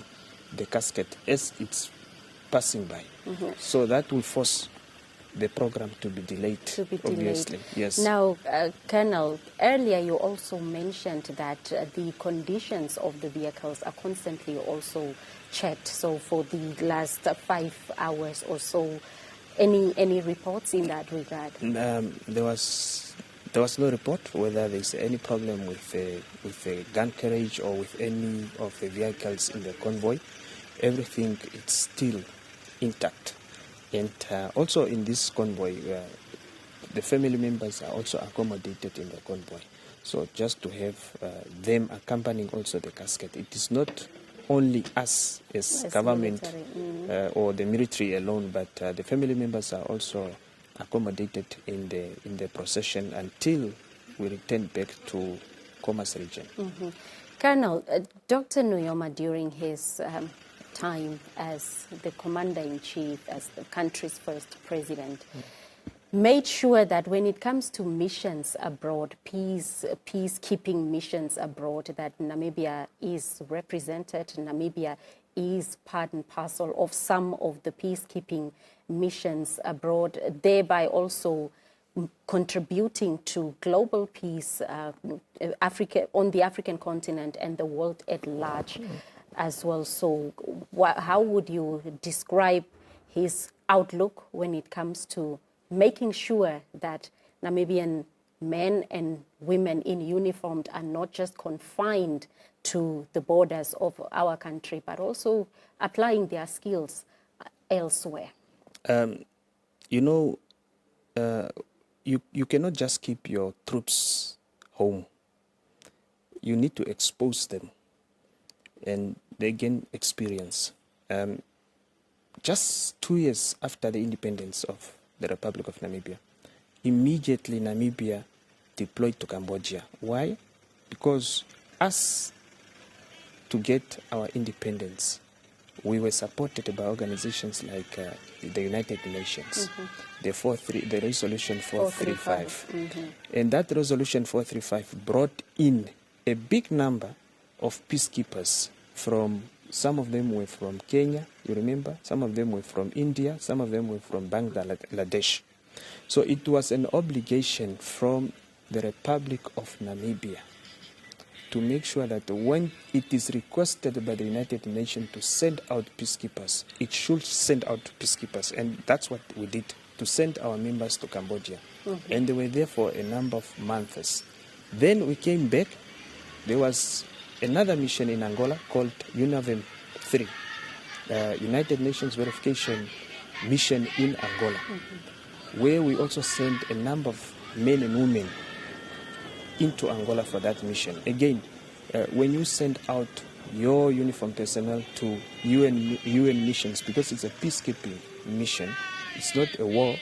the casket as it's passing by. So that will force the program to be delayed, obviously. Yes. Now, Colonel, earlier you also mentioned that the conditions of the vehicles are constantly also checked. So for the last 5 hours or so, any reports in that regard? There was no report whether there's any problem with the gun carriage or with any of the vehicles in the convoy. Everything is still intact. And also in this convoy, the family members are also accommodated in the convoy. So just to have them accompanying also the casket. It is not only us as government or the military alone, but the family members are also accommodated in the procession until we return back to Commerce region. Colonel, Dr. Nujoma, during his time as the commander-in-chief, as the country's first president, made sure that when it comes to missions abroad, peacekeeping missions abroad, that Namibia is represented. Namibia is part and parcel of some of the peacekeeping missions abroad, thereby also contributing to global peace on the African continent and the world at large as well. So how would you describe his outlook when it comes to making sure that Namibian men and women in uniform are not just confined to the borders of our country, but also applying their skills elsewhere? You cannot just keep your troops home. You need to expose them, and they gain experience. Just 2 years after the independence of the Republic of Namibia, immediately Namibia deployed to Cambodia. Why? Because us, to get our independence, we were supported by organizations like the United Nations, the Resolution 435. And that Resolution 435 brought in a big number of peacekeepers from, some of them were from Kenya, you remember? Some of them were from India, some of them were from Bangladesh. So it was an obligation from the Republic of Namibia to make sure that when it is requested by the United Nations to send out peacekeepers, it should send out peacekeepers. And that's what we did, to send our members to Cambodia. And they were there for a number of months. Then we came back. There was another mission in Angola called UNAVEM 3, United Nations Verification mission in Angola, where we also sent a number of men and women into Angola for that mission. Again, when you send out your uniformed personnel to UN missions, because it's a peacekeeping mission, it's not a war,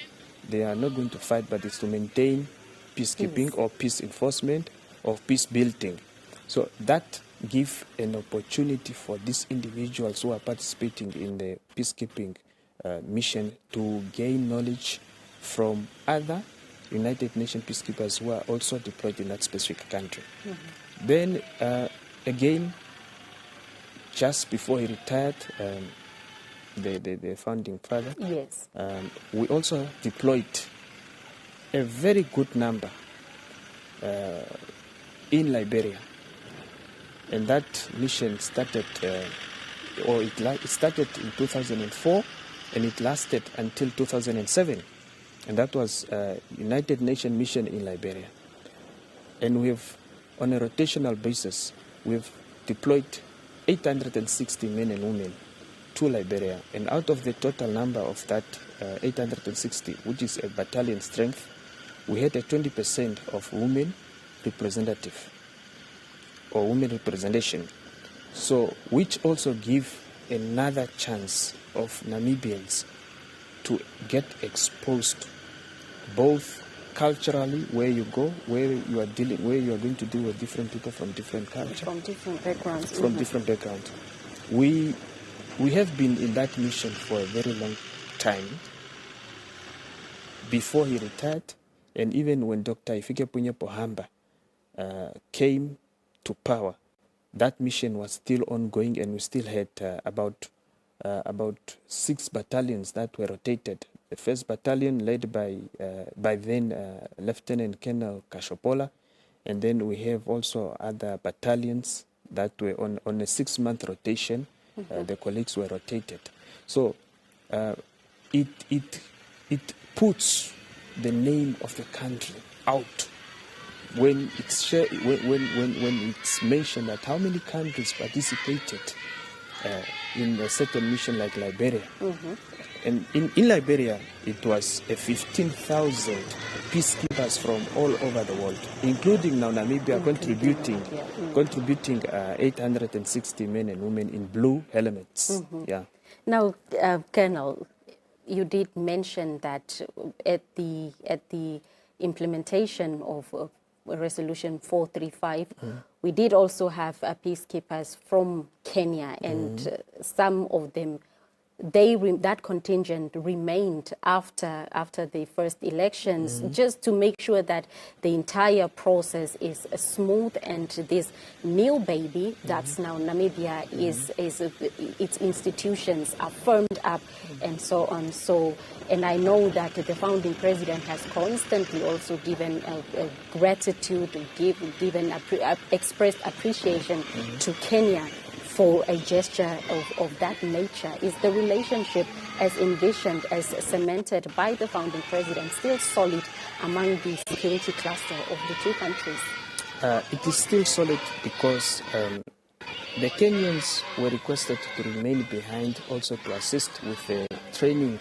they are not going to fight, but it's to maintain peacekeeping or peace enforcement or peace building. So that gives an opportunity for these individuals who are participating in the peacekeeping mission to gain knowledge from other United Nations peacekeepers who are also deployed in that specific country. Then again, just before he retired, the founding father, yes, we also deployed a very good number in Liberia. And that mission started, it started in 2004, and it lasted until 2007. And that was a United Nations mission in Liberia. And we have, on a rotational basis, we've deployed 860 men and women to Liberia. And out of the total number of that 860, which is a battalion strength, we had a 20% of women representative or women representation. So, which also give another chance of Namibians to get exposed both culturally, where you go, where you are going to deal with different people from different cultures, from different backgrounds. From different backgrounds. We have been in that mission for a very long time before he retired, and even when Dr. Hifikepunye Pohamba came to power, that mission was still ongoing, and we still had about 6 battalions that were rotated. The first battalion led by then Lieutenant Colonel Kashopola, and then we have also other battalions that were on a 6-month rotation. The colleagues were rotated. So it puts the name of the country out when it's when it's mentioned that how many countries participated in a certain mission like Liberia. And in Liberia, it was 15,000 peacekeepers from all over the world, including now Namibia, contributing 860 men and women in blue helmets. Yeah. Now, Colonel, you did mention that at the implementation of Resolution 435, we did also have peacekeepers from Kenya, and some of them, that contingent remained after the first elections, just to make sure that the entire process is smooth, and this new baby that's now Namibia is its institutions are firmed up and so on. So, and I know that the founding president has constantly also given gratitude, expressed appreciation to Kenya for a gesture of that nature. Is the relationship as envisioned, as cemented by the founding president, still solid among the security cluster of the two countries? It is still solid because the Kenyans were requested to remain behind also to assist with the training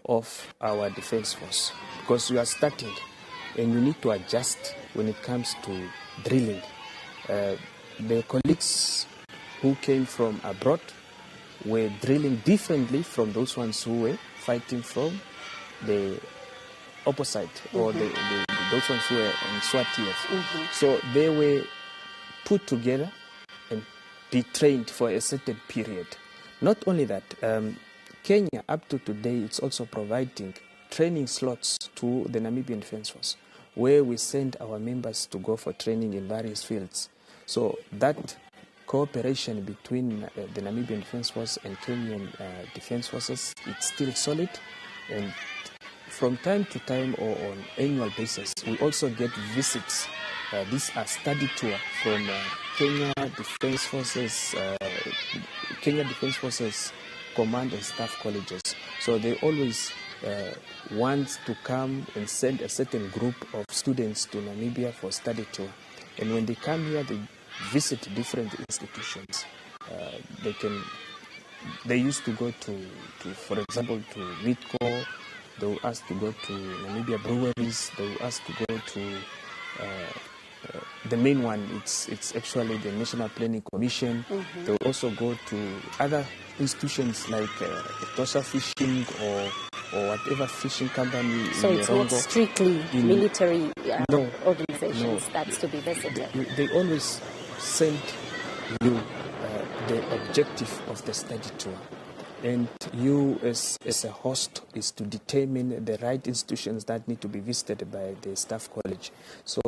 of our defense force, because we are starting and you need to adjust when it comes to drilling. The colleagues who came from abroad were drilling differently from those ones who were fighting from the opposite, or those ones who were in SWATO. So they were put together and be trained for a certain period. Not only that, Kenya up to today it's also providing training slots to the Namibian Defense Force, where we send our members to go for training in various fields. So that cooperation between the Namibian Defense Force and Kenyan Defense Forces, it's still solid, and from time to time or on annual basis, we also get visits. These are study tours from Kenya Defense Forces Command and Staff Colleges. So they always want to come and send a certain group of students to Namibia for study tour. And when they come here, they visit different institutions. They can they used to go to for example, to Windhoek. They will ask to go to Namibia breweries. They will ask to go to the main one. It's actually the National Planning Commission. They will also go to other institutions like Tosha Fishing or whatever fishing company. So it's not strictly military organizations no. that's to be visited. They always send you the objective of the study tour. And you, as a host, is to determine the right institutions that need to be visited by the staff college. So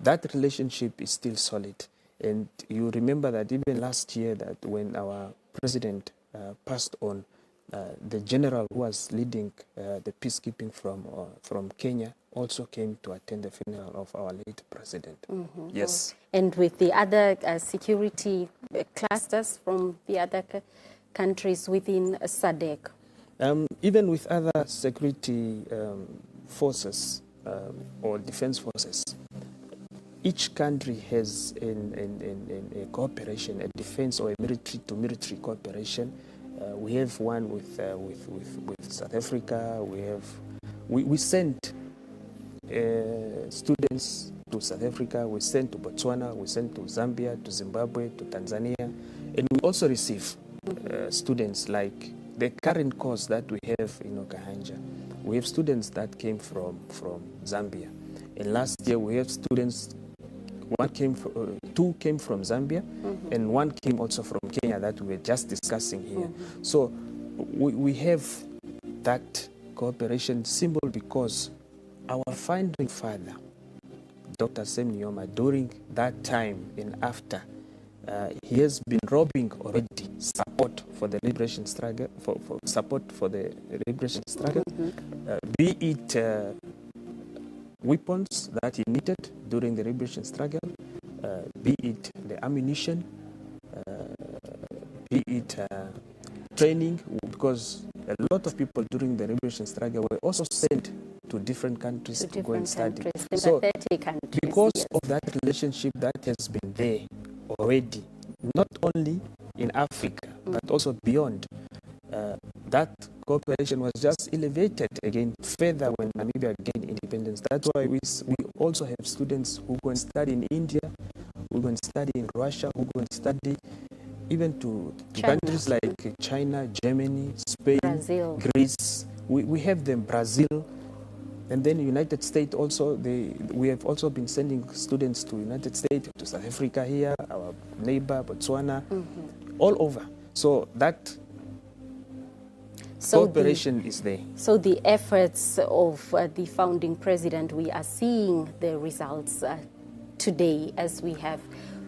that relationship is still solid. And you remember that even last year, that when our president passed on, the general who was leading the peacekeeping from Kenya also came to attend the funeral of our late president. Yes. And with the other security clusters from the other countries within SADC? Even with other security forces or defense forces, each country has a cooperation, a defense or a military-to-military cooperation. We have one with South Africa. We send students to South Africa. We send to Botswana. We send to Zambia, to Zimbabwe, to Tanzania, and we also receive students like the current course that we have in Okahanja. We have students that came from Zambia, and last year we have students. Two came from Zambia, and one came also from Kenya that we were just discussing here. So we have that cooperation symbol because our founding father, Dr. Sam Nujoma, during that time and after, he has been robbing already support for the liberation struggle, for support for the liberation struggle, be it weapons that he needed during the liberation struggle, be it the ammunition, be it training, because a lot of people during the liberation struggle were also sent to different countries to go and study. So, because of that relationship that has been there already, not only in Africa, but also beyond, that cooperation was just elevated again further when Namibia gained independence. That's why we also have students who go and study in India, who go and study in Russia, who go and study even to countries like China, Germany, Spain, Brazil, Greece. We have them, Brazil, and then United States also. We have also been sending students to United States, to South Africa here, our neighbor, Botswana, all over. So that cooperation is there. So the efforts of the founding president, we are seeing the results today as we have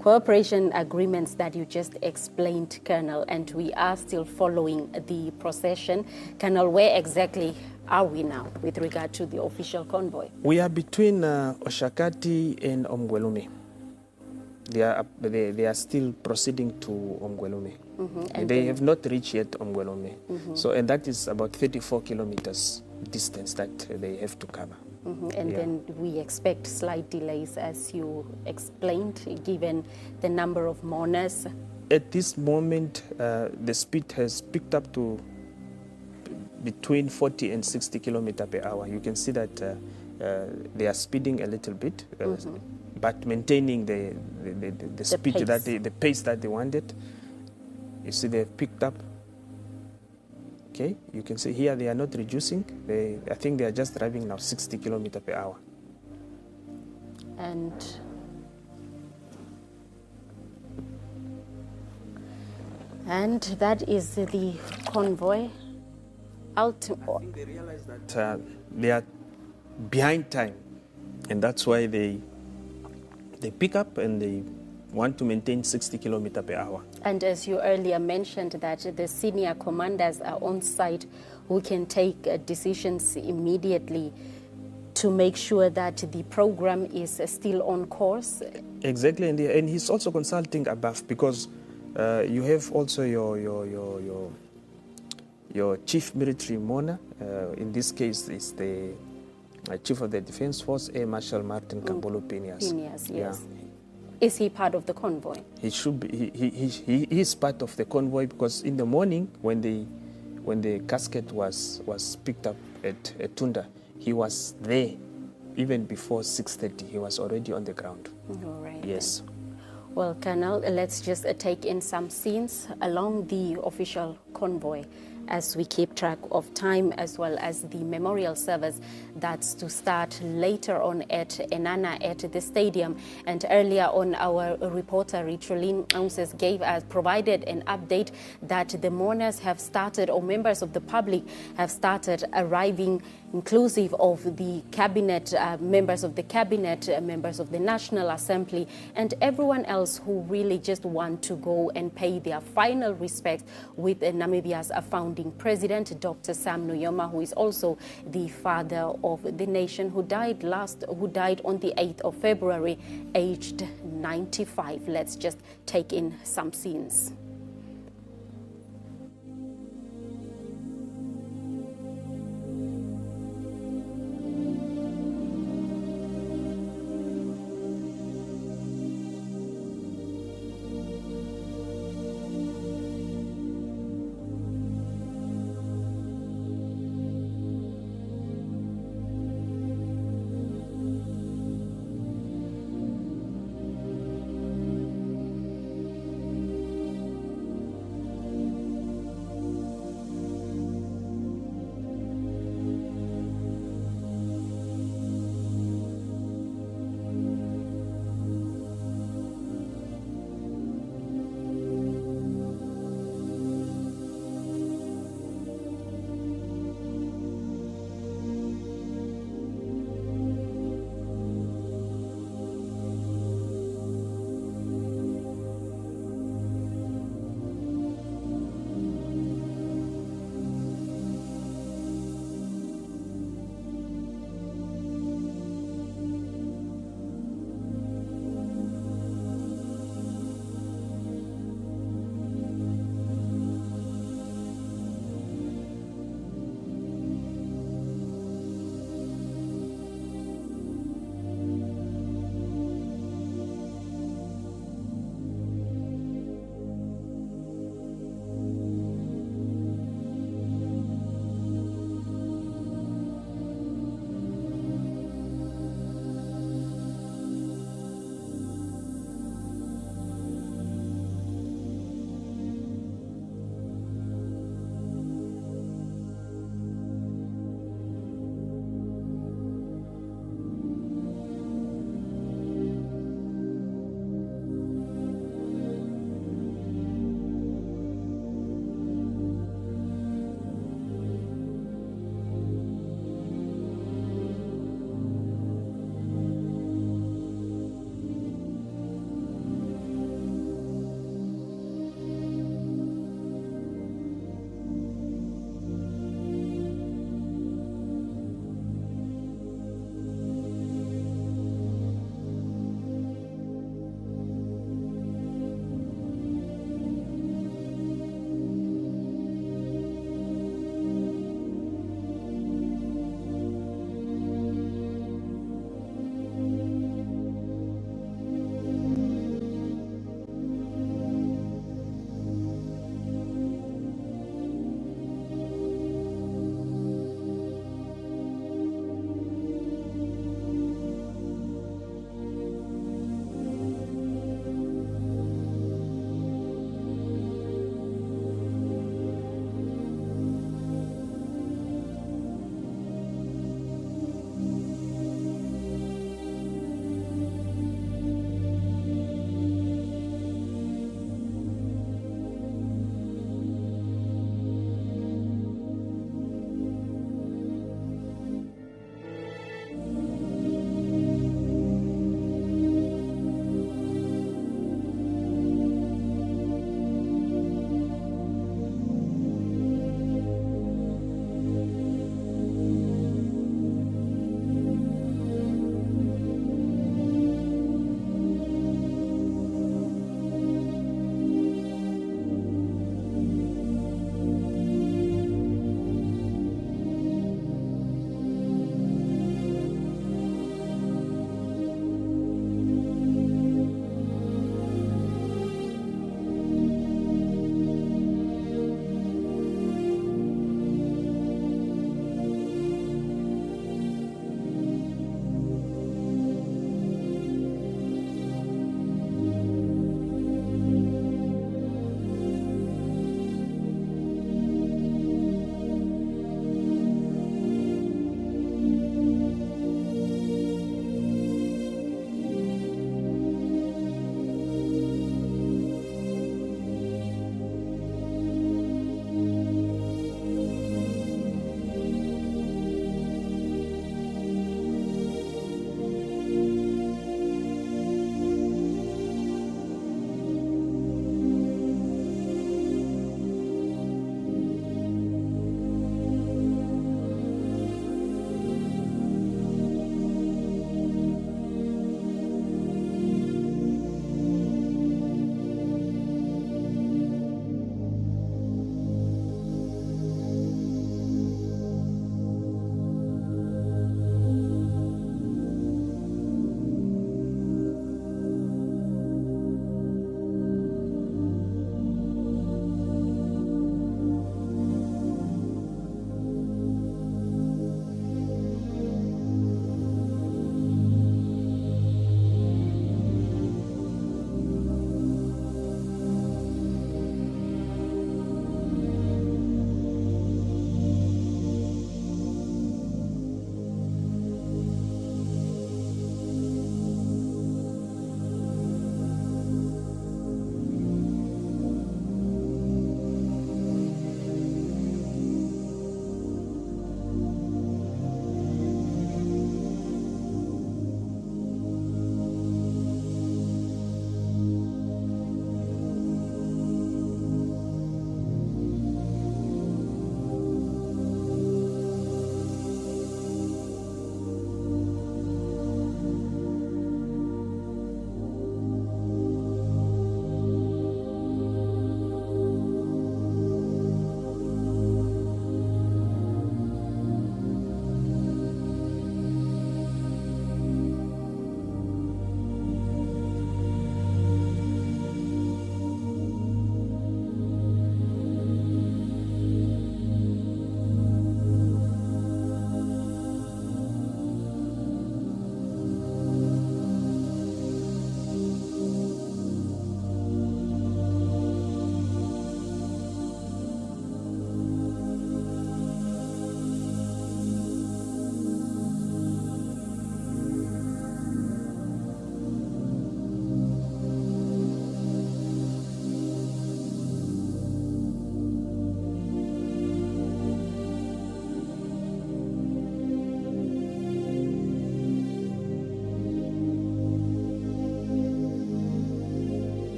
cooperation agreements that you just explained, Colonel, and we are still following the procession. Colonel, where exactly are we now with regard to the official convoy? We are between Oshakati and Omgwelume. They are still proceeding to Omgwelume. And they have not reached yet Omgwelume. So, and that is about 34 kilometers distance that they have to cover. And then we expect slight delays, as you explained, given the number of mourners. At this moment, the speed has picked up to between 40 and 60 kilometers per hour. You can see that they are speeding a little bit, but maintaining the speed, pace. The pace that they wanted. You see they've picked up. Okay, you can see here they are not reducing. I think they are just driving now 60 kilometers per hour. And that is the convoy. I think they realize that they are behind time, and that's why they pick up and they want to maintain 60 kilometers per hour. And as you earlier mentioned, that the senior commanders are on site who can take decisions immediately to make sure that the program is still on course. Exactly, and he's also consulting above, because you have also your chief military mourner. In this case, is the chief of the Defense Force, Air Marshal Martin Kambolo Pinias. Yes. Is he part of the convoy? He should be. He is part of the convoy, because in the morning when the casket was picked up at Tunda, he was there. Even before 6:30, he was already on the ground. All right. Yes. Well, Colonel, let's just take in some scenes along the official convoy as we keep track of time, as well as the memorial service that's to start later on at Enana at the stadium. And earlier on, our reporter Richolin Ounces provided an update that the mourners have started, or members of the public have started arriving, inclusive of the cabinet, members of the cabinet, members of the National Assembly, and everyone else who really just want to go and pay their final respects with Namibia's founding president, Dr. Sam Nujoma, who is also the father of the nation, who died on the 8th of February, aged 95. Let's just take in some scenes.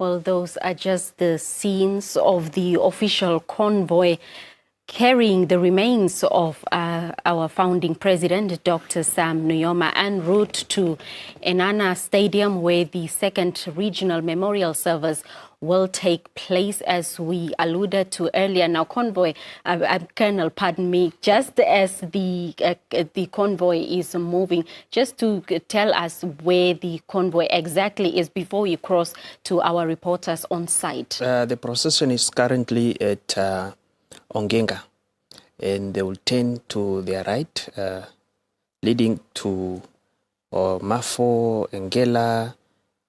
Well, those are just the scenes of the official convoy carrying the remains of our founding president, Dr. Sam Nujoma, en route to Enana Stadium, where the second regional memorial service will take place, as we alluded to earlier. Now, convoy, Colonel, pardon me, just as the convoy is moving, just to tell us where the convoy exactly is before we cross to our reporters on site. The procession is currently at Ongenga, and they will turn to their right, leading to Mafo, Ngela,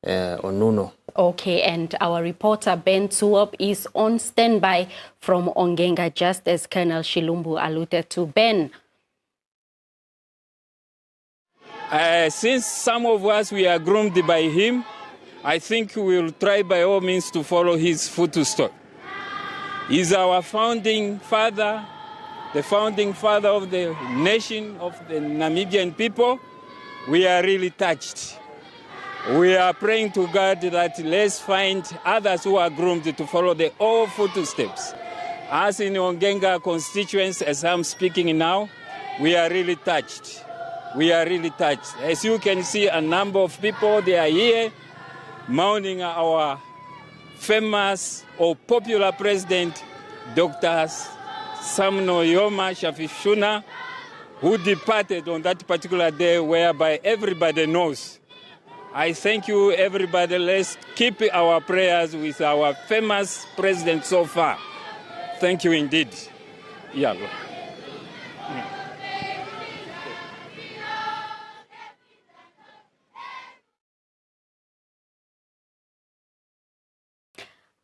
Onuno. Okay, and our reporter Ben Tsuop is on standby from Ongenga, just as Colonel Shilumbu alluded to. Ben. Since some of us, we are groomed by him, I think we will try by all means to follow his footsteps. He's our founding father, the founding father of the nation, of the Namibian people. We are really touched. We are praying to God that let's find others who are groomed to follow the old footsteps. As in Ongenga constituents, as I'm speaking now, we are really touched. We are really touched. As you can see, a number of people, they are here mourning our famous or popular president, Dr. Sam Nujoma Shafishuna, who departed on that particular day, whereby everybody knows. I thank you, everybody. Let's keep our prayers with our famous president so far. Thank you indeed. Yeah.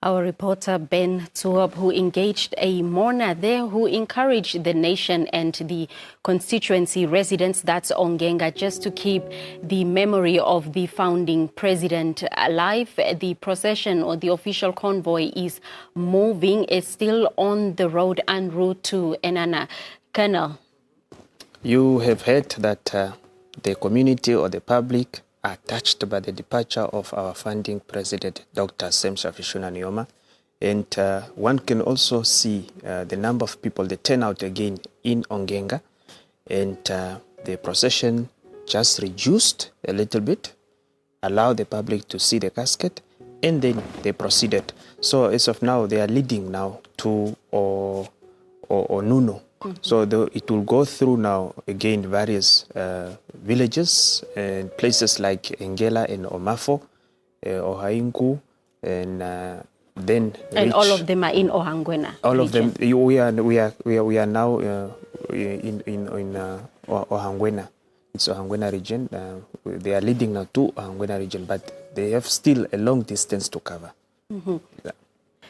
Our reporter Ben Tsuop, who engaged a mourner there, who encouraged the nation and the constituency residents, that's Ongenga, just to keep the memory of the founding president alive. The procession or the official convoy is moving, is still on the road en route to Enana. Colonel. You have heard that the community or the public are touched by the departure of our founding president, Dr. Sam Shafishuna Nujoma. And one can also see the number of people, the turnout again in Ongenga. And the procession just reduced a little bit, allowed the public to see the casket, and then they proceeded. So as of now, they are leading now to Onuno. So it will go through now, again, various villages and places like Ngela and Omafo, Ohainku, and then... And all of them are in Ohangwena All region. of them, we are now in Ohangwena. It's Ohangwena region. They are leading now to Ohangwena region, but they have still a long distance to cover. Mm-hmm. Yeah.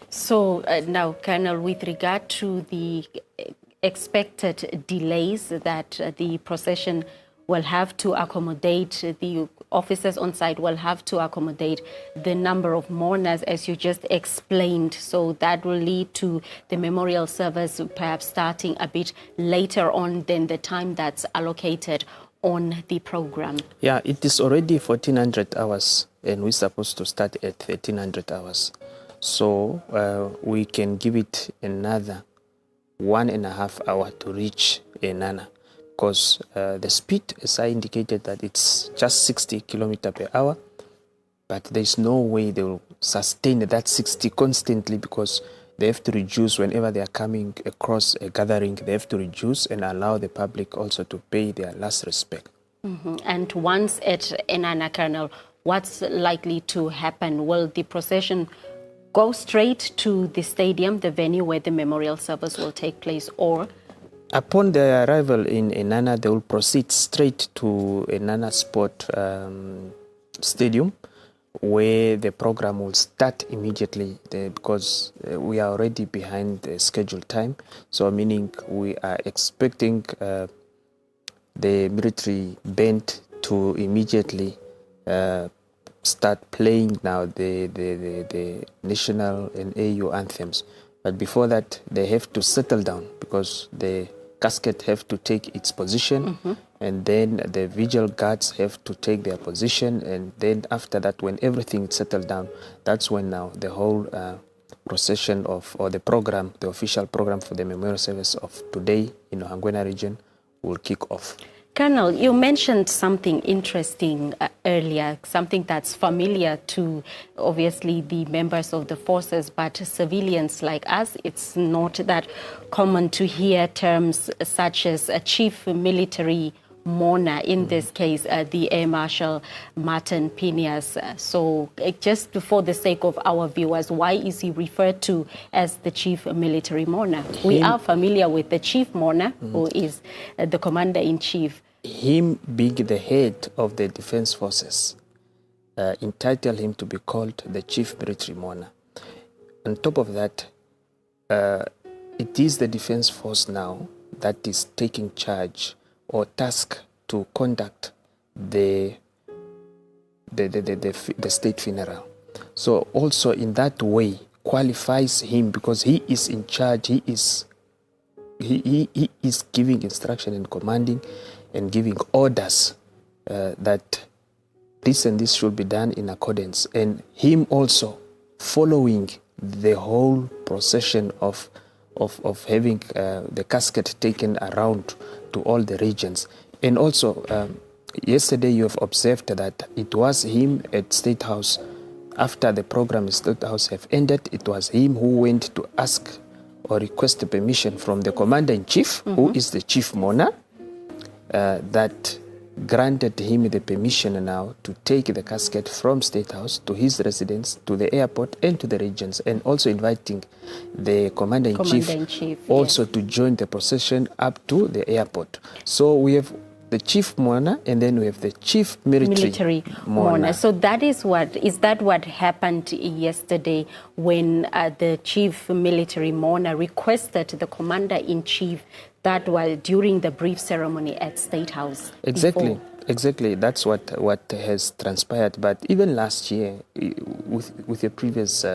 So now, Colonel, with regard to the expected delays that the procession will have to accommodate, the officers on site will have to accommodate the number of mourners, as you just explained. So that will lead to the memorial service perhaps starting a bit later on than the time that's allocated on the program. Yeah, it is already 1400 hours and we're supposed to start at 1300 hours. So we can give it another 1.5 hours to reach Enana, because the speed, as I indicated, that it's just 60 kilometers per hour, but there's no way they will sustain that 60 constantly, because they have to reduce whenever they are coming across a gathering. They have to reduce and allow the public also to pay their last respect. Mm-hmm. And once at Enana, Colonel, what's likely to happen? Will the procession go straight to the stadium, the venue where the memorial service will take place, or? Upon their arrival in Enana, they will proceed straight to Enana Sport Stadium, where the program will start immediately, because we are already behind the scheduled time. So meaning we are expecting the military band to immediately start playing now the national and AU anthems. But before that, they have to settle down, because the casket have to take its position, and then the vigil guards have to take their position, and then after that, when everything is settled down, that's when now the whole procession or the program, the official program for the memorial service of today in Ohangwena region will kick off. Colonel, you mentioned something interesting earlier, something that's familiar to, obviously, the members of the forces, but civilians like us, it's not that common to hear terms such as a chief military mourner, in this case, the Air Marshal Martin Phineas. So just for the sake of our viewers, why is he referred to as the chief military mourner? We are familiar with the chief mourner, who is the commander-in-chief. Him being the head of the defense forces entitled him to be called the chief military mourner. On top of that, it is the defense force now that is taking charge or task to conduct the state funeral. So also in that way qualifies him, because he is in charge, he is giving instruction and commanding and giving orders that this and this should be done in accordance, and him also following the whole procession of having the casket taken around to all the regions. And also, yesterday you have observed that it was him at State House. After the program at State House have ended, it was him who went to ask or request permission from the Commander-in-Chief, who is the chief mourner, that granted him the permission now to take the casket from State House to his residence, to the airport, and to the regions, and also inviting the Commander-in-Chief also to join the procession up to the airport. So we have the chief mourner, and then we have the chief military mourner. So that is what happened yesterday when the chief military mourner requested the commander-in-chief that while during the brief ceremony at State House. Exactly. That's what has transpired. But even last year, with the previous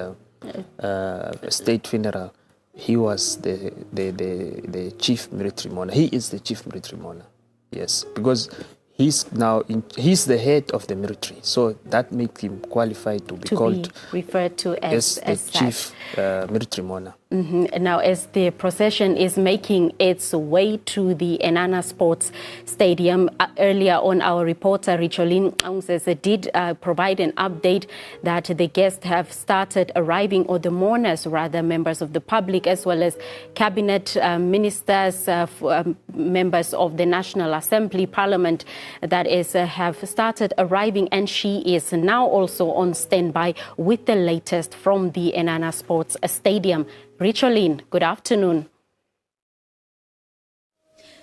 state funeral, he was the chief military mourner. He is the chief military mourner. Yes, because he's the head of the military, so that makes him qualified to be referred to as the chief military mourner. Now, as the procession is making its way to the Enana Sports Stadium, earlier on our reporter Richolin Aungses did provide an update that the guests have started arriving, or the mourners rather, members of the public as well as cabinet ministers, members of the National Assembly, Parliament, that is, have started arriving, and she is now also on standby with the latest from the Enana Sports Stadium. Richolin, good afternoon.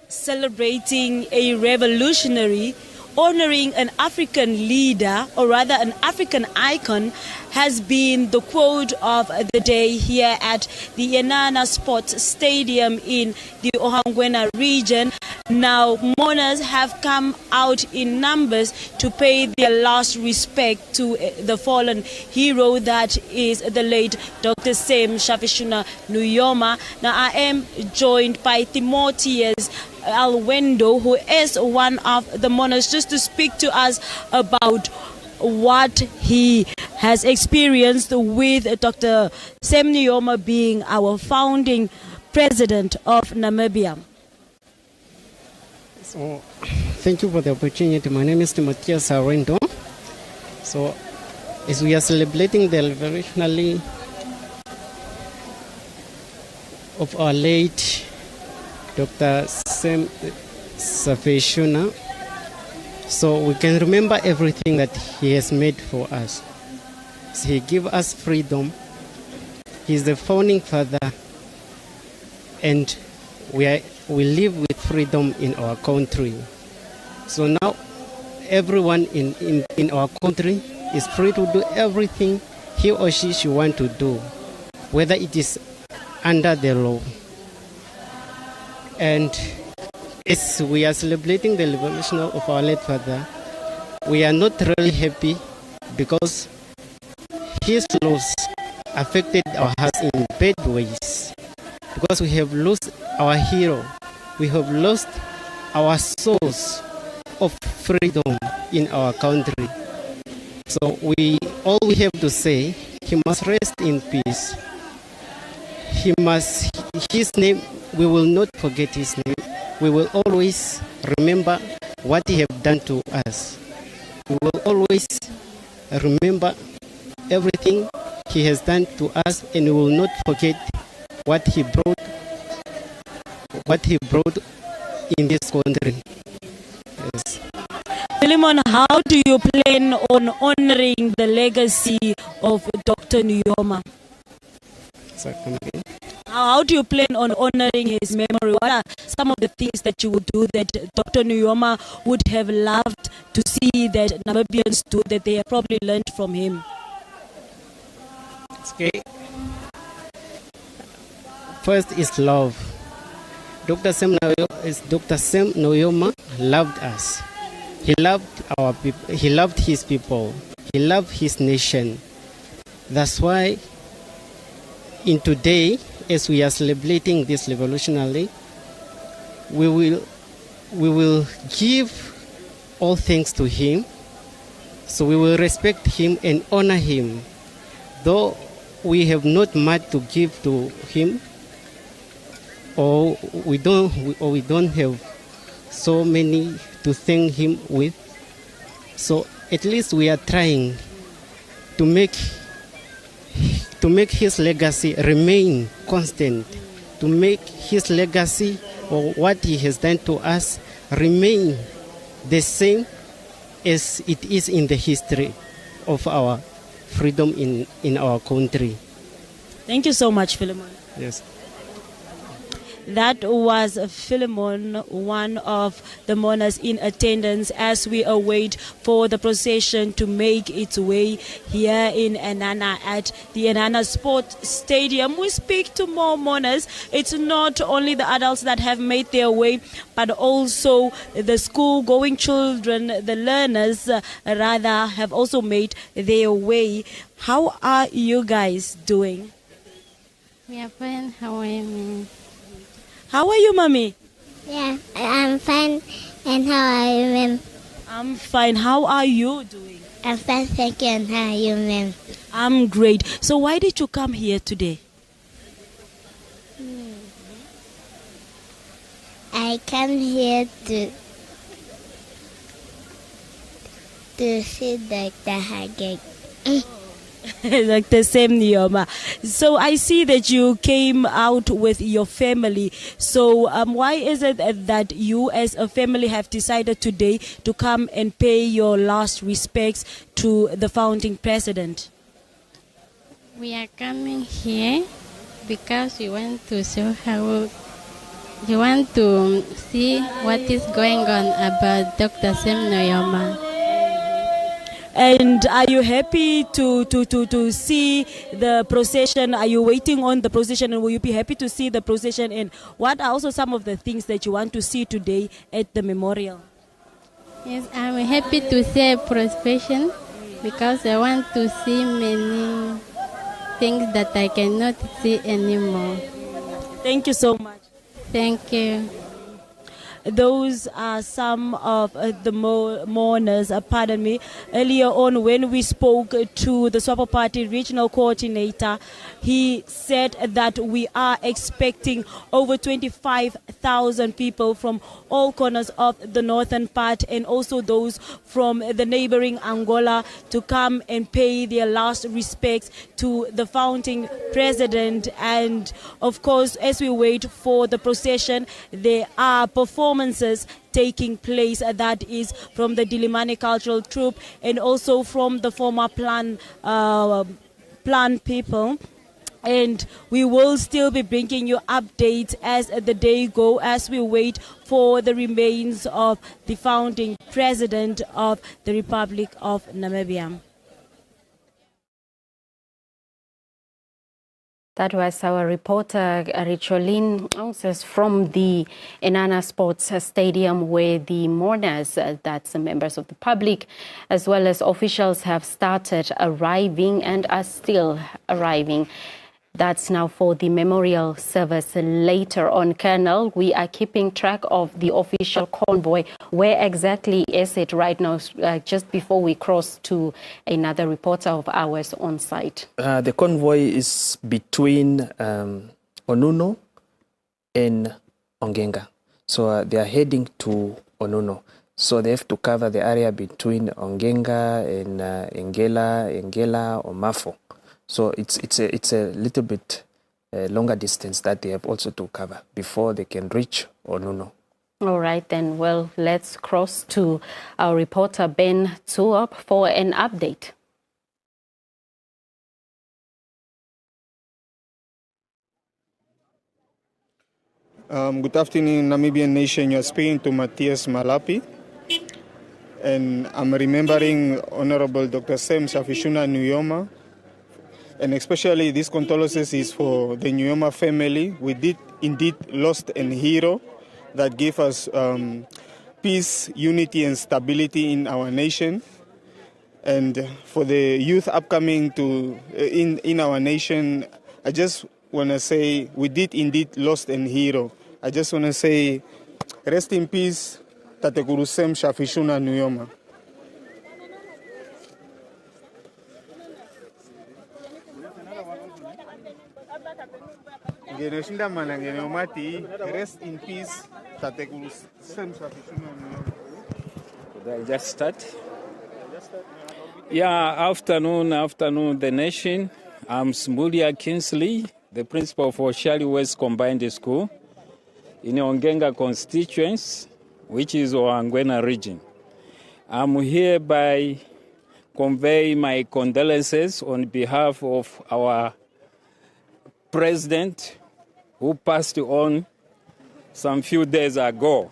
Celebrating a revolutionary, honoring an African leader, or rather an African icon, has been the quote of the day here at the Enana Sports Stadium in the Ohangwena region. Now, mourners have come out in numbers to pay their last respect to the fallen hero that is the late Dr. Sam Shafishuna Nujoma. Now, I am joined by Timotheus Alwendo, who is one of the mourners, just to speak to us about what he has experienced with Dr. Sam Nujoma being our founding president of Namibia. So, thank you for the opportunity. My name is Timotheus Alwendo. So, as we are celebrating the revolutionary of our late Dr. Sam Shafishuna, so we can remember everything that he has made for us. So he gave us freedom. He is the founding father, and we live with freedom in our country. So now everyone in our country is free to do everything he or she should want to do, whether it is under the law. And as we are celebrating the revolution of our late father, we are not really happy because his loss affected our hearts in bad ways, because we have lost our hero, we have lost our source of freedom in our country. So all we have to say, he must rest in peace. His name, we will not forget his name. We will always remember what he have done to us. We will always remember everything he has done to us, and we will not forget what he brought in this country. Yes. Philemon, how do you plan on honoring the legacy of Dr. Nujoma? How do you plan on honoring his memory? What are some of the things that you would do that Dr. Nujoma would have loved to see that Namibians do, that they have probably learned from him? Okay. First is love. Dr. Sam Nujoma loved us. He loved our people. He loved his people. He loved his nation. That's why in today, as we are celebrating this revolutionary, we will give all thanks to him. So we will respect him and honor him. Though we have not much to give to him, or we don't have so many to thank him with. So at least we are trying to make his legacy remain constant, to make his legacy or what he has done to us remain the same as it is in the history of our freedom in our country. Thank you so much, Philemon. Yes. That was Philemon, one of the mourners in attendance as we await for the procession to make its way here in Enana at the Enana Sports Stadium. We speak to more mourners. It's not only the adults that have made their way, but also the school-going children, the learners, rather, have also made their way. How are you guys doing? We are fine. How are you? How are you, Mommy? Yeah, I'm fine. And how are you, ma'am? I'm fine. How are you doing? I'm fine, thank you. And how are you, ma'am? I'm great. So why did you come here today? I come here to see Dr. Hageg. Like the same Nujoma. So I see that you came out with your family. So why is it that you as a family have decided today to come and pay your last respects to the founding president? We are coming here because we want to show how we want to see what is going on about Dr. Sam Nujoma. And are you happy to see the procession? Are you waiting on the procession, and will you be happy to see the procession? And what are also some of the things that you want to see today at the memorial? Yes, I'm happy to see a procession because I want to see many things that I cannot see anymore. Thank you so much. Thank you. Those are some of the mourners, pardon me. Earlier on when we spoke to the SWAPO Party regional coordinator, he said that we are expecting over 25,000 people from all corners of the northern part and also those from the neighboring Angola to come and pay their last respects to the founding president. And of course, as we wait for the procession, there are performances taking place, that is from the Dilimani Cultural Troupe and also from the former Plan people. And we will still be bringing you updates as the day goes, as we wait for the remains of the founding president of the Republic of Namibia. That was our reporter, Richolin Ounces, from the Enana Sports Stadium, where the mourners, that's the members of the public, as well as officials, have started arriving and are still arriving. That's now for the memorial service later on. Colonel, we are keeping track of the official convoy. Where exactly is it right now, just before we cross to another reporter of ours on site? The convoy is between Onuno and Ongenga. So they are heading to Onuno. So they have to cover the area between Ongenga and Engela or Mafo. So it's a little bit longer distance that they have also to cover before they can reach Onuno. All right, then. Well, let's cross to our reporter Ben Tuop for an update. Good afternoon, Namibian nation. You're speaking to Matthias Malapi. And I'm remembering Honorable Dr. Sam Safishuna Nujoma. And especially this condolences is for the Nujoma family. We did indeed lost a hero that gave us peace, unity, and stability in our nation. And for the youth upcoming to in our nation, I just want to say we did indeed lost a hero. I just want to say rest in peace, Tatekuru Sam Safishuna Nujoma. Rest in peace, Tatekuru Sam Safishuna Nujoma. Could I just start? Yeah, afternoon, the nation. I'm Smulia Kinsley, the principal for Shari West Combined School in Ongenga constituency, which is Oangwena region. I'm hereby convey my condolences on behalf of our president who passed on some few days ago.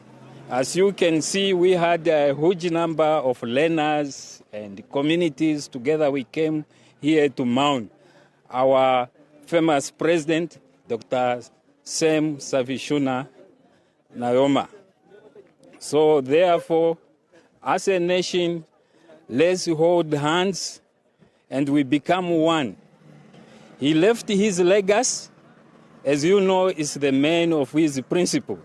As you can see, we had a huge number of learners and communities. Together we came here to mourn our famous president, Dr. Sam Safishuna Nujoma. So therefore, as a nation, let's hold hands and we become one. He left his legacy, as you know, is the man of his principle.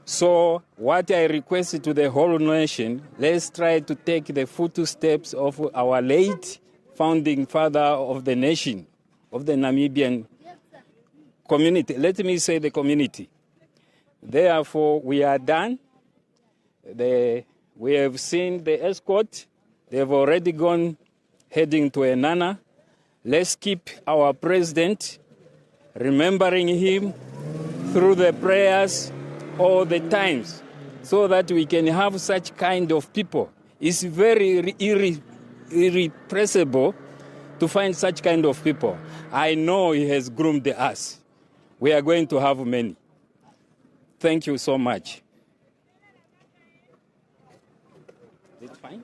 So what I request to the whole nation, let's try to take the footsteps of our late founding father of the nation, of the Namibian community. Let me say the community. Therefore, we are done. We have seen the escort. They've already gone heading to Enana. Let's keep our president, remembering him through the prayers all the times, so that we can have such kind of people. It's very irrepressible to find such kind of people. I know he has groomed us. We are going to have many. Thank you so much. Is it fine?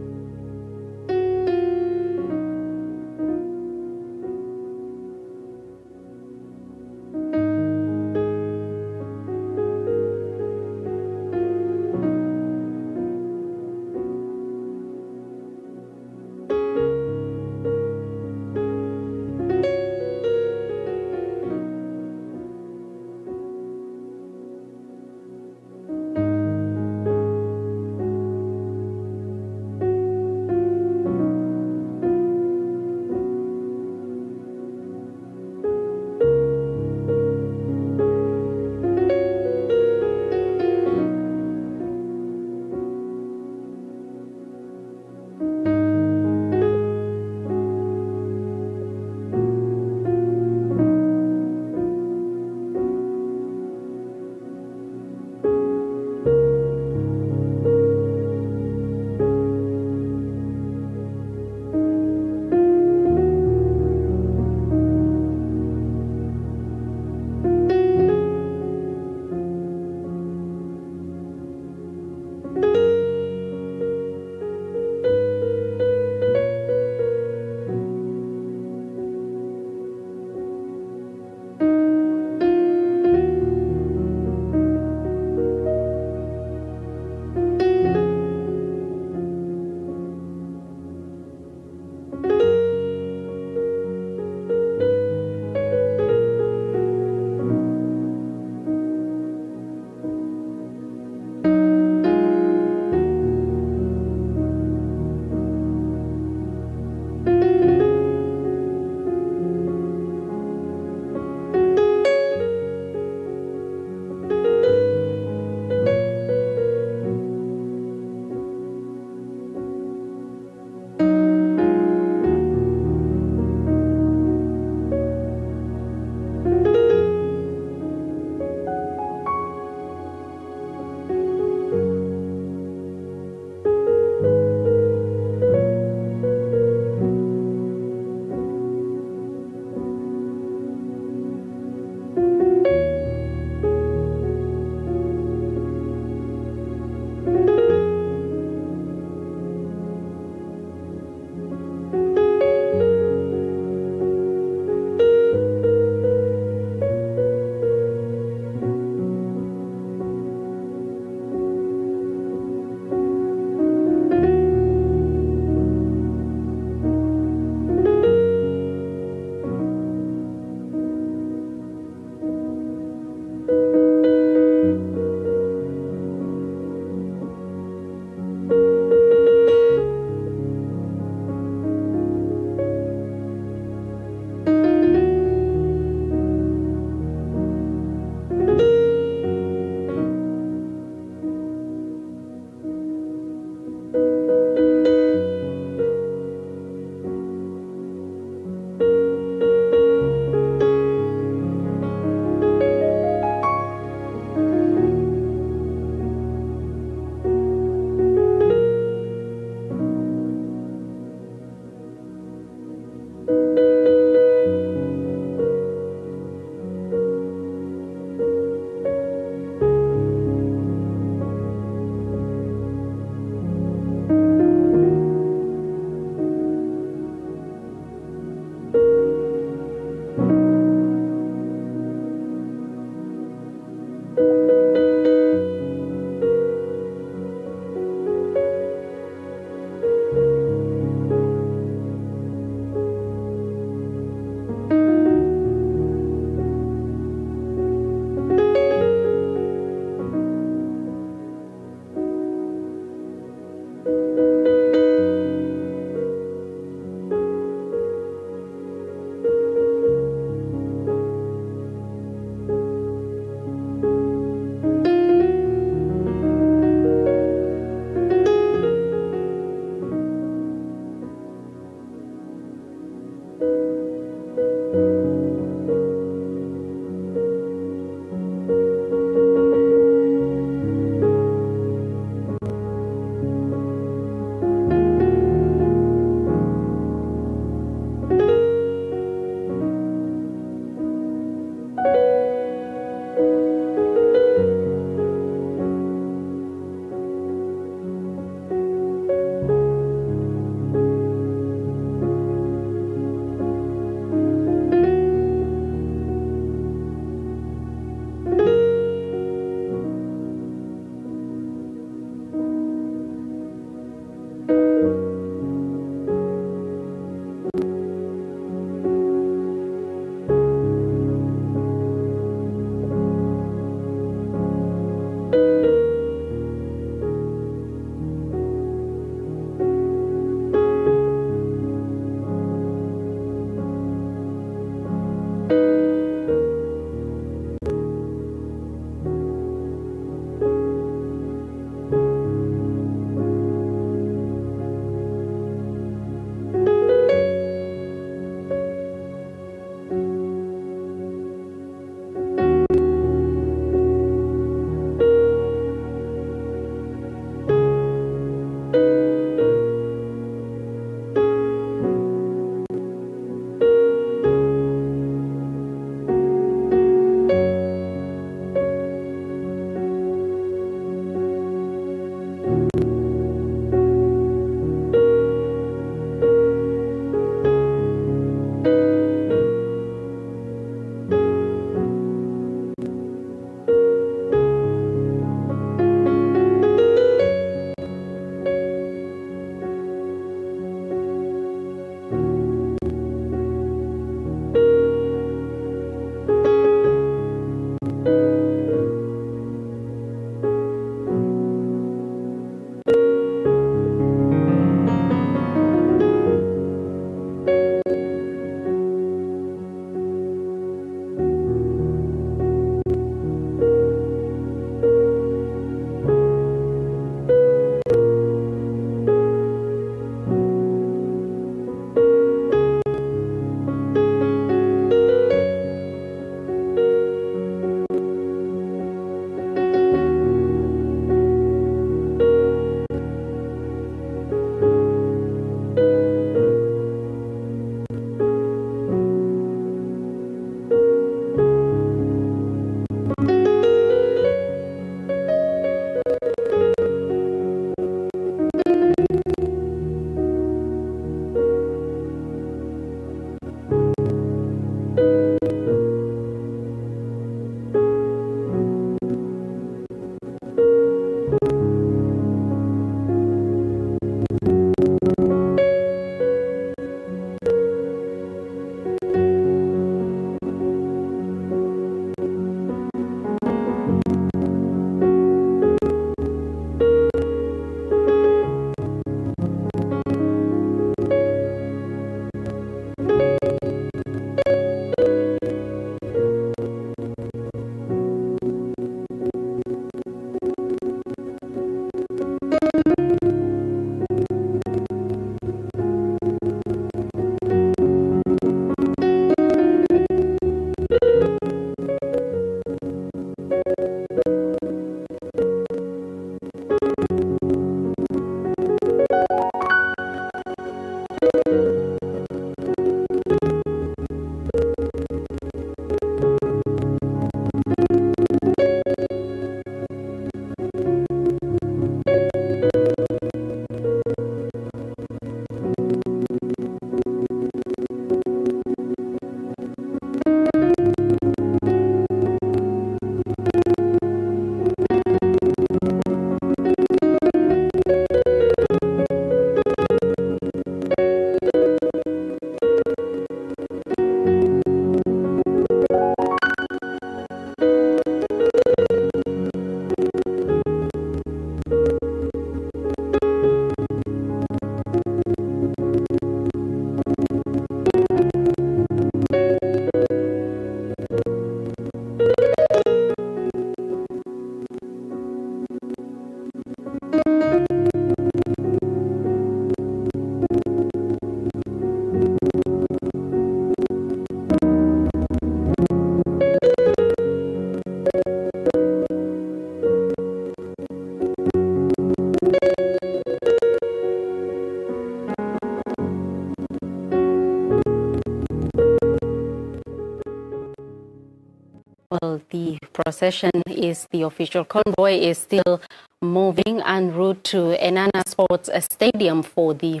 Well, the procession is the official convoy is still moving en route to Enana Sports Stadium for the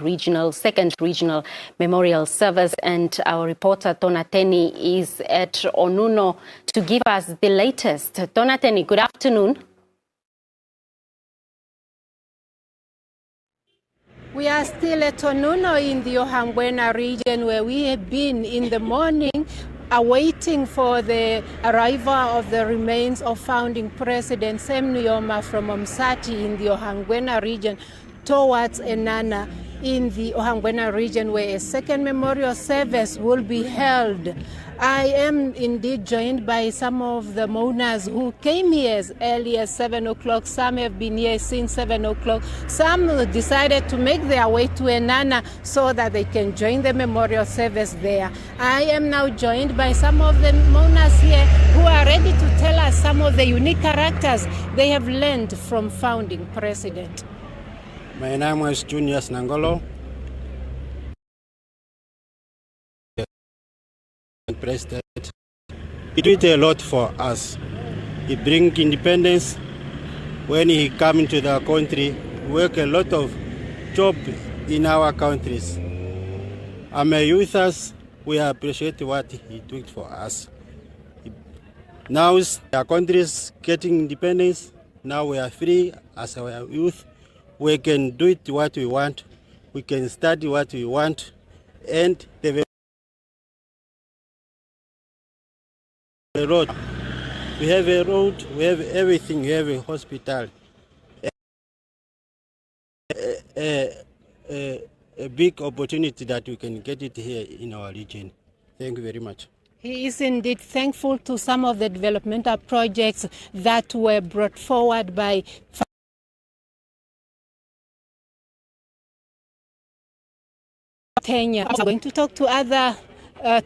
second regional memorial service. And our reporter Tonateni is at Onuno to give us the latest. Tonateni, good afternoon. We are still at Onuno in the Ohambwena region, where we have been in the morning awaiting for the arrival of the remains of founding President Sam Nujoma from Omsati in the Ohambwena region towards Enana in the Ohambwena region, where a second memorial service will be held. I am indeed joined by some of the mourners who came here as early as 7 o'clock. Some have been here since 7 o'clock. Some decided to make their way to Enana so that they can join the memorial service there. I am now joined by some of the mourners here who are ready to tell us some of the unique characters they have learned from founding president. My name is Junius Nangolo. President, he did a lot for us. He bring independence. When he come into the country, work a lot of job in our countries. I'm a youth, we appreciate what he did for us. Now our country is getting independence. Now we are free as our youth. We can do it what we want. We can study what we want, and the road. We have a road, we have everything, we have a hospital. A big opportunity that we can get it here in our region. Thank you very much. He is indeed thankful to some of the developmental projects that were brought forward by Kenya. I'm going to talk to other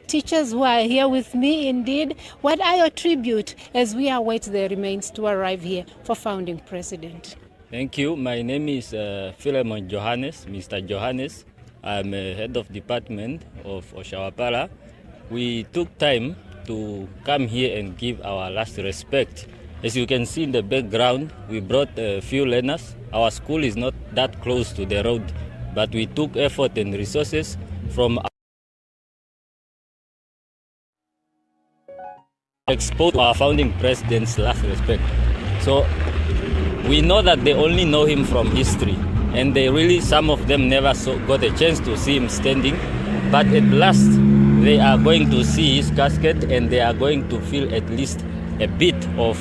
teachers who are here with me. Indeed, what are your tribute as we await the remains to arrive here for founding president? Thank you. My name is Philemon Johannes, Mr. Johannes. I'm head of department of Oshawapara. We took time to come here and give our last respect. As you can see in the background, we brought a few learners. Our school is not that close to the road, but we took effort and resources from expose our founding president's last respect. So we know that they only know him from history, and they really, some of them never got a chance to see him standing, but at last they are going to see his casket, and they are going to feel at least a bit of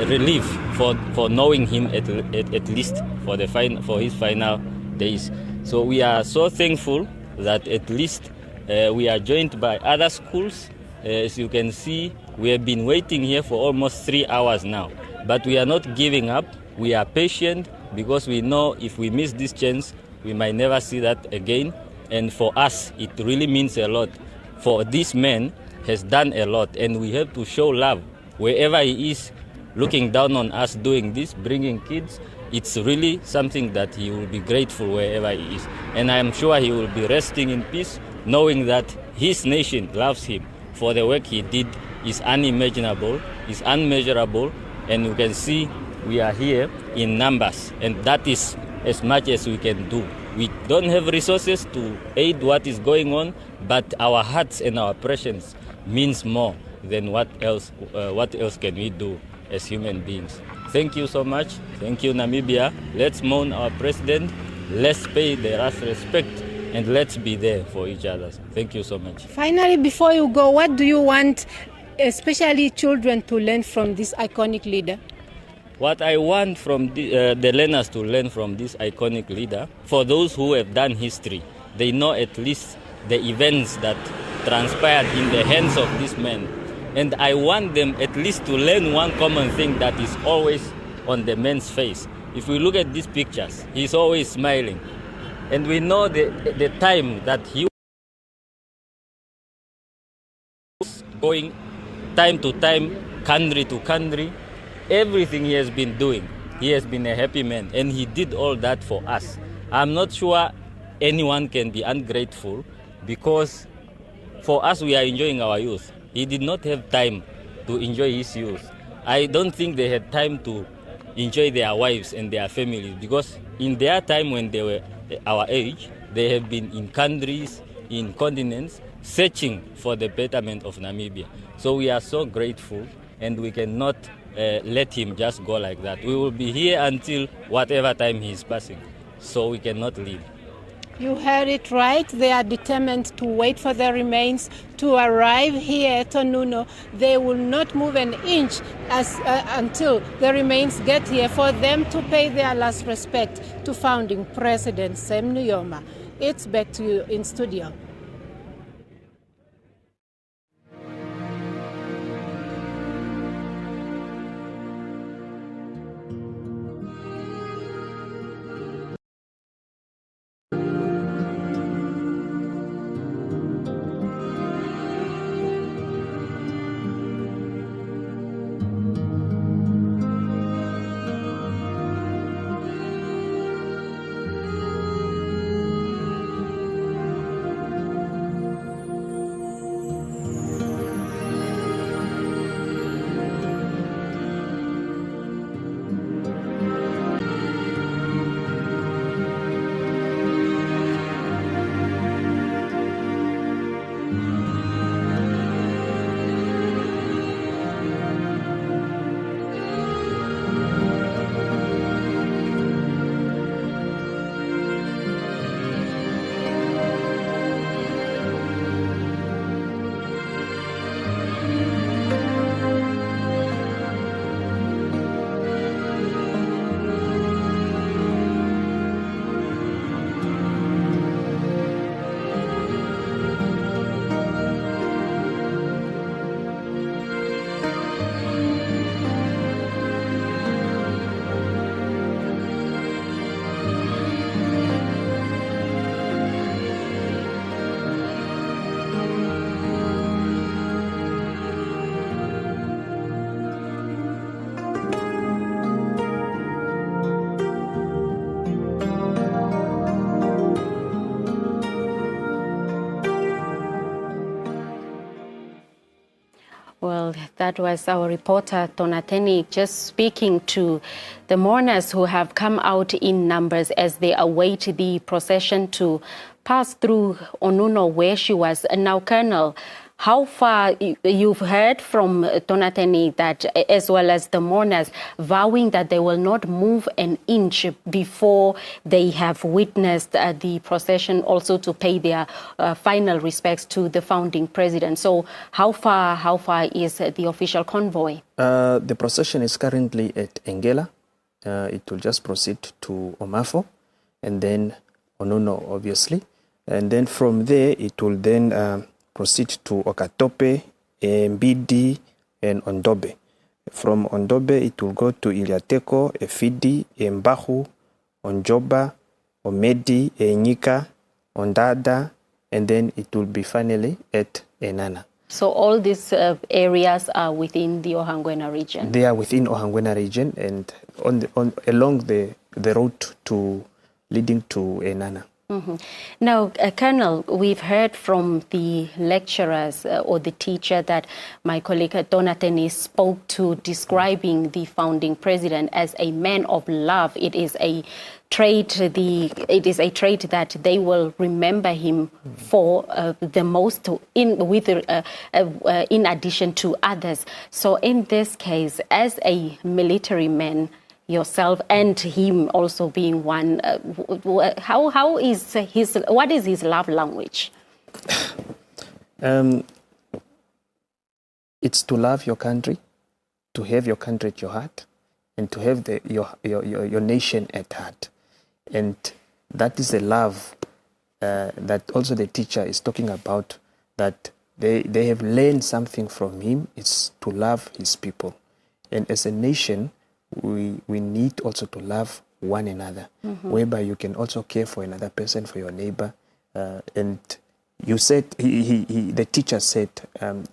relief for knowing him at least for his final days. So we are so thankful that at least we are joined by other schools. As you can see, we have been waiting here for almost 3 hours now, but we are not giving up. We are patient because we know if we miss this chance, we might never see that again. And for us, it really means a lot. For this man has done a lot, and we have to show love wherever he is, looking down on us doing this, bringing kids. It's really something that he will be grateful wherever he is. And I am sure he will be resting in peace, knowing that his nation loves him. For the work he did is unimaginable, is unmeasurable, and you can see we are here in numbers, and that is as much as we can do. We don't have resources to aid what is going on, but our hearts and our presence means more than what else can we do as human beings. Thank you so much. Thank you, Namibia. Let's mourn our president. Let's pay the last respect, and let's be there for each other. Thank you so much. Finally, before you go, what do you want, especially children, to learn from this iconic leader? What I want from the learners to learn from this iconic leader, for those who have done history, they know at least the events that transpired in the hands of this man. And I want them at least to learn one common thing that is always on the man's face. If we look at these pictures, he's always smiling. And we know the time that he was going time to time, country to country, everything he has been doing. He has been a happy man, and he did all that for us. I'm not sure anyone can be ungrateful, because for us, we are enjoying our youth. He did not have time to enjoy his youth. I don't think they had time to enjoy their wives and their families, because in their time when they were our age, they have been in countries, in continents, searching for the betterment of Namibia. So we are so grateful, and we cannot let him just go like that. We will be here until whatever time he is passing, so we cannot leave. You heard it right. They are determined to wait for the remains to arrive here at Onuno. They will not move an inch until the remains get here for them to pay their last respect to founding President Sam Nujoma. It's back to you in studio. Well, that was our reporter, Tonateni, just speaking to the mourners who have come out in numbers as they await the procession to pass through Onuno, where she was. And now, Colonel, how far you've heard from Tonateni that, as well as the mourners, vowing that they will not move an inch before they have witnessed the procession, also to pay their final respects to the founding president. So how far is the official convoy? The procession is currently at Engela. It will just proceed to Omafo and then Onuno, obviously. And then from there, it will then proceed to Okatope, Mbidi, and Ondobe. From Ondobe, it will go to Iliateko, Efidi, Mbahu, Onjoba, Omedi, Enyika, Ondada, and then it will be finally at Enana. So all these areas are within the Ohangwena region? They are within Ohangwena region and along the road leading to Enana. Mm-hmm. Now, Colonel, we've heard from the lecturers or the teacher that my colleague Tonateni spoke to, describing the founding president as a man of love. It is a trait. That they will remember him for the most, in addition to others. So, in this case, as a military man, yourself and him also being one, what is his love language? It's to love your country, to have your country at your heart, and to have your nation at heart. And that is the love that also the teacher is talking about, that they have learned something from him. It's to love his people. And as a nation, we need also to love one another, whereby you can also care for another person, for your neighbor. And you said, the teacher said,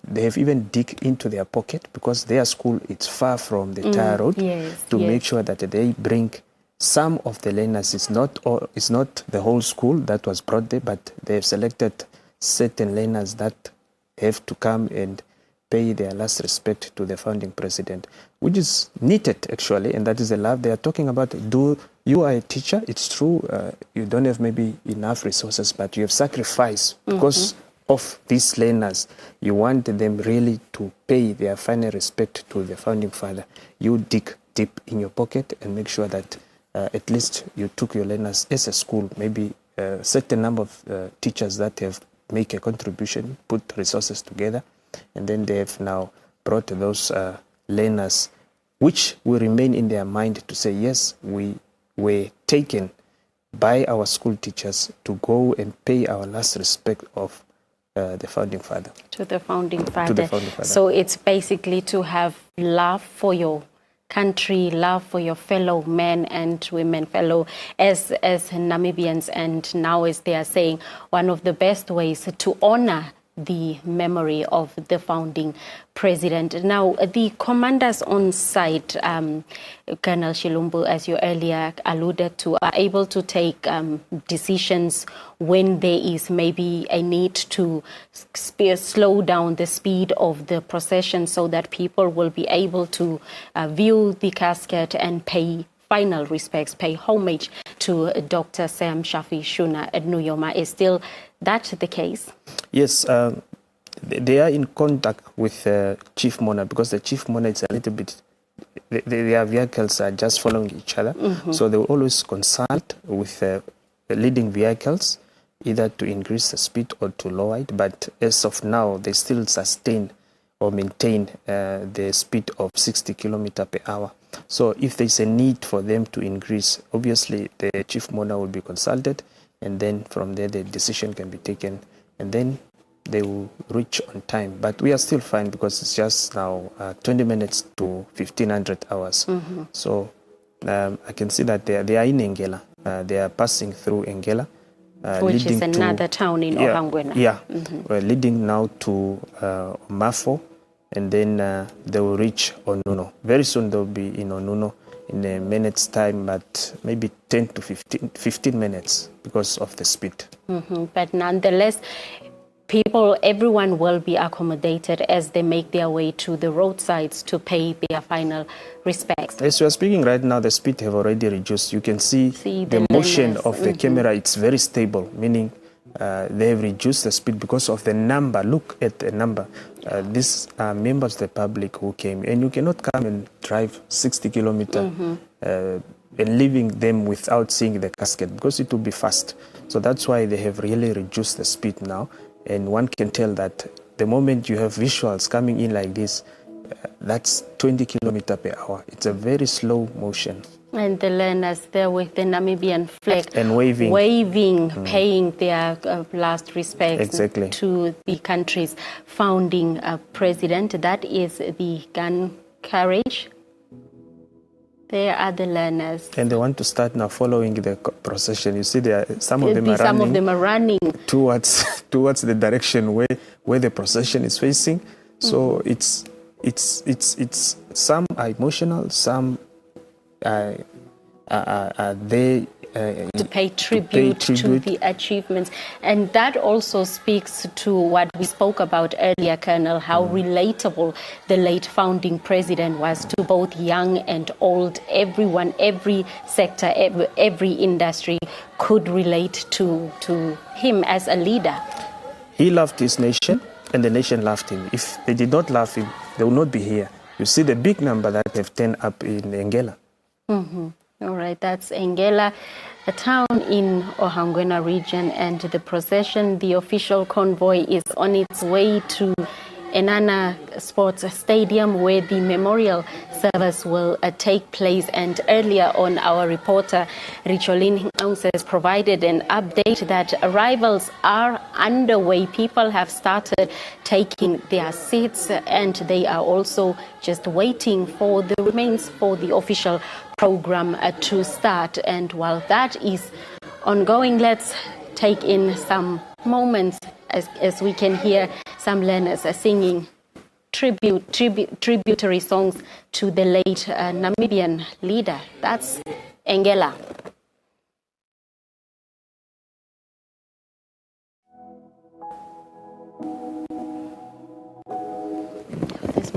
they have even dig into their pocket, because their school is far from the tire road, to make sure that they bring some of the learners. It's not the whole school that was brought there, but they have selected certain learners that have to come and pay their last respect to the founding president, which is needed actually, and that is the love they are talking about. You are a teacher, it's true, you don't have maybe enough resources, but you have sacrificed because of these learners. You want them really to pay their final respect to the founding father. You dig deep in your pocket and make sure that at least you took your learners as a school, maybe a certain number of teachers that have make a contribution, put resources together, and then they have now brought those learners, which will remain in their mind to say, yes, we were taken by our school teachers to go and pay our last respect of the founding father. To the founding father. To the founding father. So it's basically to have love for your country, love for your fellow men and women, fellow as Namibians, and now, as they are saying, one of the best ways to honor the memory of the founding president. Now, the commanders on site, Colonel Shilumbu, as you earlier alluded to, are able to take decisions when there is maybe a need to slow down the speed of the procession so that people will be able to view the casket and pay final respects, pay homage to Dr. Sam Shafishuna at Nujoma. Is still that the case? Yes, they are in contact with Chief Mona, because the Chief Mona is a little bit, their vehicles are just following each other. So they will always consult with leading vehicles, either to increase the speed or to lower it. But as of now, they still sustain or maintain the speed of 60 kilometers per hour. So if there's a need for them to increase, obviously the Chief Mona will be consulted, and then from there the decision can be taken, and then they will reach on time. But we are still fine because it's just now 20 minutes to 1500 hours. So I can see that they are in Engela. They are passing through Engela. Which is another town in Ovamboland. Yeah, we're leading now to Mafo, and then they will reach Onuno. Very soon they'll be in Onuno in a minute's time, but maybe 10 to 15 minutes because of the speed. But nonetheless, everyone will be accommodated as they make their way to the roadsides to pay their final respects. As we are speaking right now, the speed have already reduced. You can see the motion of the camera. It's very stable, meaning they have reduced the speed because of the number. Look at the number. These are members of the public who came, and you cannot come and drive 60 kilometers and leaving them without seeing the casket, because it will be fast. So that's why they have really reduced the speed now. And one can tell that the moment you have visuals coming in like this, that's 20 kilometers per hour. It's a very slow motion. And the learners there with the Namibian flag and waving, paying their last respects to the country's founding president. That is the gun carriage. There are the learners. And they want to start now following the procession. You see, some of them are running towards the direction where the procession is facing. So it's some are emotional, some are they to pay tribute to the achievements. And that also speaks to what we spoke about earlier, Colonel, how relatable the late founding president was to both young and old. Everyone, every sector, every industry could relate to him as a leader. He loved his nation, and the nation loved him. If they did not love him, they would not be here. You see the big number that have turned up in Engela. All right, that's Engela, a town in Ohangwena region, and the procession, the official convoy, is on its way to Enana Sports Stadium, where the memorial service will take place. And earlier on, our reporter Richolin has provided an update that arrivals are underway. People have started taking their seats, and they are also just waiting for the remains for the official program to start. And while that is ongoing, let's take in some moments as we can hear some learners singing tributary songs to the late Namibian leader. That's Engela.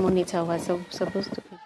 monitor was supposed to be.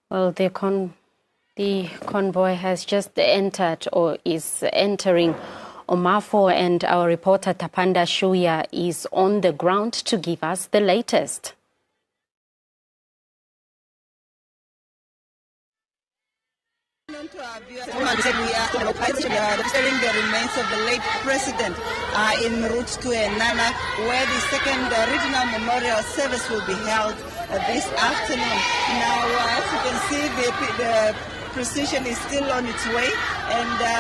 Well, the convoy has just entered or is entering Omafo, and our reporter Tapanda Shuya is on the ground to give us the latest. To our viewers, we are disturbing the remains of the late president in route to Enana, where the second regional memorial service will be held this afternoon. Now, as you can see, the procession is still on its way, and the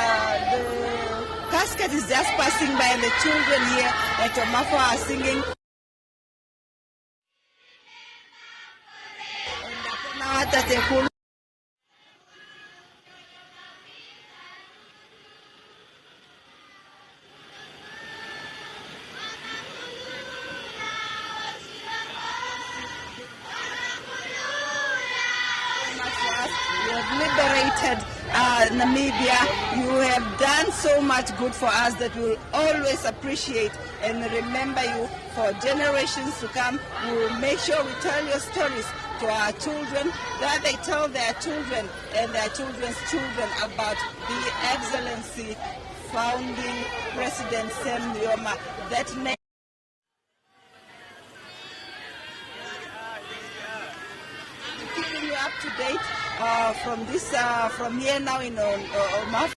casket is just passing by, and the children here at Omafo are singing. You have liberated Namibia. You have done so much good for us that we will always appreciate and remember you for generations to come. We will make sure we tell your stories to our children, that they tell their children and their children's children about the excellency founding President Sam Nujoma. That keeping you up to date from here now in Omafo.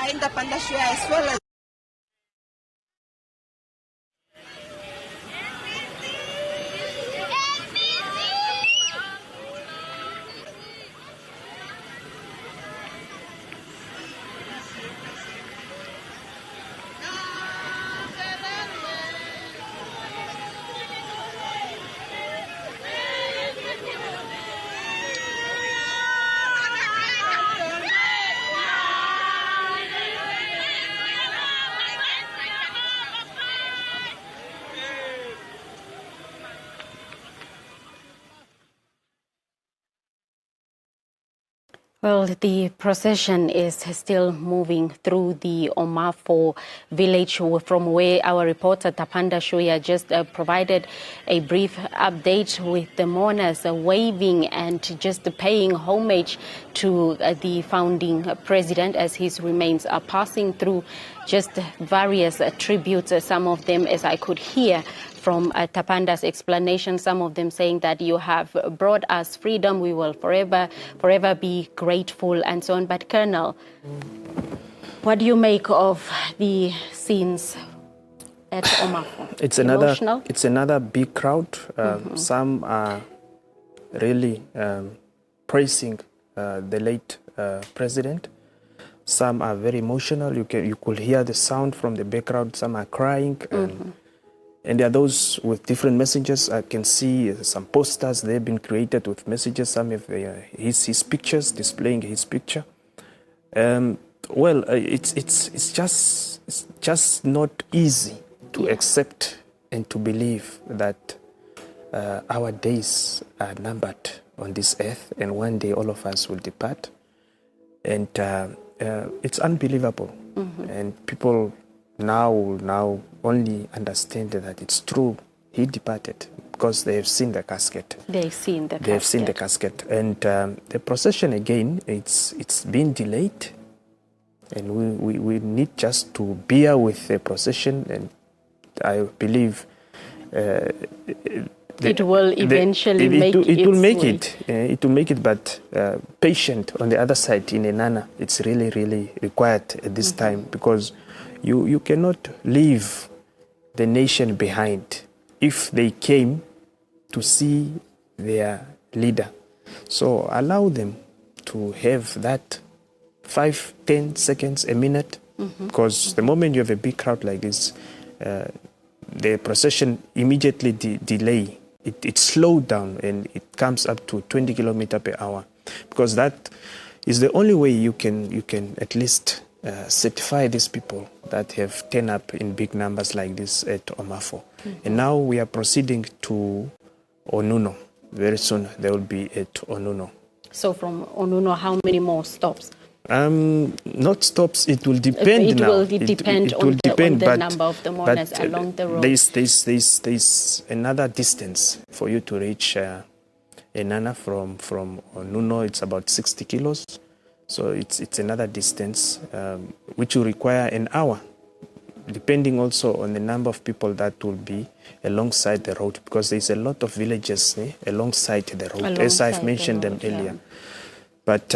In the Pandashua as well as Well, the procession is still moving through the Omafo village, from where our reporter Tapanda Shuya just provided a brief update with the mourners waving and just paying homage to the founding president as his remains are passing through just various tributes. Some of them, as I could hear from Tapanda's explanation, some of them saying that you have brought us freedom, we will forever be grateful, and so on. But Colonel, what do you make of the scenes at Omafo? It's another big crowd. Some are really praising the late president. Some are very emotional. You could hear the sound from the background. Some are crying. And there are those with different messages. I can see some posters, they've been created with messages. Some have his pictures, displaying his picture. Well, it's just not easy to accept and to believe that our days are numbered on this earth, and one day all of us will depart. And it's unbelievable. And people now only understand that it's true. He departed because they have seen the casket. They've seen the casket. And the procession again, it's been delayed, and we need just to bear with the procession, and I believe it will eventually make it. It will make it, but patient on the other side in Enana, it's really required at this time, because you cannot leave the nation behind if they came to see their leader. So allow them to have that 5-10 seconds, a minute, because the moment you have a big crowd like this, the procession immediately delay. It slowed down, and it comes up to 20 kilometers per hour, because that is the only way you can at least certify these people that have turned up in big numbers like this at Omafo. And now we are proceeding to Onuno. Very soon they will be at Onuno. So from Onuno, how many more stops? Not stops, it will depend it now. Will depend on the number of the mourners along the road. There's another distance for you to reach Enana from Onuno. It's about 60 kilos. So it's another distance which will require an hour, depending also on the number of people that will be alongside the road, because there's a lot of villages alongside the road, as I've mentioned them earlier. But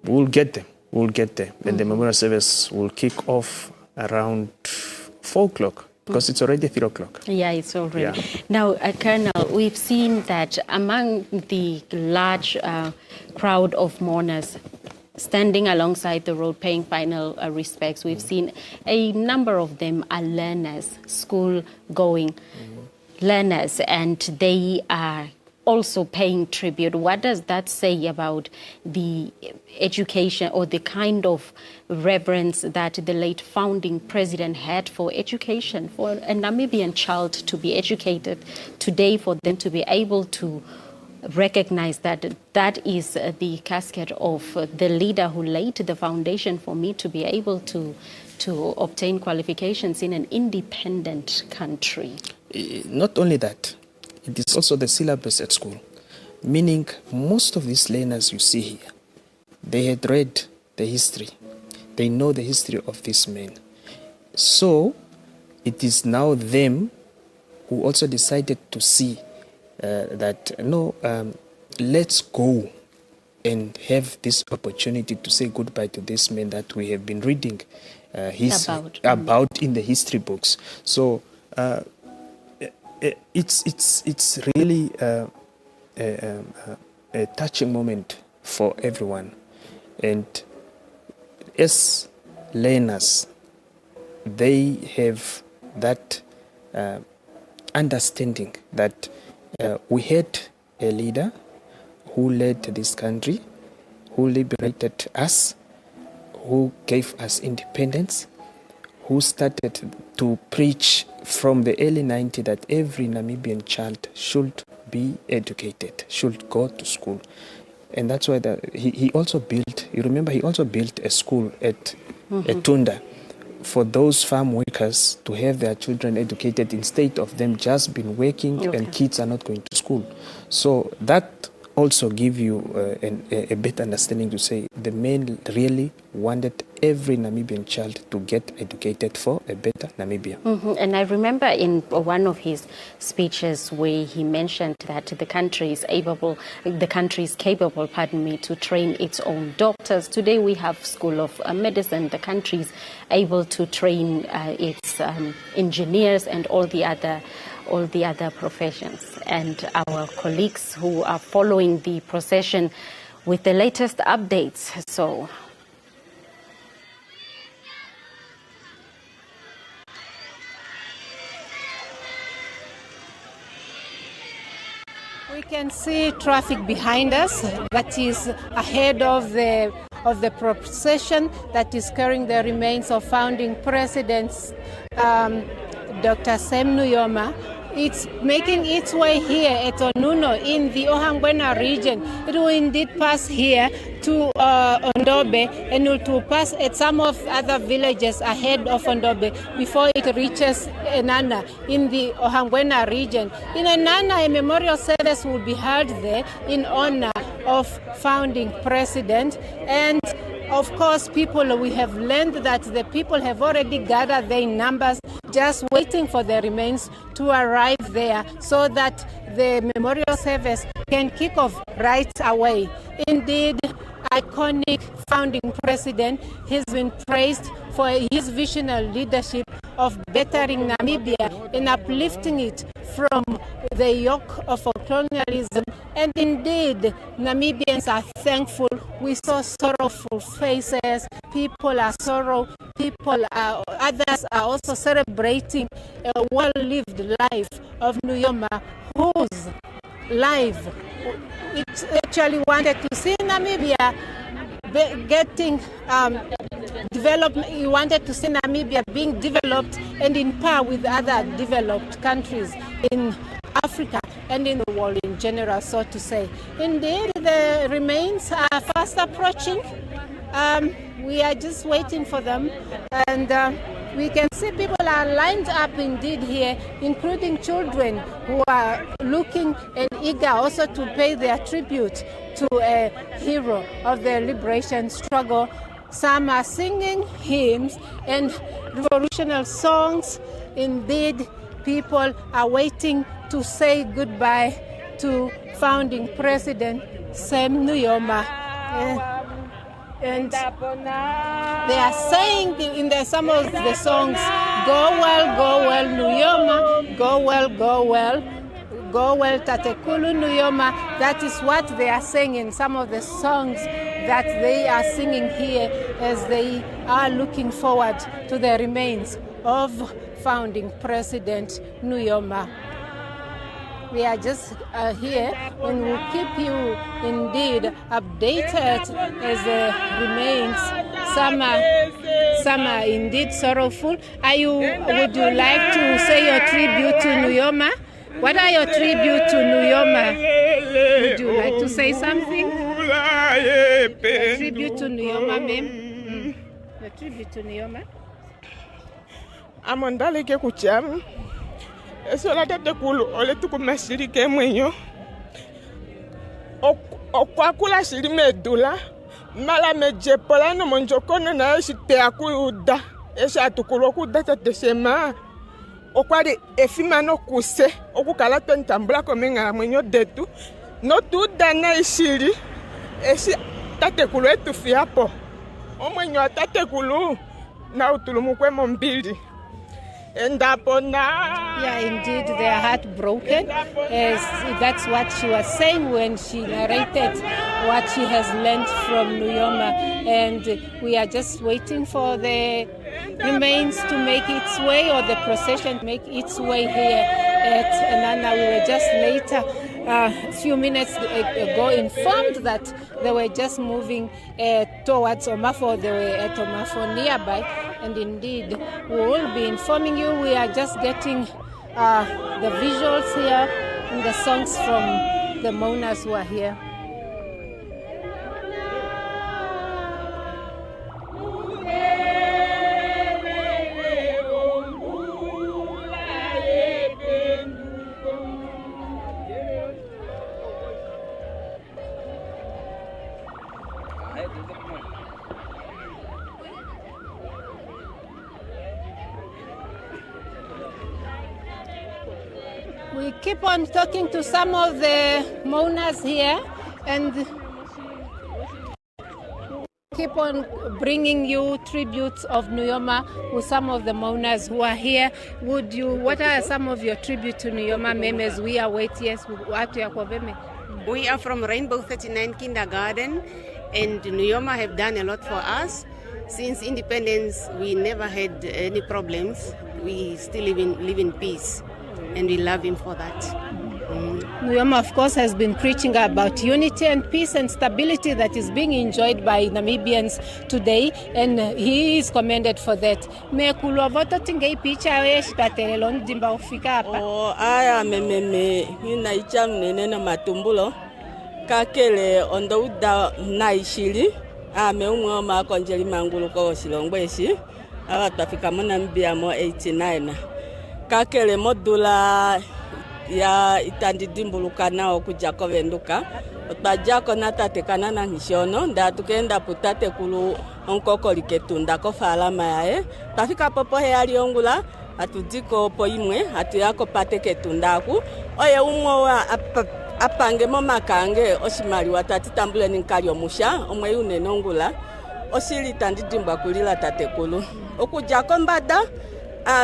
we'll get them. And the memorial service will kick off around 4 o'clock, because it's already 3 o'clock. Yeah, it's already. Yeah. Now, Colonel, we've seen that among the large crowd of mourners standing alongside the road paying final respects, we've seen a number of them are learners, school-going learners, and they are also paying tribute. What does that say about the education or the kind of reverence that the late founding president had for education, for a Namibian child to be educated today, for them to be able to recognize that that is the casket of the leader who laid the foundation for me to be able to obtain qualifications in an independent country? Not only that, it is also the syllabus at school, meaning most of these learners you see here, they had read the history. They know the history of these men. So it is now them who also decided to see that, let's go and have this opportunity to say goodbye to these men that we have been reading about in the history books. So it's really a touching moment for everyone. And as learners, they have that understanding that we had a leader who led this country, who liberated us, who gave us independence, who started to preach from the early 90s that every Namibian child should be educated, should go to school. And that's why he also built, you remember, he also built a school at Tunda for those farm workers to have their children educated instead of them just been working and kids are not going to school. So that also give you a better understanding to say the men really wanted every Namibian child to get educated for a better Namibia. And I remember in one of his speeches where he mentioned that the country is capable, to train its own doctors. Today we have School of Medicine. The country is able to train its engineers and all the other professions. And our colleagues who are following the procession with the latest updates. So we can see traffic behind us that is ahead of the procession that is carrying the remains of founding presidents Dr. Sam Nujoma. It's making its way here at Onuno in the Ovamboland region. It will indeed pass here to Ondobe and will to pass at some of other villages ahead of Ondobe before it reaches Enana in the Ovamboland region. In Enana, a memorial service will be held there in honor of founding president. And of course, we have learned that the people have already gathered their numbers, just waiting for the remains to arrive there so that the memorial service can kick off right away. Indeed, iconic founding president has been praised for his visionary leadership of bettering Namibia and uplifting it from the yoke of colonialism. And indeed, Namibians are thankful. We saw sorrowful faces. People are sorrow. Others are also celebrating a well-lived life of Nujoma, whose life it actually wanted to see Namibia getting development. He wanted to see Namibia being developed and in par with other developed countries in Africa and in the world in general, so to say. Indeed, the remains are fast approaching. We are just waiting for them, and we can see people are lined up indeed here, including children who are looking and eager also to pay their tribute to a hero of the liberation struggle. Some are singing hymns and revolutionary songs. Indeed, people are waiting to say goodbye to founding President Sam Nujoma. And they are saying in some of the songs, go well, Nujoma, go well, Tatekulu Nujoma. That is what they are saying in some of the songs that they are singing here as they are looking forward to the remains of founding President Nujoma. We are just here and we'll keep you indeed updated as the remains. Some are indeed sorrowful. Would you like to say your tribute to Nujoma? What are your tribute to Nujoma? Would you like to say something? Your tribute to Nujoma, ma'am? Your tribute to Nujoma? Amondaleke kucham. Eso la tete kulu ole tuku masiri ke mwenyo. Okwakula shiri medula. Mala mejepola no monjokone na eshi te akuda. Eshi atukulu okuda tete sema. Okwari efima no kuse. Okukala pentambula komenga mwenyo detu. No tu dana ishiri. Eshi tate kulu etufiapo. Omwenyo tate kulu na utulumu kwe mombili. Yeah, indeed, they are heartbroken. That's what she was saying when she narrated what she has learned from Nujoma. And we are just waiting for the remains to make its way, or the procession to make its way here at Nana. We were just later, a few minutes ago, informed that they were just moving towards Omafo. They were at Omafo nearby. And indeed, we will be informing you. We are just getting the visuals here and the songs from the mourners who are here. We keep on talking to some of the mourners here and keep on bringing you tributes of Nujoma with some of the mourners who are here. What are some of your tributes to Nujoma, memes? We are waiting. Yes, we are from Rainbow 39 Kindergarten, and Nujoma have done a lot for us. Since independence, we never had any problems. We still live in peace. And we love him for that. Nujoma, of course, has been preaching about unity and peace and stability that is being enjoyed by Namibians today, and he is commended for that. Kakele ondouda naishili meumwa konjeli mangulu ko silongweshi awatafika Namibia mo 89 kakele modula ya itandidimbuluka nao kuja ko Windhoek otajako natatekana na ngishono nda tukenda putate kulu onkokoli ketunda ko falama yae tafika popo he aliongula atudiko poimwe atuyako pate ketundaku oye umwo wa apange momakange oshimali watatitambule ninkali omusha omwe unenongula osili tandidimba kulila tatekulu okuja kombada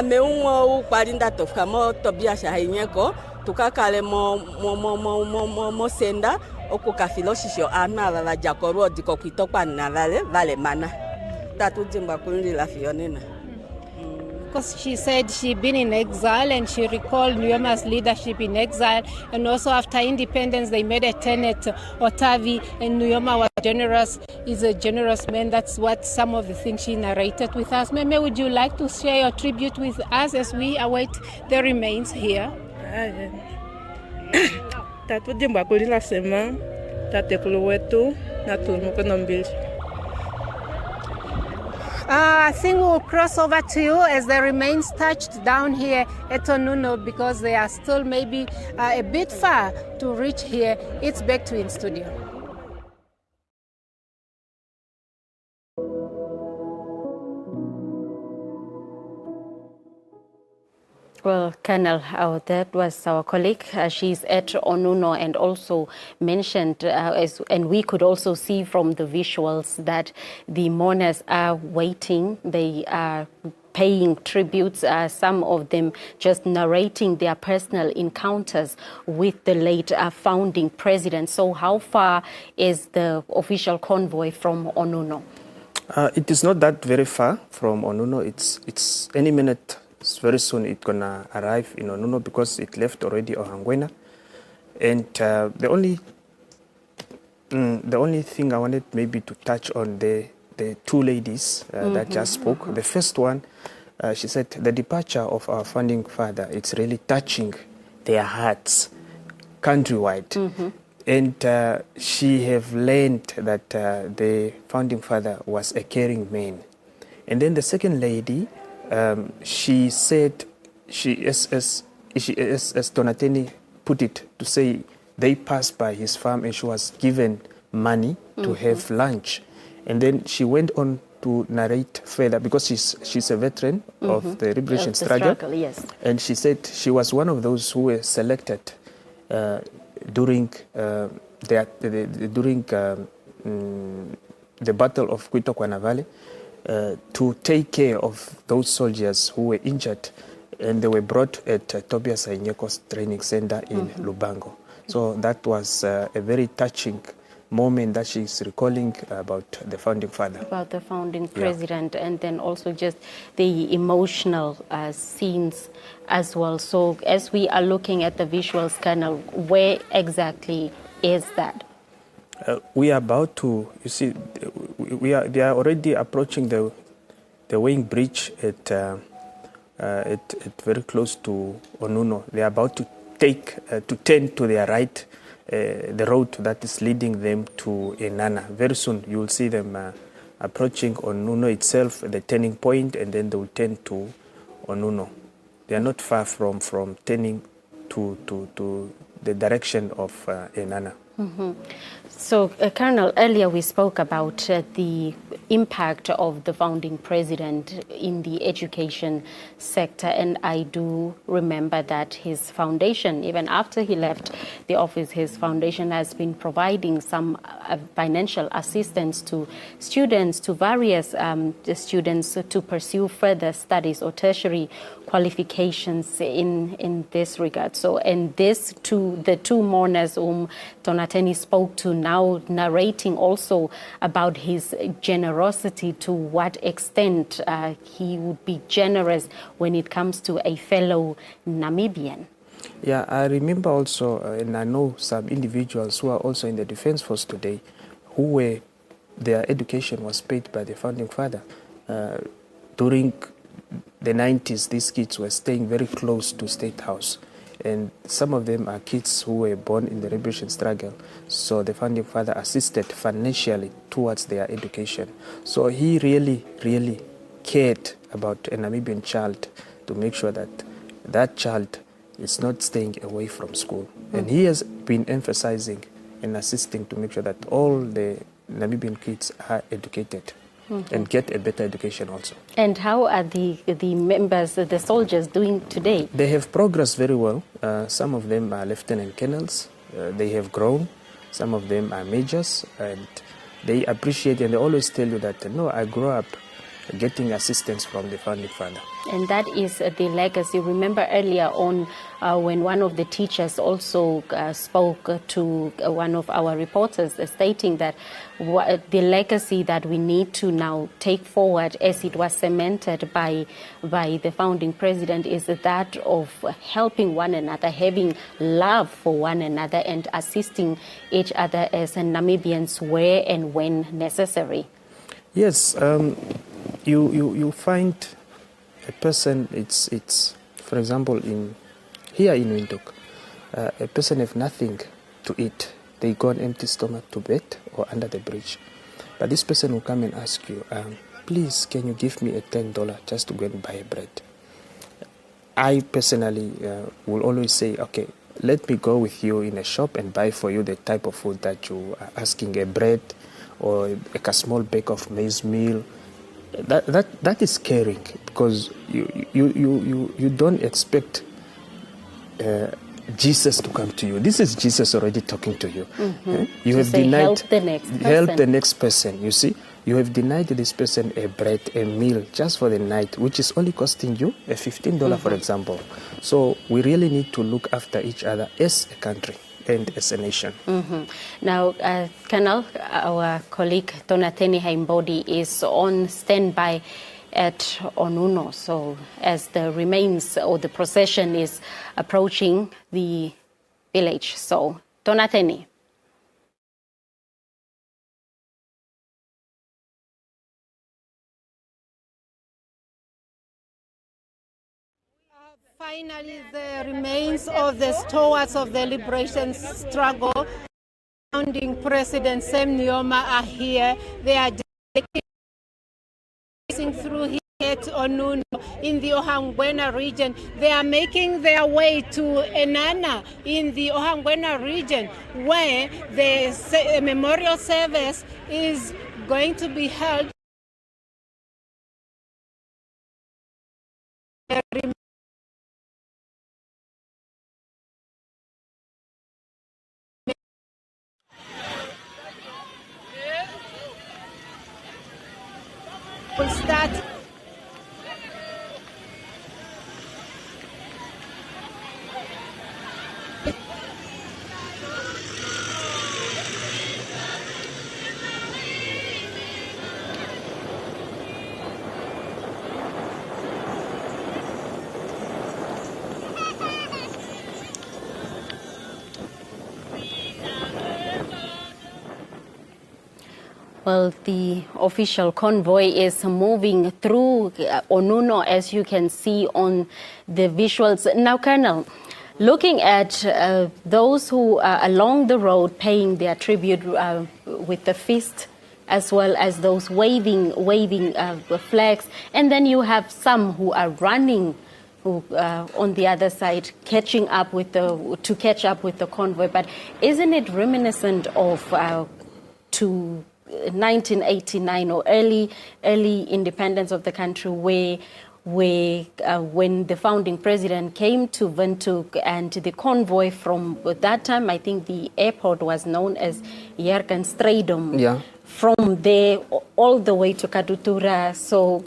meumwo ukwalinda tofika mo tobiasha hainyeko tukakale mo senda okukafilo shisho ana babaja ko road ko kwitokwa na vale mana tatudimba kulila fionena. because she said she'd been in exile and she recalled Nuyoma's leadership in exile. And also after independence, they made a tenet, Otavi, and Nujoma was generous. He's a generous man. That's what some of the things she narrated with us. Meme, would you like to share your tribute with us as we await the remains here? Tatu dimbakulila sema, tatekulu wetu, natulumu nombili. I think we'll cross over to you as the remains touched down here at Onuno because they are still maybe a bit far to reach here. It's back to in studio. Well, Colonel, that was our colleague. She's at Onuno and also mentioned, and we could also see from the visuals that the mourners are waiting. They are paying tributes, some of them just narrating their personal encounters with the late founding president. So how far is the official convoy from Onuno? It is not that very far from Onuno. It's any minute. Very soon it's gonna arrive in Onuno because it left already Ohangwena. And the only thing I wanted maybe to touch on the two ladies that just spoke. The first one, she said the departure of our founding father, it's really touching their hearts countrywide. And she have learned that the founding father was a caring man. And then the second lady, she said, as Donateni put it, to say they passed by his farm and she was given money to have lunch. And then she went on to narrate further because she's a veteran of the liberation struggle. Yes. And she said she was one of those who were selected during the Battle of Kwitokwana Valley to take care of those soldiers who were injured, and they were brought at Tobias Ainyeko's training center in Lubango. So that was a very touching moment that she's recalling about the founding father. About the founding president, and then also just the emotional scenes as well. So as we are looking at the visuals, Colonel, where exactly is that? We are about to, you see, they are already approaching the weighing bridge at very close to Onuno. They are about to turn to their right, the road that is leading them to Enana. Very soon you will see them approaching Onuno itself, the turning point, and then they will turn to Onuno. They are not far from turning to the direction of Enana. So, Colonel, earlier we spoke about the impact of the founding president in the education sector, and I do remember that his foundation, even after he left the office, his foundation has been providing some financial assistance to students, to various students to pursue further studies or tertiary qualifications in this regard. So, and this to the two mourners whom Donateni spoke to, now narrating also about his generosity, to what extent he would be generous when it comes to a fellow Namibian. Yeah, I remember also, and I know some individuals who are also in the Defense Force today, their education was paid by the founding father. During the 90s, these kids were staying very close to State House. And some of them are kids who were born in the liberation struggle. So the founding father assisted financially towards their education. So he really, really cared about a Namibian child to make sure that that child is not staying away from school. And he has been emphasizing and assisting to make sure that all the Namibian kids are educated. And get a better education also. And how are the members, the soldiers, doing today? They have progressed very well. Some of them are lieutenant colonels. They have grown. Some of them are majors, and they appreciate, and they always tell you that, no, I grew up getting assistance from the founding father. And that is the legacy. Remember earlier on when one of the teachers also spoke to one of our reporters stating that the legacy that we need to now take forward as it was cemented by the founding president is that of helping one another, having love for one another and assisting each other as Namibians where and when necessary. Yes, you find a person, it's for example, here in Windhoek, a person have nothing to eat. They go on empty stomach to bed or under the bridge. But this person will come and ask you, please, can you give me a $10 just to go and buy a bread? I personally will always say, okay, let me go with you in a shop and buy for you the type of food that you are asking, a bread or like a small bag of maize meal. That is caring, because you don't expect Jesus to come to you. This is Jesus already talking to you. Mm-hmm. You to have say, denied help the next person. You see, you have denied this person a bread, a meal just for the night, which is only costing you a $15, for example. So we really need to look after each other as a country and as a nation. Now, Colonel, our colleague Donateni Haimbodi is on standby at Onuno. So as the remains or the procession is approaching the village. So, Donateni. Finally, the remains of the stalwarts of the liberation struggle, founding President Sam Nujoma, are here. They are passing through here at Onuno in the Ohangwena region. They are making their way to Enana in the Ohangwena region, where the memorial service is going to be held. Will start. Well, the official convoy is moving through Onuno, as you can see on the visuals. Now, Colonel, looking at those who are along the road paying their tribute with the fist, as well as those waving flags, and then you have some who are running on the other side, to catch up with the convoy. But isn't it reminiscent of to 1989 or early independence of the country, where when the founding president came to Windhoek and the convoy from that time, I think the airport was known as Yerkenstradum. Yeah. From there all the way to Katutura. So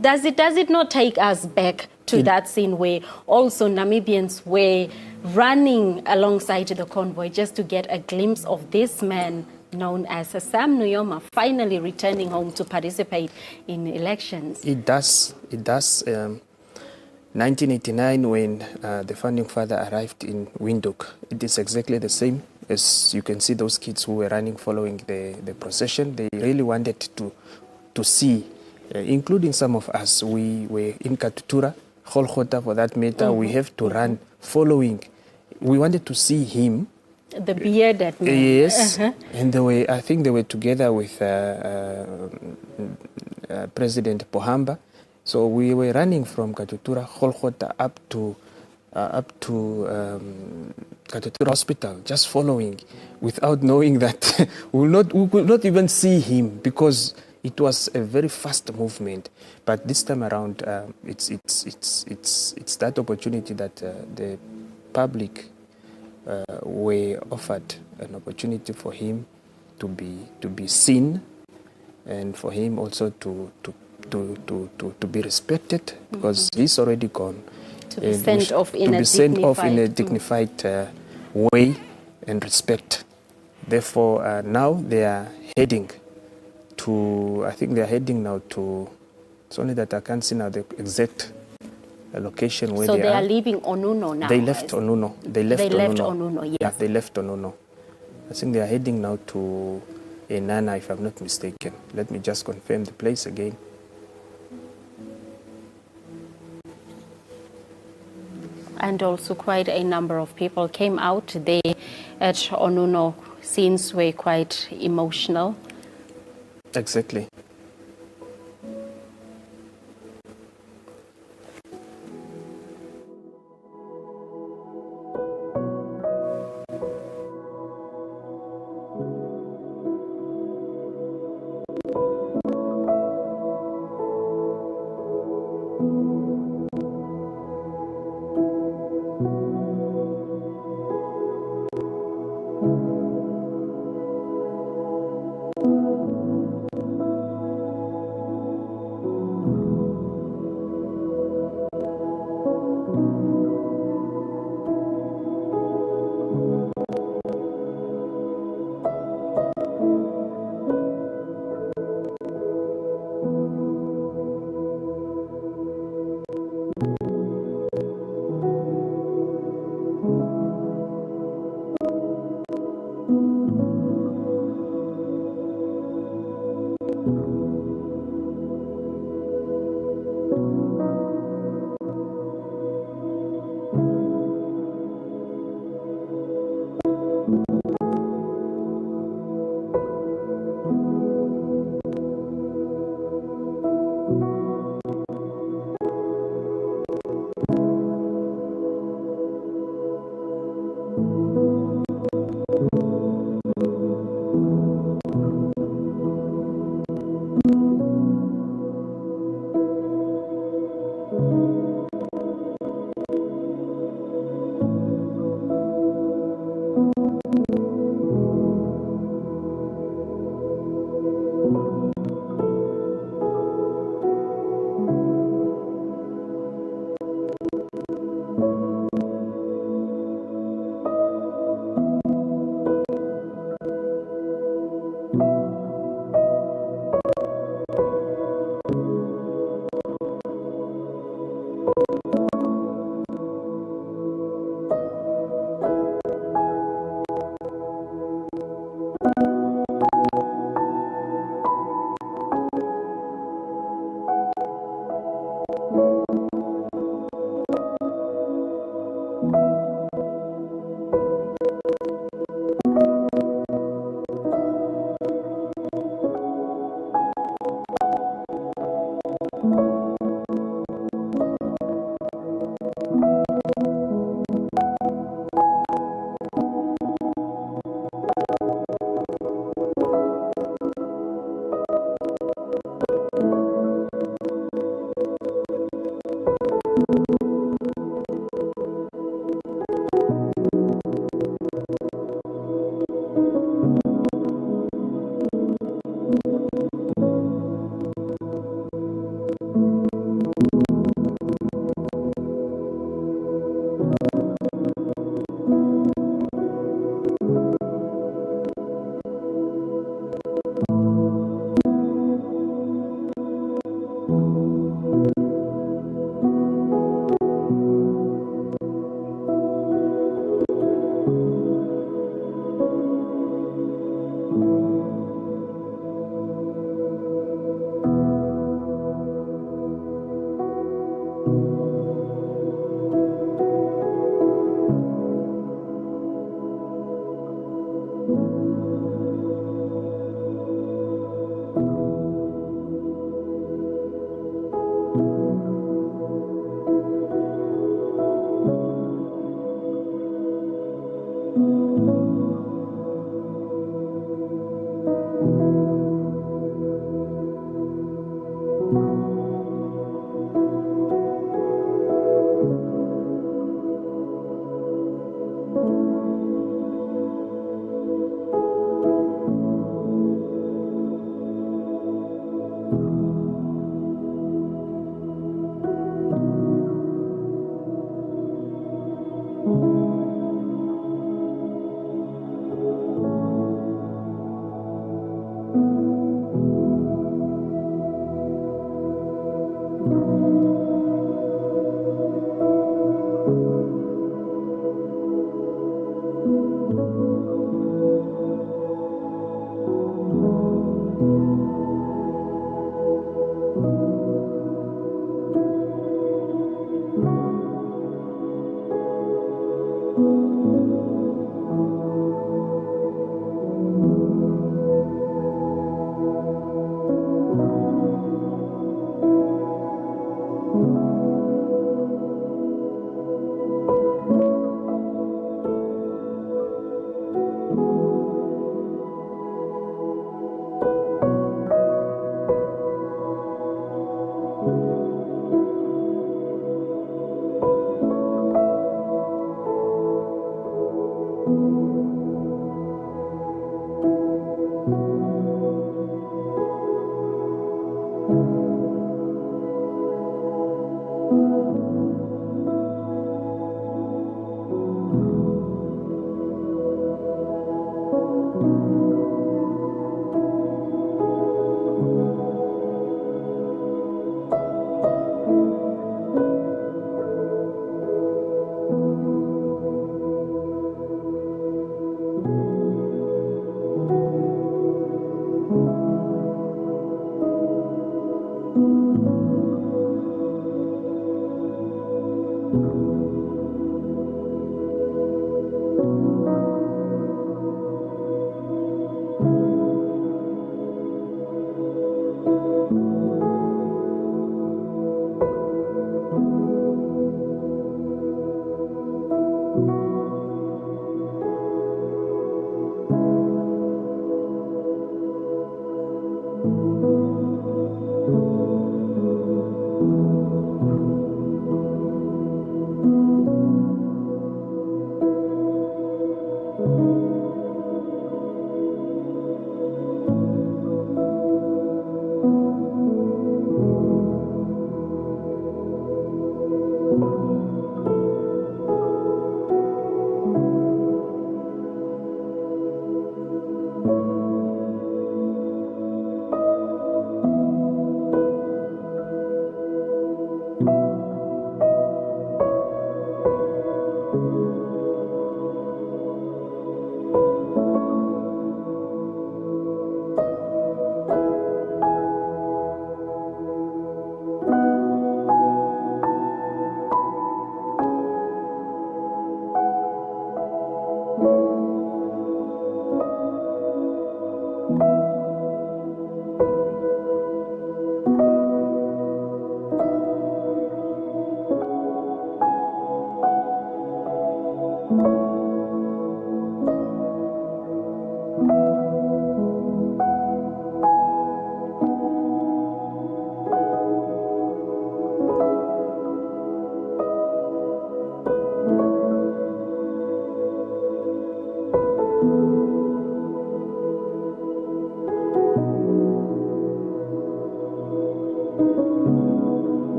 does it not take us back to that scene where also Namibians were running alongside the convoy just to get a glimpse of this man known as Sam Nujoma finally returning home to participate in elections? It does. 1989, when the founding father arrived in Windhoek, it is exactly the same. As you can see, those kids who were running following the procession, they really wanted to see, including some of us. We were in Katutura, Holgota for that matter. We have to run following. We wanted to see him. The bearded man. Yes, and I think they were together with President Pohamba. So we were running from Katutura, Holgota up to Katutura Hospital, just following, without knowing that we could not even see him, because it was a very fast movement. But this time around, it's that opportunity that the public were offered an opportunity for him to be seen, and for him also to to be respected, because he's already gone. To be sent off in a dignified way and respect. Therefore, now they are heading to, I think they are heading now to, it's only that I can't see now the exact location where they are. So they are leaving Onuno now? They left Onuno. They left Onuno, yes. Yeah, they left Onuno. I think they are heading now to Enana, if I'm not mistaken. Let me just confirm the place again. And also quite a number of people came out there at Onuno. Scenes were quite emotional. Exactly.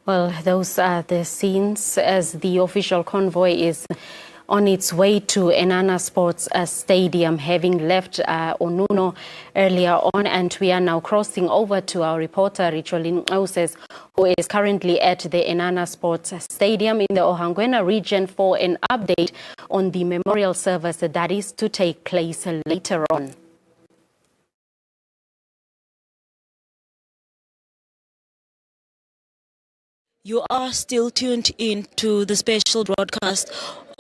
Well, those are the scenes as the official convoy is on its way to Enana Sports Stadium, having left Onuno earlier on. And we are now crossing over to our reporter, Richolin Oses, who is currently at the Enana Sports Stadium in the Ohangwena region for an update on the memorial service that is to take place later on. You are still tuned in to the special broadcast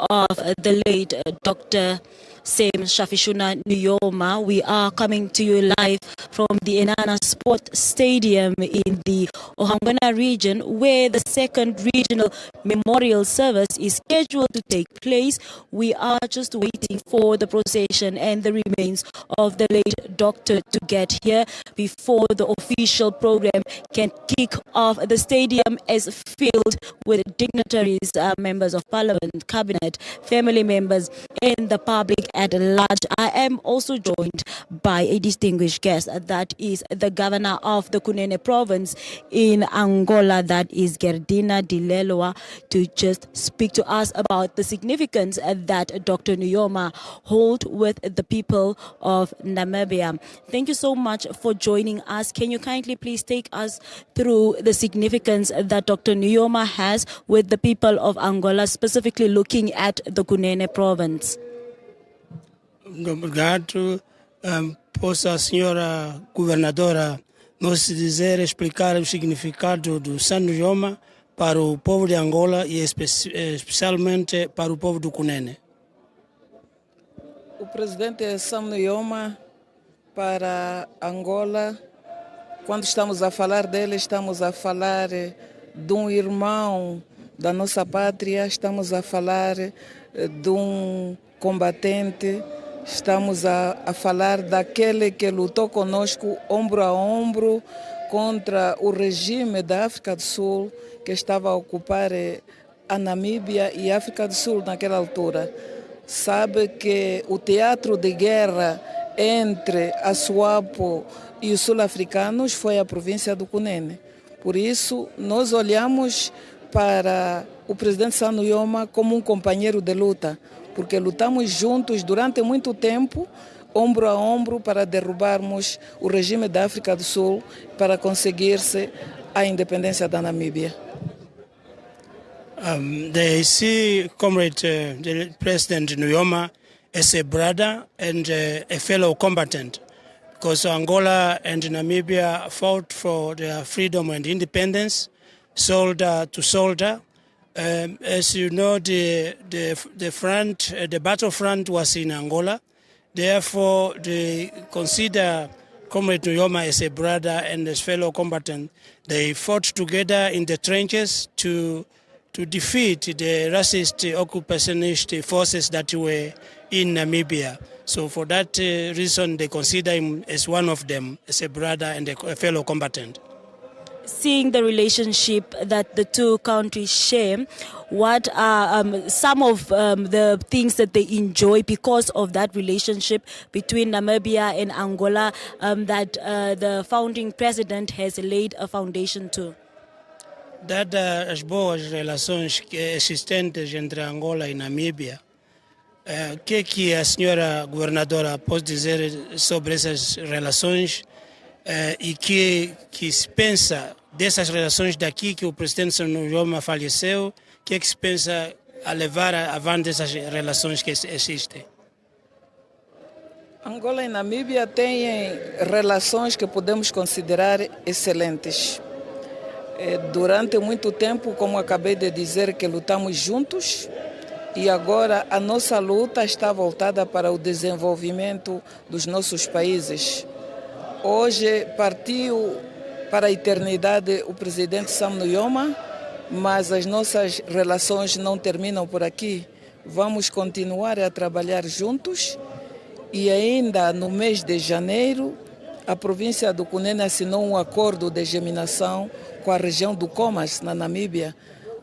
of the late Dr. Sam Shafishuna Nujoma. We are coming to you live from the Enana Sport Stadium in the Ovamboland region, where the second regional memorial service is scheduled to take place. We are just waiting for the procession and the remains of the late doctor to get here before the official program can kick off. The stadium is filled with dignitaries, members of parliament, cabinet, family members, and the public at large. I am also joined by a distinguished guest, that is the governor of the Kunene province in Angola, that is Gerdina Dileloa, to just speak to us about the significance that Dr. Nujoma holds with the people of Namibia. Thank you so much for joining us. Can you kindly please take us through the significance that Dr. Nujoma has with the people of Angola, specifically looking at the Kunene province? Obrigado. Posso a senhora governadora nos dizer, explicar o significado do San Nujoma para o povo de Angola e especialmente para o povo do Kunene? O presidente Sam Nujoma para Angola, quando estamos a falar dele, estamos a falar de um irmão da nossa pátria, estamos a falar de um combatente, estamos a falar daquele que lutou conosco ombro a ombro contra o regime da África do Sul, que estava a ocupar a Namíbia e a África do Sul naquela altura. Sabe que o teatro de guerra entre a SWAPO e os sul-africanos foi a província do Kunene. Por isso, nós olhamos para o presidente Sam Nujoma como um companheiro de luta, porque lutamos juntos durante muito tempo, ombro a ombro, para derrubarmos o regime da África do Sul, para conseguir-se a independência da Namíbia. They see Comrade the President Nujoma as a brother and a fellow combatant, because Angola and Namibia fought for their freedom and independence, shoulder to shoulder. As you know, the battlefront was in Angola. Therefore, they consider Comrade Nujoma as a brother and as fellow combatant. They fought together in the trenches to defeat the racist occupationist forces that were in Namibia. So for that reason, they consider him as one of them, as a brother and a fellow combatant. Seeing the relationship that the two countries share, what are some of the things that they enjoy because of that relationship between Namibia and Angola that the founding president has laid a foundation to? Dadas as boas relações existentes entre Angola e Namíbia, o que a senhora governadora pode dizer sobre essas relações e que se pensa dessas relações daqui que o presidente Sam Nujoma faleceu, o que se pensa a levar avante essas relações que existem? Angola e Namíbia têm relações que podemos considerar excelentes. Durante muito tempo, como acabei de dizer, que lutamos juntos, e agora a nossa luta está voltada para o desenvolvimento dos nossos países. Hoje partiu para a eternidade o presidente Sam Nujoma, mas as nossas relações não terminam por aqui. Vamos continuar a trabalhar juntos e ainda no mês de janeiro a província do Kunene assinou um acordo de geminação com a região do Homage, na Namíbia,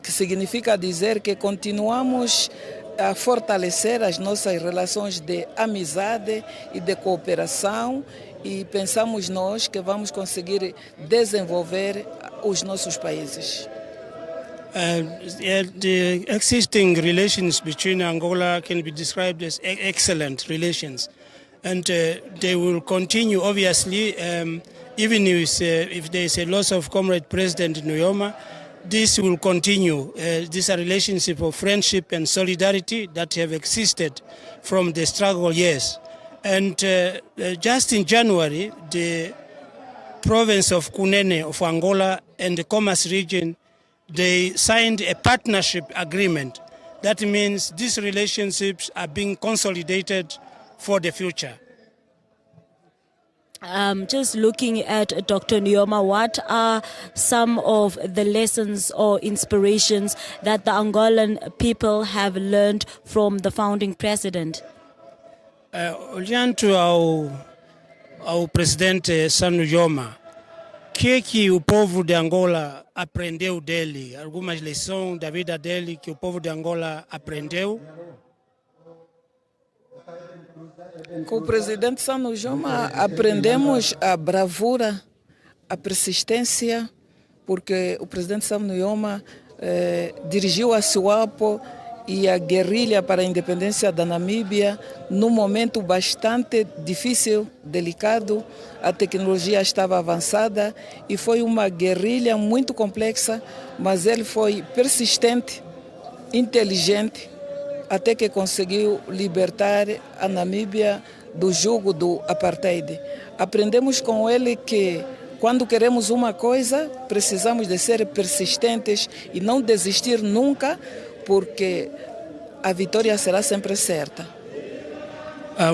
que significa dizer que continuamos a fortalecer as nossas relações de amizade e de cooperação, e pensamos nós que vamos conseguir desenvolver os nossos países. The existing relations between Angola can be described as excellent relations, and they will continue, obviously, even if there is a loss of Comrade President Nujoma. This will continue. These are relationships of friendship and solidarity that have existed from the struggle years. And just in January, the province of Kunene of Angola and the Comas region, they signed a partnership agreement That means these relationships are being consolidated for the future. Just looking at Dr. Nujoma, what are some of the lessons or inspirations that the Angolan people have learned from the founding president? Olhando ao presidente Sam Nujoma, que o povo de Angola aprendeu dele? Algumas lições da vida dele que o povo de Angola aprendeu? Com o presidente Sam Nujoma aprendemos a bravura, a persistência, porque o presidente Sam Nujoma dirigiu a SWAPO e a guerrilha para a independência da Namíbia num momento bastante difícil, delicado. A tecnologia estava avançada e foi uma guerrilha muito complexa, mas ele foi persistente, inteligente, até que conseguiu libertar a Namíbia do jugo do apartheid. Aprendemos com ele que quando queremos uma coisa, precisamos de ser persistentes e não desistir nunca, porque a vitória será sempre certa.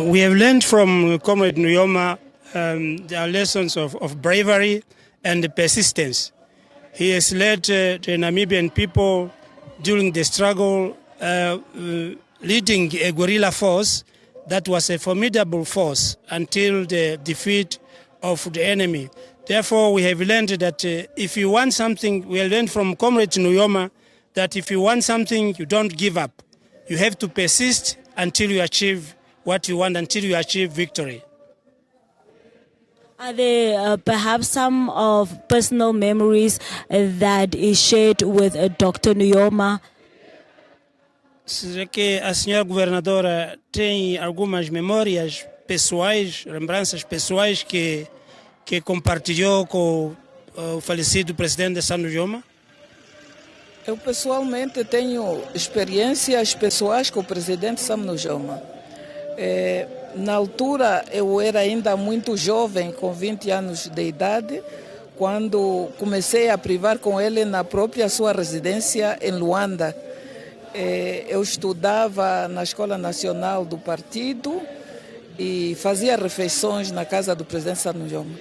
We have learned from Comrade Nujoma the lessons of bravery and persistence. He has led the Namibian people during the struggle, leading a guerrilla force that was a formidable force until the defeat of the enemy. Therefore, we have learned that if you want something, we have learned from Comrade Nujoma that if you want something, you don't give up. You have to persist until you achieve what you want, until you achieve victory. Are there perhaps some of personal memories that is shared with Dr. Nujoma? Será que a senhora governadora tem algumas memórias pessoais, lembranças pessoais que compartilhou com o falecido presidente Sam Nujoma? Eu pessoalmente tenho experiências pessoais com o presidente Sam Nujoma. Na altura eu era ainda muito jovem, com 20 anos de idade, quando comecei a privar com ele na própria sua residência em Luanda. Eu estudava na Escola Nacional do Partido e fazia refeições na casa do presidente Sam Nujoma.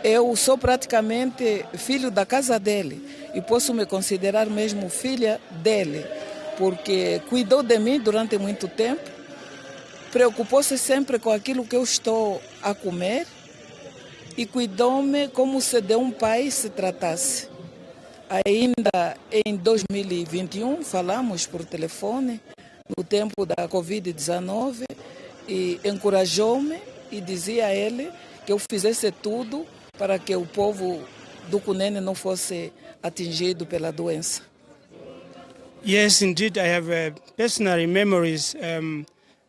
Eu sou praticamente filho da casa dele e posso me considerar mesmo filha dele, porque cuidou de mim durante muito tempo, preocupou-se sempre com aquilo que eu estou a comer e cuidou-me como se de um pai se tratasse. Ainda em 2021 falamos por telefone, no tempo da Covid-19, e encorajou-me e dizia a ele que eu fizesse tudo para que o povo do Cunene não fosse atingido pela doença. Yes, indeed, I have personal memories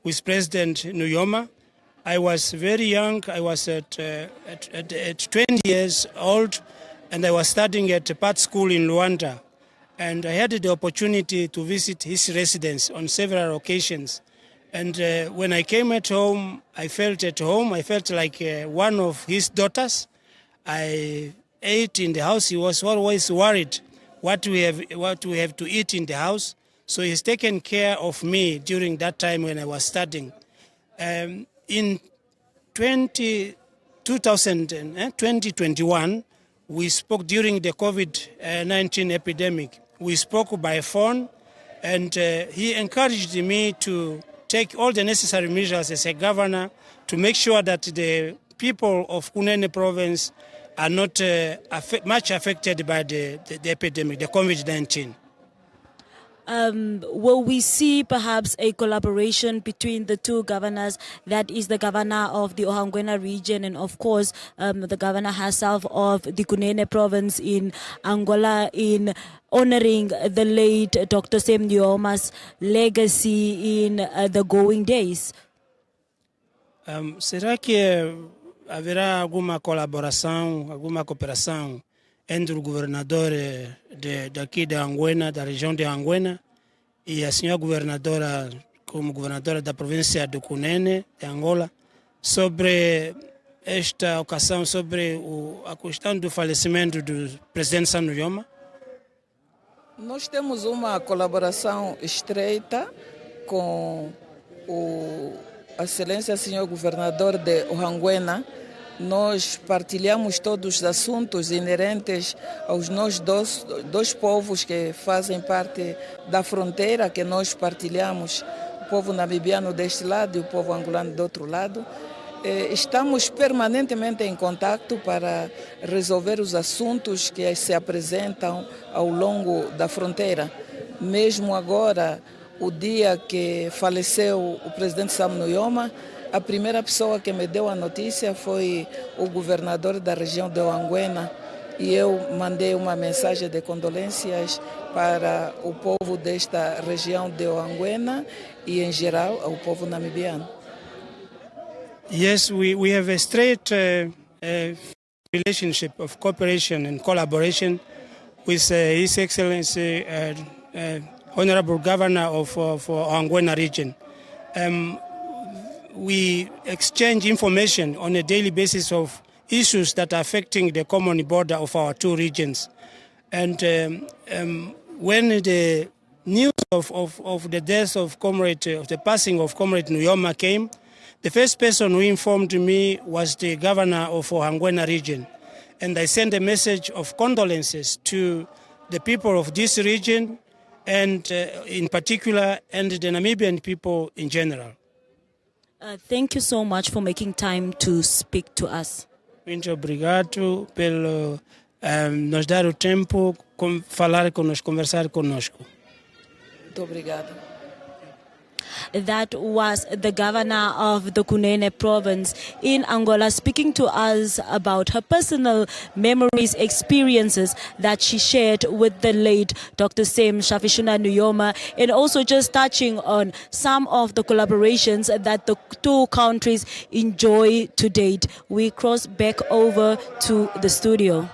with President Nujoma. I was very young. I was at 20 years old, and I was studying at a part school in Luanda. And I had the opportunity to visit his residence on several occasions. And when I came at home, I felt at home. I felt like one of his daughters. I ate in the house. He was always worried what we have to eat in the house. So he's taken care of me during that time when I was studying. In 2021, we spoke during the COVID-19 epidemic. We spoke by phone, and he encouraged me to take all the necessary measures as a governor to make sure that the people of Cunene province are not much affected by the epidemic, the COVID-19. Will we see perhaps a collaboration between the two governors, that is the governor of the Ohangwena region and of course the governor herself of the Cunene province in Angola, in honoring the late Dr. Sam Nujoma's legacy in the going days? Será que haverá alguma colaboração, alguma cooperação entre o governador daqui de Anguena, da região de Anguena, e a senhora governadora, como governadora da província do Cunene, de Angola, sobre esta ocasião, sobre a questão do falecimento do presidente Sam Nujoma? Nós temos uma colaboração estreita com a Excelência Senhor Governador de Ohanguena. Nós partilhamos todos os assuntos inerentes aos nossos dois povos que fazem parte da fronteira que nós partilhamos, o povo namibiano deste lado e o povo angolano do outro lado. Estamos permanentemente em contato para resolver os assuntos que se apresentam ao longo da fronteira. Mesmo agora, o dia que faleceu o presidente Sam Nujoma, a primeira pessoa que me deu a notícia foi o governador da região de Ohanguena, e eu mandei uma mensagem de condolências para o povo desta região de Ohanguena e, em geral, ao povo namibiano. Yes, we have a straight relationship of cooperation and collaboration with His Excellency Honorable Governor of Ohanguena region. We exchange information on a daily basis of issues that are affecting the common border of our two regions. And when the news of the death of the passing of Comrade Nujoma came, the first person who informed me was the governor of Ohanguena region. And I sent a message of condolences to the people of this region, and in particular, and the Namibian people in general. Thank you so much for making time to speak to us. Muito obrigado pelo nos dar o tempo falar conosco, conversar conosco. Muito obrigado. That was the governor of the Kunene province in Angola speaking to us about her personal memories, experiences that she shared with the late Dr. Sam Shafishuna Nujoma, and also just touching on some of the collaborations that the two countries enjoy to date. We cross back over to the studio.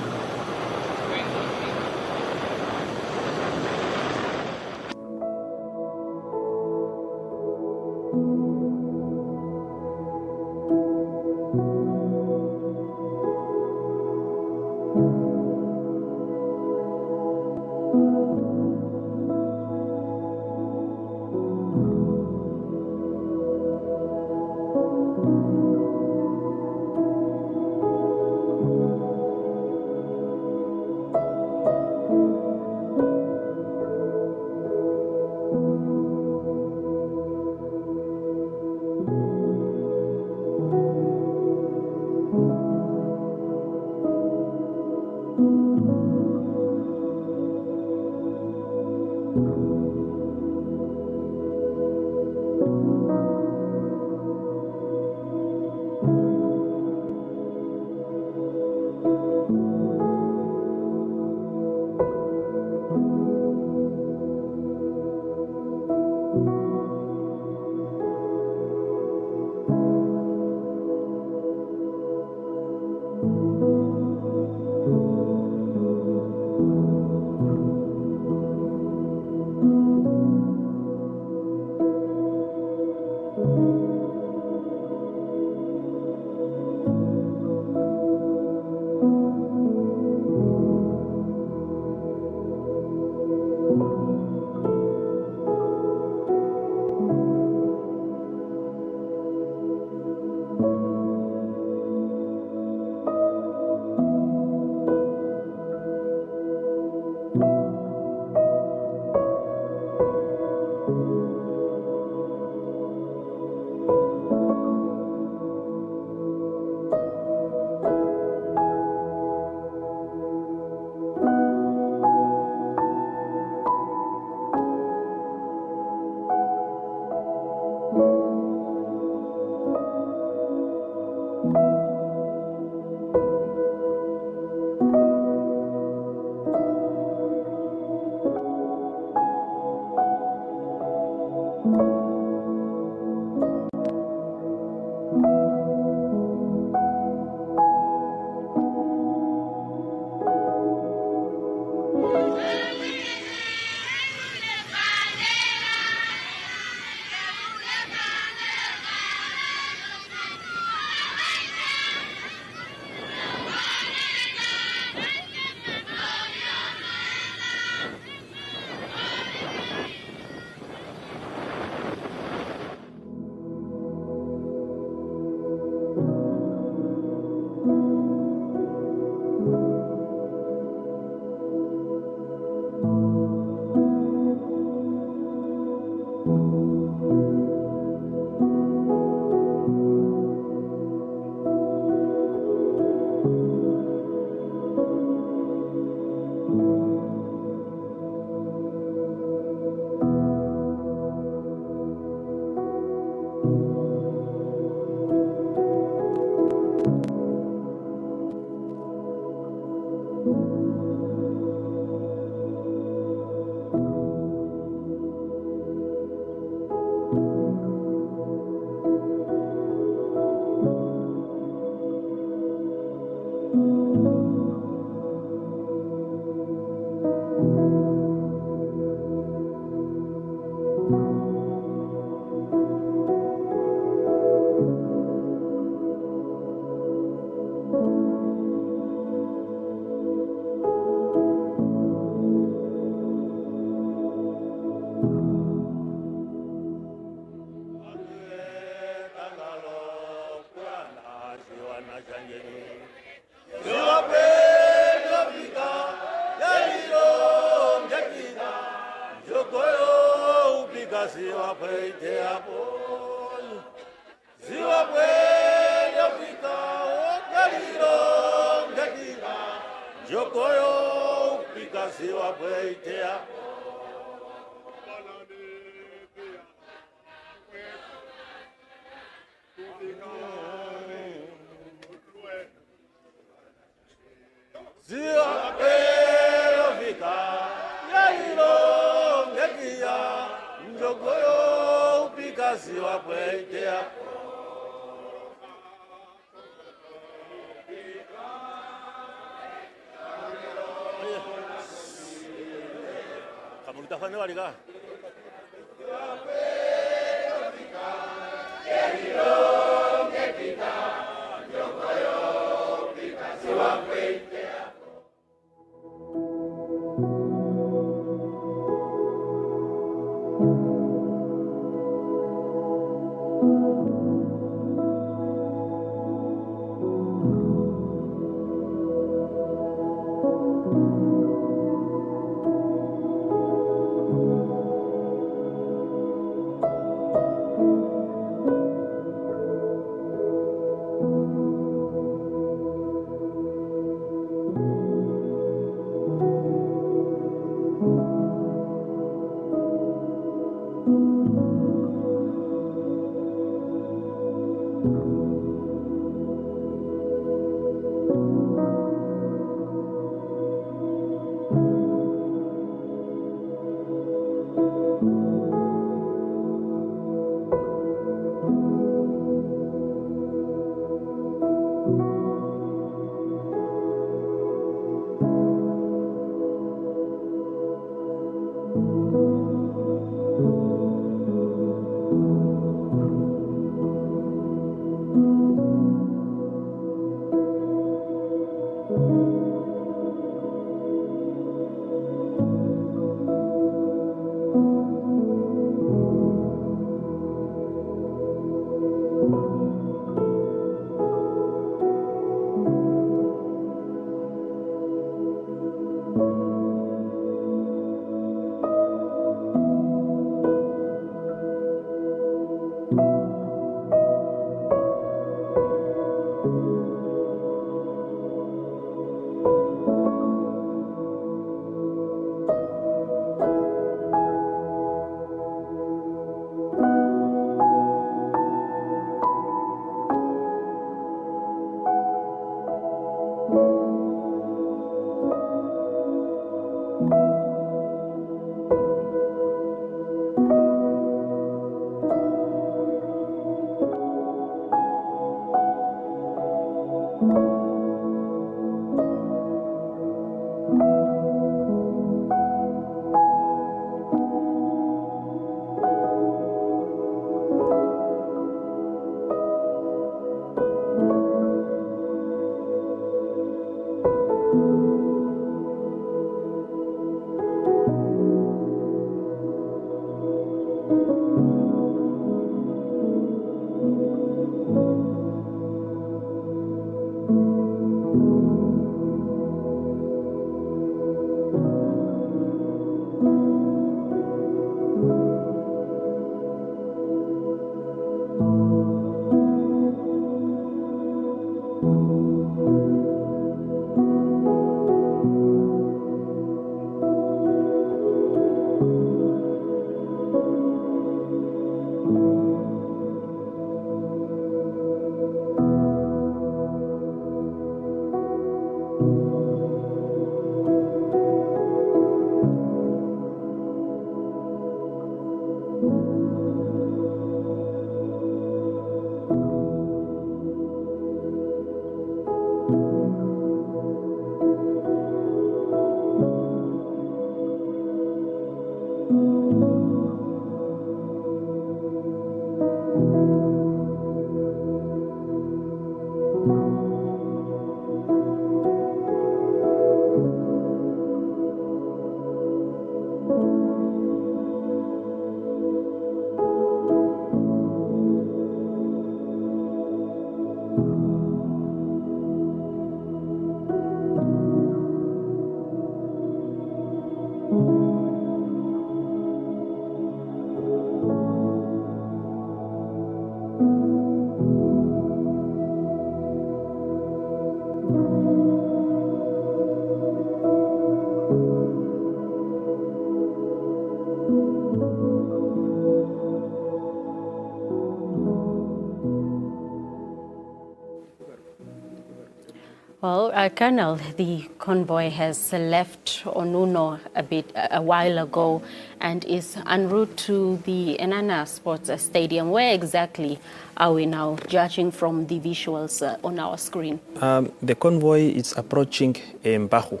Well, Colonel, the convoy has left Onuno a while ago and is en route to the Enana Sports Stadium. Where exactly are we now, judging from the visuals on our screen? The convoy is approaching Mbahu,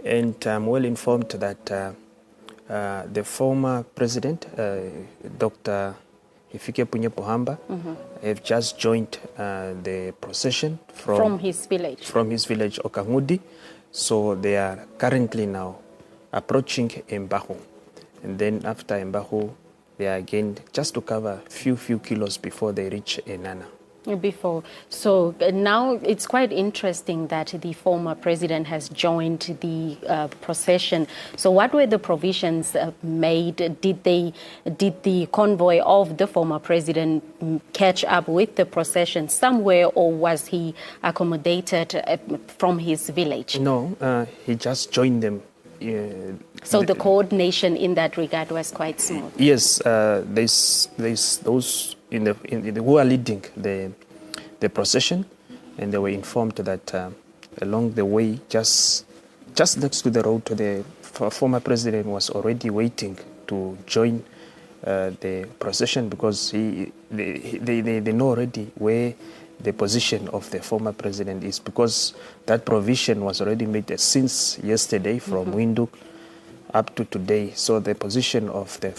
and I'm well informed that the former president, Dr. Hifikepunye Pohamba, have just joined the procession from his village. From his village, Okangudi. So they are currently now approaching Mbahu. And then after Mbahu, they are again just to cover few kilos before they reach Enana. So now it's quite interesting that the former president has joined the procession. So what were the provisions made? Did the convoy of the former president catch up with the procession somewhere, or was he accommodated from his village? No, he just joined them. So the coordination in that regard was quite small. Yes, there's those who are leading the procession, and they were informed that along the way, just next to the road, the former president was already waiting to join the procession, because they know already where the position of the former president is, because that provision was already made since yesterday from Windhoek up to today. So the position of the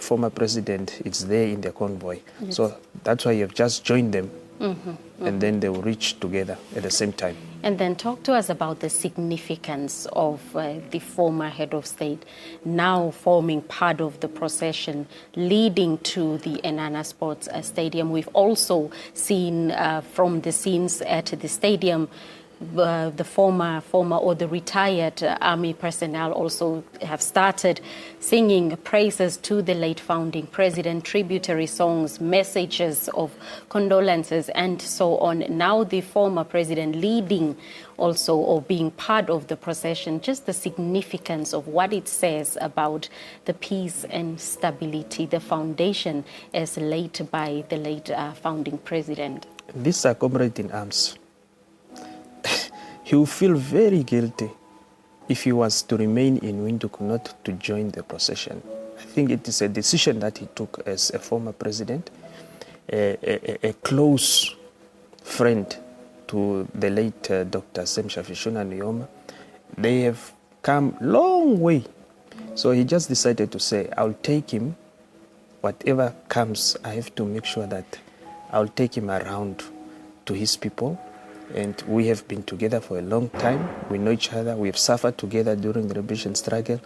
former president is there in the convoy. Yes. So that's why you have just joined them, and then they will reach together at the same time. And then talk to us about the significance of the former head of state now forming part of the procession leading to the Enana Sports Stadium. We've also seen from the scenes at the stadium the former or the retired army personnel also have started singing praises to the late founding president, tributary songs, messages of condolences, and so on. Now the former president leading also, or being part of the procession, just the significance of what it says about the peace and stability, the foundation as laid by the late founding president. These are comrades in arms. He will feel very guilty if he was to remain in Windhoek, not to join the procession. I think it is a decision that he took as a former president, a close friend to the late Dr. Sam Shafishuna Nujoma. They have come a long way. So he just decided to say, I'll take him, whatever comes, I have to make sure that I'll take him around to his people. And we have been together for a long time. We know each other. We have suffered together during the liberation struggle.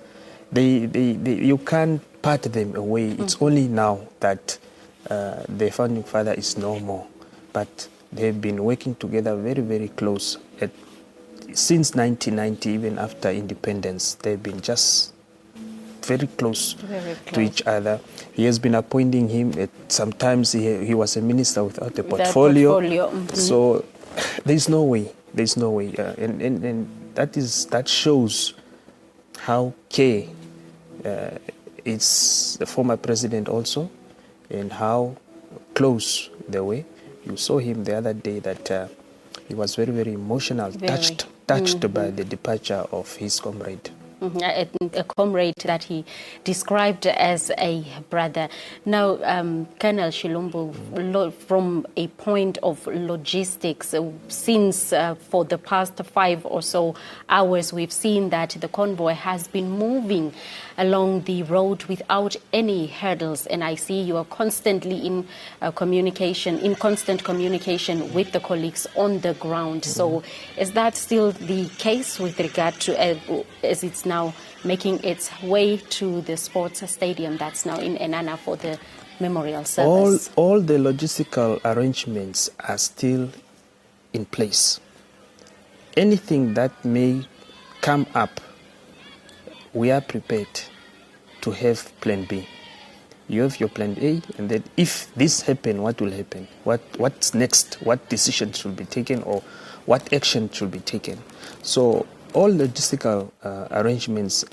You can't part them away. It's only now that the founding father is no more. But they've been working together very, very close. Since 1990, even after independence, they've been just very close to each other. He has been appointing him. Sometimes he was a minister without a portfolio. So there's no way. And that shows how K is the former president also, and how close they were. You saw him the other day that he was very, very emotional, touched by the departure of his comrade. A comrade that he described as a brother. Now, Colonel Shilombo, from a point of logistics, since for the past 5 or so hours, we've seen that the convoy has been moving along the road without any hurdles, and I see you are constantly in constant communication with the colleagues on the ground. So is that still the case with regard to, as it's now making its way to the sports stadium that's now in Enana for the memorial service? All the logistical arrangements are still in place. Anything that may come up, we are prepared to have plan B. You have your plan A, and then if this happens, what will happen? What's next? What decision should be taken, or what action should be taken? So all logistical arrangements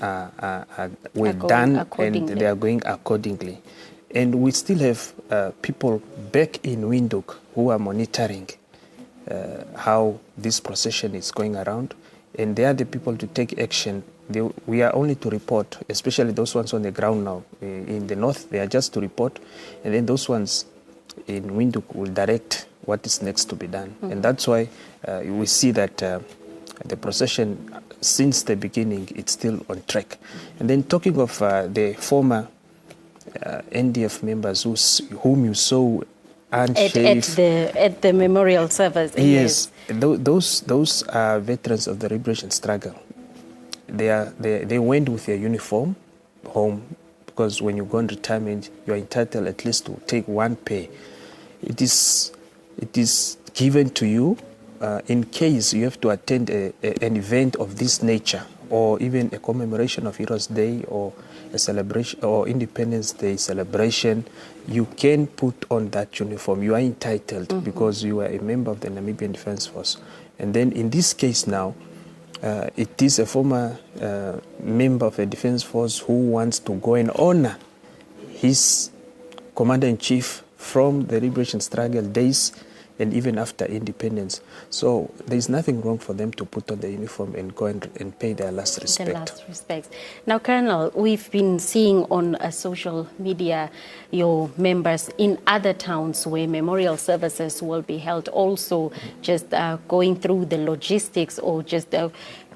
were done, and they are going accordingly. And we still have people back in Windhoek who are monitoring how this procession is going around, and they are the people to take action. We are only to report, especially those ones on the ground now. In the north, they are just to report, and then those ones in Windhoek will direct what is next to be done. And that's why we see that the procession, since the beginning, it's still on track. And then talking of the former NDF members whom you saw unshaved at the memorial service. Yes, those are veterans of the liberation struggle. They went with their uniform home, because when you go on retirement, you are entitled at least to take one pay. It is given to you in case you have to attend an event of this nature, or even a commemoration of Heroes Day, or a celebration or Independence Day celebration. You can put on that uniform. You are entitled because you are a member of the Namibian Defence Force. And then in this case now, it is a former member of the Defence Force who wants to go and honor his commander-in-chief from the liberation struggle days and even after independence. So there's nothing wrong for them to put on the uniform and go and pay their last respect. The last respect. Now, Colonel, we've been seeing on social media your members in other towns where memorial services will be held, also just going through the logistics, or just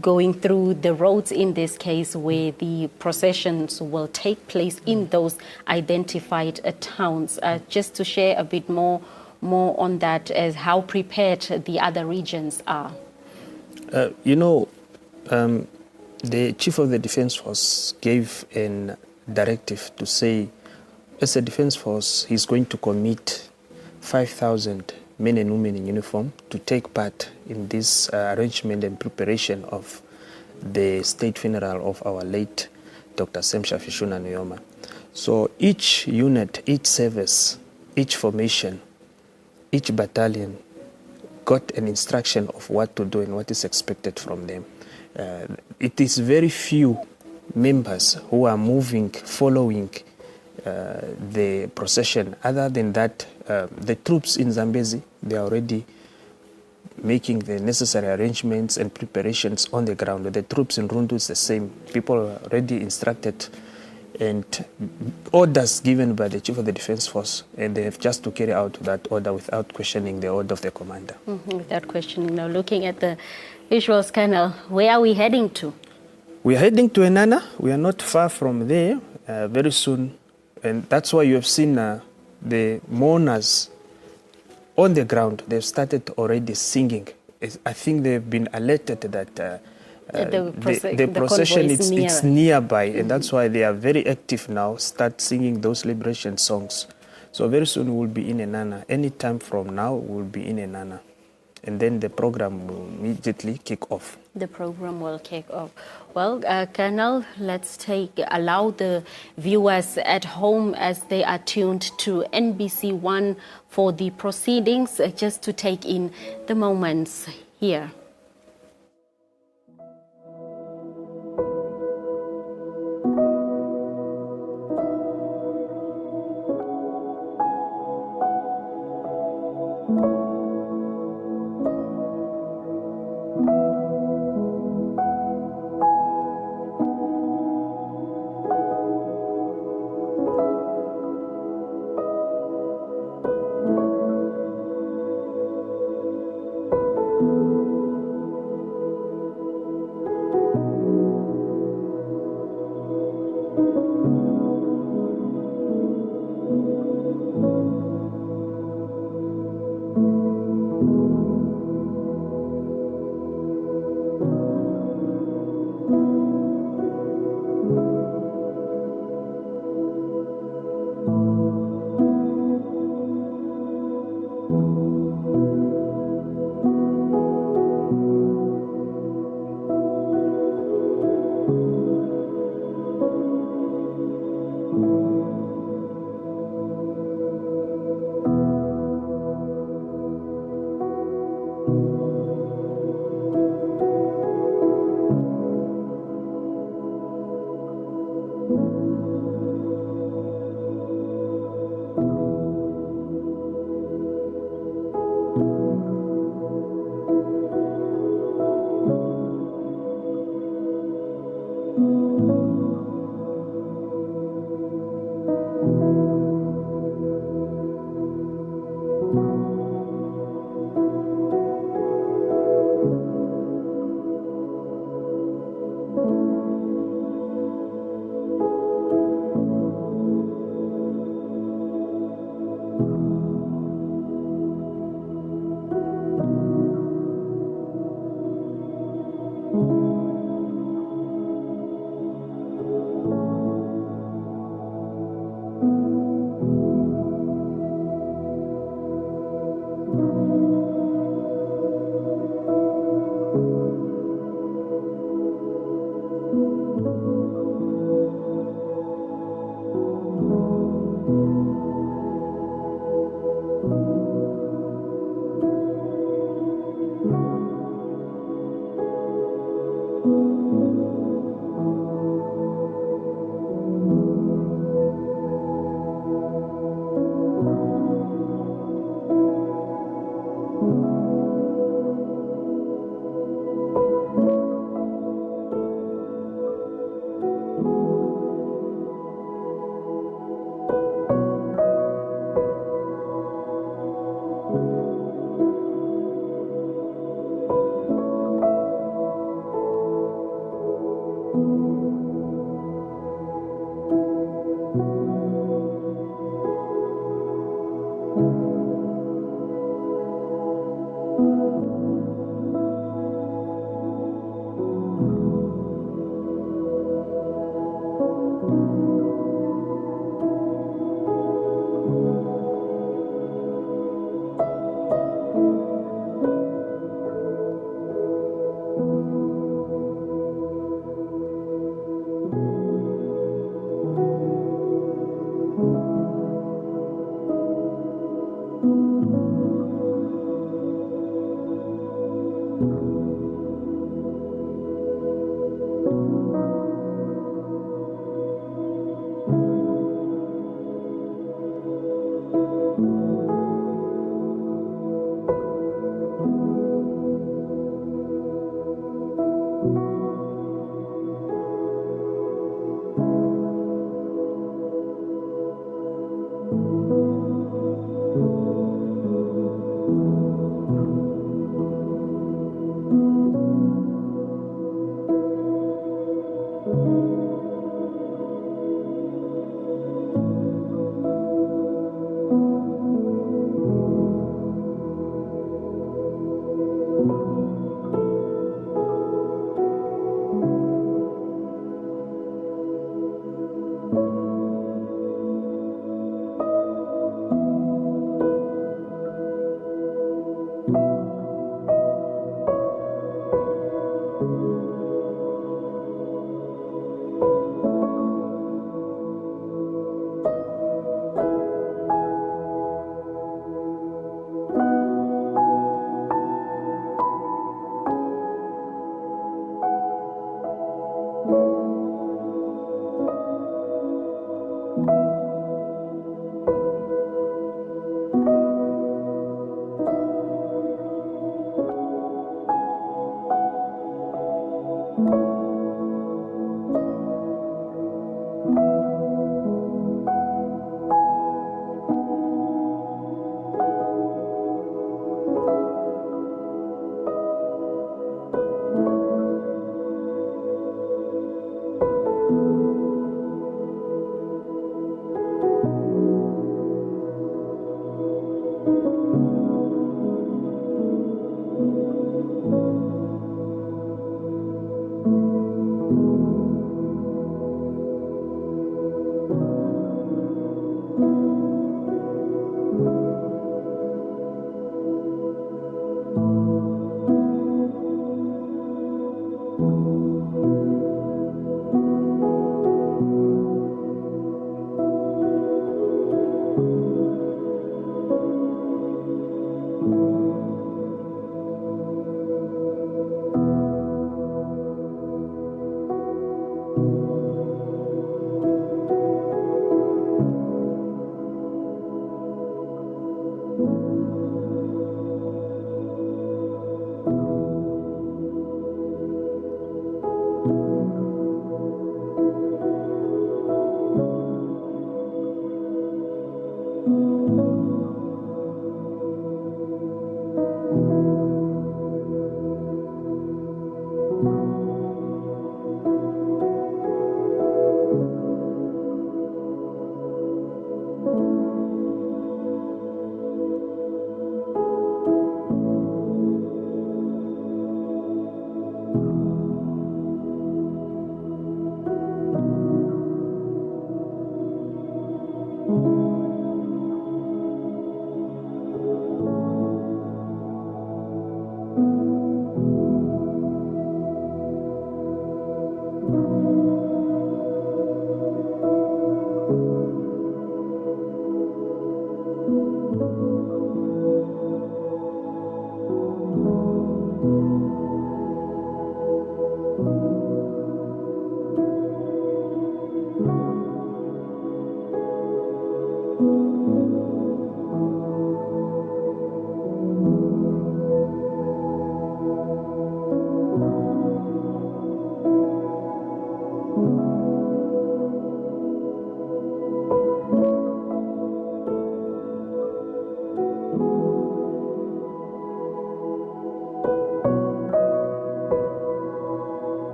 going through the roads in this case where the processions will take place in those identified towns. Just to share a bit more on that, as how prepared the other regions are. The Chief of the Defence Force gave a directive to say, as a Defence Force, he's going to commit 5,000 men and women in uniform to take part in this arrangement and preparation of the state funeral of our late Dr. Sam Shafishuna Nujoma. So each unit, each service, each formation, each battalion got an instruction of what to do and what is expected from them. It is very few members who are moving, following the procession. Other than that, the troops in Zambezi, they are already making the necessary arrangements and preparations on the ground. The troops in Rundu is the same. People are already instructed and orders given by the Chief of the Defence Force, and they have just to carry out that order without questioning the order of the commander. Without questioning. Now, looking at the visuals, Colonel, where are we heading to? We are heading to Enana. We are not far from there very soon, and that's why you have seen the mourners on the ground. They've started already singing. I think they've been alerted that the procession it's nearby, and that's why they are very active now. Start singing those liberation songs. So very soon we'll be in Enana. Any time from now we'll be in Enana, and then the program will immediately kick off. The program will kick off. Well, Colonel, let's allow the viewers at home as they are tuned to NBC1 for the proceedings, just to take in the moments here.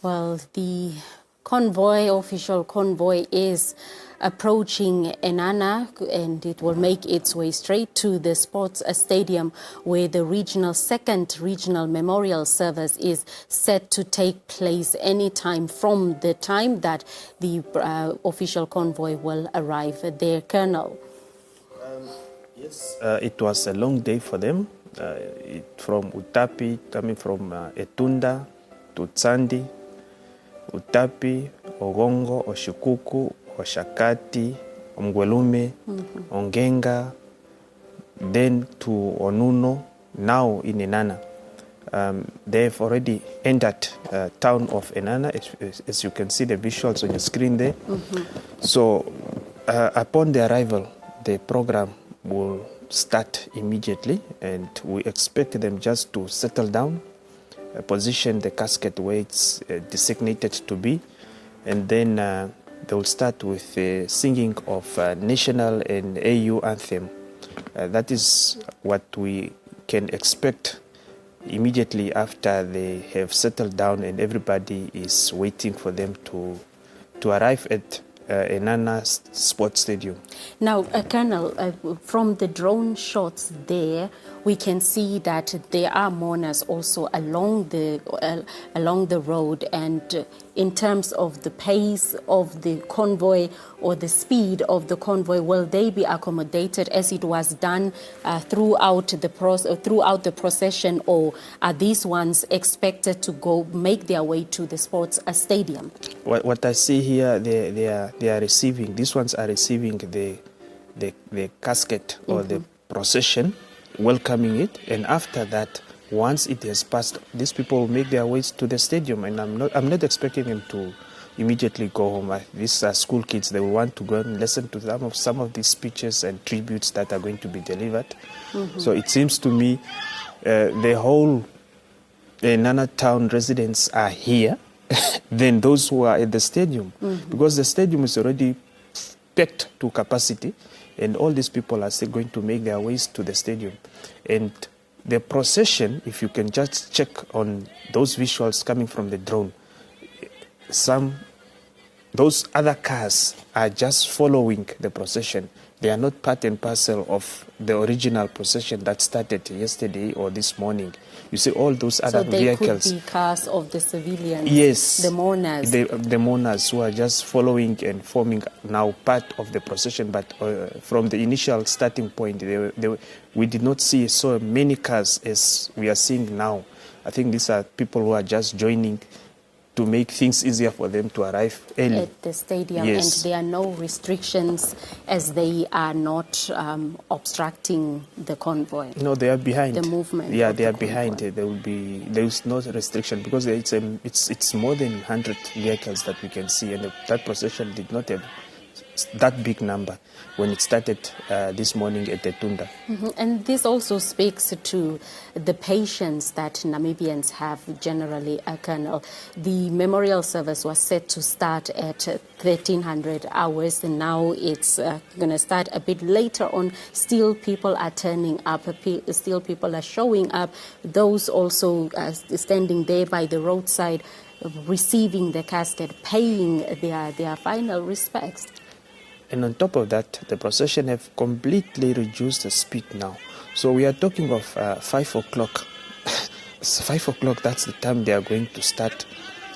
Well, the convoy, official convoy, is approaching Enana, and it will make its way straight to the sports stadium where the second regional memorial service is set to take place anytime from the time that the official convoy will arrive there. Colonel. Yes, it was a long day for them. From Utapi, coming from Etunda to Tsandi, Utapi, Ogongo, Oshikuku, Oshakati, Omgwelume, Ongenga, then to Onuno, now in Enana. They've already entered town of Enana, as you can see the visuals on your screen there. So upon the arrival, the program will start immediately, and we expect them just to settle down, position the casket where it's designated to be, and then they will start with the singing of national and AU anthem. That is what we can expect immediately after they have settled down and everybody is waiting for them to arrive at Enana Sports Stadium. Now, Colonel, from the drone shots there, we can see that there are mourners also along the road, and in terms of the pace of the convoy or the speed of the convoy, will they be accommodated as it was done throughout the procession, or are these ones expected to make their way to the sports stadium? What I see here, they are receiving. These ones are receiving the casket or the procession, welcoming it, and after that, once it has passed, these people will make their ways to the stadium, and I'm not expecting them to immediately go home. These are school kids. They will want to go and listen to some of these speeches and tributes that are going to be delivered. So it seems to me the whole Enana town residents are here than those who are at the stadium, because the stadium is already packed to capacity, and all these people are still going to make their ways to the stadium. And the procession, if you can just check on those visuals coming from the drone, those other cars are just following the procession. They are not part and parcel of the original procession that started yesterday or this morning. You see all those other vehicles. So they could be cars of the civilians, yes, the mourners. The mourners who are just following and forming now part of the procession. But from the initial starting point, we did not see so many cars as we are seeing now. I think these are people who are just joining to make things easier for them to arrive early at the stadium. Yes. And there are no restrictions as they are not obstructing the convoy. No, they are behind the movement. Yeah, they are behind. There is no restriction because it's more than 100 vehicles that we can see, and that procession did not have that big number when it started this morning at Etunda. And this also speaks to the patience that Namibians have generally, Colonel. The memorial service was set to start at 1300 hours, and now it's going to start a bit later on. Still people are turning up, still people are showing up, those also standing there by the roadside receiving the casket, paying their final respects. And on top of that, the procession have completely reduced the speed now. So we are talking of 5 o'clock. 5 o'clock, that's the time they are going to start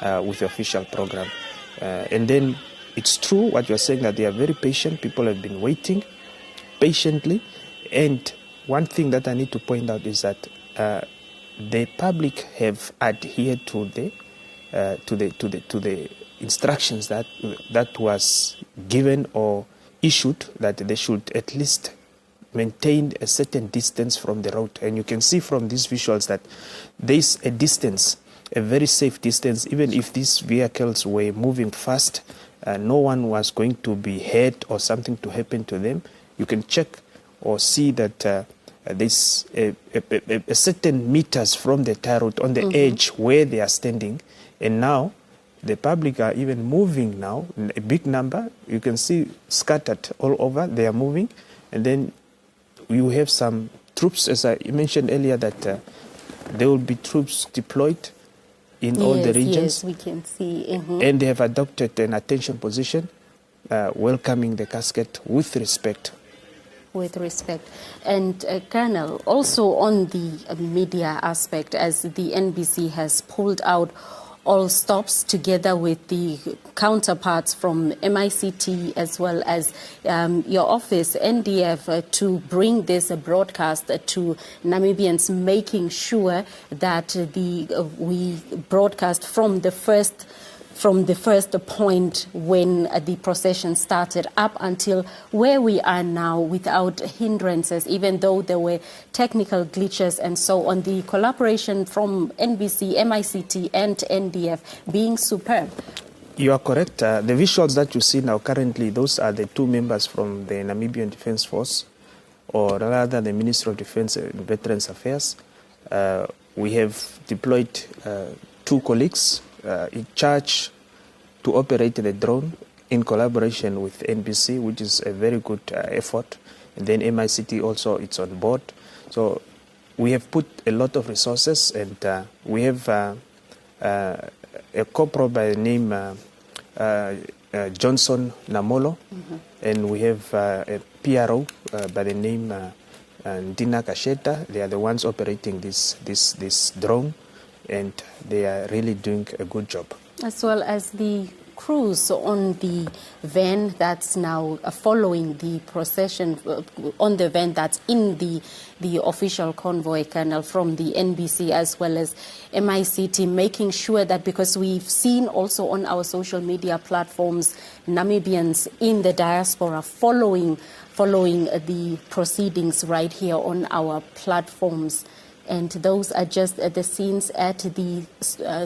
with the official program. And then it's true what you're saying, that they are very patient. People have been waiting patiently. And one thing that I need to point out is that the public have adhered to the instructions that was given or issued, that they should at least maintain a certain distance from the road. And you can see from these visuals that there's a distance, a very safe distance. Even if these vehicles were moving fast, no one was going to be hurt or something to happen to them. You can check or see that there's a certain meters from the tar road on the edge where they are standing. And now the public are even moving now, a big number. You can see scattered all over. They are moving. And then you have some troops, as I mentioned earlier, that there will be troops deployed in all the regions. Yes, we can see. And they have adopted an attention position, welcoming the casket with respect. With respect. And Colonel, also on the media aspect, as the NBC has pulled out all stops together with the counterparts from MICT as well as your office, NDF, to bring this broadcast to Namibians, making sure that we broadcast from the first point when the procession started up until where we are now without hindrances, even though there were technical glitches and so on. The collaboration from NBC, MICT and NDF being superb. You are correct. The visuals that you see now currently, those are the two members from the Namibian Defence Force, or rather the Ministry of Defence and Veterans Affairs. We have deployed 2 colleagues in charge to operate the drone in collaboration with NBC, which is a very good effort. And then MICT also, it's on board. So we have put a lot of resources, and we have a corporal by the name Johnson Namolo, and we have a PRO by the name Ndina Kasheta. They are the ones operating this drone, and they are really doing a good job. As well as the crews on the van that's now following the procession, on the van that's in the official convoy, Colonel, from the NBC as well as MICT, making sure that, because we've seen also on our social media platforms, Namibians in the diaspora following the proceedings right here on our platforms. And those are just the scenes at the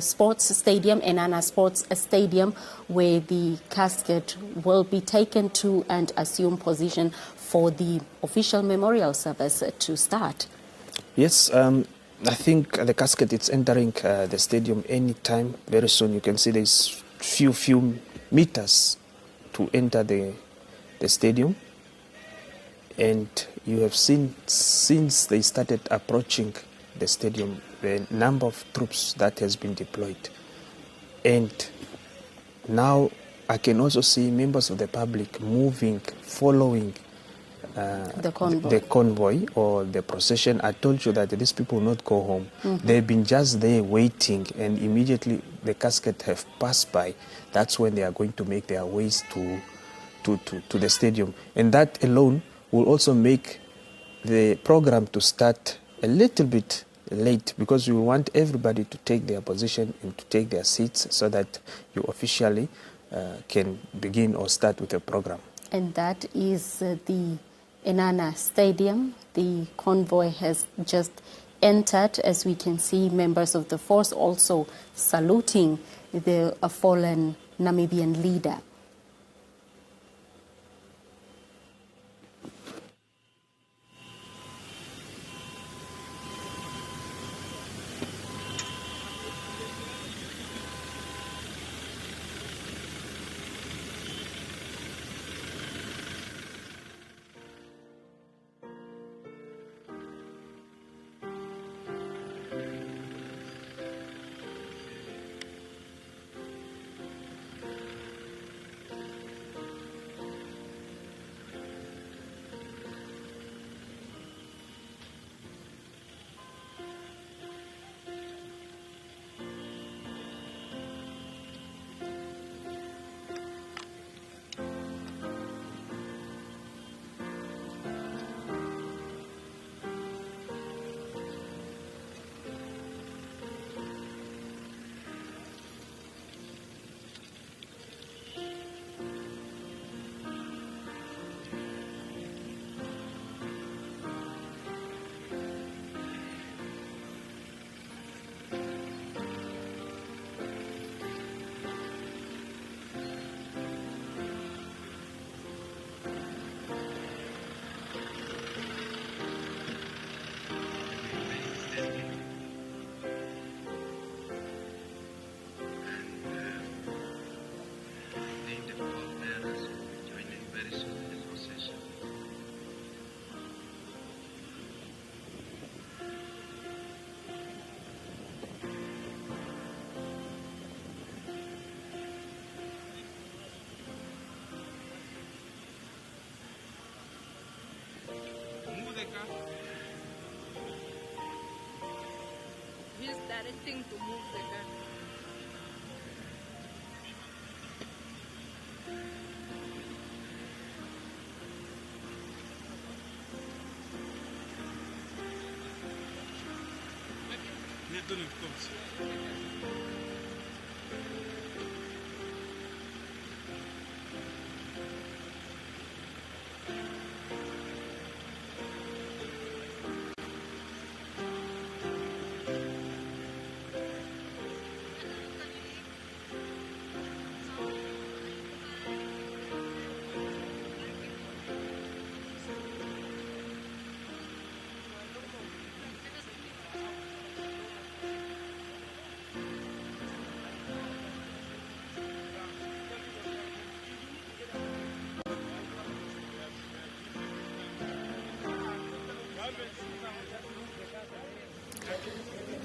sports stadium, Enana Sports Stadium, where the casket will be taken to and assume position for the official memorial service to start. Yes, I think the casket is entering the stadium anytime very soon. You can see there's few meters to enter the stadium. And you have seen, since they started approaching the stadium, the number of troops that has been deployed. And now I can also see members of the public moving, following the convoy or the procession. I told you that these people will not go home. They've been just there waiting, and immediately the casket have passed by. That's when they are going to make their ways to the stadium. And that alone will also make the program to start a little bit late, because we want everybody to take their position and to take their seats so that you officially can begin or start with the program. And that is the Enana Stadium. The convoy has just entered, as we can see members of the force also saluting the fallen Namibian leader. He's directing to move the gun.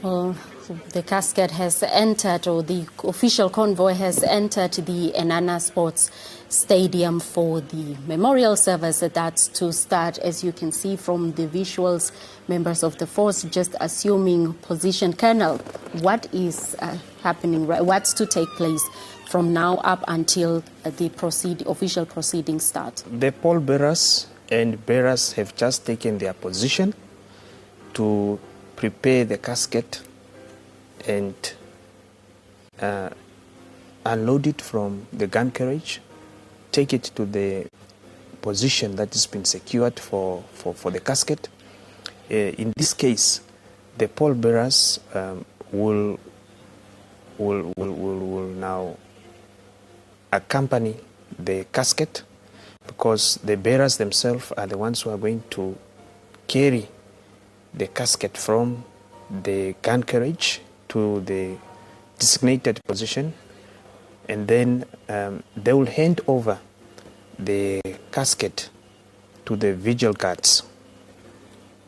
Well, the casket has entered, or the official convoy has entered the Enana Sports Stadium for the memorial service that's to start. As you can see from the visuals, members of the force just assuming position. Colonel, what is happening, what's to take place from now up until the official proceedings start? The pallbearers and bearers have just taken their position to prepare the casket and unload it from the gun carriage, take it to the position that has been secured for the casket. In this case, the pallbearers will now accompany the casket, because the bearers themselves are the ones who are going to carry the casket from the gun carriage to the designated position, and then they will hand over the casket to the vigil guards.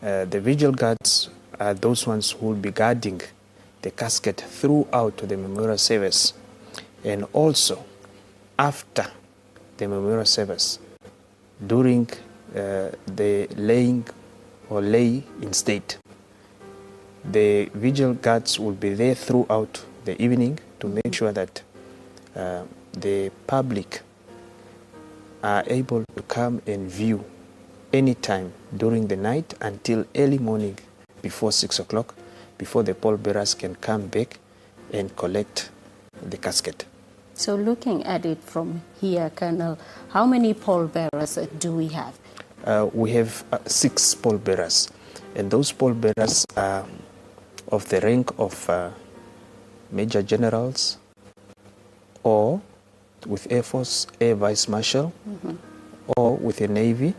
The vigil guards are those ones who will be guarding the casket throughout the memorial service, and also after the memorial service, during the laying or lay in state. The vigil guards will be there throughout the evening to make sure that the public are able to come and view anytime during the night until early morning before 6 o'clock, before the pallbearers can come back and collect the casket. So looking at it from here, Colonel, how many pallbearers do we have? We have 6 pallbearers, and those pallbearers are of the rank of Major Generals, or with Air Force, Air Vice Marshal, or with the Navy,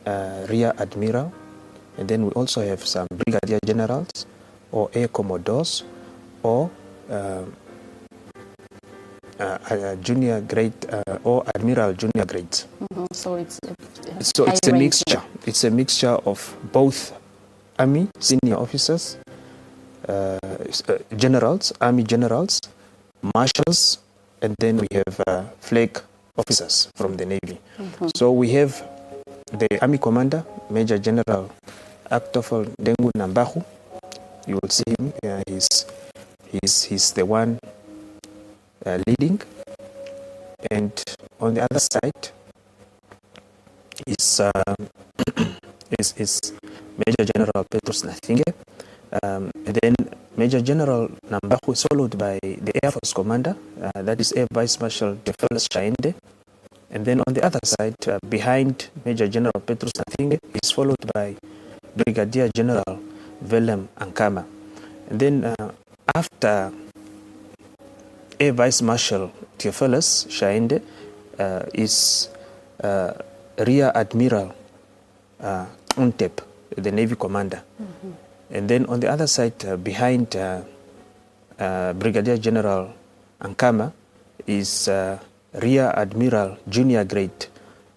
Rear Admiral, and then we also have some Brigadier Generals, or Air Commodores, or junior grade or admiral junior grades. So it's a mixture. It's a mixture of both army senior officers, generals, army generals, marshals, and then we have flag officers from the Navy. So we have the army commander, Major General Aktofel Dengu Nambahu. You will see him. He's the one leading, and on the other side is Major General Petrus Nathinge, and then Major General Nambahu is followed by the Air Force Commander, that is Air Vice Marshal Tefeles Shaende, and then on the other side, behind Major General Petrus Nathinge, is followed by Brigadier General Willem Ankama, and then after Air Vice Marshal Tefeles Shaende is Rear Admiral Untep, the Navy Commander. And then on the other side, behind Brigadier General Ankama, is Rear Admiral Junior Grade